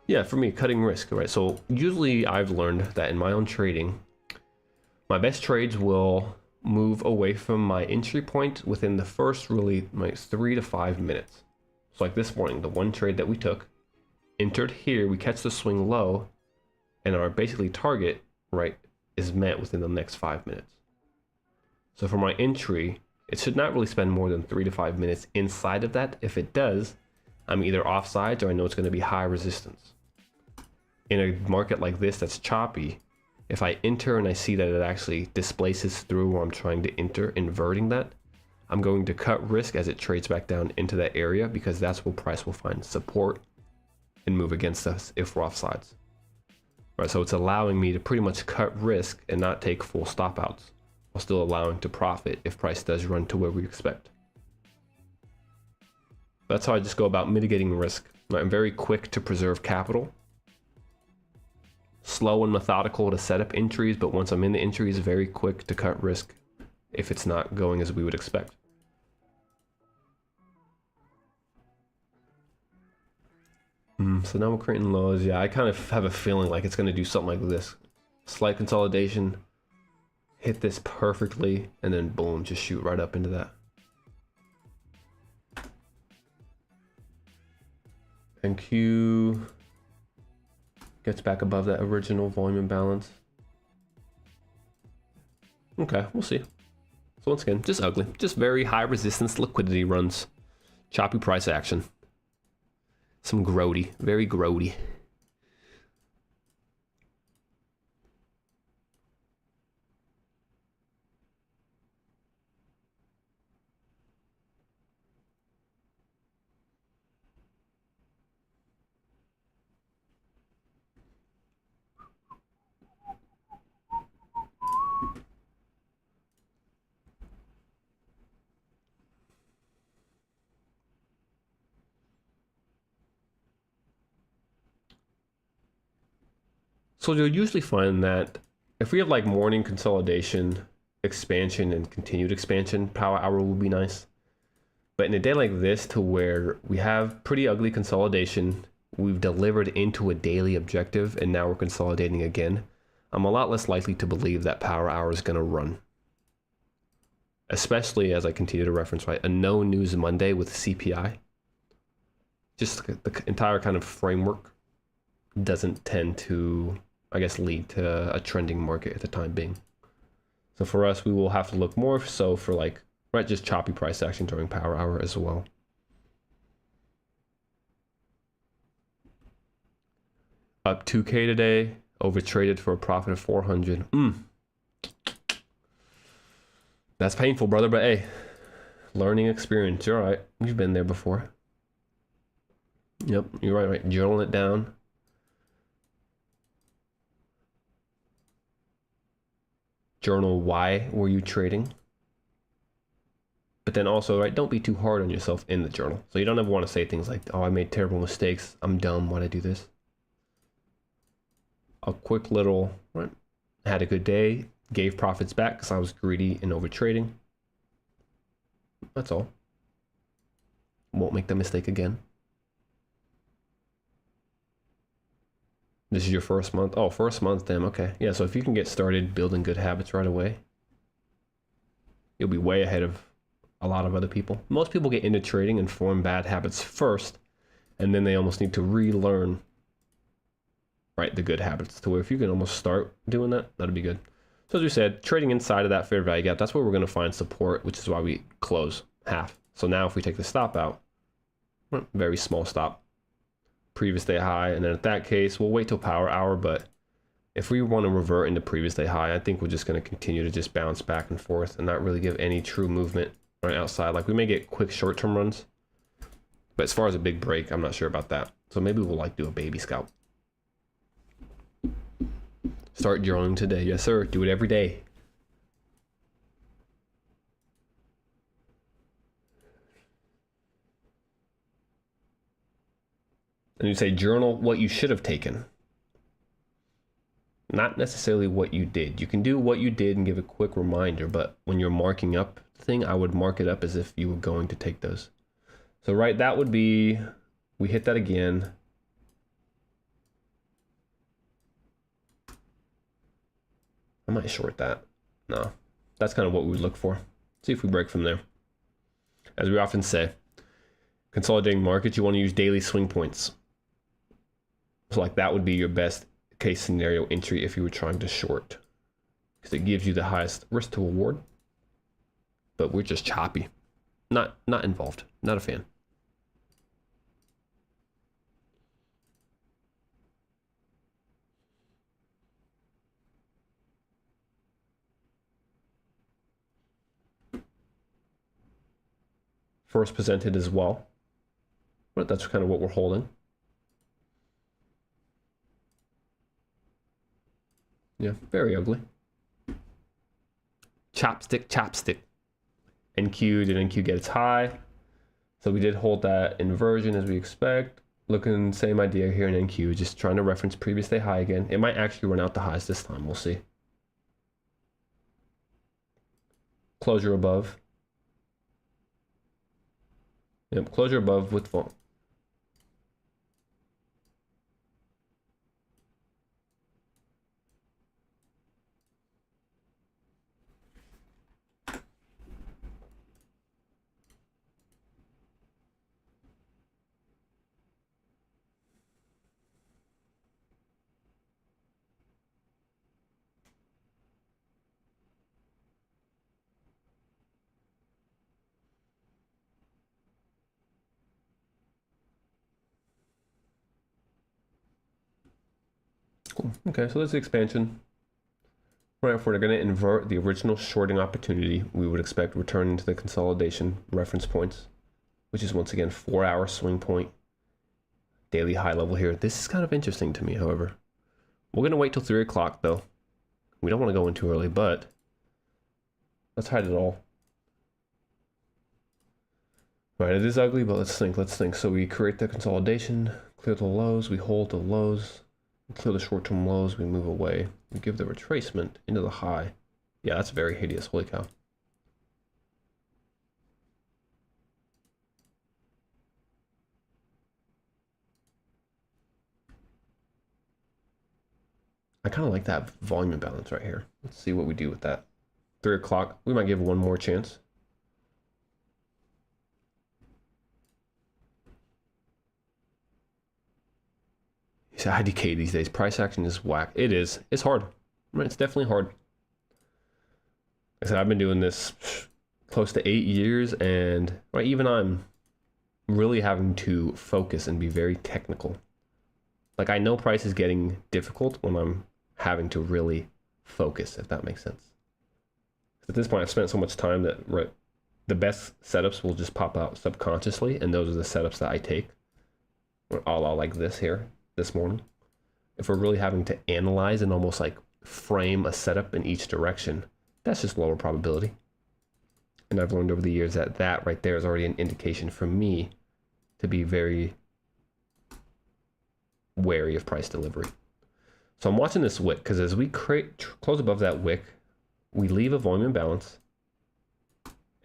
Yeah, for me, cutting risk, right? So usually I've learned that in my own trading, my best trades will move away from my entry point within the first really like 3 to 5 minutes. So like this morning, the one trade that we took, entered here, we catch the swing low, and our basically target, right, is met within the next 5 minutes. So for my entry, it should not really spend more than 3 to 5 minutes inside of that. If it does, I'm either offsides or I know it's going to be high resistance. In a market like this that's choppy, if I enter and I see that it actually displaces through where I'm trying to enter, inverting that, I'm going to cut risk as it trades back down into that area, because that's where price will find support and move against us if we're offsides. Right, so it's allowing me to pretty much cut risk and not take full stop outs, while still allowing to profit if price does run to where we expect. That's how I just go about mitigating risk. Right, I'm very quick to preserve capital. Slow and methodical to set up entries, but once I'm in the entries, very quick to cut risk if it's not going as we would expect. So now we're creating lows. Yeah, I kind of have a feeling like it's going to do something like this. Slight consolidation, hit this perfectly, and then boom, just shoot right up into that. NQ gets back above that original volume imbalance. Okay, we'll see. So once again, just ugly. Just very high resistance liquidity runs. Choppy price action. Some grody, very grody. So you'll usually find that if we have like morning consolidation, expansion, and continued expansion, power hour will be nice. But in a day like this, to where we have pretty ugly consolidation, we've delivered into a daily objective, and now we're consolidating again, I'm a lot less likely to believe that power hour is going to run. Especially as I continue to reference, right, a no news Monday with CPI. Just the entire kind of framework doesn't tend to, I guess, lead to a trending market at the time being. So for us, we will have to look more so for like, right, just choppy price action during power hour as well. Up 2K today, overtraded for a profit of 400. That's painful, brother, but hey, learning experience. You're all right. You've been there before. Yep, you're right. Journal it down. Journal why were you trading. But then also, right, don't be too hard on yourself in the journal. So you don't ever want to say things like, oh, I made terrible mistakes, I'm dumb, why'd I do this? A quick little, right, had a good day, gave profits back because I was greedy and over trading. That's all. Won't make the mistake again. This is your first month. Oh, first month, damn, okay. Yeah, so if you can get started building good habits right away, you'll be way ahead of a lot of other people. Most people get into trading and form bad habits first, and then they almost need to relearn, right, the good habits, to where if you can almost start doing that, that'd be good. So as we said, trading inside of that fair value gap, that's where we're going to find support, which is why we close half. So now if we take the stop out, very small stop, previous day high, and then at that case, we'll wait till power hour, but if we want to revert into previous day high, I think we're just going to continue to just bounce back and forth and not really give any true movement right outside. Like we may get quick short-term runs, but as far as a big break, I'm not sure about that. So maybe we'll like do a baby scalp. Start journaling today. Yes, sir. Do it every day. And you say journal what you should have taken. Not necessarily what you did. You can do what you did and give a quick reminder, but when you're marking up the thing, I would mark it up as if you were going to take those. So right, that would be, we hit that again. I might short that. No, that's kind of what we would look for. See if we break from there. As we often say, consolidating markets, you want to use daily swing points. So like that would be your best case scenario entry if you were trying to short, because it gives you the highest risk to reward. But we're just choppy, not involved, not a fan. First presented as well, but that's kind of what we're holding. Yeah, very ugly. Chopstick, chopstick. NQ, did NQ get its high? So we did hold that inversion as we expect. Looking same idea here in NQ, just trying to reference previous day high again. It might actually run out the highs this time, we'll see. Closure above. Yep, closure above with fall. Cool. Okay, so that's the expansion. Right, if we're going to invert the original shorting opportunity, we would expect return into the consolidation reference points, which is once again 4-hour swing point, daily high level here. This is kind of interesting to me, however. We're going to wait till 3 o'clock though. We don't want to go in too early, but let's hide it all. Right, it is ugly, but let's think. So we create the consolidation, clear the lows, we hold the lows, clear the short-term lows, we move away. We give the retracement into the high. Yeah, that's very hideous. Holy cow. I kind of like that volume imbalance right here. Let's see what we do with that. 3 o'clock. We might give one more chance. It's IDK these days. Price action is whack. It is. It's hard. Right? It's definitely hard. Like I said, I've been doing this close to 8 years, and right, even I'm really having to focus and be very technical. Like I know price is getting difficult when I'm having to really focus, if that makes sense. At this point, I've spent so much time that right, the best setups will just pop out subconsciously, and those are the setups that I take. All like this here. This morning, if we're really having to analyze and almost like frame a setup in each direction, That's just lower probability. And I've learned over the years that that right there is already an indication for me to be very wary of price delivery. So I'm watching this wick because as we close above that wick, we leave a volume imbalance,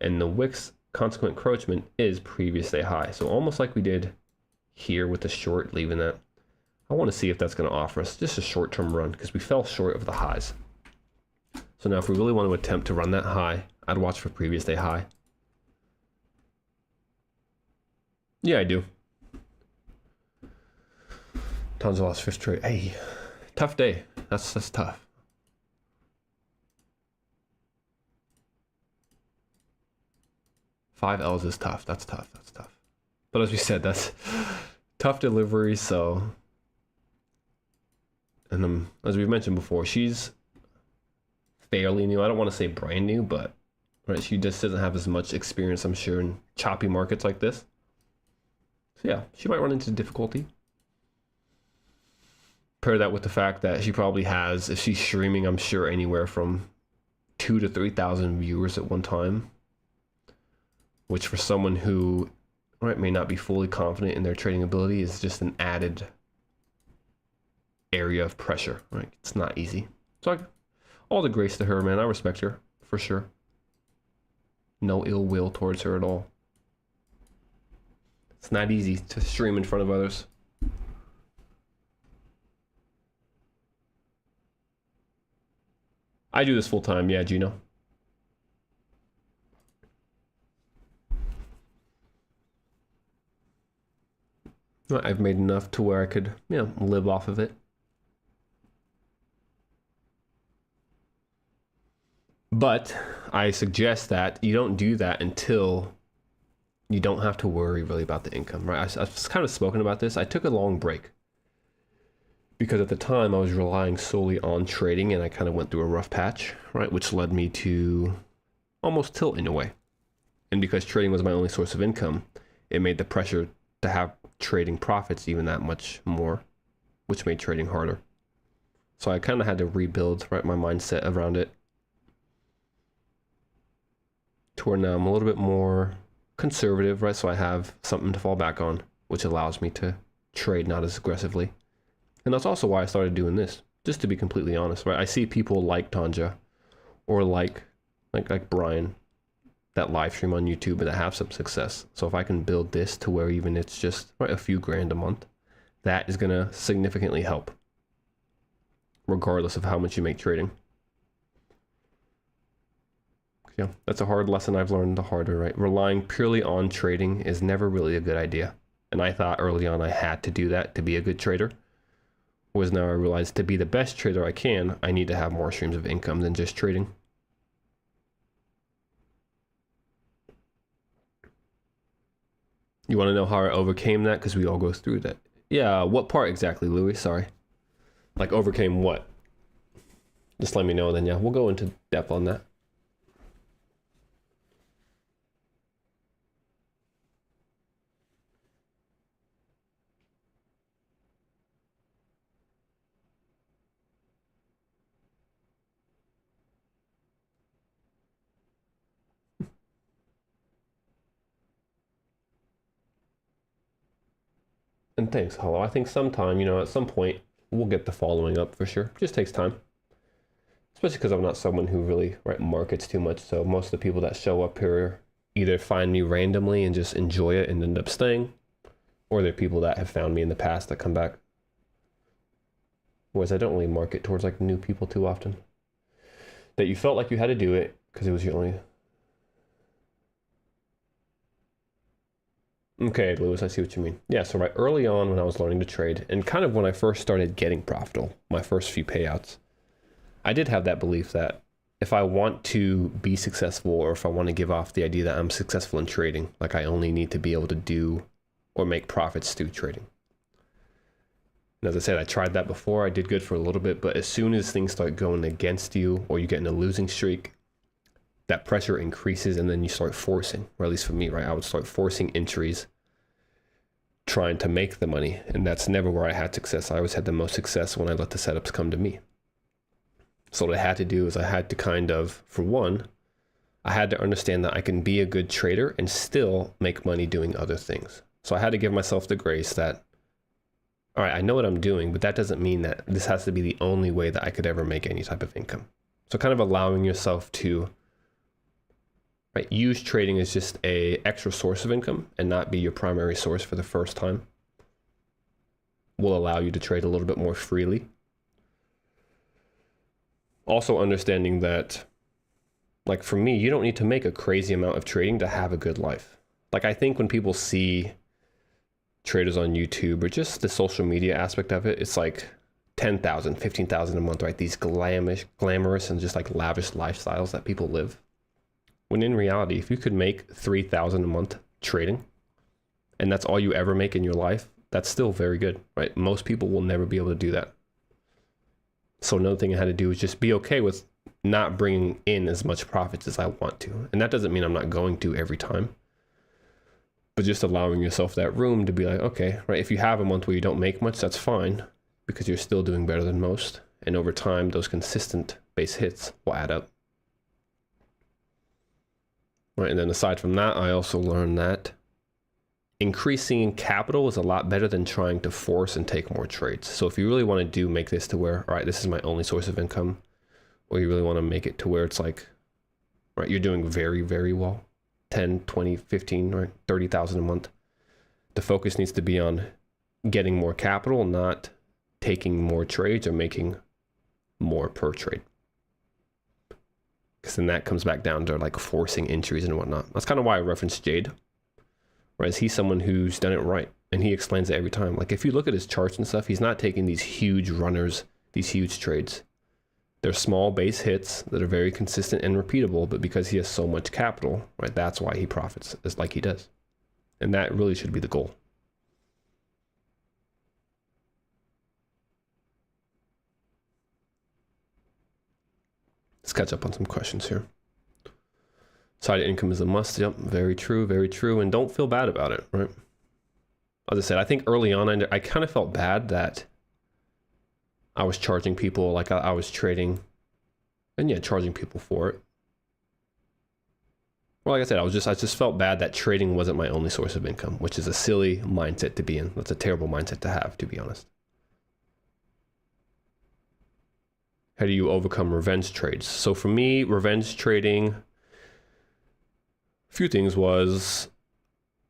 and the wick's consequent encroachment is previous day high. So almost like we did here with the short, leaving that. I want to see if that's going to offer us just a short-term run because we fell short of the highs. So now if we really want to attempt to run that high, I'd watch for previous day high. Yeah, I do. Tons of lost fifth trade. Hey, tough day. That's tough. Five L's is tough. That's tough. That's tough. But as we said, that's tough delivery. So, and as we've mentioned before, she's fairly new. I don't want to say brand new, but right, she just doesn't have as much experience, I'm sure, in choppy markets like this. So yeah, she might run into difficulty. Pair that with the fact that she probably has, if she's streaming, I'm sure anywhere from 2,000 to 3,000 viewers at one time, which for someone who may not be fully confident in their trading ability is just an added area of pressure. Right, it's not easy. So all the grace to her, man. I respect her for sure. No ill will towards her at all. It's not easy to stream in front of others. I do this full time, yeah, Gino. I've made enough to where I could, live off of it. But I suggest that you don't do that until you don't have to worry really about the income, right? I've kind of spoken about this. I took a long break because at the time I was relying solely on trading and I kind of went through a rough patch, right? Which led me to almost tilt in a way. And because trading was my only source of income, it made the pressure to have trading profits even that much more, which made trading harder. So I kind of had to rebuild, right, my mindset around it. To where now I'm a little bit more conservative, right? So I have something to fall back on, which allows me to trade not as aggressively. And that's also why I started doing this, just to be completely honest, right? I see people like Tanja or like Brian that live stream on YouTube and that have some success. So if I can build this to where even it's just a few grand a month, that is going to significantly help, regardless of how much you make trading. Yeah, that's a hard lesson I've learned the hard way, right? Relying purely on trading is never really a good idea. And I thought early on I had to do that to be a good trader. Whereas now I realize to be the best trader I can, I need to have more streams of income than just trading. You want to know how I overcame that? Because we all go through that. Yeah, what part exactly, Louis? Sorry. Like overcame what? Just let me know, then yeah, we'll go into depth on that. And thanks, Hollow. I think sometime, at some point, we'll get the following up for sure. Just takes time. Especially because I'm not someone who really markets too much. So most of the people that show up here either find me randomly and just enjoy it and end up staying, or they're people that have found me in the past that come back. Whereas I don't really market towards new people too often. That you felt like you had to do it because it was your only... Okay, Lewis, I see what you mean. Yeah, so right early on when I was learning to trade, and kind of when I first started getting profitable, my first few payouts, I did have that belief that if I want to be successful, or if I want to give off the idea that I'm successful in trading, I only need to be able to do or make profits through trading. And as I said, I tried that before. I did good for a little bit, but as soon as things start going against you or you get in a losing streak, that pressure increases and then you start forcing, or at least for me, right? I would start forcing entries, trying to make the money. And that's never where I had success. I always had the most success when I let the setups come to me. So what I had to do is I had to kind of, for one, I had to understand that I can be a good trader and still make money doing other things. So I had to give myself the grace that, all right, I know what I'm doing, but that doesn't mean that this has to be the only way that I could ever make any type of income. So kind of allowing yourself to, right, use trading as just a extra source of income and not be your primary source for the first time will allow you to trade a little bit more freely. Also understanding that, like for me, you don't need to make a crazy amount of trading to have a good life. Like I think when people see traders on YouTube or just the social media aspect of it, it's like 10,000, 15,000 a month, right? These glamorous and just like lavish lifestyles that people live. When in reality, if you could make 3,000 a month trading and that's all you ever make in your life, that's still very good, right? Most people will never be able to do that. So another thing I had to do is just be okay with not bringing in as much profits as I want to. And that doesn't mean I'm not going to every time, but just allowing yourself that room to be like, okay, right, if you have a month where you don't make much, that's fine because you're still doing better than most. And over time, those consistent base hits will add up. Right, and then aside from that, I also learned that increasing capital is a lot better than trying to force and take more trades. So if you really want to make this to where, all right, this is my only source of income, or you really want to make it to where it's like, right, you're doing very, very well, 10, 20, 15, right, 30,000 a month. The focus needs to be on getting more capital, not taking more trades or making more per trade. Because then that comes back down to like forcing entries and whatnot. That's kind of why I referenced Jade. Right, he's someone who's done it right, and he explains it every time. Like if you look at his charts and stuff, he's not taking these huge runners, these huge trades. They're small base hits that are very consistent and repeatable, but because he has so much capital, right, that's why he profits as like he does. And that really should be the goal. Let's catch up on some questions here. Side income is a must. Yep, very true, very true. And don't feel bad about it, right? As I said, I think early on, I kind of felt bad that I was charging people, like I was trading and yeah, charging people for it. Well, like I said, I just felt bad that trading wasn't my only source of income, which is a silly mindset to be in. That's a terrible mindset to have, to be honest. How do you overcome revenge trades? So for me, revenge trading, a few things was,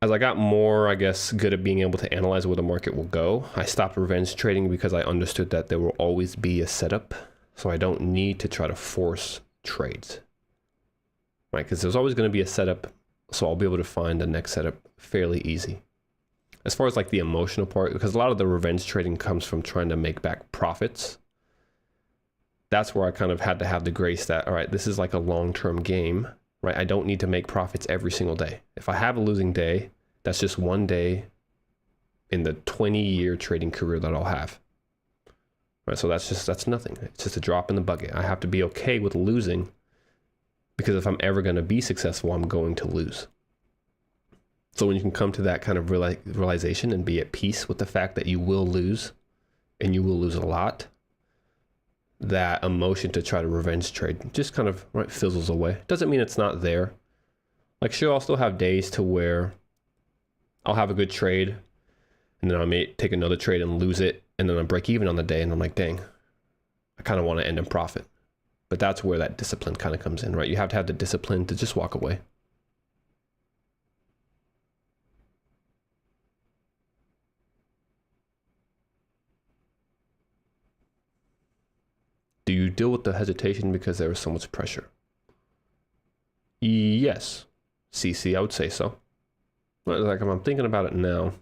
as I got more, I guess, good at being able to analyze where the market will go, I stopped revenge trading because I understood that there will always be a setup. So I don't need to try to force trades, right? Because there's always going to be a setup. So I'll be able to find the next setup fairly easy. As far as like the emotional part, because a lot of the revenge trading comes from trying to make back profits. That's where I kind of had to have the grace that, all right, this is like a long-term game. Right? I don't need to make profits every single day. If I have a losing day, that's just one day in the 20-year trading career that I'll have. Right? So that's nothing. It's just a drop in the bucket. I have to be okay with losing because if I'm ever going to be successful, I'm going to lose. So when you can come to that kind of realization and be at peace with the fact that you will lose and you will lose a lot, that emotion to try to revenge trade just kind of fizzles away. Doesn't mean it's not there. Like sure, I'll still have days to where I'll have a good trade and then I may take another trade and lose it and then I break even on the day and I'm like, dang, I kind of want to end in profit. But that's where that discipline kind of comes in, right? You have to have the discipline to just walk away. Do you deal with the hesitation because there is so much pressure? Yes, CC, I would say so. Like if I'm thinking about it now,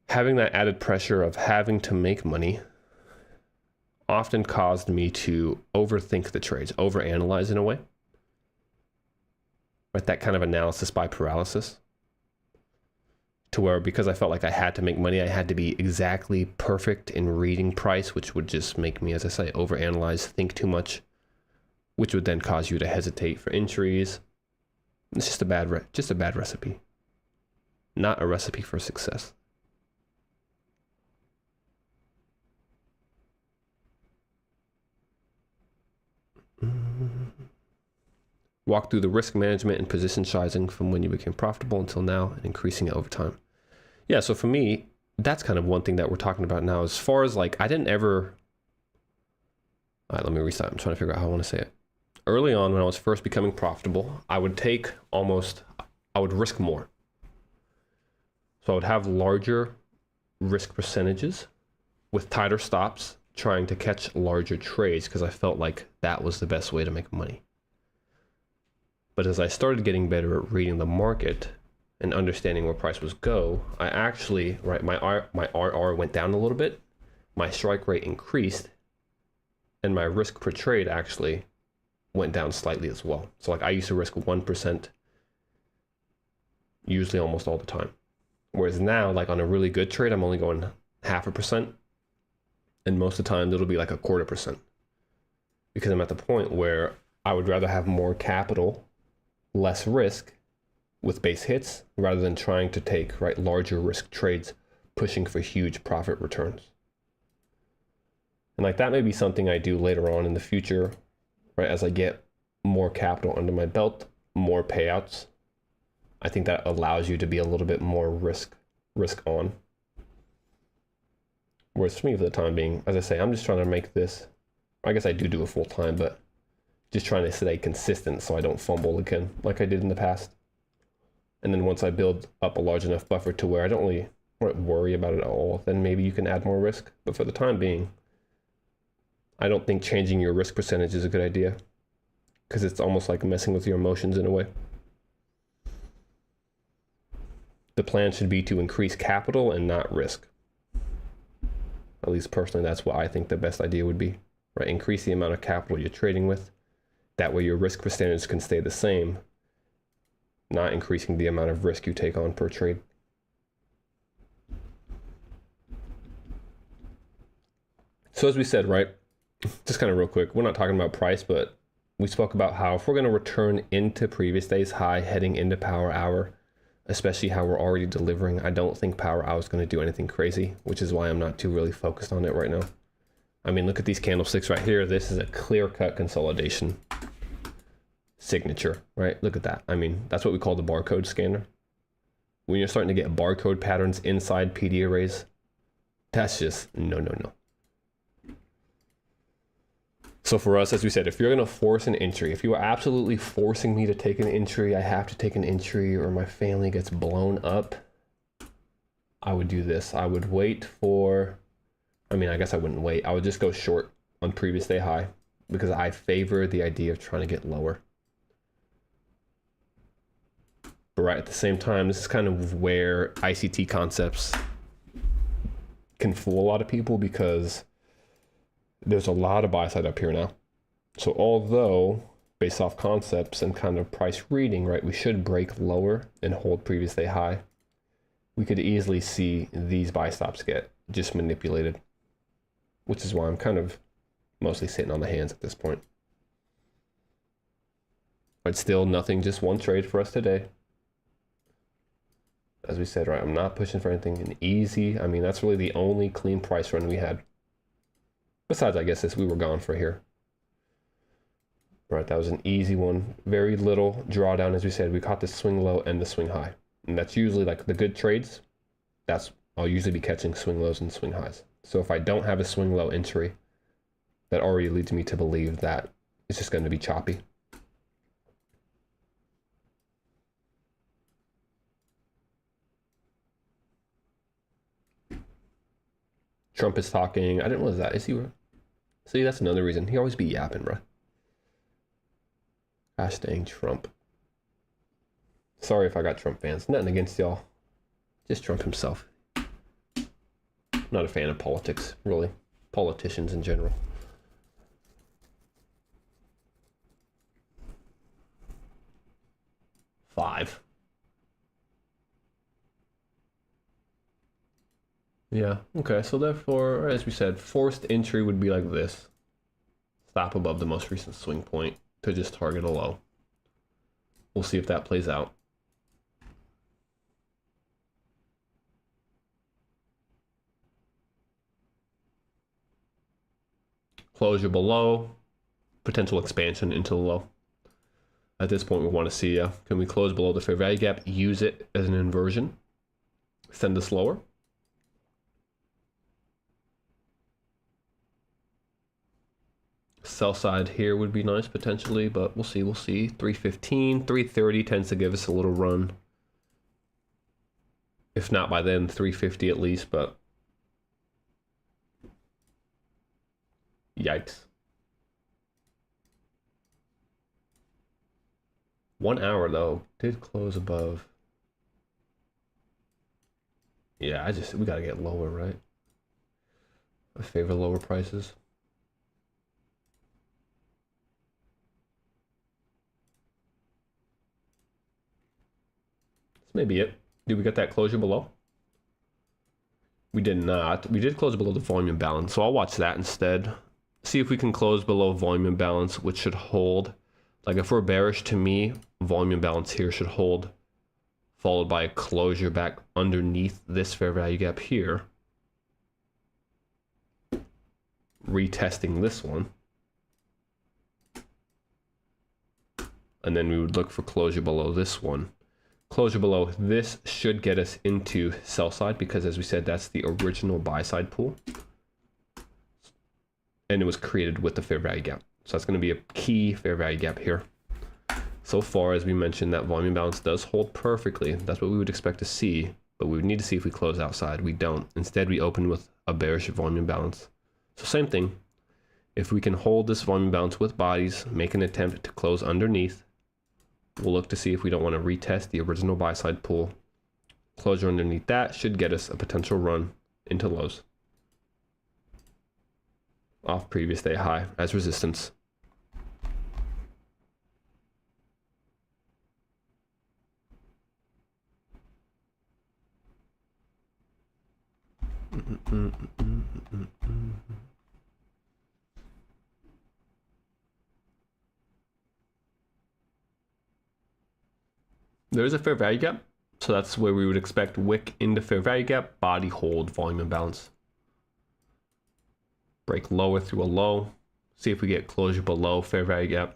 having that added pressure of having to make money often caused me to overthink the trades, overanalyze in a way. Right, that kind of analysis by paralysis. To where because I felt like I had to make money, I had to be exactly perfect in reading price, which would just make me, as I say, overanalyze, think too much, which would then cause you to hesitate for entries. It's just a bad recipe, not a recipe for success. Walk through the risk management and position sizing from when you became profitable until now and increasing it over time. Yeah, so for me, that's kind of one thing that we're talking about now. As far as like, I didn't ever... All right, let me restart. I'm trying to figure out how I want to say it. Early on, when I was first becoming profitable, I would risk more. So I would have larger risk percentages with tighter stops, trying to catch larger trades because I felt like that was the best way to make money. But as I started getting better at reading the market and understanding where price was go, I actually, right, my RR went down a little bit, my strike rate increased, and my risk per trade actually went down slightly as well. So like I used to risk 1% usually almost all the time. Whereas now, like on a really good trade, I'm only going 0.5%. And most of the time it'll be like 0.25%. Because I'm at the point where I would rather have more capital, less risk with base hits rather than trying to take larger risk trades, pushing for huge profit returns. And like that may be something I do later on in the future, right? As I get more capital under my belt, more payouts. I think that allows you to be a little bit more risk on. Whereas for me, for the time being, as I say, I'm just trying to make this, I guess I do it full time, but just trying to stay consistent so I don't fumble again like I did in the past. And then once I build up a large enough buffer to where I don't really worry about it at all, then maybe you can add more risk. But for the time being, I don't think changing your risk percentage is a good idea because it's almost like messing with your emotions in a way. The plan should be to increase capital and not risk. At least personally, that's what I think the best idea would be, right? Increase the amount of capital you're trading with. That way your risk percentage can stay the same, not increasing the amount of risk you take on per trade. So as we said, right, just kind of real quick, we're not talking about price, but we spoke about how if we're going to return into previous day's high heading into power hour, especially how we're already delivering, I don't think power hour is going to do anything crazy, which is why I'm not too really focused on it right now. I mean, look at these candlesticks right here. This is a clear-cut consolidation signature, right? Look at that. I mean, that's what we call the barcode scanner. When you're starting to get barcode patterns inside PD arrays, that's just no. So for us, as we said, if you're going to force an entry, if you are absolutely forcing me to take an entry, I have to take an entry or my family gets blown up, I would do this. I would wait for, I mean, I guess I wouldn't wait. I would just go short on previous day high because I favor the idea of trying to get lower. But right at the same time, this is kind of where ICT concepts can fool a lot of people because there's a lot of buy side up here now. So although based off concepts and kind of price reading, right, we should break lower and hold previous day high, we could easily see these buy stops get just manipulated, which is why I'm kind of mostly sitting on the hands at this point. But still nothing, just one trade for us today. As we said, right, I'm not pushing for anything. An easy, I mean, that's really the only clean price run we had. Besides, I guess this we were gone for here. Right, that was an easy one. Very little drawdown, as we said. We caught the swing low and the swing high. And that's usually like the good trades. I'll usually be catching swing lows and swing highs. So if I don't have a swing low entry, that already leads me to believe that it's just going to be choppy. Trump is talking. I didn't realize that. Is he? See, that's another reason. He always be yapping, bro. Gosh dang Trump. Sorry if I got Trump fans. Nothing against y'all. Just Trump himself. Not a fan of politics, really. Politicians in general. Five. Yeah, okay, so therefore, as we said, forced entry would be like this. Stop above the most recent swing point to just target a low. We'll see if that plays out. Closure below, potential expansion into the low. At this point, we want to see, can we close below the fair value gap, use it as an inversion, send us lower. Sell side here would be nice potentially, but we'll see. 315, 330 tends to give us a little run. If not by then, 350 at least, but yikes. 1 hour though, did close above. Yeah, we gotta get lower, right? I favor lower prices. This may be it. Did we get that closure below? We did not. We did close below the volume imbalance, so I'll watch that instead. See if we can close below volume imbalance, which should hold. Like if we're bearish, to me, volume imbalance here should hold, followed by a closure back underneath this fair value gap here. Retesting this one. And then we would look for closure below this one. Closure below this should get us into sell side because, as we said, that's the original buy side pool. And it was created with the fair value gap. So that's going to be a key fair value gap here. So far, as we mentioned, that volume balance does hold perfectly. That's what we would expect to see, but we would need to see if we close outside. We don't. Instead, we open with a bearish volume balance. So same thing. If we can hold this volume balance with bodies, make an attempt to close underneath, we'll look to see if we don't want to retest the original buy side pool. Closure underneath that should get us a potential run into lows off previous day high as resistance. There is a fair value gap, so that's where we would expect wick into fair value gap, body hold, volume imbalance. Break lower through a low, see if we get closure below fair value gap.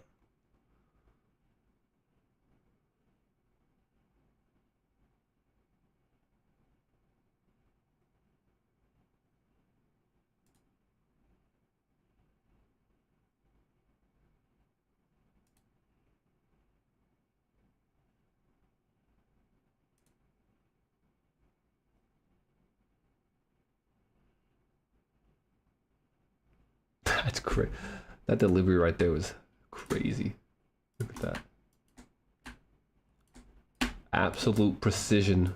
That's great. That delivery right there was crazy. Look at that. Absolute precision.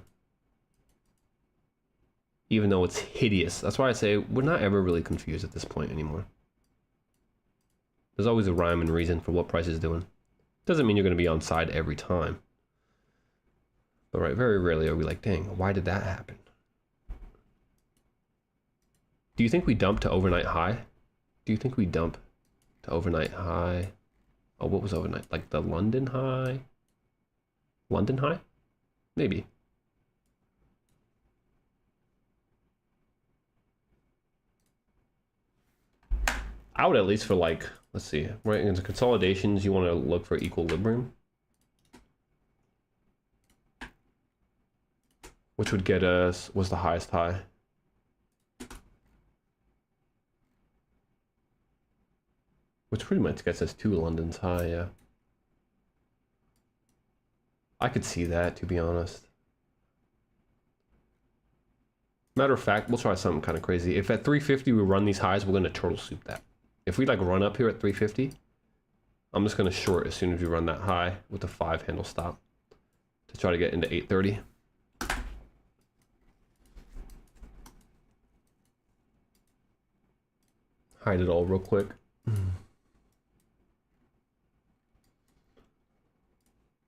Even though it's hideous. That's why I say we're not ever really confused at this point anymore. There's always a rhyme and reason for what price is doing. Doesn't mean you're going to be on side every time. But right, very rarely are we like, dang, why did that happen? Do you think we dumped to overnight high? Do you think we dump to overnight high? Oh, what was overnight? Like the London high? London high? Maybe. I would at least for like, let's see, right into consolidations, you want to look for equilibrium. Which would get us, was the highest high. Which pretty much gets us to London's high, yeah. I could see that, to be honest. Matter of fact, we'll try something kind of crazy. If at 350 we run these highs, we're going to turtle soup that. If we like run up here at 350, I'm just going to short as soon as we run that high with a 5 handle stop to try to get into 830. Hide it all real quick.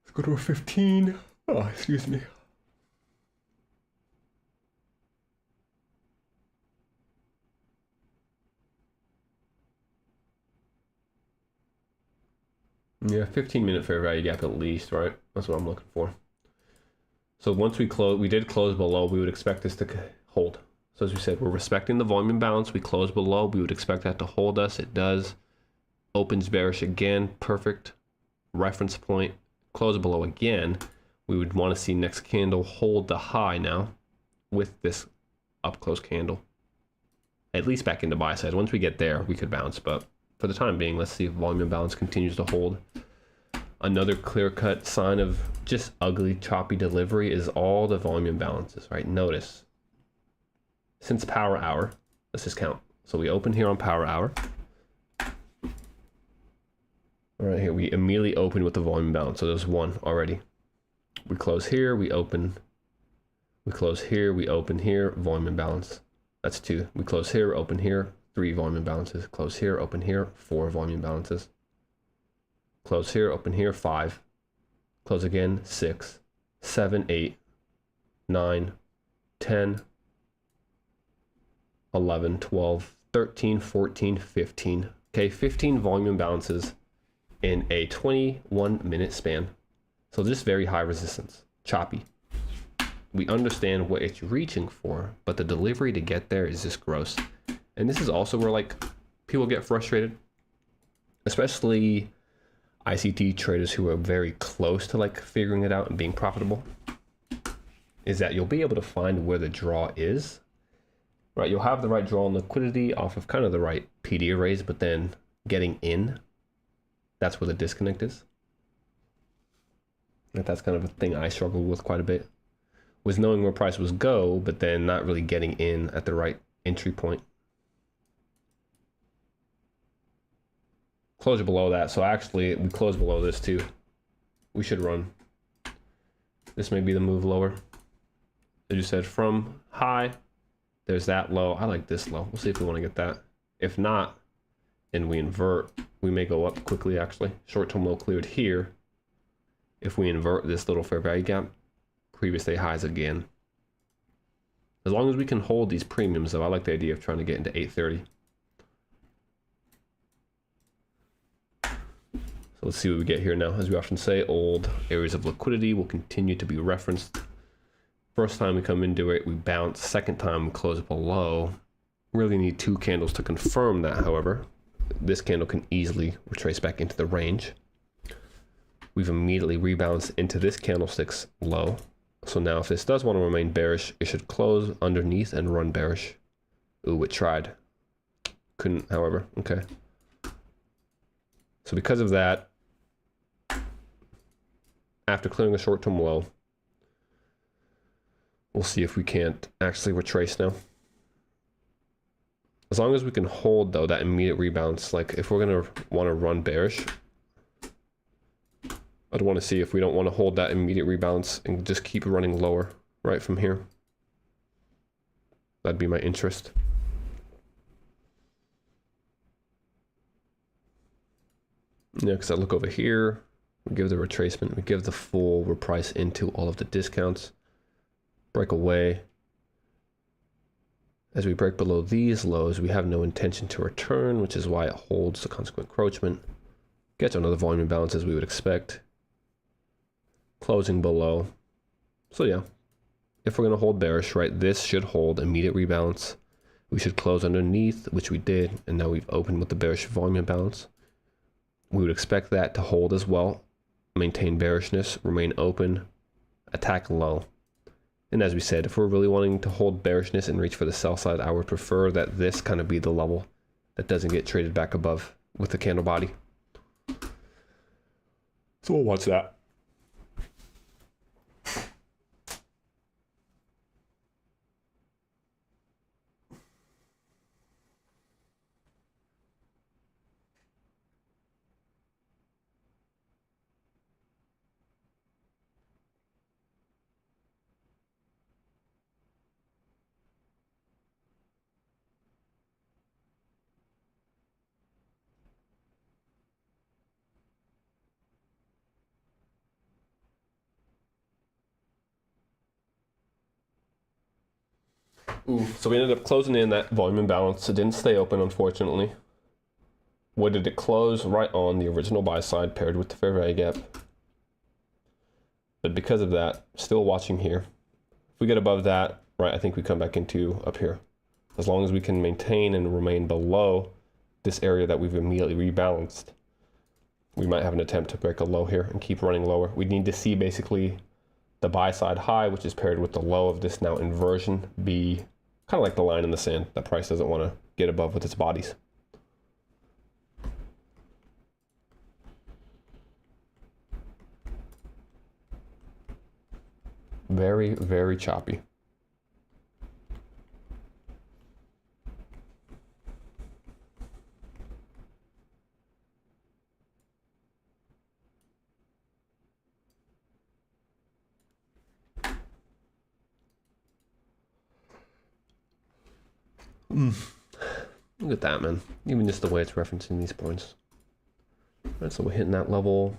Let's go to a 15. Oh, excuse me. Yeah, 15-minute fair value gap at least, right? That's what I'm looking for. So once we did close below, we would expect this to hold. So as we said, we're respecting the volume imbalance. We close below, we would expect that to hold us. It does. Opens bearish again, perfect. reference point, close below again, we would want to see next candle hold the high now with this up close candle, at least back into buy side. Once we get there, we could bounce, but for the time being, let's see if volume imbalance continues to hold. Another clear-cut sign of just ugly, choppy delivery is all the volume imbalances, right? Notice, since power hour, let's just count. So we open here on power hour. All right, here we immediately open with the volume imbalance. So there's one already. We close here, we open. We close here, we open here, volume imbalance. That's 2. We close here, open here, 3 volume imbalances. Close here, open here, 4 volume imbalances. Close here, open here, 5. Close again, 6, 7, 8, 9, 10, 11, 12, 13, 14, 15. Okay, 15 volume imbalances in a 21-minute span. So just very high resistance, choppy. We understand what it's reaching for, but the delivery to get there is just gross. And this is also where like people get frustrated, especially ICT traders who are very close to like figuring it out and being profitable, is that you'll be able to find where the draw is, right? You'll have the right draw on liquidity off of kind of the right PD arrays, but then getting in, that's where the disconnect is. And that's kind of a thing I struggle with quite a bit, was knowing where price was go, but then not really getting in at the right entry point. Closure below that, so actually we close below this too. We should run. This may be the move lower. As you said, from high, there's that low. I like this low. We'll see if we want to get that. If not, and we invert, we may go up quickly actually. Short-term low cleared here. If we invert this little fair value gap, previous day highs again. As long as we can hold these premiums though, I like the idea of trying to get into 830. So let's see what we get here now. As we often say, old areas of liquidity will continue to be referenced. First time we come into it, we bounce. Second time we close below. Really need 2 candles to confirm that, however. This candle can easily retrace back into the range. We've immediately rebounced into this candlestick's low. So now if this does want to remain bearish, it should close underneath and run bearish. Ooh, it tried. Couldn't, however. Okay. So because of that, after clearing a short-term low, we'll see if we can't actually retrace now. As long as we can hold though that immediate rebalance, like if we're gonna want to run bearish, I'd want to see if we don't want to hold that immediate rebalance and just keep running lower right from here. That'd be my interest. Yeah, because I look over here, we give the retracement, we give the full reprice into all of the discounts, break away. As we break below these lows, we have no intention to return, which is why it holds the consequent encroachment. Gets another volume imbalance as we would expect. Closing below. So yeah, if we're going to hold bearish, right, this should hold immediate rebalance. We should close underneath, which we did, and now we've opened with the bearish volume imbalance. We would expect that to hold as well, maintain bearishness, remain open, attack low. And as we said, if we're really wanting to hold bearishness and reach for the sell side, I would prefer that this kind of be the level that doesn't get traded back above with the candle body. So we'll watch that. Ooh, so we ended up closing in that volume imbalance. It didn't stay open, unfortunately. What did it close? Right on the original buy side paired with the fair value gap. But because of that, still watching here. If we get above that, right, I think we come back into up here. As long as we can maintain and remain below this area that we've immediately rebalanced, we might have an attempt to break a low here and keep running lower. We need to see basically the buy side high, which is paired with the low of this now inversion, be kind of like the line in the sand that price doesn't want to get above with its bodies. Very, very choppy. Look at that, man. Even just the way it's referencing these points. All right, so we're hitting that level.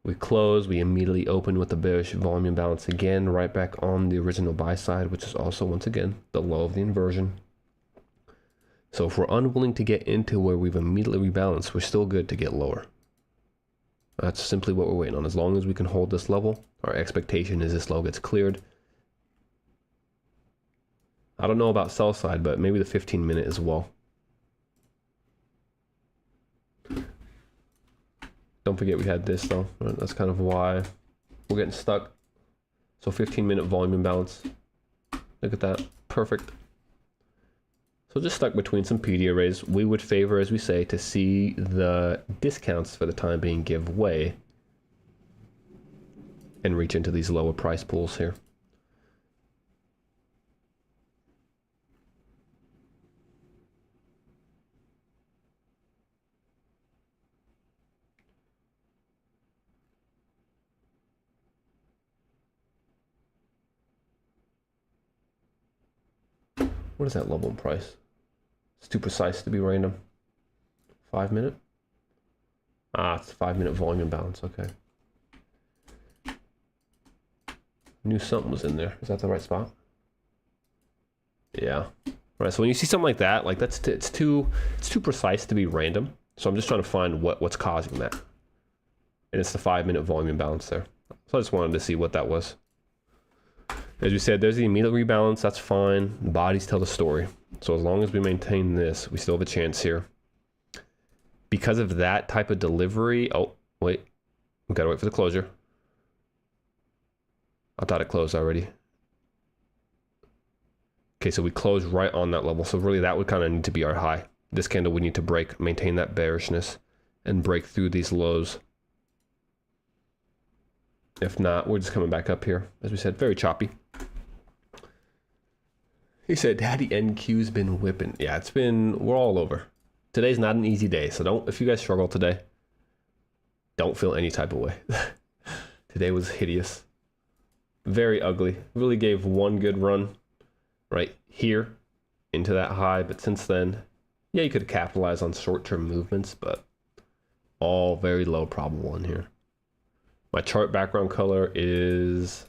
We close, we immediately open with the bearish volume imbalance again, right back on the original buy side, which is also, once again, the low of the inversion. So if we're unwilling to get into where we've immediately rebalanced, we're still good to get lower. That's simply what we're waiting on. As long as we can hold this level, our expectation is this low gets cleared. I don't know about sell side, but maybe the 15-minute as well. Don't forget we had this though. Right, that's kind of why we're getting stuck. So 15-minute volume imbalance. Look at that. Perfect. So just stuck between some PD arrays. We would favor, as we say, to see the discounts for the time being give way and reach into these lower price pools here. What is that level in price? It's too precise to be random. 5 minute? Ah, it's 5-minute volume imbalance. Okay. Knew something was in there. Is that the right spot? Yeah. All right. So when you see something like that, like it's too precise to be random. So I'm just trying to find what's causing that. And it's the 5-minute volume imbalance there. So I just wanted to see what that was. As we said, there's the immediate rebalance. That's fine. Bodies tell the story. So as long as we maintain this, we still have a chance here. Because of that type of delivery. Oh, wait. We gotta wait for the closure. I thought it closed already. Okay, so we closed right on that level. So really that would kind of need to be our high. This candle we need to break, maintain that bearishness, and break through these lows. If not, we're just coming back up here. As we said, very choppy. He said, Daddy NQ's been whipping. Yeah, we're all over. Today's not an easy day. So if you guys struggle today, don't feel any type of way. Today was hideous. Very ugly. Really gave one good run right here into that high. But since then, yeah, you could capitalize on short-term movements, but all very low probable in here. My chart background color is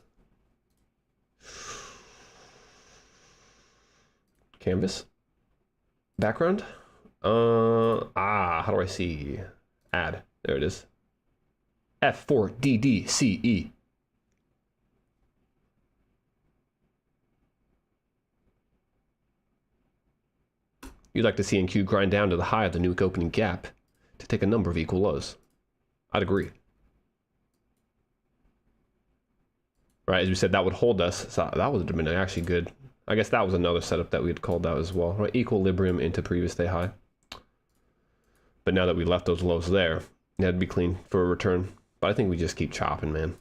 canvas background. How do I see? Add. There it is. F4DDCE. You'd like to see NQ grind down to the high of the new opening gap to take a number of equal lows. I'd agree. Right, as we said, that would hold us. So that would have been actually good. I guess that was another setup that we had called out as well. Right, equilibrium into previous day high. But now that we left those lows there, it had to be clean for a return. But I think we just keep chopping, man.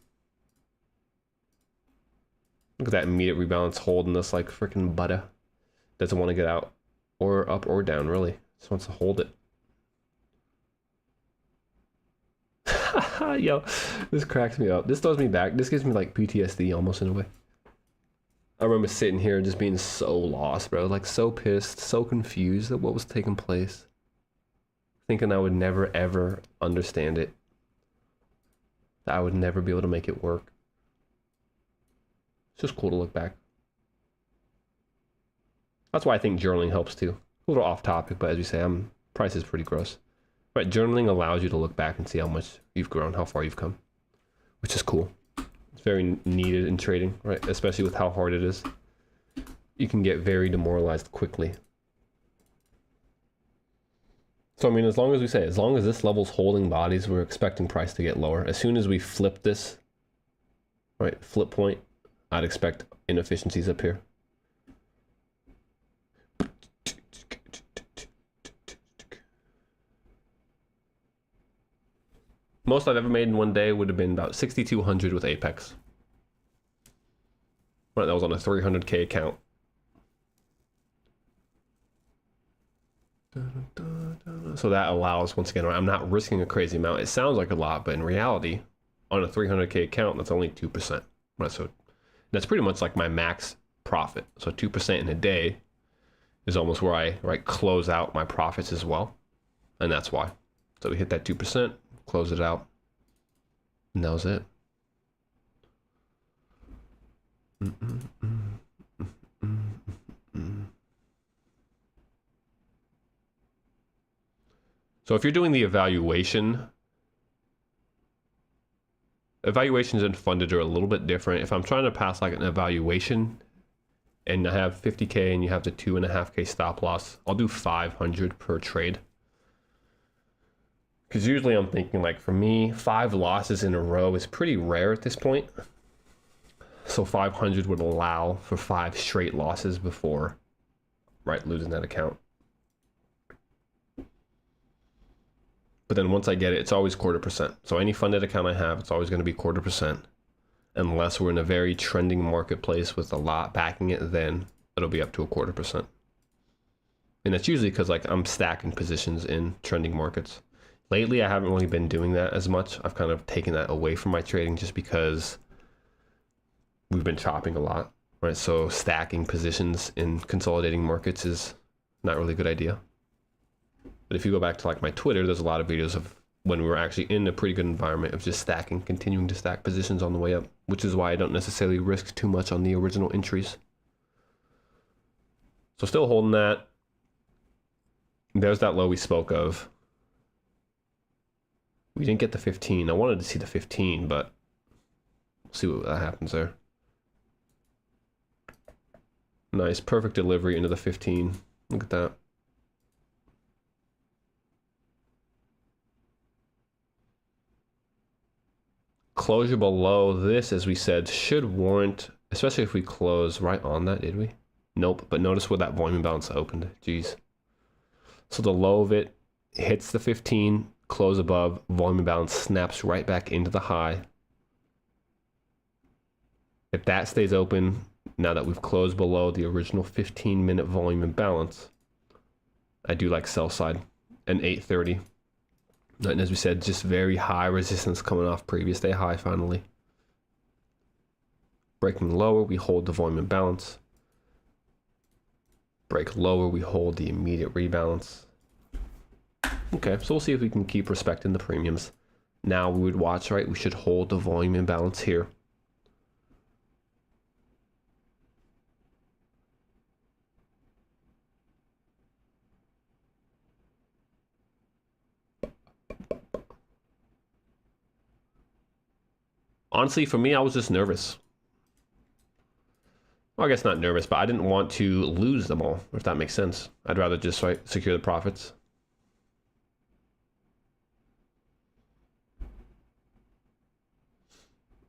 Look at that immediate rebalance holding us like freaking butter. Doesn't want to get out or up or down, really. Just wants to hold it. Yo, this cracks me up. This throws me back. This gives me like PTSD almost in a way. I remember sitting here just being so lost, bro. Like so pissed, so confused at what was taking place. Thinking I would never ever understand it. That I would never be able to make it work. It's just cool to look back. That's why I think journaling helps too. A little off topic, but as you say, price is pretty gross. Right, journaling allows you to look back and see how much you've grown, how far you've come, which is cool. It's very needed in trading, right? Especially with how hard it is. You can get very demoralized quickly. So, I mean, as long as we say, as long as this level's holding bodies, we're expecting price to get lower. As soon as we flip this, right, flip point, I'd expect inefficiencies up here. Most I've ever made in one day would have been about 6,200 with Apex. Right, that was on a 300K account. So that allows, once again, I'm not risking a crazy amount. It sounds like a lot, but in reality, on a 300K account, that's only 2%. Right, so that's pretty much like my max profit. So 2% in a day is almost where I close out my profits as well. And that's why. So we hit that 2%, close it out, and that was it. So if you're doing the evaluations and funded are a little bit different. If I'm trying to pass like an evaluation and I have 50K and you have the 2.5K stop loss, I'll do 500 per trade. Because usually I'm thinking, like, for me, 5 losses in a row is pretty rare at this point. So 500 would allow for 5 straight losses before, right, losing that account. But then once I get it, it's always 0.25%. So any funded account I have, it's always going to be 0.25%. Unless we're in a very trending marketplace with a lot backing it, then it'll be up to 0.25%. And that's usually because, like, I'm stacking positions in trending markets. Lately, I haven't really been doing that as much. I've kind of taken that away from my trading just because we've been chopping a lot, right? So stacking positions in consolidating markets is not really a good idea. But if you go back to like my Twitter, there's a lot of videos of when we were actually in a pretty good environment of just stacking, continuing to stack positions on the way up, which is why I don't necessarily risk too much on the original entries. So still holding that. There's that low we spoke of. We didn't get the 15. I wanted to see the 15, but we'll see what happens there. Nice, perfect delivery into the 15. Look at that. Closure below this, as we said, should warrant, especially if we close right on that, did we? Nope, but notice where that volume balance opened. Jeez. So the low of it hits the 15, close above, volume balance snaps right back into the high. If that stays open, now that we've closed below the original 15-minute volume imbalance, I do like sell side and 830. And as we said, just very high resistance coming off previous day high finally. Breaking lower, we hold the volume imbalance. Break lower, we hold the immediate rebalance. Okay, so we'll see if we can keep respecting the premiums. Now we would watch, right? We should hold the volume imbalance here. Honestly, for me, I was just nervous. Well, I guess not nervous, but I didn't want to lose them all, if that makes sense. I'd rather just secure the profits.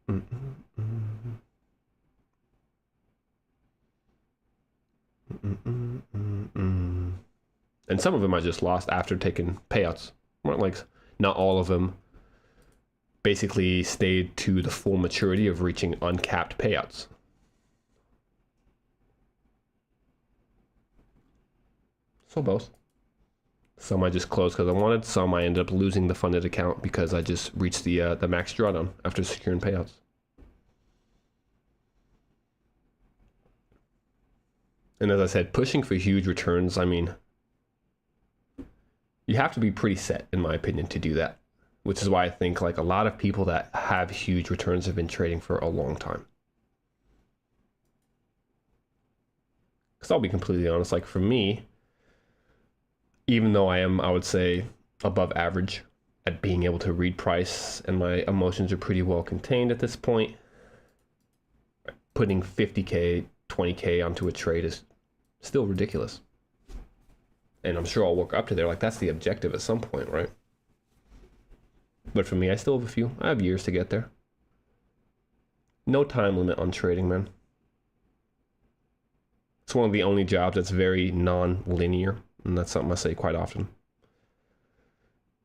And some of them I just lost after taking payouts. Like, not all of them basically stayed to the full maturity of reaching uncapped payouts. So both. Some I just closed because I wanted. Some I ended up losing the funded account because I just reached the max drawdown after securing payouts. And as I said, pushing for huge returns, I mean, you have to be pretty set, in my opinion, to do that. Which is why I think like a lot of people that have huge returns have been trading for a long time. Because I'll be completely honest, like for me, even though I would say, above average at being able to read price and my emotions are pretty well contained at this point, putting 50K, 20K onto a trade is still ridiculous. and I'm sure I'll work up to there. Like, that's the objective at some point, right? But for me, I still have a few. I have years to get there. No time limit on trading, man. It's one of the only jobs that's very non-linear, and that's something I say quite often.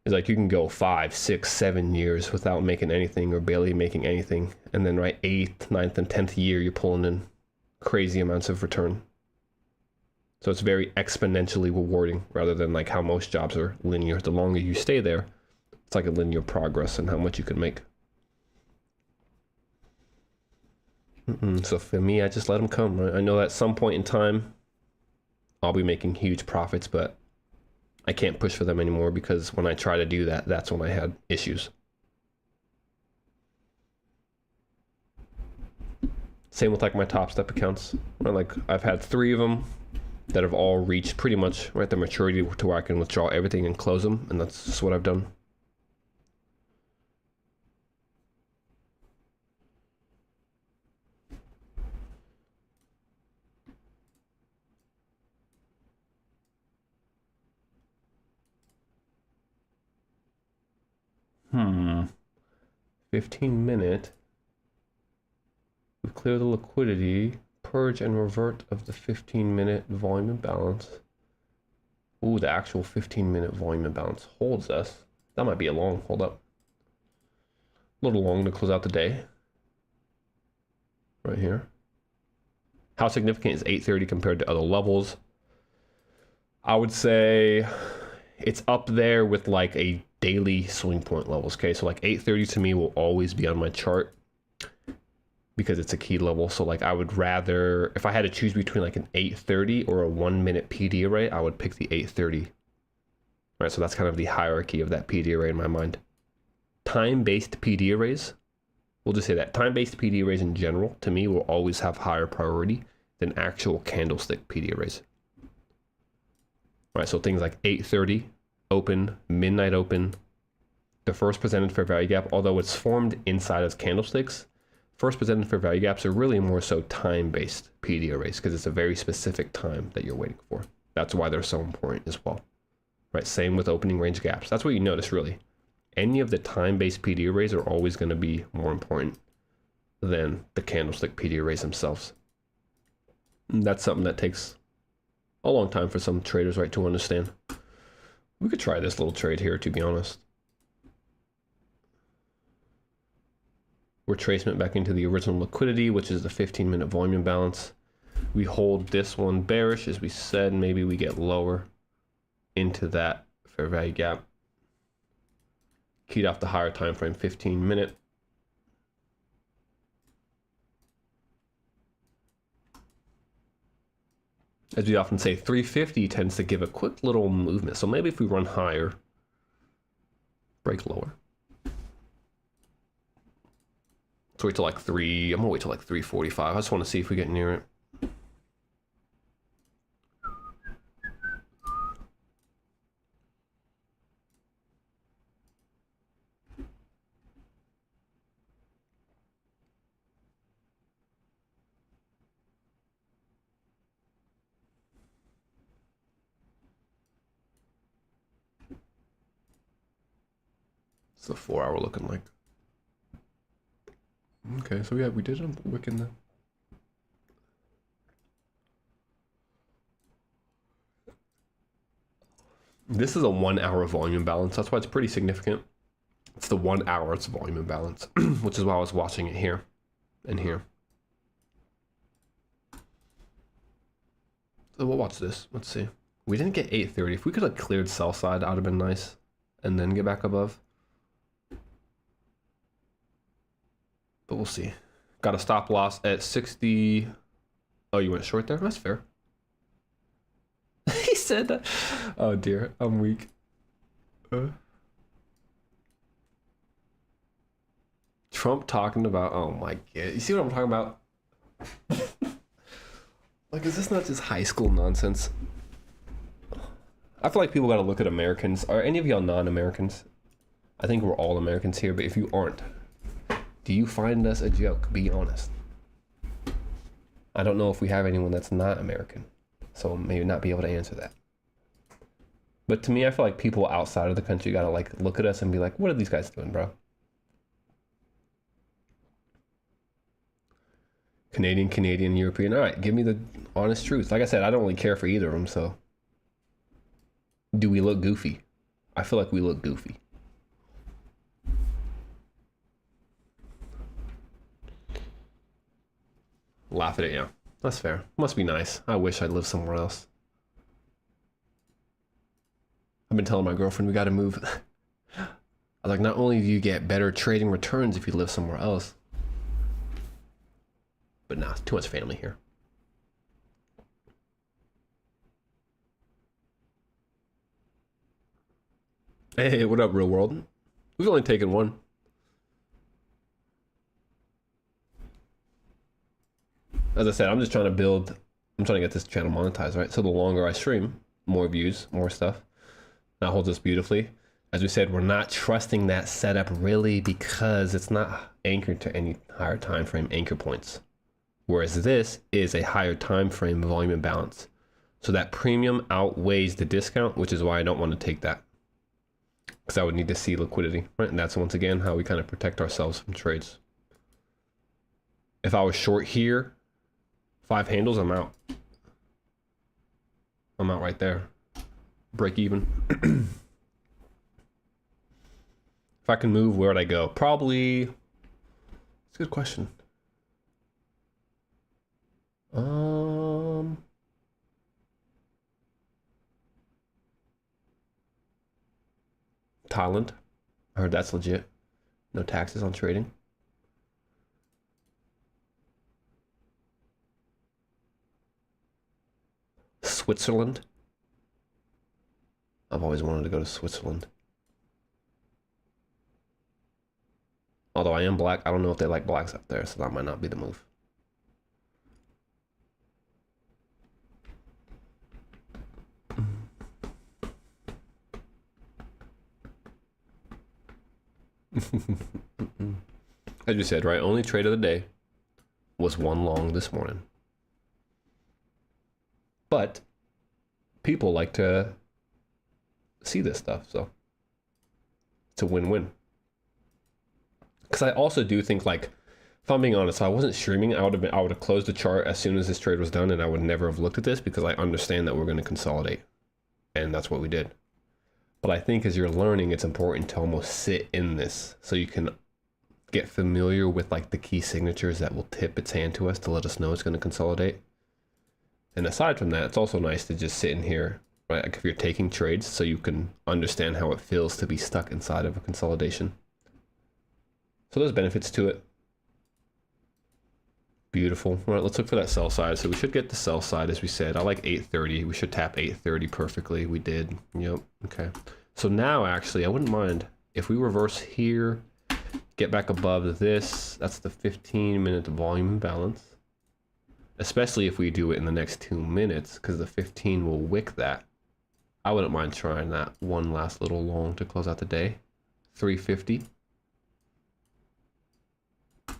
It's like you can go 5, 6, 7 years without making anything or barely making anything, and then right 8th, 9th, and 10th year you're pulling in crazy amounts of return. So it's very exponentially rewarding rather than like how most jobs are linear. The longer you stay there, it's like a linear progress and how much you can make. So for me, I just let them come. I know at some point in time, I'll be making huge profits, but I can't push for them anymore because when I try to do that, that's when I had issues. Same with like my Top Step accounts. Like I've had 3 of them that have all reached pretty much right the maturity to where I can withdraw everything and close them, and that's just what I've done. Hmm. 15-minute. We clear the liquidity, purge and revert of the 15-minute volume imbalance. Ooh, the actual 15-minute volume imbalance holds us. That might be a long, hold up. A little long to close out the day. Right here. How significant is 830 compared to other levels? I would say it's up there with like a daily swing point levels. Okay, so like 830 to me will always be on my chart because it's a key level. So like I would rather, if I had to choose between like an 830 or a 1-minute PD array, I would pick the 830. All right, so that's kind of the hierarchy of that PD array in my mind. Time-based PD arrays, we'll just say that time-based PD arrays in general to me will always have higher priority than actual candlestick PD arrays. All right, so things like 830 open, midnight open, the first presented fair value gap, although it's formed inside as candlesticks, first presented fair value gaps are really more so time-based PD arrays because it's a very specific time that you're waiting for. That's why they're so important as well. Right, same with opening range gaps. That's what you notice really. Any of the time-based PD arrays are always going to be more important than the candlestick PD arrays themselves. And that's something that takes a long time for some traders, right, to understand. We could try this little trade here, to be honest. Retracement back into the original liquidity, which is the 15-minute volume imbalance. We hold this one bearish, as we said. Maybe we get lower into that fair value gap. Keyed off the higher time frame, 15-minute. As we often say, 350 tends to give a quick little movement. So maybe if we run higher, break lower. Let's wait till like I'm gonna wait till like 345. I just want to see if we get near it. It's the 4-hour looking like. Okay, so yeah, we did a wick in there. This is a 1-hour volume balance. That's why it's pretty significant. It's the 1 hour's volume imbalance, which is why I was watching it here and here. So we'll watch this. Let's see. We didn't get 830. If we could have cleared sell side, that would have been nice. And then get back above. But we'll see. Got a stop loss at 60. Oh, you went short there? That's fair. He said that. Oh dear, I'm weak. Trump talking about, oh my god. You see what I'm talking about? Like, is this not just high school nonsense? I feel like people gotta look at Americans. Are any of y'all non-Americans? I think we're all Americans here, but if you aren't, do you find us a joke? Be honest. I don't know if we have anyone that's not American, so maybe not be able to answer that. But to me, I feel like people outside of the country gotta like look at us and be like, what are these guys doing, bro? Canadian, European. All right, give me the honest truth. Like I said, I don't really care for either of them, so. Do we look goofy? I feel like we look goofy. Laugh at it, yeah. That's fair. Must be nice. I wish I lived somewhere else. I've been telling my girlfriend we gotta move. I was like, not only do you get better trading returns if you live somewhere else, but nah, too much family here. Hey, what up, real world? We've only taken one. As I said, I'm just trying to build, I'm trying to get this channel monetized, right? So the longer I stream, more views, more stuff. That holds us beautifully. As we said, we're not trusting that setup really because it's not anchored to any higher time frame anchor points. Whereas this is a higher time frame volume imbalance. So that premium outweighs the discount, which is why I don't want to take that. Because I would need to see liquidity, right? And that's once again how we kind of protect ourselves from trades. If I was short here, 5 handles, I'm out. I'm out right there. Break even. If I can move, where would I go? Probably, it's a good question. Thailand. I heard that's legit. No taxes on trading. Switzerland. I've always wanted to go to Switzerland. Although I am black, I don't know if they like blacks up there, so that might not be the move. As you said, right? Only trade of the day was one long this morning. But people like to see this stuff, so it's a win-win. Because I also do think, like, if I'm being honest, if I wasn't streaming, I would have closed the chart as soon as this trade was done, and I would never have looked at this because I understand that we're going to consolidate, and that's what we did. But I think as you're learning, it's important to almost sit in this so you can get familiar with like the key signatures that will tip its hand to us to let us know it's going to consolidate. And aside from that, it's also nice to just sit in here, right? Like if you're taking trades, so you can understand how it feels to be stuck inside of a consolidation. So there's benefits to it. Beautiful. All right, let's look for that sell side. So we should get the sell side, as we said. I like 830. We should tap 830 perfectly. We did. Yep. Okay. So now, actually, I wouldn't mind if we reverse here, get back above this. That's the 15-minute volume imbalance. Especially if we do it in the next 2 minutes, because the 15 will wick that. I wouldn't mind trying that one last little long to close out the day. 350.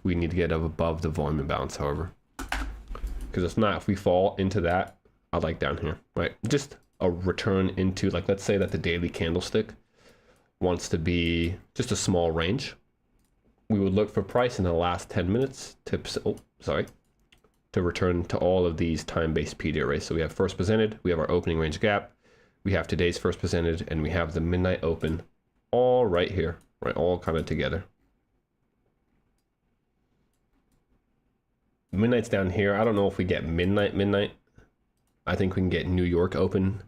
We need to get up above the volume imbalance, however, because if not, if we fall into that, I like down here, right? Just a return into, like, let's say that the daily candlestick wants to be just a small range. We would look for price in the last 10 minutes to return to all of these time-based PD arrays. So we have first presented, we have our opening range gap, we have today's first presented, and we have the midnight open all right here, right? All kind of together. Midnight's down here. I don't know if we get midnight. I think we can get New York open.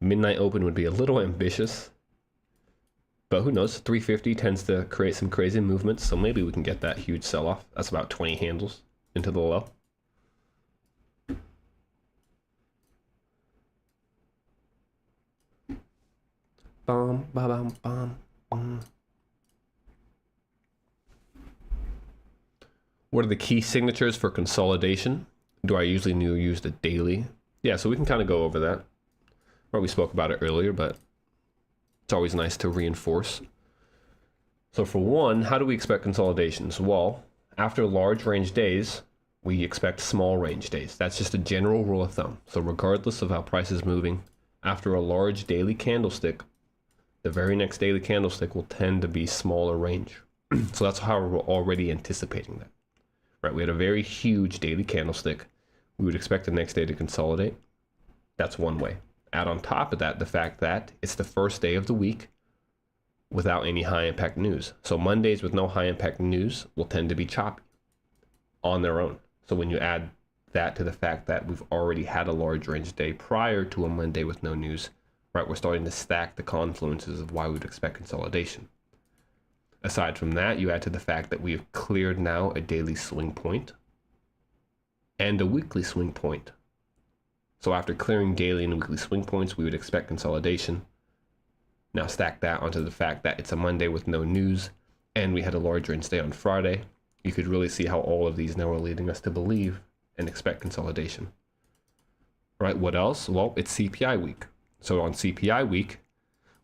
Midnight open would be a little ambitious, but who knows? 350 tends to create some crazy movements, so maybe we can get that huge sell-off. That's about 20 handles into the low. Bum, ba, bum, bum, bum. What are the key signatures for consolidation? Do I usually use the daily? Yeah, so we can kind of go over that. Or we spoke about it earlier, but it's always nice to reinforce. So for one, how do we expect consolidations? Well, after large range days, we expect small range days. That's just a general rule of thumb. So regardless of how price is moving, After a large daily candlestick, the very next daily candlestick will tend to be smaller range. So that's how we're already anticipating that, right? We had a very huge daily candlestick. We would expect the next day to consolidate. That's one way. Add on top of that the fact that it's the first day of the week without any high impact news. So Mondays with no high impact news will tend to be choppy on their own. So when you add that to the fact that we've already had a large range day prior to a Monday with no news, right, we're starting to stack the confluences of why we would expect consolidation. Aside from that, you add to the fact that we have cleared now a daily swing point and a weekly swing point. So after clearing daily and weekly swing points, we would expect consolidation. Now stack that onto the fact that it's a Monday with no news and we had a large range day on Friday. You could really see how all of these now are leading us to believe and expect consolidation. Right, what else? Well, it's CPI week. So on CPI week,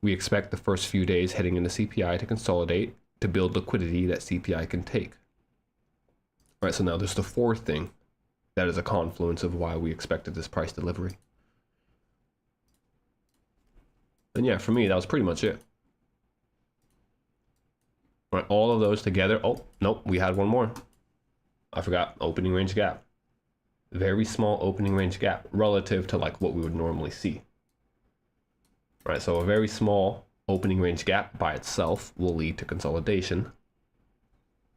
we expect the first few days heading into CPI to consolidate to build liquidity that CPI can take. All right, so now there's the fourth thing that is a confluence of why we expected this price delivery. And yeah, for me, that was pretty much it. All right, all of those together. Oh, nope, we had one more. I forgot, opening range gap. Very small opening range gap relative to like what we would normally see. All right, so a very small opening range gap by itself will lead to consolidation.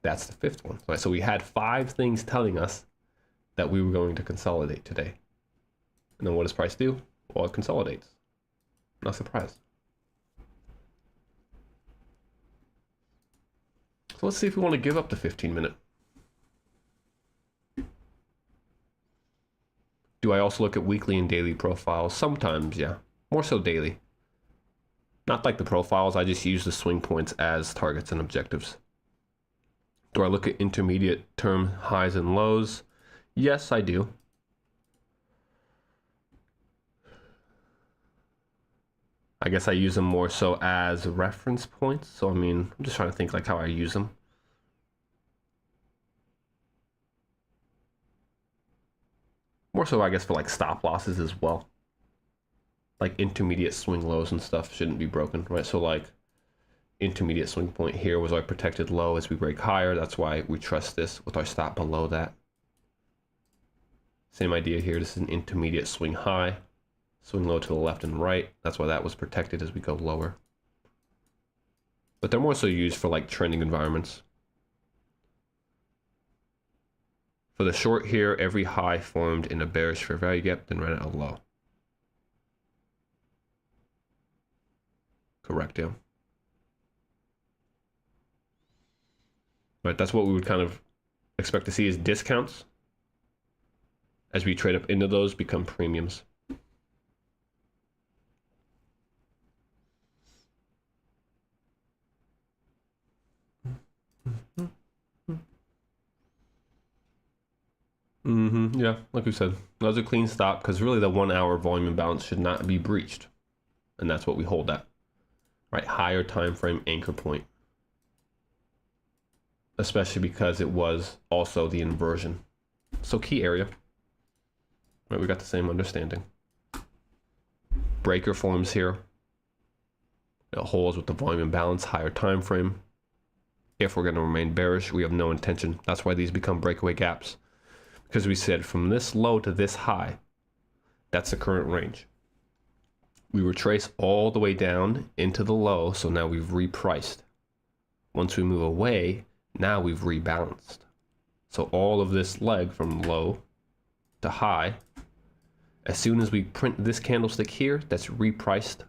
That's the fifth one. Right, so we had 5 things telling us that we were going to consolidate today. And then what does price do? Well, it consolidates. Not surprised. So let's see if we want to give up the 15-minute. Do I also look at weekly and daily profiles? Sometimes, yeah. More so daily. Not like the profiles, I just use the swing points as targets and objectives. Do I look at intermediate term highs and lows? Yes, I do. I guess I use them more so as reference points. So, I mean, I'm just trying to think like how I use them. More so, I guess, for like stop losses as well. Like intermediate swing lows and stuff shouldn't be broken, right? So like intermediate swing point here was our protected low as we break higher. That's why we trust this with our stop below that. Same idea here. This is an intermediate swing high, swing low to the left and right. That's why that was protected as we go lower. But they're more so used for like trending environments. For the short here, every high formed in a bearish fair value gap, then ran at a low. Correct, yeah. Right, that's what we would kind of expect to see is discounts. As we trade up into those, become premiums. Yeah, like we said, that was a clean stop because really the 1 hour volume imbalance should not be breached. And that's what we hold at. Right, higher time frame anchor point. Especially because it was also the inversion. So key area. Right, we got the same understanding. Breaker forms here. It holds with the volume imbalance, higher time frame. If we're going to remain bearish, we have no intention. That's why these become breakaway gaps. Because we said from this low to this high, that's the current range. We retrace all the way down into the low, so now we've repriced. Once we move away, now we've rebalanced. So all of this leg from low to high, as soon as we print this candlestick here, that's repriced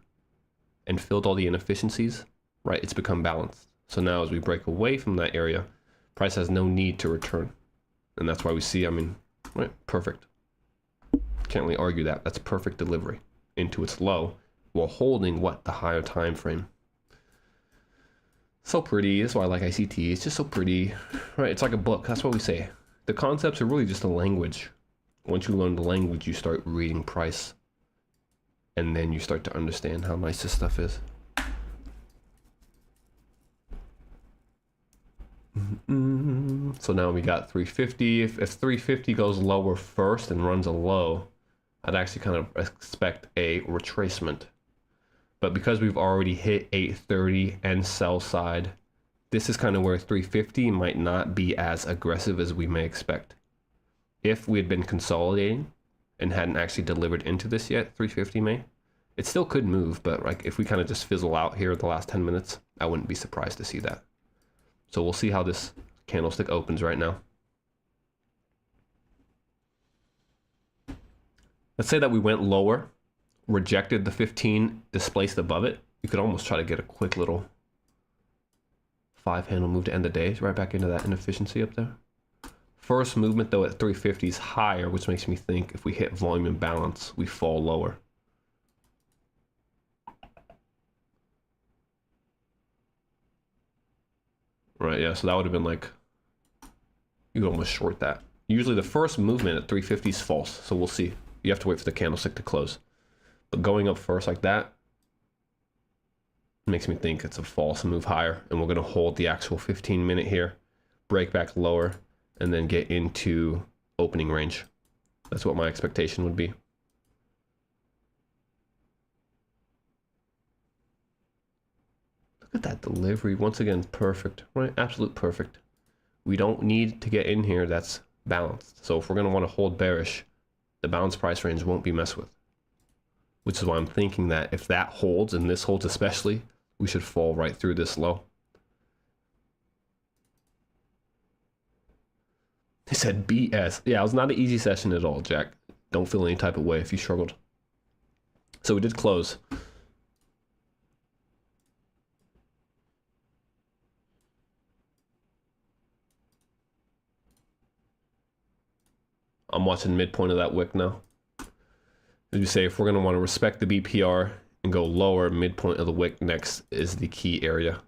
and filled all the inefficiencies, right? It's become balanced. So now as we break away from that area, price has no need to return. And that's why we see, I mean, right, perfect. Can't really argue that. That's perfect delivery into its low while holding what? The higher time frame. So pretty. That's why I like ICT. It's just so pretty, right? It's like a book. That's what we say. The concepts are really just a language. Once you learn the language, you start reading price. And then you start to understand how nice this stuff is. So now we got 350. If 350 goes lower first and runs a low, I'd actually kind of expect a retracement. But because we've already hit 830 and sell side, this is kind of where 350 might not be as aggressive as we may expect. If we had been consolidating and hadn't actually delivered into this yet, 350 may. It still could move, but like if we kind of just fizzle out here the last 10 minutes, I wouldn't be surprised to see that. So we'll see how this candlestick opens right now. Let's say that we went lower, rejected the 15, displaced above it. You could almost try to get a quick little 5-handle move to end the day, right back into that inefficiency up there. First movement though at 350 is higher, which makes me think if we hit volume imbalance, we fall lower. Right, yeah, so that would have been like, you could almost short that. Usually the first movement at 350 is false, so we'll see. You have to wait for the candlestick to close. But going up first like that makes me think it's a false move higher, and we're going to hold the actual 15-minute here, break back lower, and then get into opening range. That's what my expectation would be. Look at that delivery. Once again, perfect, right? Absolute perfect. We don't need to get in here. That's balanced. So if we're going to want to hold bearish, the balanced price range won't be messed with. Which is why I'm thinking that if that holds, and this holds especially, we should fall right through this low. They said BS. Yeah, it was not an easy session at all, Jack. Don't feel any type of way if you struggled. So we did close. I'm watching midpoint of that wick now. As you say, if we're going to want to respect the BPR and go lower, midpoint of the wick next is the key area.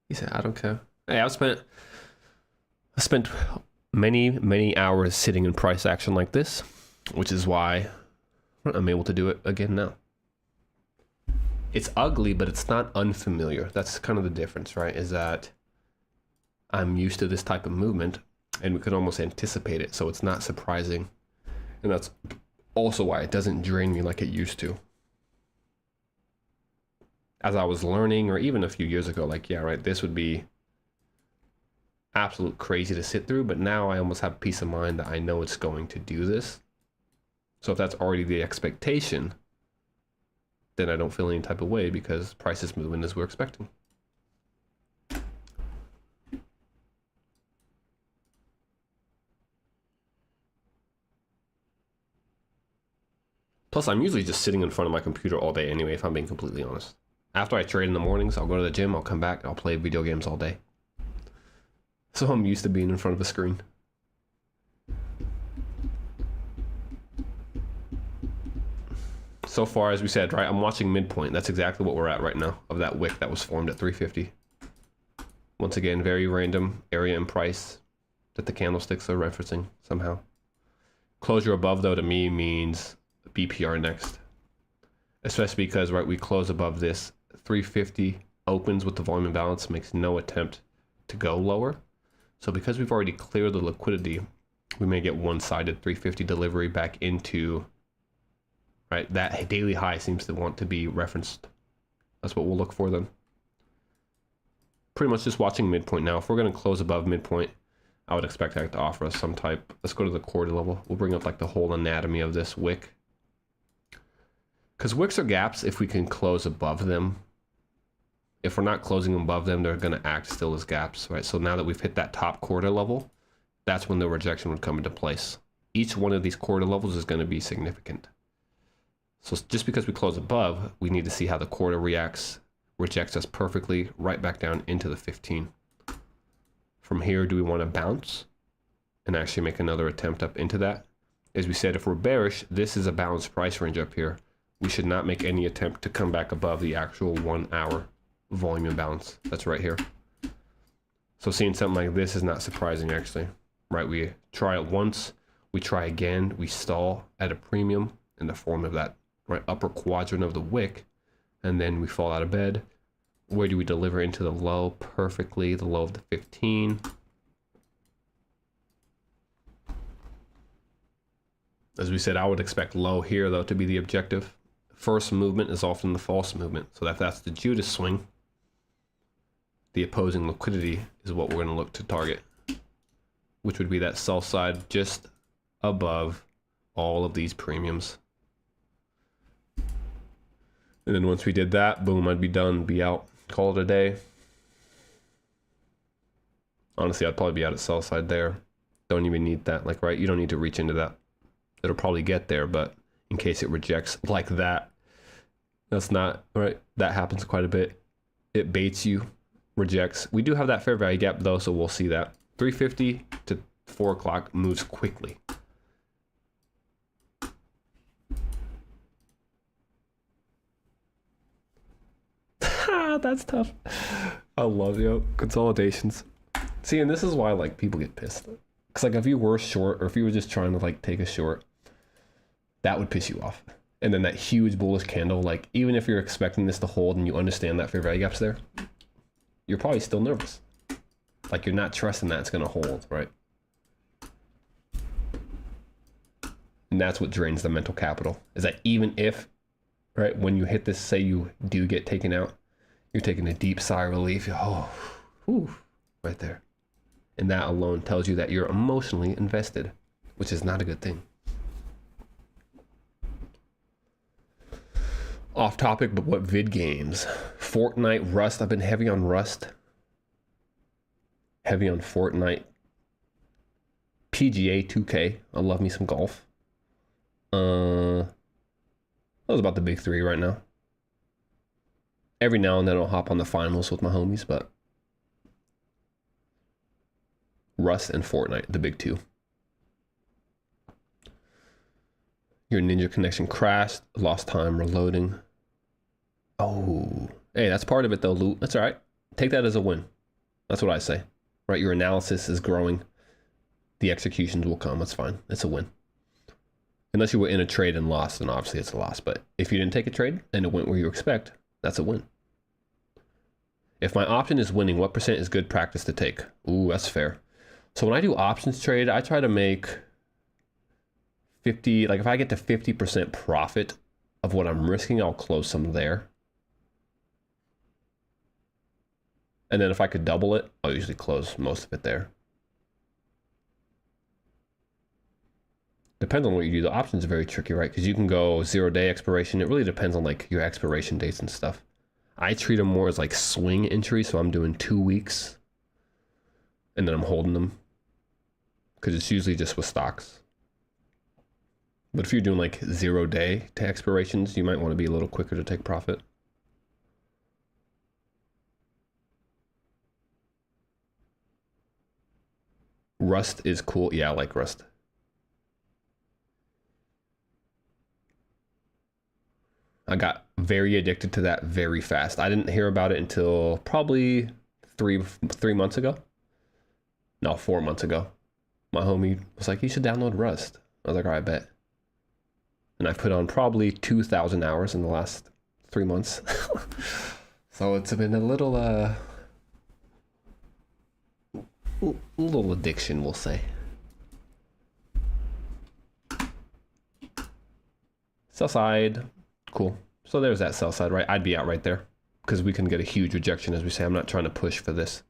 He said, I don't care. Hey, I spent many hours sitting in price action like this, which is why I'm able to do it again now. It's ugly, but it's not unfamiliar. That's kind of the difference, right? Is that I'm used to this type of movement and we could almost anticipate it. So it's not surprising. And that's also why it doesn't drain me like it used to. As I was learning, or even a few years ago, like, yeah, right, this would be absolute crazy to sit through, but now I almost have peace of mind that I know it's going to do this. So if that's already the expectation, then I don't feel any type of way because price is moving as we're expecting. Plus, I'm usually just sitting in front of my computer all day anyway, if I'm being completely honest. After I trade in the mornings, I'll go to the gym, I'll come back, I'll play video games all day. So I'm used to being in front of a screen. So far, as we said, right, I'm watching midpoint. That's exactly what we're at right now of that wick that was formed at 350. Once again, very random area and price that the candlesticks are referencing somehow. Closure above, though, to me means BPR next. Especially because, right, we close above this. 350 opens with the volume imbalance, makes no attempt to go lower. So because we've already cleared the liquidity, we may get one-sided 350 delivery back into, right, that daily high seems to want to be referenced. That's what we'll look for then. Pretty much just watching midpoint now. If we're going to close above midpoint, I would expect that to offer us some type. Let's go to the quarter level. We'll bring up like the whole anatomy of this wick. Because wicks are gaps if we can close above them. If we're not closing above them, they're going to act still as gaps, right? So now that we've hit that top quarter level, that's when the rejection would come into place. Each one of these quarter levels is going to be significant. So just because we close above, we need to see how the quarter reacts, rejects us perfectly, right back down into the 15. From here, do we want to bounce and actually make another attempt up into that? As we said, if we're bearish, this is a balanced price range up here. We should not make any attempt to come back above the actual 1 hour volume imbalance. That's right here. So seeing something like this is not surprising actually, right? We try it once, We try again, we stall at a premium in the form of that right upper quadrant of the wick, and then we fall out of bed. Where do we deliver into the low? Perfectly, the low of the 15. As we said, I would expect low here though to be the objective. First movement is often the false movement. So if that's the Judas swing, the opposing liquidity is what we're going to look to target, which would be that sell side just above all of these premiums. And then once we did that, boom, I'd be done, be out, call it a day. Honestly, I'd probably be out at sell side there. Don't even need that, like, right? You don't need to reach into that. It'll probably get there, but in case it rejects like that, that's not, right? That happens quite a bit. It baits you, rejects. We do have that fair value gap though, so we'll see that. 350 to 4 o'clock moves quickly. That's tough. I love consolidations. See, and this is why like people get pissed. Because like if you were short, or if you were just trying to like take a short, that would piss you off. And then that huge bullish candle, like even if you're expecting this to hold and you understand that fair value gap's there, you're probably still nervous. Like you're not trusting that it's gonna hold, right? And that's what drains the mental capital, is that even if, right, when you hit this, say you do get taken out, you're taking a deep sigh of relief. Oh, whew, right there. And that alone tells you that you're emotionally invested, which is not a good thing. Off topic, but what vid games? Fortnite, Rust. I've been heavy on Rust. Heavy on Fortnite. PGA 2K. I love me some golf. That was about the big three right now. Every now and then I'll hop on the finals with my homies, but Rust and Fortnite, the big two. Your Ninja connection crashed, lost time reloading. Oh, hey, that's part of it though, Loot. That's all right. Take that as a win. That's what I say, right? Your analysis is growing. The executions will come. That's fine. It's a win. Unless you were in a trade and lost, then obviously it's a loss. But if you didn't take a trade and it went where you expect, that's a win. If my option is winning, what percent is good practice to take? Ooh, that's fair. So when I do options trade, I try to make 50, like if I get to 50% profit of what I'm risking, I'll close some there. And then if I could double it, I'll usually close most of it there. Depends on what you do. The options are very tricky, right? Because you can go 0-day expiration. It really depends on like your expiration dates and stuff. I treat them more as like swing entries. So I'm doing 2 weeks and then I'm holding them because it's usually just with stocks. But if you're doing like 0-day to expirations, you might want to be a little quicker to take profit. Rust is cool. Yeah, I like Rust. I got very addicted to that very fast. I didn't hear about it until probably three months ago. No, 4 months ago. My homie was like, you should download Rust. I was like, all right, bet. And I've put on probably 2,000 hours in the last 3 months. So it's been a little addiction, we'll say. Sell side, cool. So there's that sell side, right? I'd be out right there because we can get a huge rejection, as we say. I'm not trying to push for this,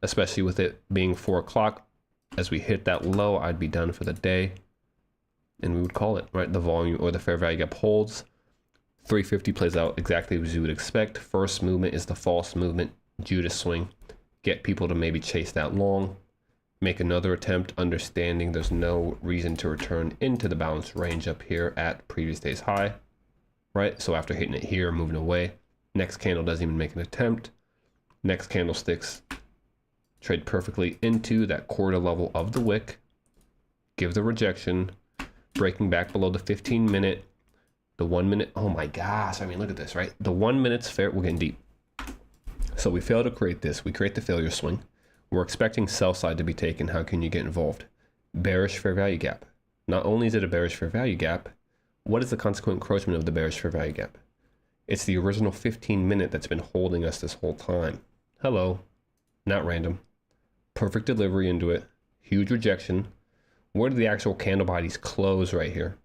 especially with it being 4 o'clock. As we hit that low, I'd be done for the day. And we would call it, right? The volume or the fair value gap holds. 350 plays out exactly as you would expect. First movement is the false movement, Judas swing. Get people to maybe chase that long. Make another attempt, understanding there's no reason to return into the balance range up here at previous day's high, right? So after hitting it here, moving away. Next candle doesn't even make an attempt. Next candlesticks trade perfectly into that quarter level of the wick. Give the rejection. Breaking back below the 15-minute, the 1 minute. Oh my gosh. I mean, look at this, right? The 1 minute's fair. We're getting deep. So we fail to create this. We create the failure swing. We're expecting sell side to be taken. How can you get involved? Bearish fair value gap. Not only is it a bearish fair value gap, what is the consequent encroachment of the bearish fair value gap? It's the original 15-minute that's been holding us this whole time. Hello, not random. Perfect delivery into it. Huge rejection. Where do the actual candle bodies close right here?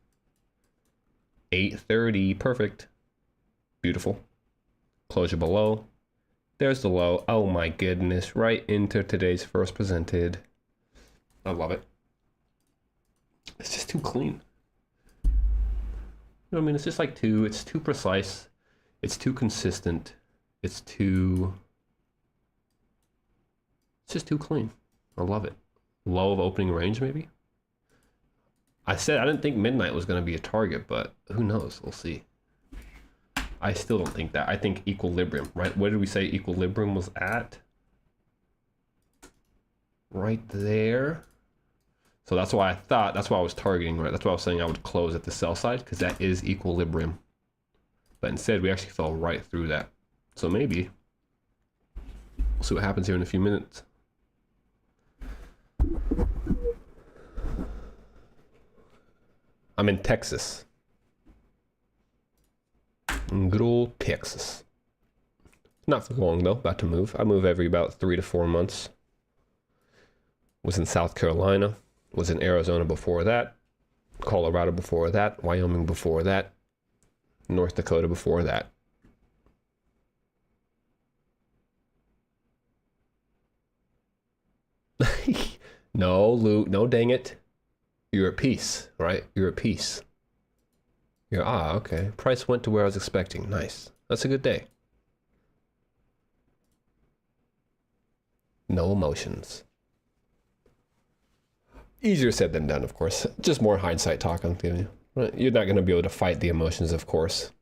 830, perfect. Beautiful. Closure below. There's the low. Oh my goodness, right into today's first presented. I love it. It's just too clean. You know what I mean? It's just like it's too precise. It's too consistent. It's just too clean. I love it. Low of opening range, maybe? I said I didn't think midnight was going to be a target, but who knows? We'll see. I still don't think that. I think equilibrium, right? Where did we say equilibrium was at? Right there. So that's why that's why I was targeting, right? That's why I was saying I would close at the sell side, because that is equilibrium. But instead, we actually fell right through that. So maybe we'll see what happens here in a few minutes. I'm in Texas. Good old Texas. Not for long though, about to move. I move every about 3 to 4 months. Was in South Carolina, was in Arizona before that, Colorado before that, Wyoming before that, North Dakota before that. No, Lou, no, dang it. You're at peace, right? You're at peace. Okay. Price went to where I was expecting. Nice. That's a good day. No emotions. Easier said than done, of course. Just more hindsight talk I'm giving you. Right? You're not going to be able to fight the emotions, of course.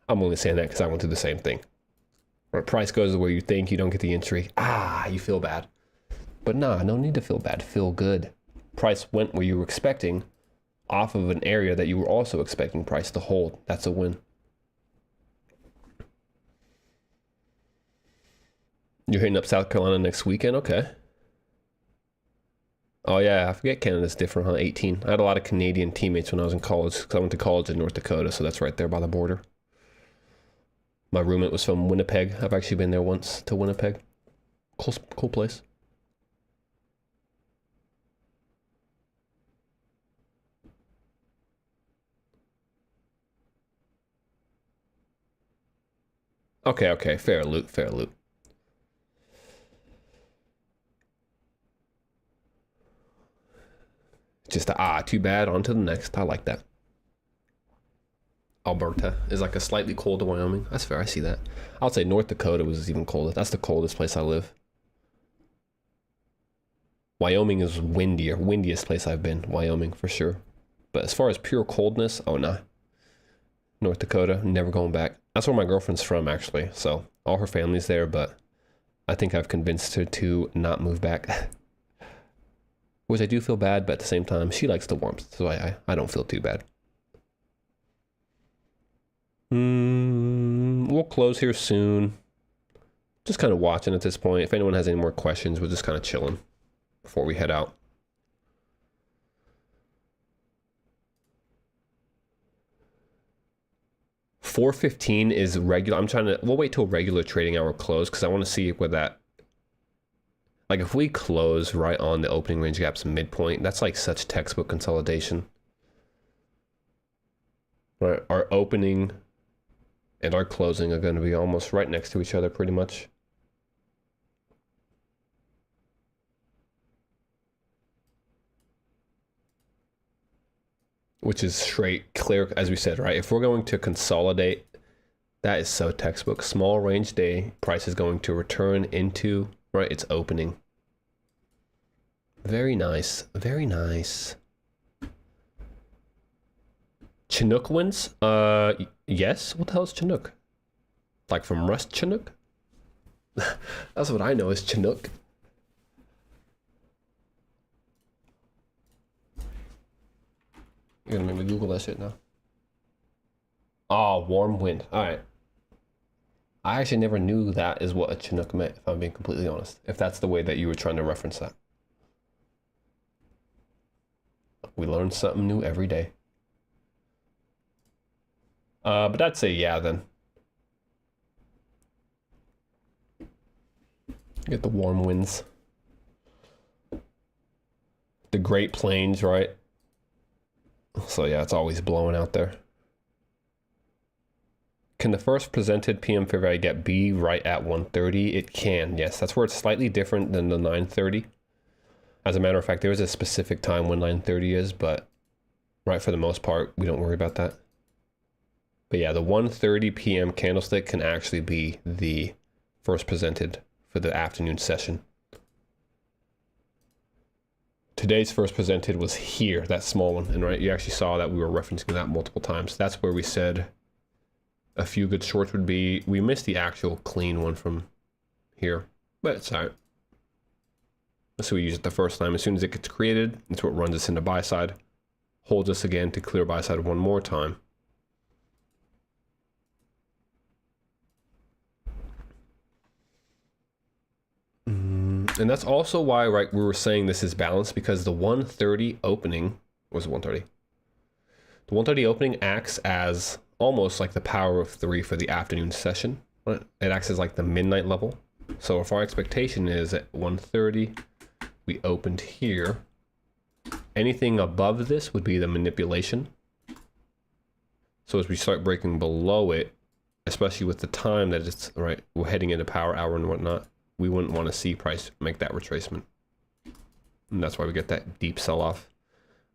I'm only saying that because I went through the same thing. Right? Price goes where you think, you don't get the entry. You feel bad. But nah, no need to feel bad. Feel good. Price went where you were expecting off of an area that you were also expecting price to hold. That's a win. You're hitting up South Carolina next weekend? Okay. Oh yeah, I forget Canada's different, huh? 18. I had a lot of Canadian teammates when I was in college, because I went to college in North Dakota, so that's right there by the border. My roommate was from Winnipeg. I've actually been there once to Winnipeg. Cool place. Okay, fair loot. Just too bad, on to the next. I like that. Alberta is like a slightly colder Wyoming. That's fair, I see that. I would say North Dakota was even colder. That's the coldest place I live. Wyoming is windier. Windiest place I've been, Wyoming for sure. But as far as pure coldness, oh nah. North Dakota, never going back. That's where my girlfriend's from, actually. So all her family's there, but I think I've convinced her to not move back. Which I do feel bad, but at the same time, she likes the warmth, so I don't feel too bad. We'll close here soon. Just kind of watching at this point. If anyone has any more questions, we're just kind of chilling before we head out. $4.15 is regular. We'll wait till regular trading hour close because I want to see where that, like if we close right on the opening range gap's midpoint, that's like such textbook consolidation. Right, our opening and our closing are going to be almost right next to each other pretty much. Which is straight, clear, as we said, right? If we're going to consolidate, that is so textbook. Small range day, price is going to return into, right, its opening. Very nice, very nice. Chinook wins? Yes. What the hell is Chinook? Like from Rust Chinook? That's what I know is Chinook. You're gonna make me Google that shit now. Oh, warm wind. All right. I actually never knew that is what a Chinook meant, if I'm being completely honest. If that's the way that you were trying to reference that. we learn something new every day. But I'd say yeah then. Get the warm winds. The Great Plains, right? So yeah, it's always blowing out there. Can the first presented PM fair value gap be right at 130? It can, yes. That's where it's slightly different than the 930. As a matter of fact, there is a specific time when 930 is, but right, for the most part, we don't worry about that. But yeah, the 1:30 p.m. candlestick can actually be the first presented for the afternoon session. Today's first presented was here, that small one. And right, you actually saw that we were referencing that multiple times. That's where we said a few good shorts would be. We missed the actual clean one from here, but it's all right. So we use it the first time. As soon as it gets created, it's what runs us into buy side, holds us again to clear buy side one more time. And that's also why, right, we were saying this is balanced, because the 130 opening, was it 130? The 130 opening acts as almost like the power of 3 for the afternoon session. It acts as like the midnight level. So if our expectation is at 130, we opened here, anything above this would be the manipulation. So as we start breaking below it, especially with the time that it's, right, we're heading into power hour and whatnot, we wouldn't want to see price make that retracement. And that's why we get that deep sell-off.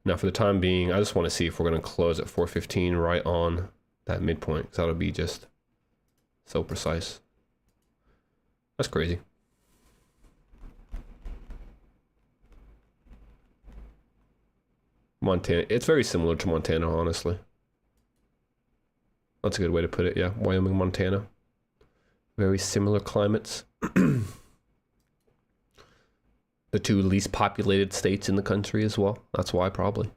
Now for the time being, I just want to see if we're going to close at 415 right on that midpoint, because that'll be just so precise. That's crazy. Montana, it's very similar to Montana, honestly. That's a good way to put it, yeah. Wyoming, Montana. Very similar climates. The two least populated states in the country as well. That's why, probably.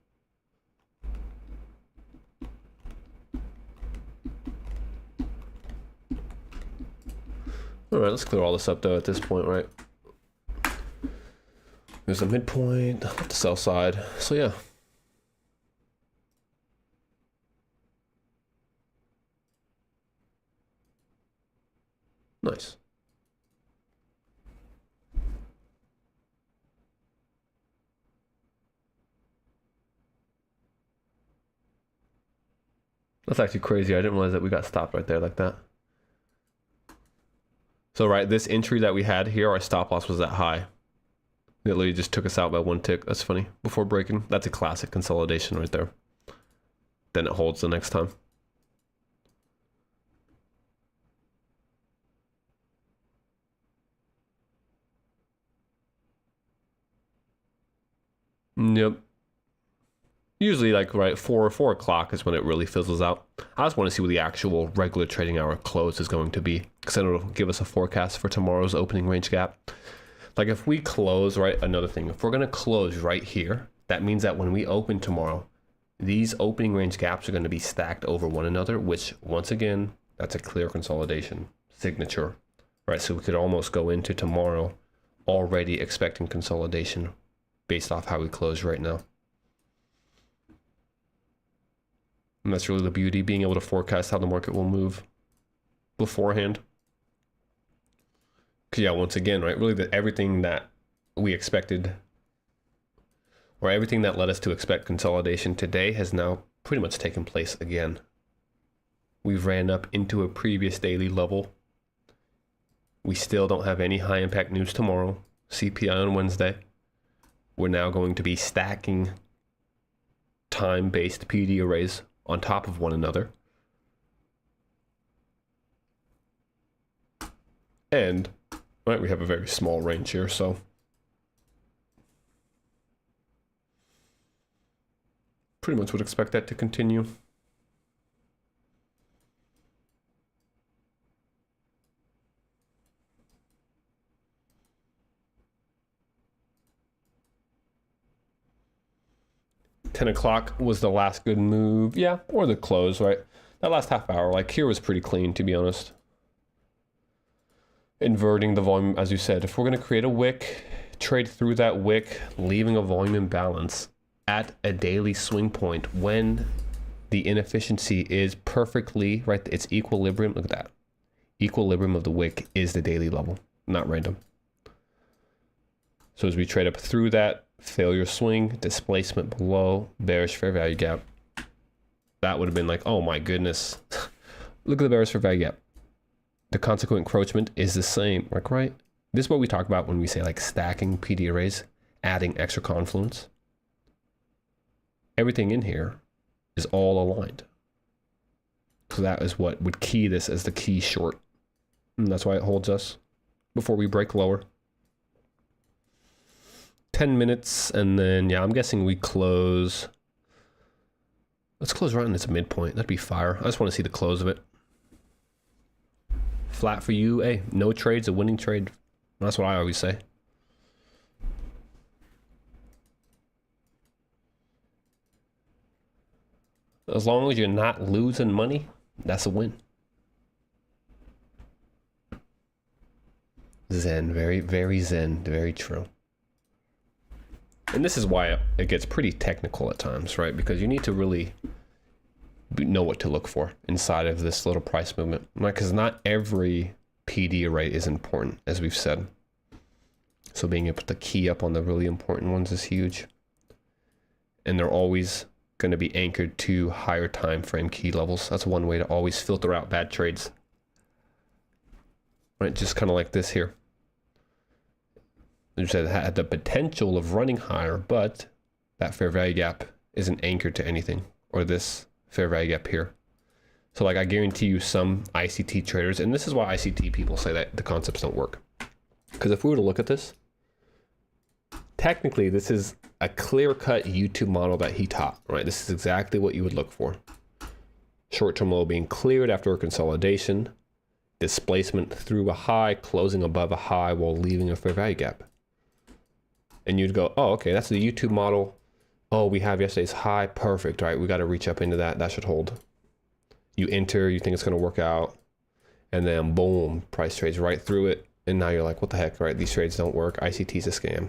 All right, let's clear all this up though at this point, right? There's a midpoint, the sell side. So yeah. Nice. That's actually crazy. I didn't realize that we got stopped right there like that. So right, this entry that we had here, our stop loss was that high. It literally just took us out by one tick. That's funny. Before breaking. That's a classic consolidation right there. Then it holds the next time. Yep. Usually like right 4 o'clock is when it really fizzles out. I just want to see what the actual regular trading hour close is going to be, because then it'll give us a forecast for tomorrow's opening range gap. Like if we close, right, another thing, if we're going to close right here, that means that when we open tomorrow, these opening range gaps are going to be stacked over one another, which once again, that's a clear consolidation signature, right? So we could almost go into tomorrow already expecting consolidation based off how we close right now. And that's really the beauty, being able to forecast how the market will move beforehand. Because yeah, once again, right, really everything that we expected, or everything that led us to expect consolidation today has now pretty much taken place again. We've ran up into a previous daily level. We still don't have any high impact news tomorrow. CPI on Wednesday. We're now going to be stacking time-based PD arrays on top of one another. And, right, we have a very small range here, so pretty much would expect that to continue. $10 was the last good move, yeah, or the close, right? That last half hour, like here was pretty clean, to be honest. Inverting the volume, as you said, if we're going to create a wick, trade through that wick, leaving a volume imbalance at a daily swing point when the inefficiency is perfectly, right? It's equilibrium. Look at that. Equilibrium of the wick is the daily level, not random. So as we trade up through that, failure swing, displacement below, bearish fair value gap. That would have been like, oh my goodness. Look at the bearish fair value gap. The consequent encroachment is the same, like, right? This is what we talk about when we say like stacking PD arrays, adding extra confluence. Everything in here is all aligned. So that is what would key this as the key short. And that's why it holds us before we break lower. 10 minutes, and then, yeah, I'm guessing we close. Let's close right in this midpoint. That'd be fire. I just want to see the close of it. Flat for you. Hey, no trade's a winning trade. That's what I always say. As long as you're not losing money, that's a win. Zen, very, very zen, very true. And this is why it gets pretty technical at times, right? Because you need to really know what to look for inside of this little price movement, right? Because not every PD array is important, as we've said. So being able to key up on the really important ones is huge. And they're always going to be anchored to higher time frame key levels. That's one way to always filter out bad trades. Right, just kind of like this here. It had the potential of running higher, but that fair value gap isn't anchored to anything, or this fair value gap here. So like I guarantee you some ICT traders, and this is why ICT people say that the concepts don't work. Because if we were to look at this, technically this is a clear-cut YouTube model that he taught, right? This is exactly what you would look for. Short-term low being cleared after a consolidation, displacement through a high, closing above a high while leaving a fair value gap. And you'd go, oh, okay, that's the YouTube model. Oh, we have yesterday's high, perfect, right? We got to reach up into that. That should hold. You enter, you think it's going to work out, and then boom, price trades right through it. And now you're like, what the heck, right? These trades don't work. ICT's a scam.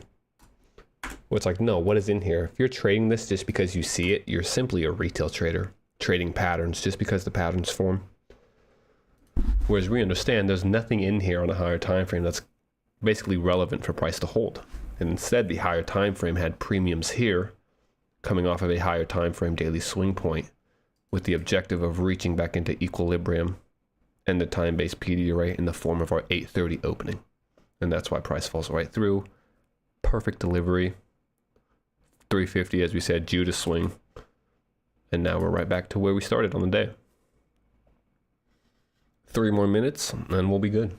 Well, it's like, no, what is in here? If you're trading this just because you see it, you're simply a retail trader trading patterns just because the patterns form. Whereas we understand there's nothing in here on a higher time frame that's basically relevant for price to hold. And instead, the higher time frame had premiums here coming off of a higher time frame daily swing point with the objective of reaching back into equilibrium and the time-based PD array in the form of our 830 opening. And that's why price falls right through. Perfect delivery. 350, as we said, Judas swing. And now we're right back to where we started on the day. 3 more minutes and we'll be good.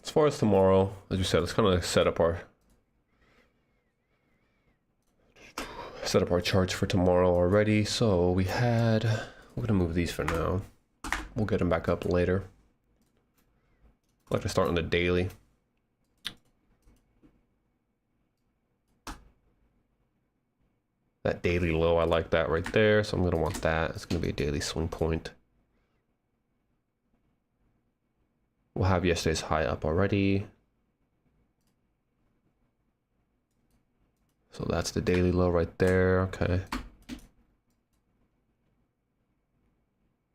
As far as tomorrow, as you said, let's kind of set up our charts for tomorrow already. So we're gonna move these for now. We'll get them back up later. I'd like to start on the daily. That daily low, I like that right there. So I'm gonna want that. It's gonna be a daily swing point. We'll have yesterday's high up already. So that's the daily low right there, okay.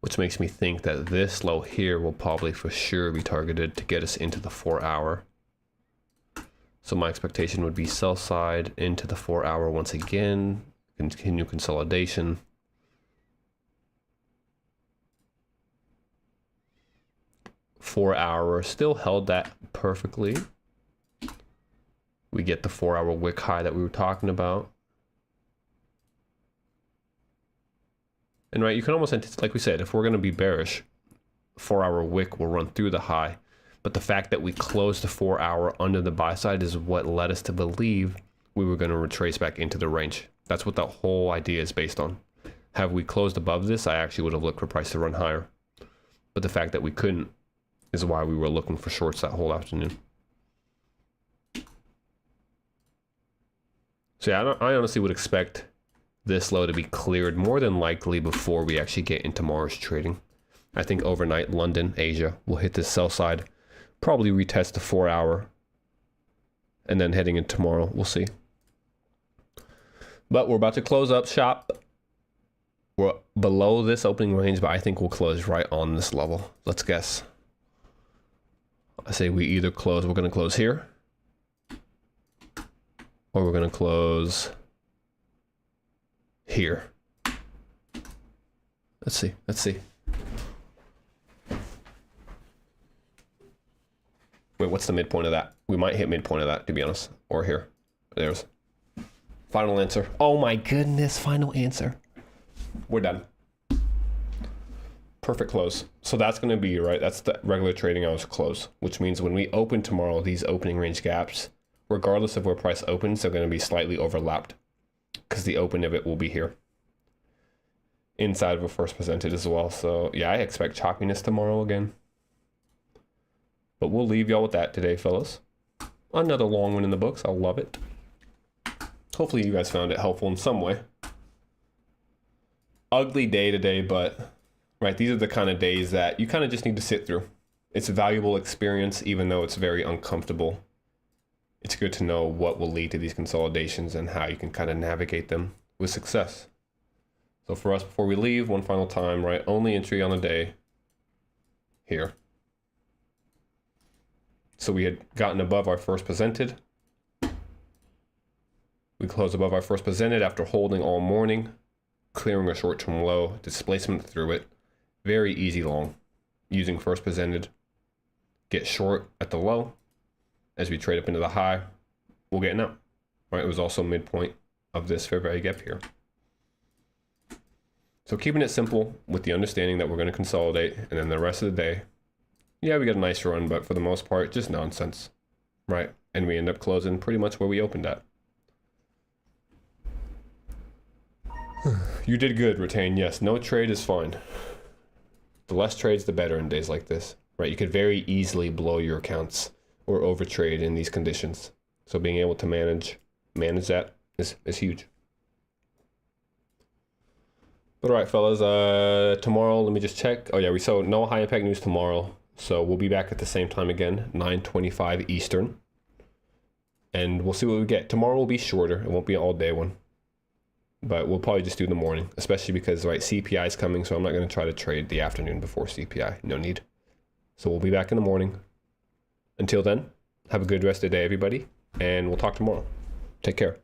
Which makes me think that this low here will probably for sure be targeted to get us into the 4 hour. So my expectation would be sell side into the 4 hour once again, continue consolidation. Four hour still held that perfectly. We get the 4 hour wick high that we were talking about. And right, you can almost anticipate, like we said, if we're going to be bearish, 4 hour wick will run through the high. But the fact that we closed the 4 hour under the buy side is what led us to believe we were going to retrace back into the range. That's what the whole idea is based on. Have we closed above this, I actually would have looked for price to run higher. But the fact that we couldn't is why we were looking for shorts that whole afternoon. So yeah, I honestly would expect this low to be cleared more than likely before we actually get into tomorrow's trading. I think overnight, London, Asia will hit this sell side, probably retest the 4 hour, and then heading into tomorrow, we'll see. But we're about to close up shop. We're below this opening range, but I think we'll close right on this level. Let's guess. I say we either close, we're going to close here, or we're going to close here. Let's see. Let's see. Wait, what's the midpoint of that? We might hit midpoint of that, to be honest. Or here. There's. Final answer. Oh my goodness, final answer. We're done. Perfect close. So that's going to be, right, that's the regular trading hours close, which means when we open tomorrow, these opening range gaps, regardless of where price opens, they're going to be slightly overlapped because the open of it will be here. Inside of a first presented as well. So yeah, I expect choppiness tomorrow again. But we'll leave y'all with that today, fellas. Another long one in the books. I'll love it. Hopefully you guys found it helpful in some way. Ugly day today, but right, these are the kind of days that you kind of just need to sit through. It's a valuable experience, even though it's very uncomfortable. It's good to know what will lead to these consolidations and how you can kind of navigate them with success. So for us, before we leave, one final time, right, only entry on the day here. So we had gotten above our first presented. We closed above our first presented after holding all morning, clearing a short-term low, displacement through it. Very easy long, using first presented. Get short at the low. As we trade up into the high, we'll get out. Right, it was also midpoint of this fair value gap here. So keeping it simple with the understanding that we're going to consolidate, and then the rest of the day, yeah, we got a nice run, but for the most part, just nonsense, right? And we end up closing pretty much where we opened at. You did good, Retain. Yes, no trade is fine. The less trades, the better in days like this, right? You could very easily blow your accounts or overtrade in these conditions. So being able to manage that is huge. But all right, fellas, tomorrow, let me just check. Oh yeah, we saw no high impact news tomorrow. So we'll be back at the same time again, 9:25 Eastern. And we'll see what we get. Tomorrow will be shorter. It won't be an all day one. But we'll probably just do the morning, especially because, right, CPI is coming. So I'm not going to try to trade the afternoon before CPI. No need. So we'll be back in the morning. Until then, have a good rest of the day, everybody. And we'll talk tomorrow. Take care.